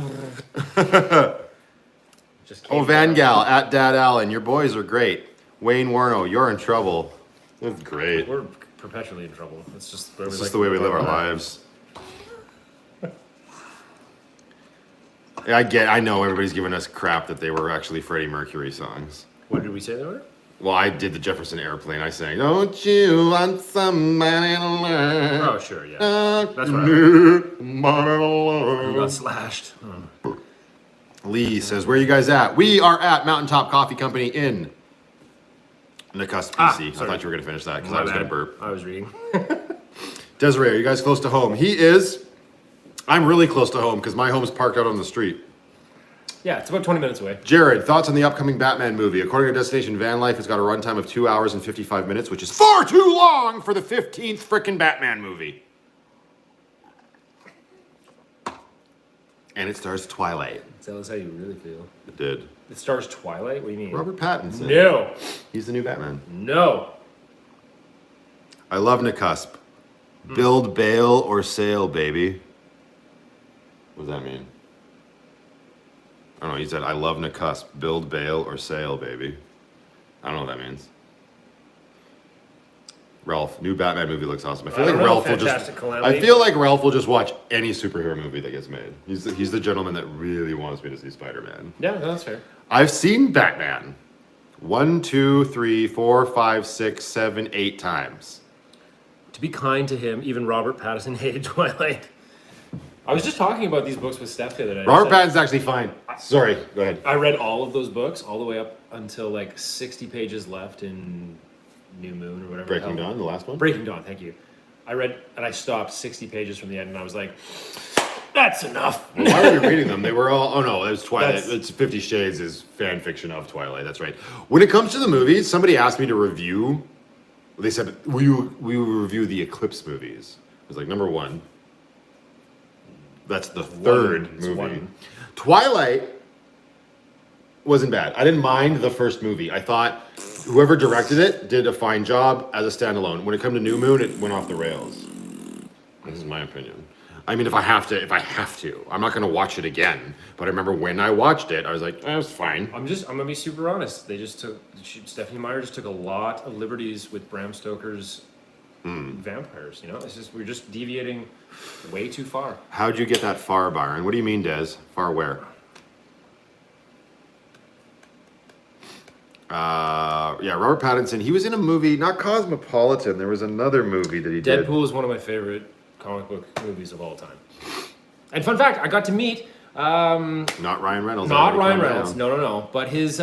Just Oh, Van Gal at Dad Allen. Your boys are great. Wayne Warno, you're in trouble. That's great. We're perpetually in trouble. It's just It's just the way we live our lives. Yeah, I know everybody's giving us crap that they were actually Freddie Mercury songs. What did we say they were? Well, I did the Jefferson Airplane. I sang, "Don't you want somebody to love?" Oh, sure, yeah. That's right. You right. got slashed. Lee says, "Where are you guys at?" We are at Mountaintop Coffee Company in Nakusp, BC. I sorry. thought you were going to finish that because My I was going bad. to burp. I was reading. Desiree, are you guys close to home? He is. I'm really close to home because my home's parked out on the street. Yeah, it's about 20 minutes away. Jared, thoughts on the upcoming Batman movie? According to Destination Van Life, it's got a runtime of 2 hours and 55 minutes, which is far too long for the 15th frickin' Batman movie. And it stars Twilight. Tell us how you really feel. It did. It stars Twilight? What do you mean? Robert Pattinson. No. He's the new Batman. No. I love Nicusp. Build, bail, or sail, baby. What does that mean? I don't know. He said, I love Nicusp. Build, bail, or sail, baby. I don't know what that means. Ralph, new Batman movie looks awesome. I feel like Ralph will just. I feel like Ralph will just watch any superhero movie that gets made. He's the gentleman that really wants me to see Spider-Man. Yeah, that's fair. I've seen Batman 1, 2, 3, 4, 5, 6, 7, 8 times. To be kind to him, even Robert Pattinson hated Twilight. I was just talking about these books with Steph the other day. Robert Pattinson's actually fine. Sorry, go ahead. I read all of those books all the way up until like 60 pages left in New Moon or whatever. Breaking Dawn, the last one? Breaking Dawn, thank you. I read and I stopped 60 pages from the end and I was like, that's enough. Well, why were we reading them? They were all, oh no, it was Twilight. It's 50 Shades is fan fiction of Twilight, that's right. When it comes to the movies, somebody asked me to review, they said, we will review the Eclipse movies. I was like, number 1. That's the third movie. Twilight wasn't bad. I didn't mind the first movie. I thought whoever directed it did a fine job as a standalone. When it came to New Moon, it went off the rails. This is my opinion. I mean, if I have to. I'm not going to watch it again. But I remember when I watched it, I was like, that was fine. I'm going to be super honest. Stephanie Meyer just took a lot of liberties with Bram Stoker's vampires, you know? It's just, we're just deviating way too far. How'd you get that far, Byron? What do you mean, Des? Far where? Yeah, Robert Pattinson. He was in a movie, not Cosmopolitan. There was another movie that he did. Deadpool is one of my favorite comic book movies of all time. And fun fact, I got to meet... not Ryan Reynolds. Not Ryan Reynolds. No. But his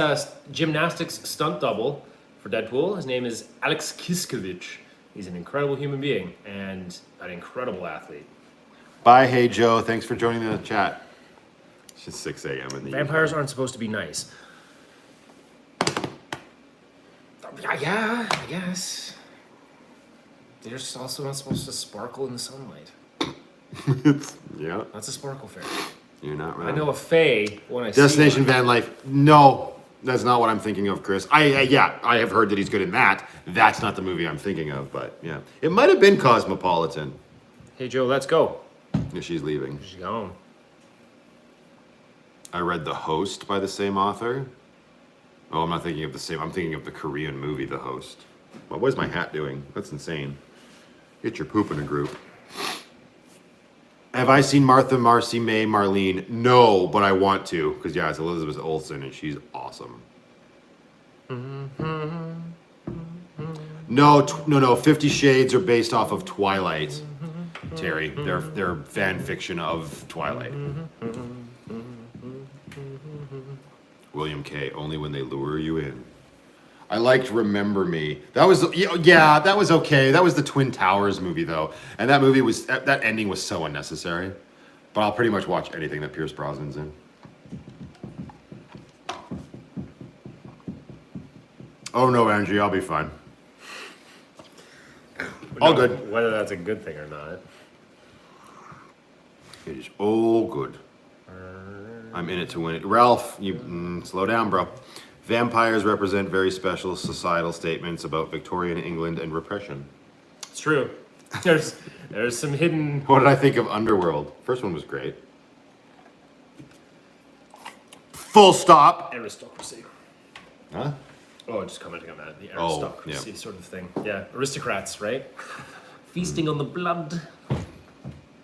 gymnastics stunt double for Deadpool, his name is Alex Kiskevich. He's an incredible human being and an incredible athlete. Bye, hey Joe. Thanks for joining the chat. It's just 6 a.m. in the Vampires aren't supposed to be nice. Yeah, I guess. They're just also not supposed to sparkle in the sunlight. Yeah. That's a sparkle fairy. You're not right. I know a fae when I Destination see one. Van Life. No, that's not what I'm thinking of, Chris. I have heard that he's good in that. That's not the movie I'm thinking of, but yeah. It might have been Cosmopolitan. Hey, Joe, let's go. Yeah, she's leaving. She's gone. I read The Host by the same author. Oh, I'm not thinking of the same. I'm thinking of the Korean movie, The Host. Well, what is my hat doing? That's insane. Get your poop in a group. Have I seen Martha, Marcy, May, Marlene? No, but I want to. Because, yeah, it's Elizabeth Olsen, and she's awesome. No. 50 Shades are based off of Twilight, Terry. They're fan fiction of Twilight. William K. Only when they lure you in. I liked Remember Me. That was that was okay. That was the Twin Towers movie though, and that movie was that ending was so unnecessary. But I'll pretty much watch anything that Pierce Brosnan's in. Oh no, Angie, I'll be fine. All good. Whether that's a good thing or not. It is all good. I'm in it to win it. Ralph, you slow down, bro. Vampires represent very special societal statements about Victorian England and repression. It's true. There's some hidden... What did I think of Underworld? First one was great. Full stop. Aristocracy. Huh? Oh, just commenting on that. The aristocracy sort of thing. Yeah, aristocrats, right? Feasting on the blood.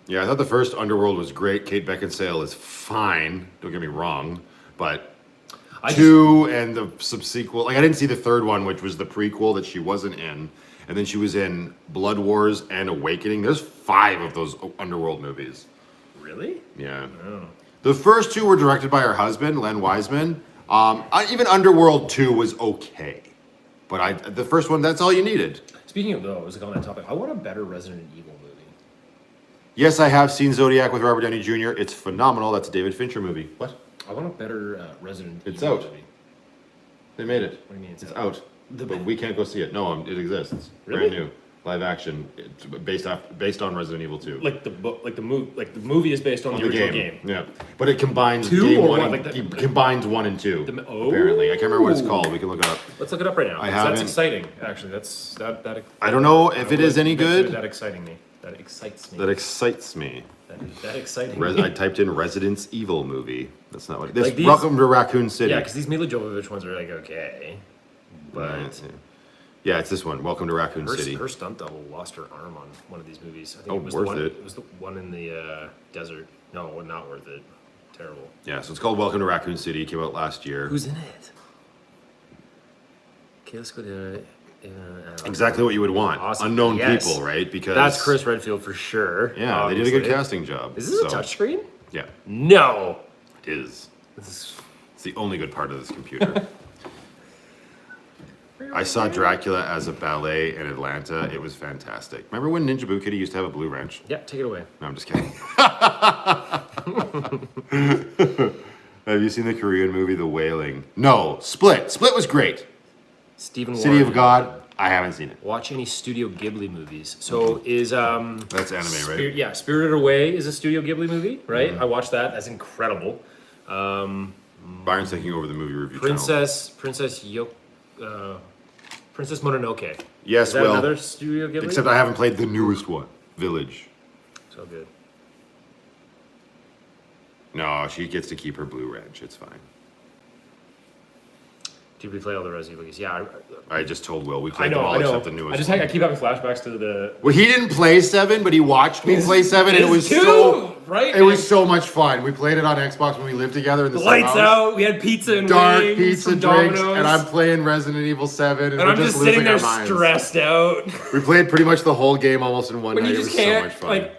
Yeah, I thought the first Underworld was great. Kate Beckinsale is fine. Don't get me wrong. But two and the subsequel, like I didn't see the third one, which was the prequel that she wasn't in. And then she was in Blood Wars and Awakening. There's 5 of those Underworld movies. Really? Yeah. Oh. The first 2 were directed by her husband, Len Wiseman. Even Underworld 2 was okay. But the first one, that's all you needed. Speaking of those, on that topic, I want a better Resident Evil movie. Yes, I have seen Zodiac with Robert Downey Jr. It's phenomenal. That's a David Fincher movie. What? I want a better Resident Evil It's out. movie. They made it. What do you mean It's out. But we can't go see it. No, it exists. It's Really? brand new. live action. It's based on Resident Evil 2. Like the book, like the movie is based on the original game. Yeah, but it combines Two game or one. what? And, Like it combines 1 and 2. Apparently, I can't remember what it's called. We can look it up. Let's look it up right now. I 'cause haven't. That's exciting, actually. That. I don't know if it is any good. That exciting me. That excites me. That excites me. That exciting. I typed in Resident Evil movie. That's not what it is. Like these- Welcome to Raccoon City. Yeah, because these Mila Jovovich ones are like okay, but yeah, it's this one. Welcome to Raccoon City. her stunt double lost her arm on one of these movies. I think Oh, it was worth the one. it. It was the one in the desert. No, not worth it. Terrible. Yeah, so it's called Welcome to Raccoon City. It came out last year. Who's in it? Okay, let's go to. Exactly what you would want. Awesome. Unknown Yes. people, right? Because That's Chris Redfield for sure. Yeah, they did a good obviously. casting job. Is this a touchscreen? Yeah, No. it is. It's the only good part of this computer. I saw Dracula as a ballet in Atlanta. It was fantastic. Remember when Ninja Boo Kitty used to have a blue wrench? Yeah, take it away. No, I'm just kidding. Have you seen the Korean movie The Wailing? No, Split. Split was great. Stephen City Warren. of God. I haven't seen it. Watch any Studio Ghibli movies. So is That's anime, right? Yeah, Spirited Away is a Studio Ghibli movie, right? I watched that. That's incredible. Byron's taking over the movie review Princess Mononoke. Yes, Is that Will. another Studio Ghibli? Except I haven't played the newest one, Village. So good. No, she gets to keep her blue wrench. It's fine. Did we play all the Resident Evil games? Yeah, I just told Will we I played know. them all I know. except the newest I one. keep having flashbacks to the. Well, he didn't play 7, but he watched me play 7, and it was His so two, right? It was so much fun. We played it on Xbox when we lived together in the The same lights house. out. We had pizza and Dark wings pizza from drinks, Domino's. and I'm playing Resident Evil 7, and And we're I'm just losing sitting there our minds. stressed out. We played pretty much the whole game almost in one When night. you It just was so can't much fun. like.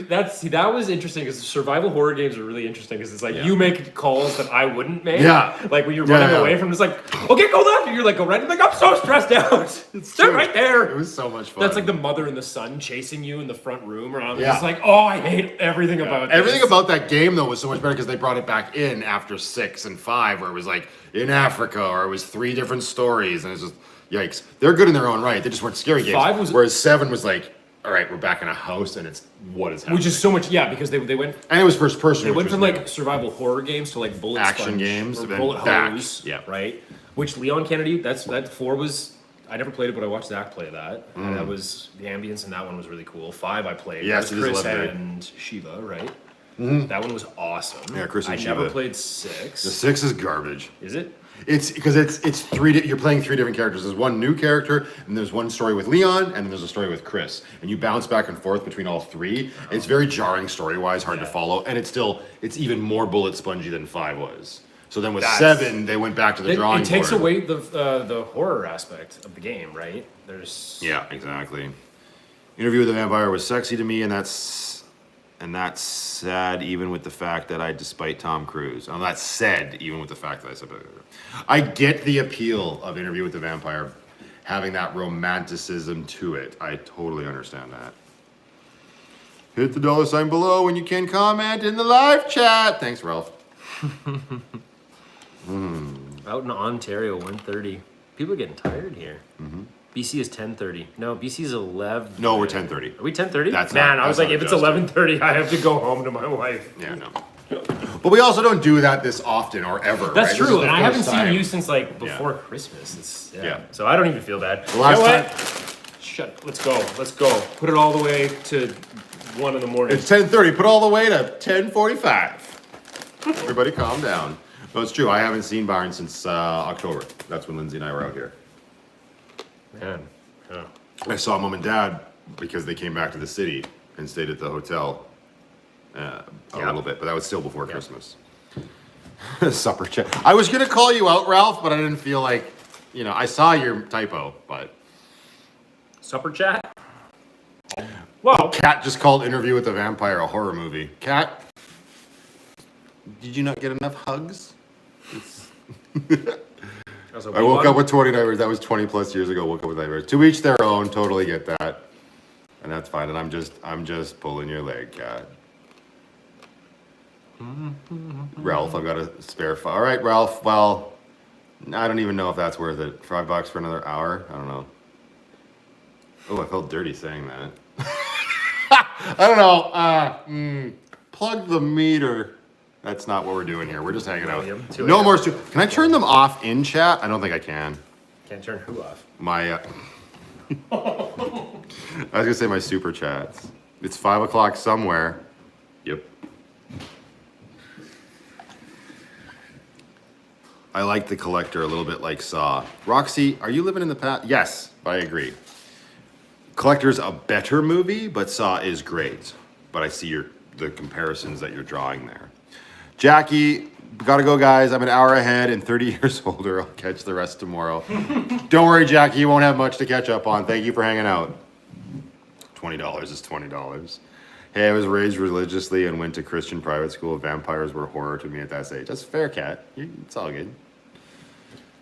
That was interesting because survival horror games are really interesting because it's like Yeah. you make calls that I wouldn't make. Yeah. Like when you're Yeah, running yeah. away from it's like, okay, go left, and you're like, go right. I'm like, I'm so stressed out. They're right there. It was so much fun. That's like the mother and the son chasing you in the front room, or I'm Yeah. just like, oh, I hate everything about this. Everything about that game though was so much better because they brought it back in after 6 and 5, where it was like in Africa, or it was 3 different stories, and it's just yikes. They're good in their own right. They just weren't scary games. 5 was- whereas 7 was like, all right, we're back in a house, and it's what is happening. Which is so much, yeah, because they went. And it was first person. They which went was from new. like survival horror games to like bullet Action sponge, games, or then bullet back, hose, yeah. right. Which Leon Kennedy, that 4 was. I never played it, but I watched Zach play that. And that was the ambience, and that one was really cool. 5 I played. Yes, That it was is Chris legendary. and Shiva, right? That one was awesome. Yeah, Chris and I never Shiva. played 6. The 6 is garbage. Is it? It's because it's 3. You're playing 3 different characters. There's one new character, and there's one story with Leon, and then there's a story with Chris, and you bounce back and forth between all 3. It's very jarring story wise, hard to follow, and it's even more bullet spongy than 5 was. So then with 7, they went back to the drawing board. It takes away the horror aspect of the game, right? There's Yeah, exactly. Interview with the Vampire was sexy to me, and that's sad even with the fact that despite Tom Cruise. And that's said even with the fact that I get the appeal of Interview with the Vampire, having that romanticism to it. I totally understand that. Hit the $ below when you can comment in the live chat. Thanks, Ralph. out in Ontario, 1:30. People are getting tired here. BC is 10:30. No, BC is 11. No, we're 10:30. Are we 10:30? That's Man, not- I was that's like, not if it's adjusted. 11:30, I have to go home to my wife. Yeah, no. But we also don't do that this often or ever. That's right? This true, is the and I haven't first seen time. you since like before Christmas. It's, Yeah. So I don't even feel bad. The last you know what? Shut. Let's go. Let's go. Put it all the way to 1 in the morning. It's 10:30. Put all the way to 10:45. Everybody calm down. No, it's true. I haven't seen Byron since October. That's when Lindsay and I were out here. Man. Yeah. I saw Mom and Dad because they came back to the city and stayed at the hotel a little bit, but that was still before Christmas. Supper chat. I was going to call you out, Ralph, but I didn't feel like, I saw your typo, but. Supper chat? Well, Kat just called Interview with the Vampire a horror movie. Kat, did you not get enough hugs? I woke up with 20 nightmares. That was 20 plus years ago. Woke up with nightmares. To each their own. Totally get that, and that's fine. And I'm just pulling your leg, Kat. Ralph, I've got a spare. All right, Ralph. Well, I don't even know if that's worth it. $5 for another hour. I don't know. Oh, I felt dirty saying that. I don't know. Plug the meter. That's not what we're doing here. We're just hanging out. No more. Can I turn them off in chat? I don't think I can. Can't turn who off? My. I was gonna say my super chats. It's 5 o'clock somewhere. Yep. I like the collector a little bit like Saw. Roxy, are you living in the past? Yes, I agree. Collector's a better movie, but Saw is great. But I see the comparisons that you're drawing there. Jackie, gotta go, guys. I'm an hour ahead and 30 years older. I'll catch the rest tomorrow. Don't worry, Jackie. You won't have much to catch up on. Thank you for hanging out. $20 is $20. Hey, I was raised religiously and went to Christian private school. Vampires were horror to me at that age. That's fair, Cat. It's all good.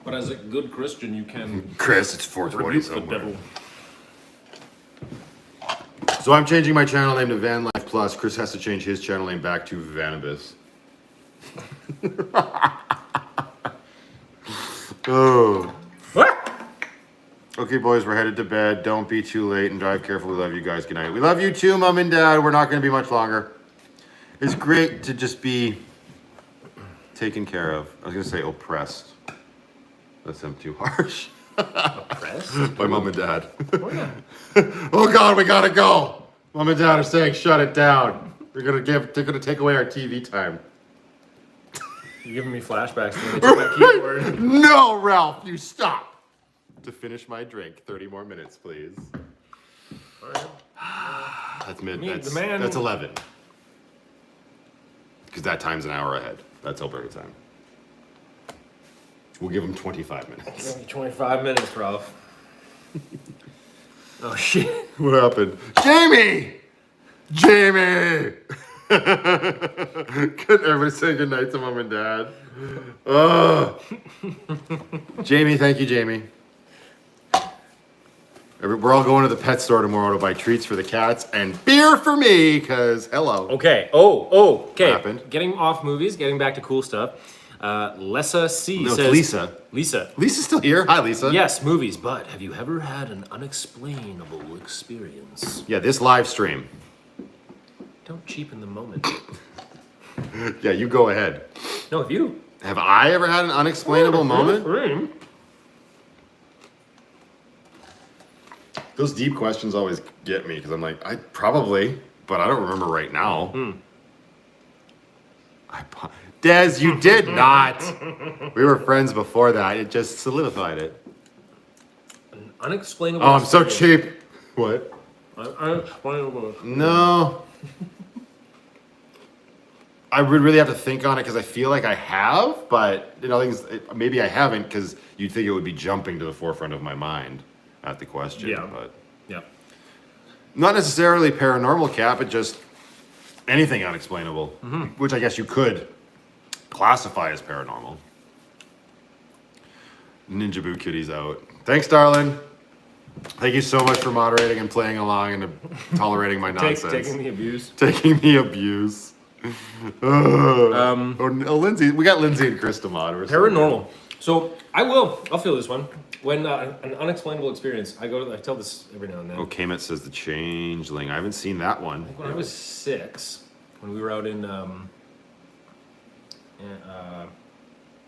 But as a good Christian, you can... Chris, it's 420 rebuke somewhere. the devil. So I'm changing my channel name to Van Life Plus. Chris has to change his channel name back to Vanibus. Oh. Okay, boys, we're headed to bed. Don't be too late and drive careful. We love you guys. Good night. We love you too, Mom and Dad. We're not going to be much longer. It's great to just be taken care of. I was going to say oppressed. That sounds too harsh. Oppressed? By Mom and Dad. Oh, yeah. Oh God, we gotta go. Mom and Dad are saying shut it down. They're gonna take away our TV time. You're giving me flashbacks when they took my keyboard. No, Ralph, you stop. To finish my drink, 30 more minutes, please. That's that's 11. Because that time's an hour ahead. That's Alberta time. We'll give him 25 minutes. Give me 25 minutes, Ralph. Oh shit. What happened? Jamie! Jamie! Could everybody say goodnight to Mom and Dad? Oh. Jamie, thank you, Jamie. We're all going to the pet store tomorrow to buy treats for the cats and beer for me, because hello. Okay. Okay. What happened? Getting off movies, getting back to cool stuff. Lessa C says... It's Lisa. Lisa. Lisa's still here. Hi, Lisa. Yes, movies, but have you ever had an unexplainable experience? Yeah, this live stream. Don't cheapen the moment. Yeah, you go ahead. No, if you... Have I ever had an unexplainable moment? Those deep questions always get me, because I'm like, I probably, but I don't remember right now. Des, you did not. We were friends before that. It just solidified it. An unexplainable Oh, I'm so experience. cheap. What? Unexplainable. No. I would really have to think on it because I feel like I have, but maybe I haven't because you'd think it would be jumping to the forefront of my mind at the question. Yeah. But Yeah. not necessarily paranormal, Cat, but just anything unexplainable, which I guess you could classify as paranormal. Ninja Boo Kitty's out. Thanks, darling. Thank you so much for moderating and playing along and tolerating my nonsense. Taking the abuse. Taking the abuse. Lindsay, we got Lindsay and Chris to mod. Paranormal. So I'll feel this one. When an unexplainable experience, I tell this every now and then. Oh, Kamet says the Changeling. I haven't seen that one. When I was 6, when we were out in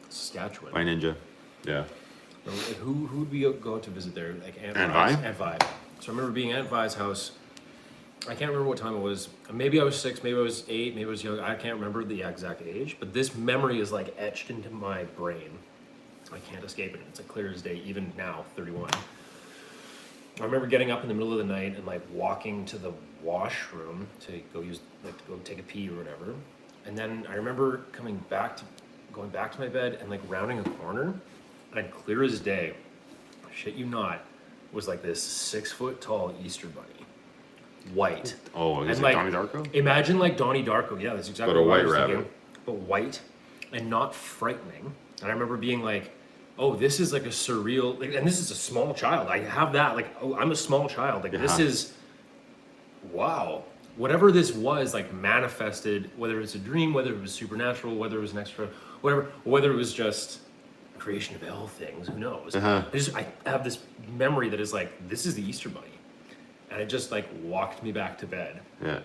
Saskatchewan. By Ninja. Yeah. Who would we go to visit there? Like Aunt Vi? Aunt Vi. So I remember being at Aunt Vi's house. I can't remember what time it was. Maybe I was 6, maybe I was 8, maybe I was young. I can't remember the exact age, but this memory is like etched into my brain. I can't escape it. It's like clear as day, even now, 31. I remember getting up in the middle of the night and like walking to the washroom to go take a pee or whatever. And then I remember going back to my bed and like rounding a corner, and clear as day, shit you not, was like this 6-foot tall Easter bunny. White. Oh, is it like, Donnie Darko? Imagine like Donnie Darko. Yeah, that's exactly But a what I white was rabbit. thinking. But white and not frightening. And I remember being like, oh, this is like a surreal, and this is a small child. I have that, like, oh, I'm a small child. Like, this is, wow. Whatever this was, like, manifested, whether it's a dream, whether it was supernatural, whether it was an extra, whatever, whether it was just a creation of all things, who knows? I have this memory that is like, this is the Easter Bunny. and it just like walked me back to bed. Yeah.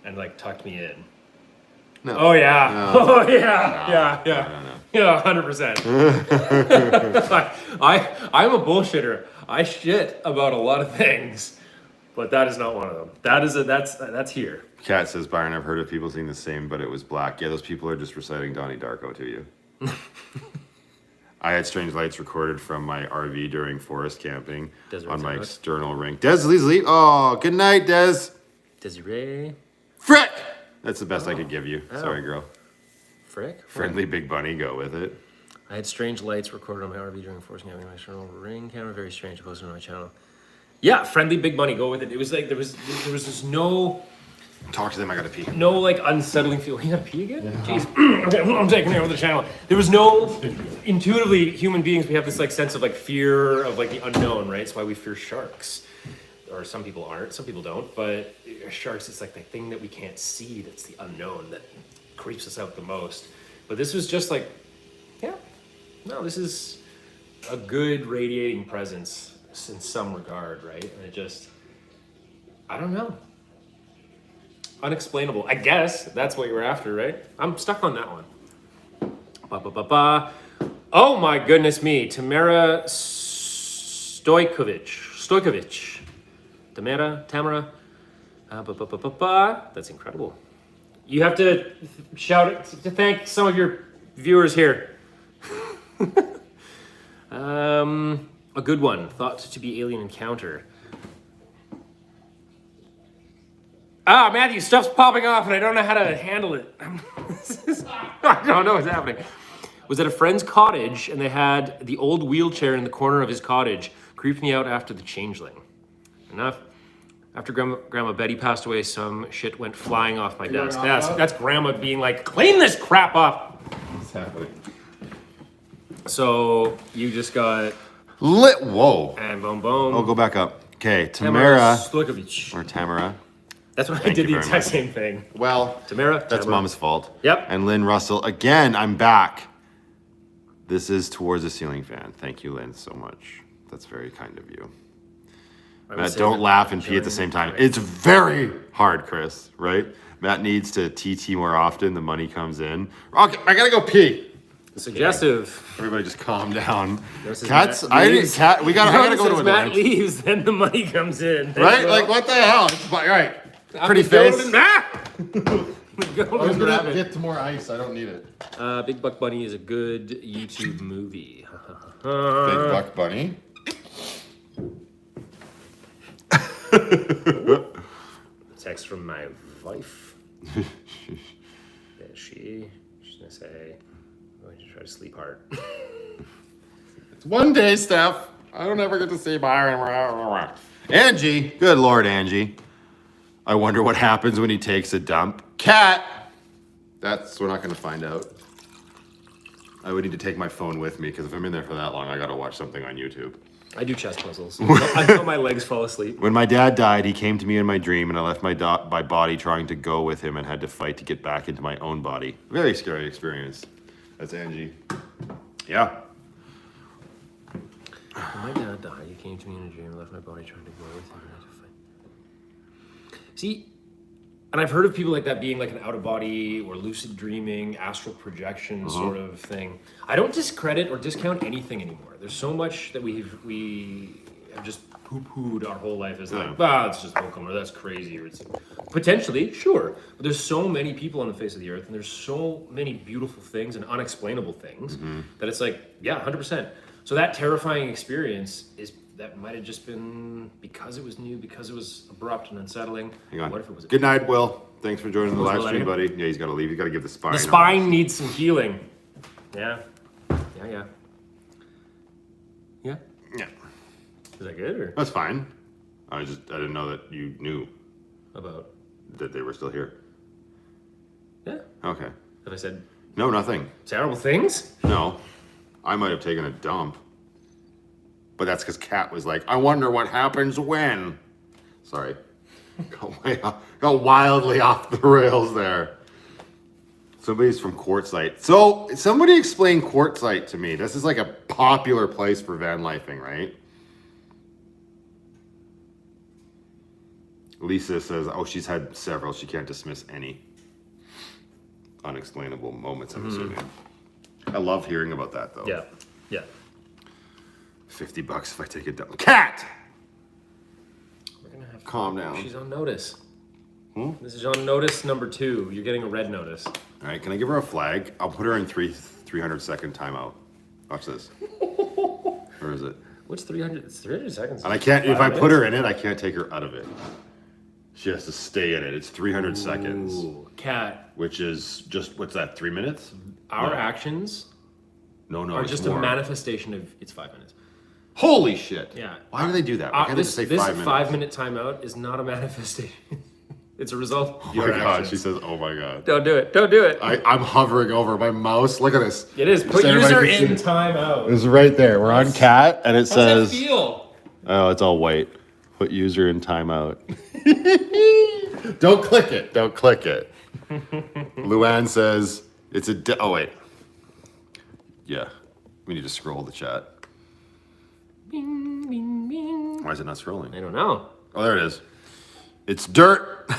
And like tucked me in. No. Oh yeah. No. Oh yeah. No. Yeah. No. Yeah. 100%. I'm a bullshitter. I shit about a lot of things, but that is not one of them. That's here. Kat says, Byron, I've heard of people seeing the same, but it was black. Yeah, those people are just reciting Donnie Darko to you. I had strange lights recorded from my RV during forest camping on my external ring. Des, leave. Oh, good night, Des. Desiree. Frick! That's the best I could give you. Sorry, girl. Frick? Friendly Big Bunny, go with it. I had strange lights recorded on my RV during forest camping. My external ring camera, very strange. I posted on my channel. Yeah, Friendly Big Bunny, go with it. It was like there was just no. Talk to them. I gotta pee. No like unsettling feeling. You gotta pee again? Yeah. Jeez. Okay, I'm taking over the channel. There was no intuitively human beings. We have this like sense of like fear of like the unknown, right? It's why we fear sharks. Or some people aren't, some people don't, but sharks, it's like the thing that we can't see that's the unknown that creeps us out the most. But this was just like, yeah, no, this is a good radiating presence in some regard, right? And it just, I don't know. Unexplainable. I guess that's what you were after, right? I'm stuck on that one. Oh my goodness me, Tamara Stojkovic. Tamara. That's incredible. You have to shout it to thank some of your viewers here. A good one. Thought to be alien encounter. Matthew, stuff's popping off and I don't know how to handle it. I don't know what's happening. Was at a friend's cottage and they had the old wheelchair in the corner of his cottage. Creeped me out after the changeling. Enough. After Grandma Betty passed away, some shit went flying off my desk. That's Grandma being like, clean this crap up. What's happening? So you just got lit. Whoa. And boom, boom. Oh, go back up. Okay, Tamara. Stojkovic. Or Tamara. That's what I did the exact same thing. Well, Tamara. That's Mom's fault. Yep. And Lynn Russell. Again, I'm back. This is Towards the Ceiling fan. Thank you, Lynn, so much. That's very kind of you. Matt, don't laugh and pee at the same time. It's very hard, Chris, right? Matt needs to TT more often. The money comes in. Okay, I gotta go pee. Suggestive. Everybody just calm down. Cats, we gotta go to a Matt leaves, then the money comes in. Right? Like, what the hell? Right. Pretty face. I was gonna get to more ice. I don't need it. Big Buck Bunny is a good YouTube movie. Big Buck Bunny? Text from my wife. She's gonna say, I'm going to try to sleep hard. It's one day, Steph. I don't ever get to see Byron. Angie. Good Lord, Angie. I wonder what happens when he takes a dump. Cat. We're not going to find out. I would need to take my phone with me because if I'm in there for that long, I got to watch something on YouTube. I do chest puzzles until my legs fall asleep. When my dad died, he came to me in my dream and I left my body trying to go with him and had to fight to get back into my own body. Very scary experience. That's Angie. Yeah. When my dad died, he came to me in a dream and left my body trying to go with him and had to fight. See, and I've heard of people like that being like an out of body or lucid dreaming, astral projection sort of thing. I don't discredit or discount anything anymore. There's so much that we have just poo-pooed our whole life as like, it's just welcome or that's crazy or it's potentially, sure. But there's so many people on the face of the earth and there's so many beautiful things and unexplainable things that it's like, yeah, 100%. So that terrifying experience that might have just been because it was new, because it was abrupt and unsettling. Hang on. What if it was Good night, Will. Thanks for joining the live stream, buddy. Yeah, he's got to leave. He's got to give the spine. The spine needs some healing. Yeah. Yeah. Yeah. Is that good or? That's fine. I didn't know that you knew About? that they were still here. Yeah. Okay. Have I said No, nothing. terrible things? No. I might have taken a dump. But that's because Kat was like, I wonder what happens when. Sorry. Got wildly off the rails there. Somebody's from Quartzsite. So somebody explain Quartzsite to me. This is like a popular place for van lifing, right? Lisa says, oh, she's had several. She can't dismiss any unexplainable moments, I'm assuming. I love hearing about that, though. Yeah. Yeah. $50 if I take it down. Cat! We're gonna have to Calm down. She's on notice. Hmm? This is on notice number 2. You're getting a red notice. All right, can I give her a flag? I'll put her in 300-second timeout. Watch this. Where is it? What's 300? It's 300 seconds. And I can't, if 5 I put minutes. her in it, I can't take her out of it. She has to stay in it. It's 300 seconds. Ooh, Cat. Which is just, what's that, 3 minutes? Our No. actions No, are it's just more. a manifestation of it's 5 minutes. Holy shit. Yeah. Why do they do that? Why can't they just say this 5 minutes? 5-minute timeout is not a manifestation. It's a result of Oh your my god, actions. she says, oh my god. Don't do it. Don't do it. I'm hovering over my mouse. Look at this. It is. Put So everybody user can in see. timeout. It's right there. We're on cat and it How's says, that feel? oh, it's all white. Put user in timeout. Don't click it. Don't click it. Luann says, it's a, oh wait. Yeah, we need to scroll the chat. Bing, bing, bing. Why is it not scrolling? I don't know. Oh, there it is. It's dirt.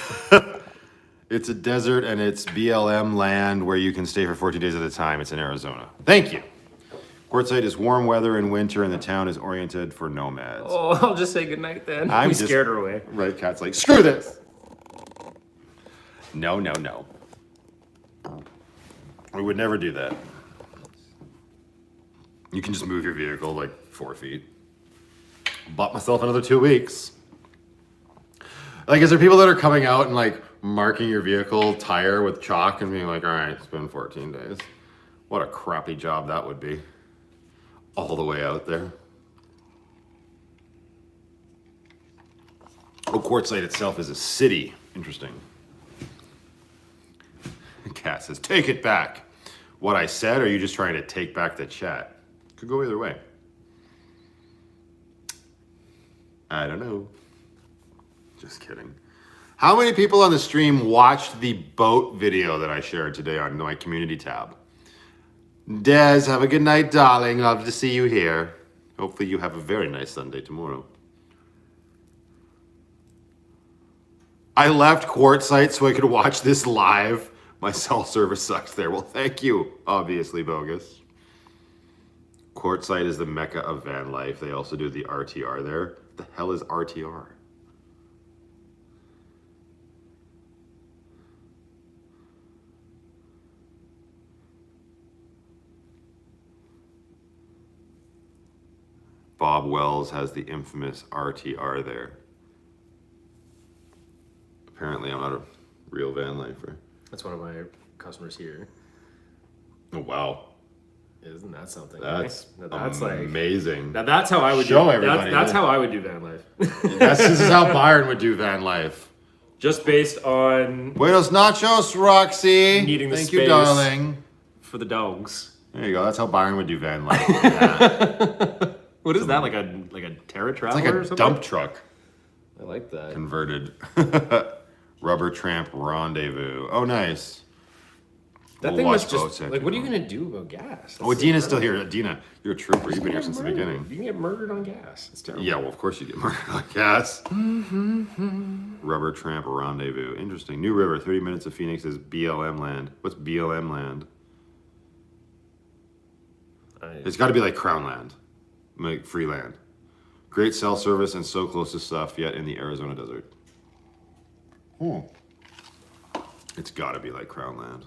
It's a desert and it's BLM land where you can stay for 14 days at a time. It's in Arizona. Thank you. Quartzsite is warm weather in winter and the town is oriented for nomads. Oh, I'll just say goodnight then. I'm We just- scared her away. Right, Cat's like, screw this. No. We would never do that. You can just move your vehicle like 4 feet. Bought myself another 2 weeks. Like, is there people that are coming out and like marking your vehicle tire with chalk and being like, all right, it's been 14 days. What a crappy job that would be. All the way out there. Oh, Quartzsite itself is a city. Interesting. Cat says, take it back. What I said, or are you just trying to take back the chat? Could go either way. I don't know. Just kidding. How many people on the stream watched the boat video that I shared today on my community tab? Des, have a good night, darling. Love to see you here. Hopefully you have a very nice Sunday tomorrow. I left Quartzsite so I could watch this live. My cell service sucks there. Well, thank you, obviously, bogus. Quartzsite is the mecca of van life. They also do the RTR there. What the hell is RTR? Bob Wells has the infamous RTR there. Apparently, I'm not a real van lifer. That's one of my customers here. Oh, wow. Isn't that something? That's, right? That's amazing. Now that's how I would Show do. everybody. That's how I would do van life. This is how Byron would do van life. Just based on Buenos nachos, Roxy. needing the Thank space you, darling. for the dogs. There you go. That's how Byron would do van life. Yeah. What is that? Like a Terra It's Traveler like or a something? dump truck I like that. converted. Rubber Tramp Rendezvous. Oh, nice. That We'll thing watch was boats just after like, what are you tomorrow. gonna do about gas? Oh, Dina's still here. Dina, you're a trooper. You've been here You since the can get beginning. murdered. You can get murdered on gas. It's terrible. Yeah, well, of course you get murdered on gas. Rubber Tramp Rendezvous. Interesting. New River, 30 minutes of Phoenix is BLM land. What's BLM land? It's got to be like Crown land, like free land. Great cell service and so close to stuff, yet in the Arizona desert. It's got to be like Crown land.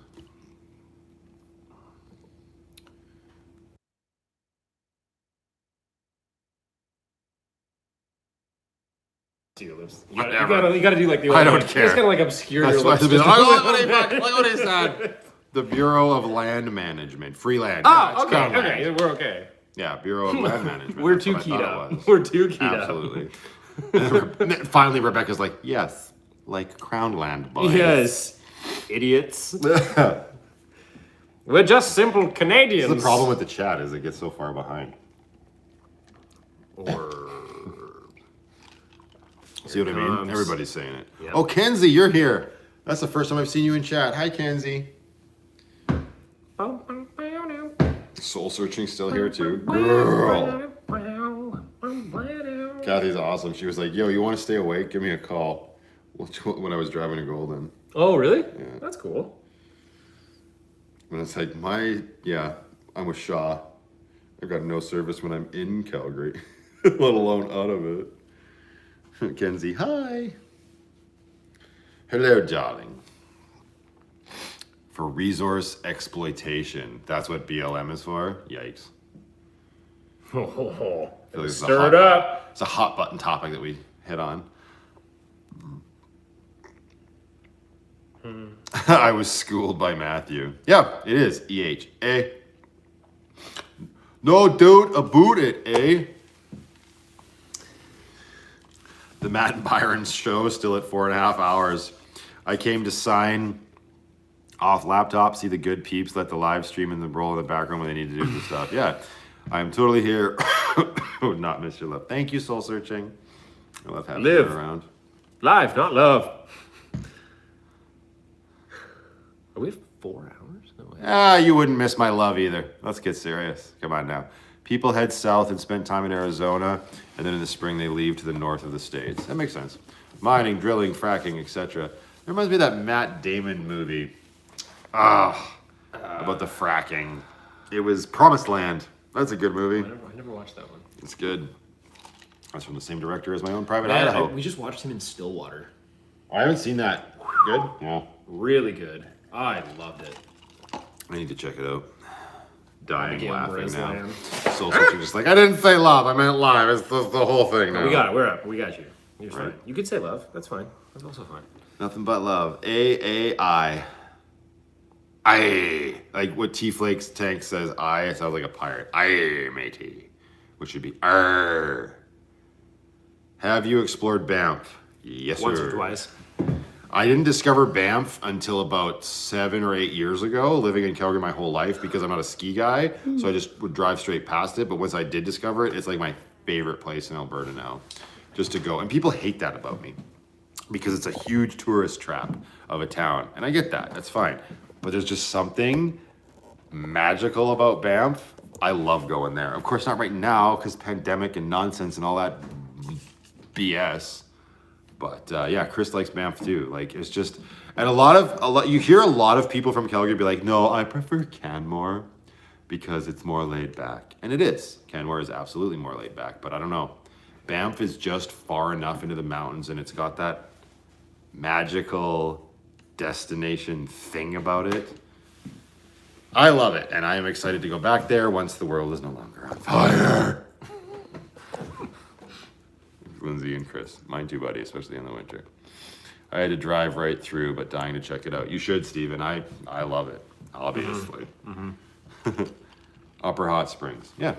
You Whatever. gotta do like the. I don't You care. just gotta like obscure That's your why lips. it's been, just look a little what bit. look what he said. The Bureau of Land Management. Free land. Oh, Yeah, it's okay, Crown okay, land. we're okay. Yeah, Bureau of Land Management. We're That's too what I keyed thought it up. was. We're too keyed up. Absolutely. And then finally, Rebecca's like, yes, like Crown land, boys. Yes, idiots. We're just simple Canadians. The problem with the chat is it gets so far behind. Or see what I mean? comes. Everybody's saying it. Yep. Oh, Kenzie, you're here. That's the first time I've seen you in chat. Hi, Kenzie. Soul searching still here too. Girl. Kathy's awesome. She was like, yo, you want to stay awake? Give me a call. when I was driving to Golden. Oh, really? Yeah. That's cool. And it's like I'm with Shaw. I've got no service when I'm in Calgary, let alone out of it. Kenzie, hi. Hello, darling. For resource exploitation. That's what BLM is for? Yikes. Stir it up. It's a hot button topic that we hit on. I was schooled by Matthew. Yeah, it is. EHA. No doubt about it, eh? The Matt and Byron's show still at 4.5 hours. I came to sign off laptop, see the good peeps, let the live stream in the roll in the background when they need to do some stuff. Yeah, I'm totally here. Would not miss your love. Thank you, Soul Searching. I love having you around. Live, not love. Are we 4 hours? No way. You wouldn't miss my love either. Let's get serious. Come on now. People head south and spend time in Arizona, and then in the spring they leave to the north of the states. That makes sense. Mining, drilling, fracking, etc. It reminds me of that Matt Damon movie. About the fracking. It was Promised Land. That's a good movie. I never watched that one. It's good. That's from the same director as My Own Private Idaho. We just watched him in Stillwater. I haven't seen that. Good? Yeah. Really good. I loved it. I need to check it out. Dying Abigail laughing now. Breslin. Soul Searching just like, I didn't say love, I meant live. It's the whole thing now. We got it. We're up. We got you. You're Right. fine. You could say love. That's fine. That's also fine. Nothing but love. A-A-I. Aye. Like what T-Flake's tank says, I, it sounds like a pirate. Aye, matey. Which should be arr. Have you explored Banff? Yes, Once sir. or twice. I didn't discover Banff until about 7 or 8 years ago, living in Calgary my whole life because I'm not a ski guy. So I just would drive straight past it. But once I did discover it, it's like my favorite place in Alberta now, just to go. And people hate that about me because it's a huge tourist trap of a town. And I get that. That's fine. But there's just something magical about Banff. I love going there. Of course, not right now because pandemic and nonsense and all that BS. But yeah, Chris likes Banff too. Like it's just, and you hear a lot of people from Calgary be like, no, I prefer Canmore because it's more laid back. And it is. Canmore is absolutely more laid back, but I don't know. Banff is just far enough into the mountains and it's got that magical destination thing about it. I love it, and I am excited to go back there once the world is no longer on fire. Lindsay and Chris, mine too, buddy, especially in the winter. I had to drive right through, but dying to check it out. You should, Steven. I love it, obviously. Upper Hot Springs, yeah.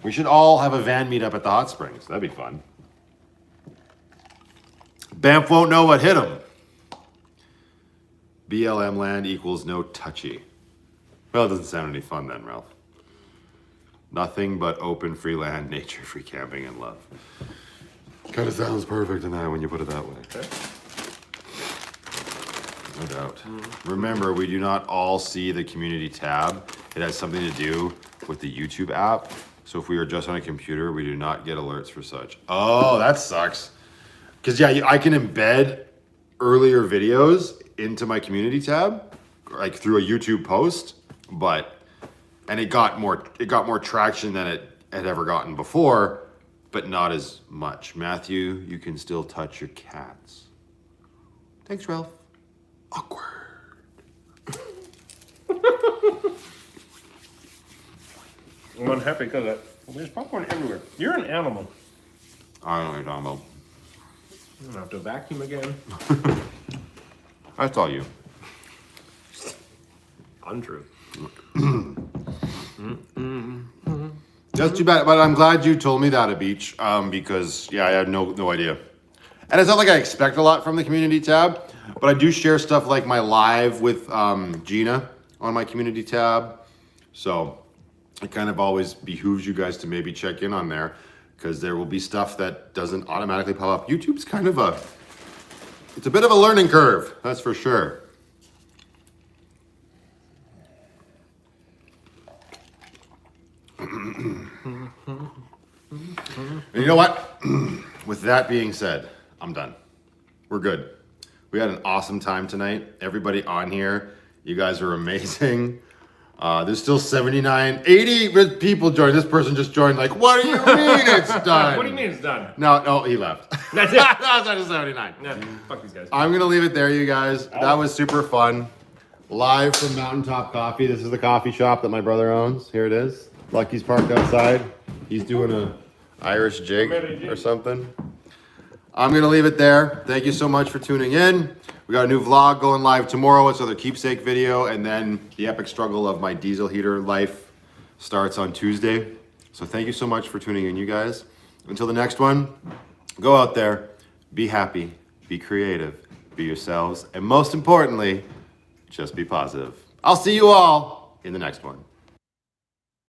We should all have a van meet up at the Hot Springs. That'd be fun. Banff won't know what hit them. BLM land equals no touchy. Well, it doesn't sound any fun then, Ralph. Nothing but open, free land, nature, free camping, and love. Kind of sounds perfect in that when you put it that way. Okay. No doubt. Remember, we do not all see the community tab. It has something to do with the YouTube app. So if we are just on a computer, we do not get alerts for such. Oh, that sucks. Because yeah, I can embed earlier videos into my community tab, like through a YouTube post, and it got more traction than it had ever gotten before, but not as much. Matthew, you can still touch your cats. Thanks, Ralph. Awkward. I'm unhappy because there's popcorn everywhere. You're an animal. I don't know what you're talking about. I'm gonna have to vacuum again. That's all you. Untrue. That's too bad, but I'm glad you told me that at Beach, because yeah, I had no idea. And it's not like I expect a lot from the community tab, but I do share stuff like my live with Gina on my community tab. So it kind of always behooves you guys to maybe check in on there, because there will be stuff that doesn't automatically pop up. YouTube's kind of it's a bit of a learning curve, that's for sure. And you know what? With that being said, I'm done. we're good. We had an awesome time tonight. Everybody on here, you guys are amazing. There's still 79, 80 people joined. This person just joined like, what do you mean it's done? What do you mean it's done? No, he left. That's it. That's not a 79. Yeah, fuck these guys. I'm going to leave it there, you guys. That was super fun. Live from Mountaintop Coffee. This is the coffee shop that my brother owns. Here it is. Lucky's parked outside. He's doing a Irish jig or something. I'm going to leave it there. Thank you so much for tuning in. We got a new vlog going live tomorrow. It's another keepsake video. And then the epic struggle of my diesel heater life starts on Tuesday. So thank you so much for tuning in, you guys. Until the next one, go out there, be happy, be creative, be yourselves, and most importantly, just be positive. I'll see you all in the next one.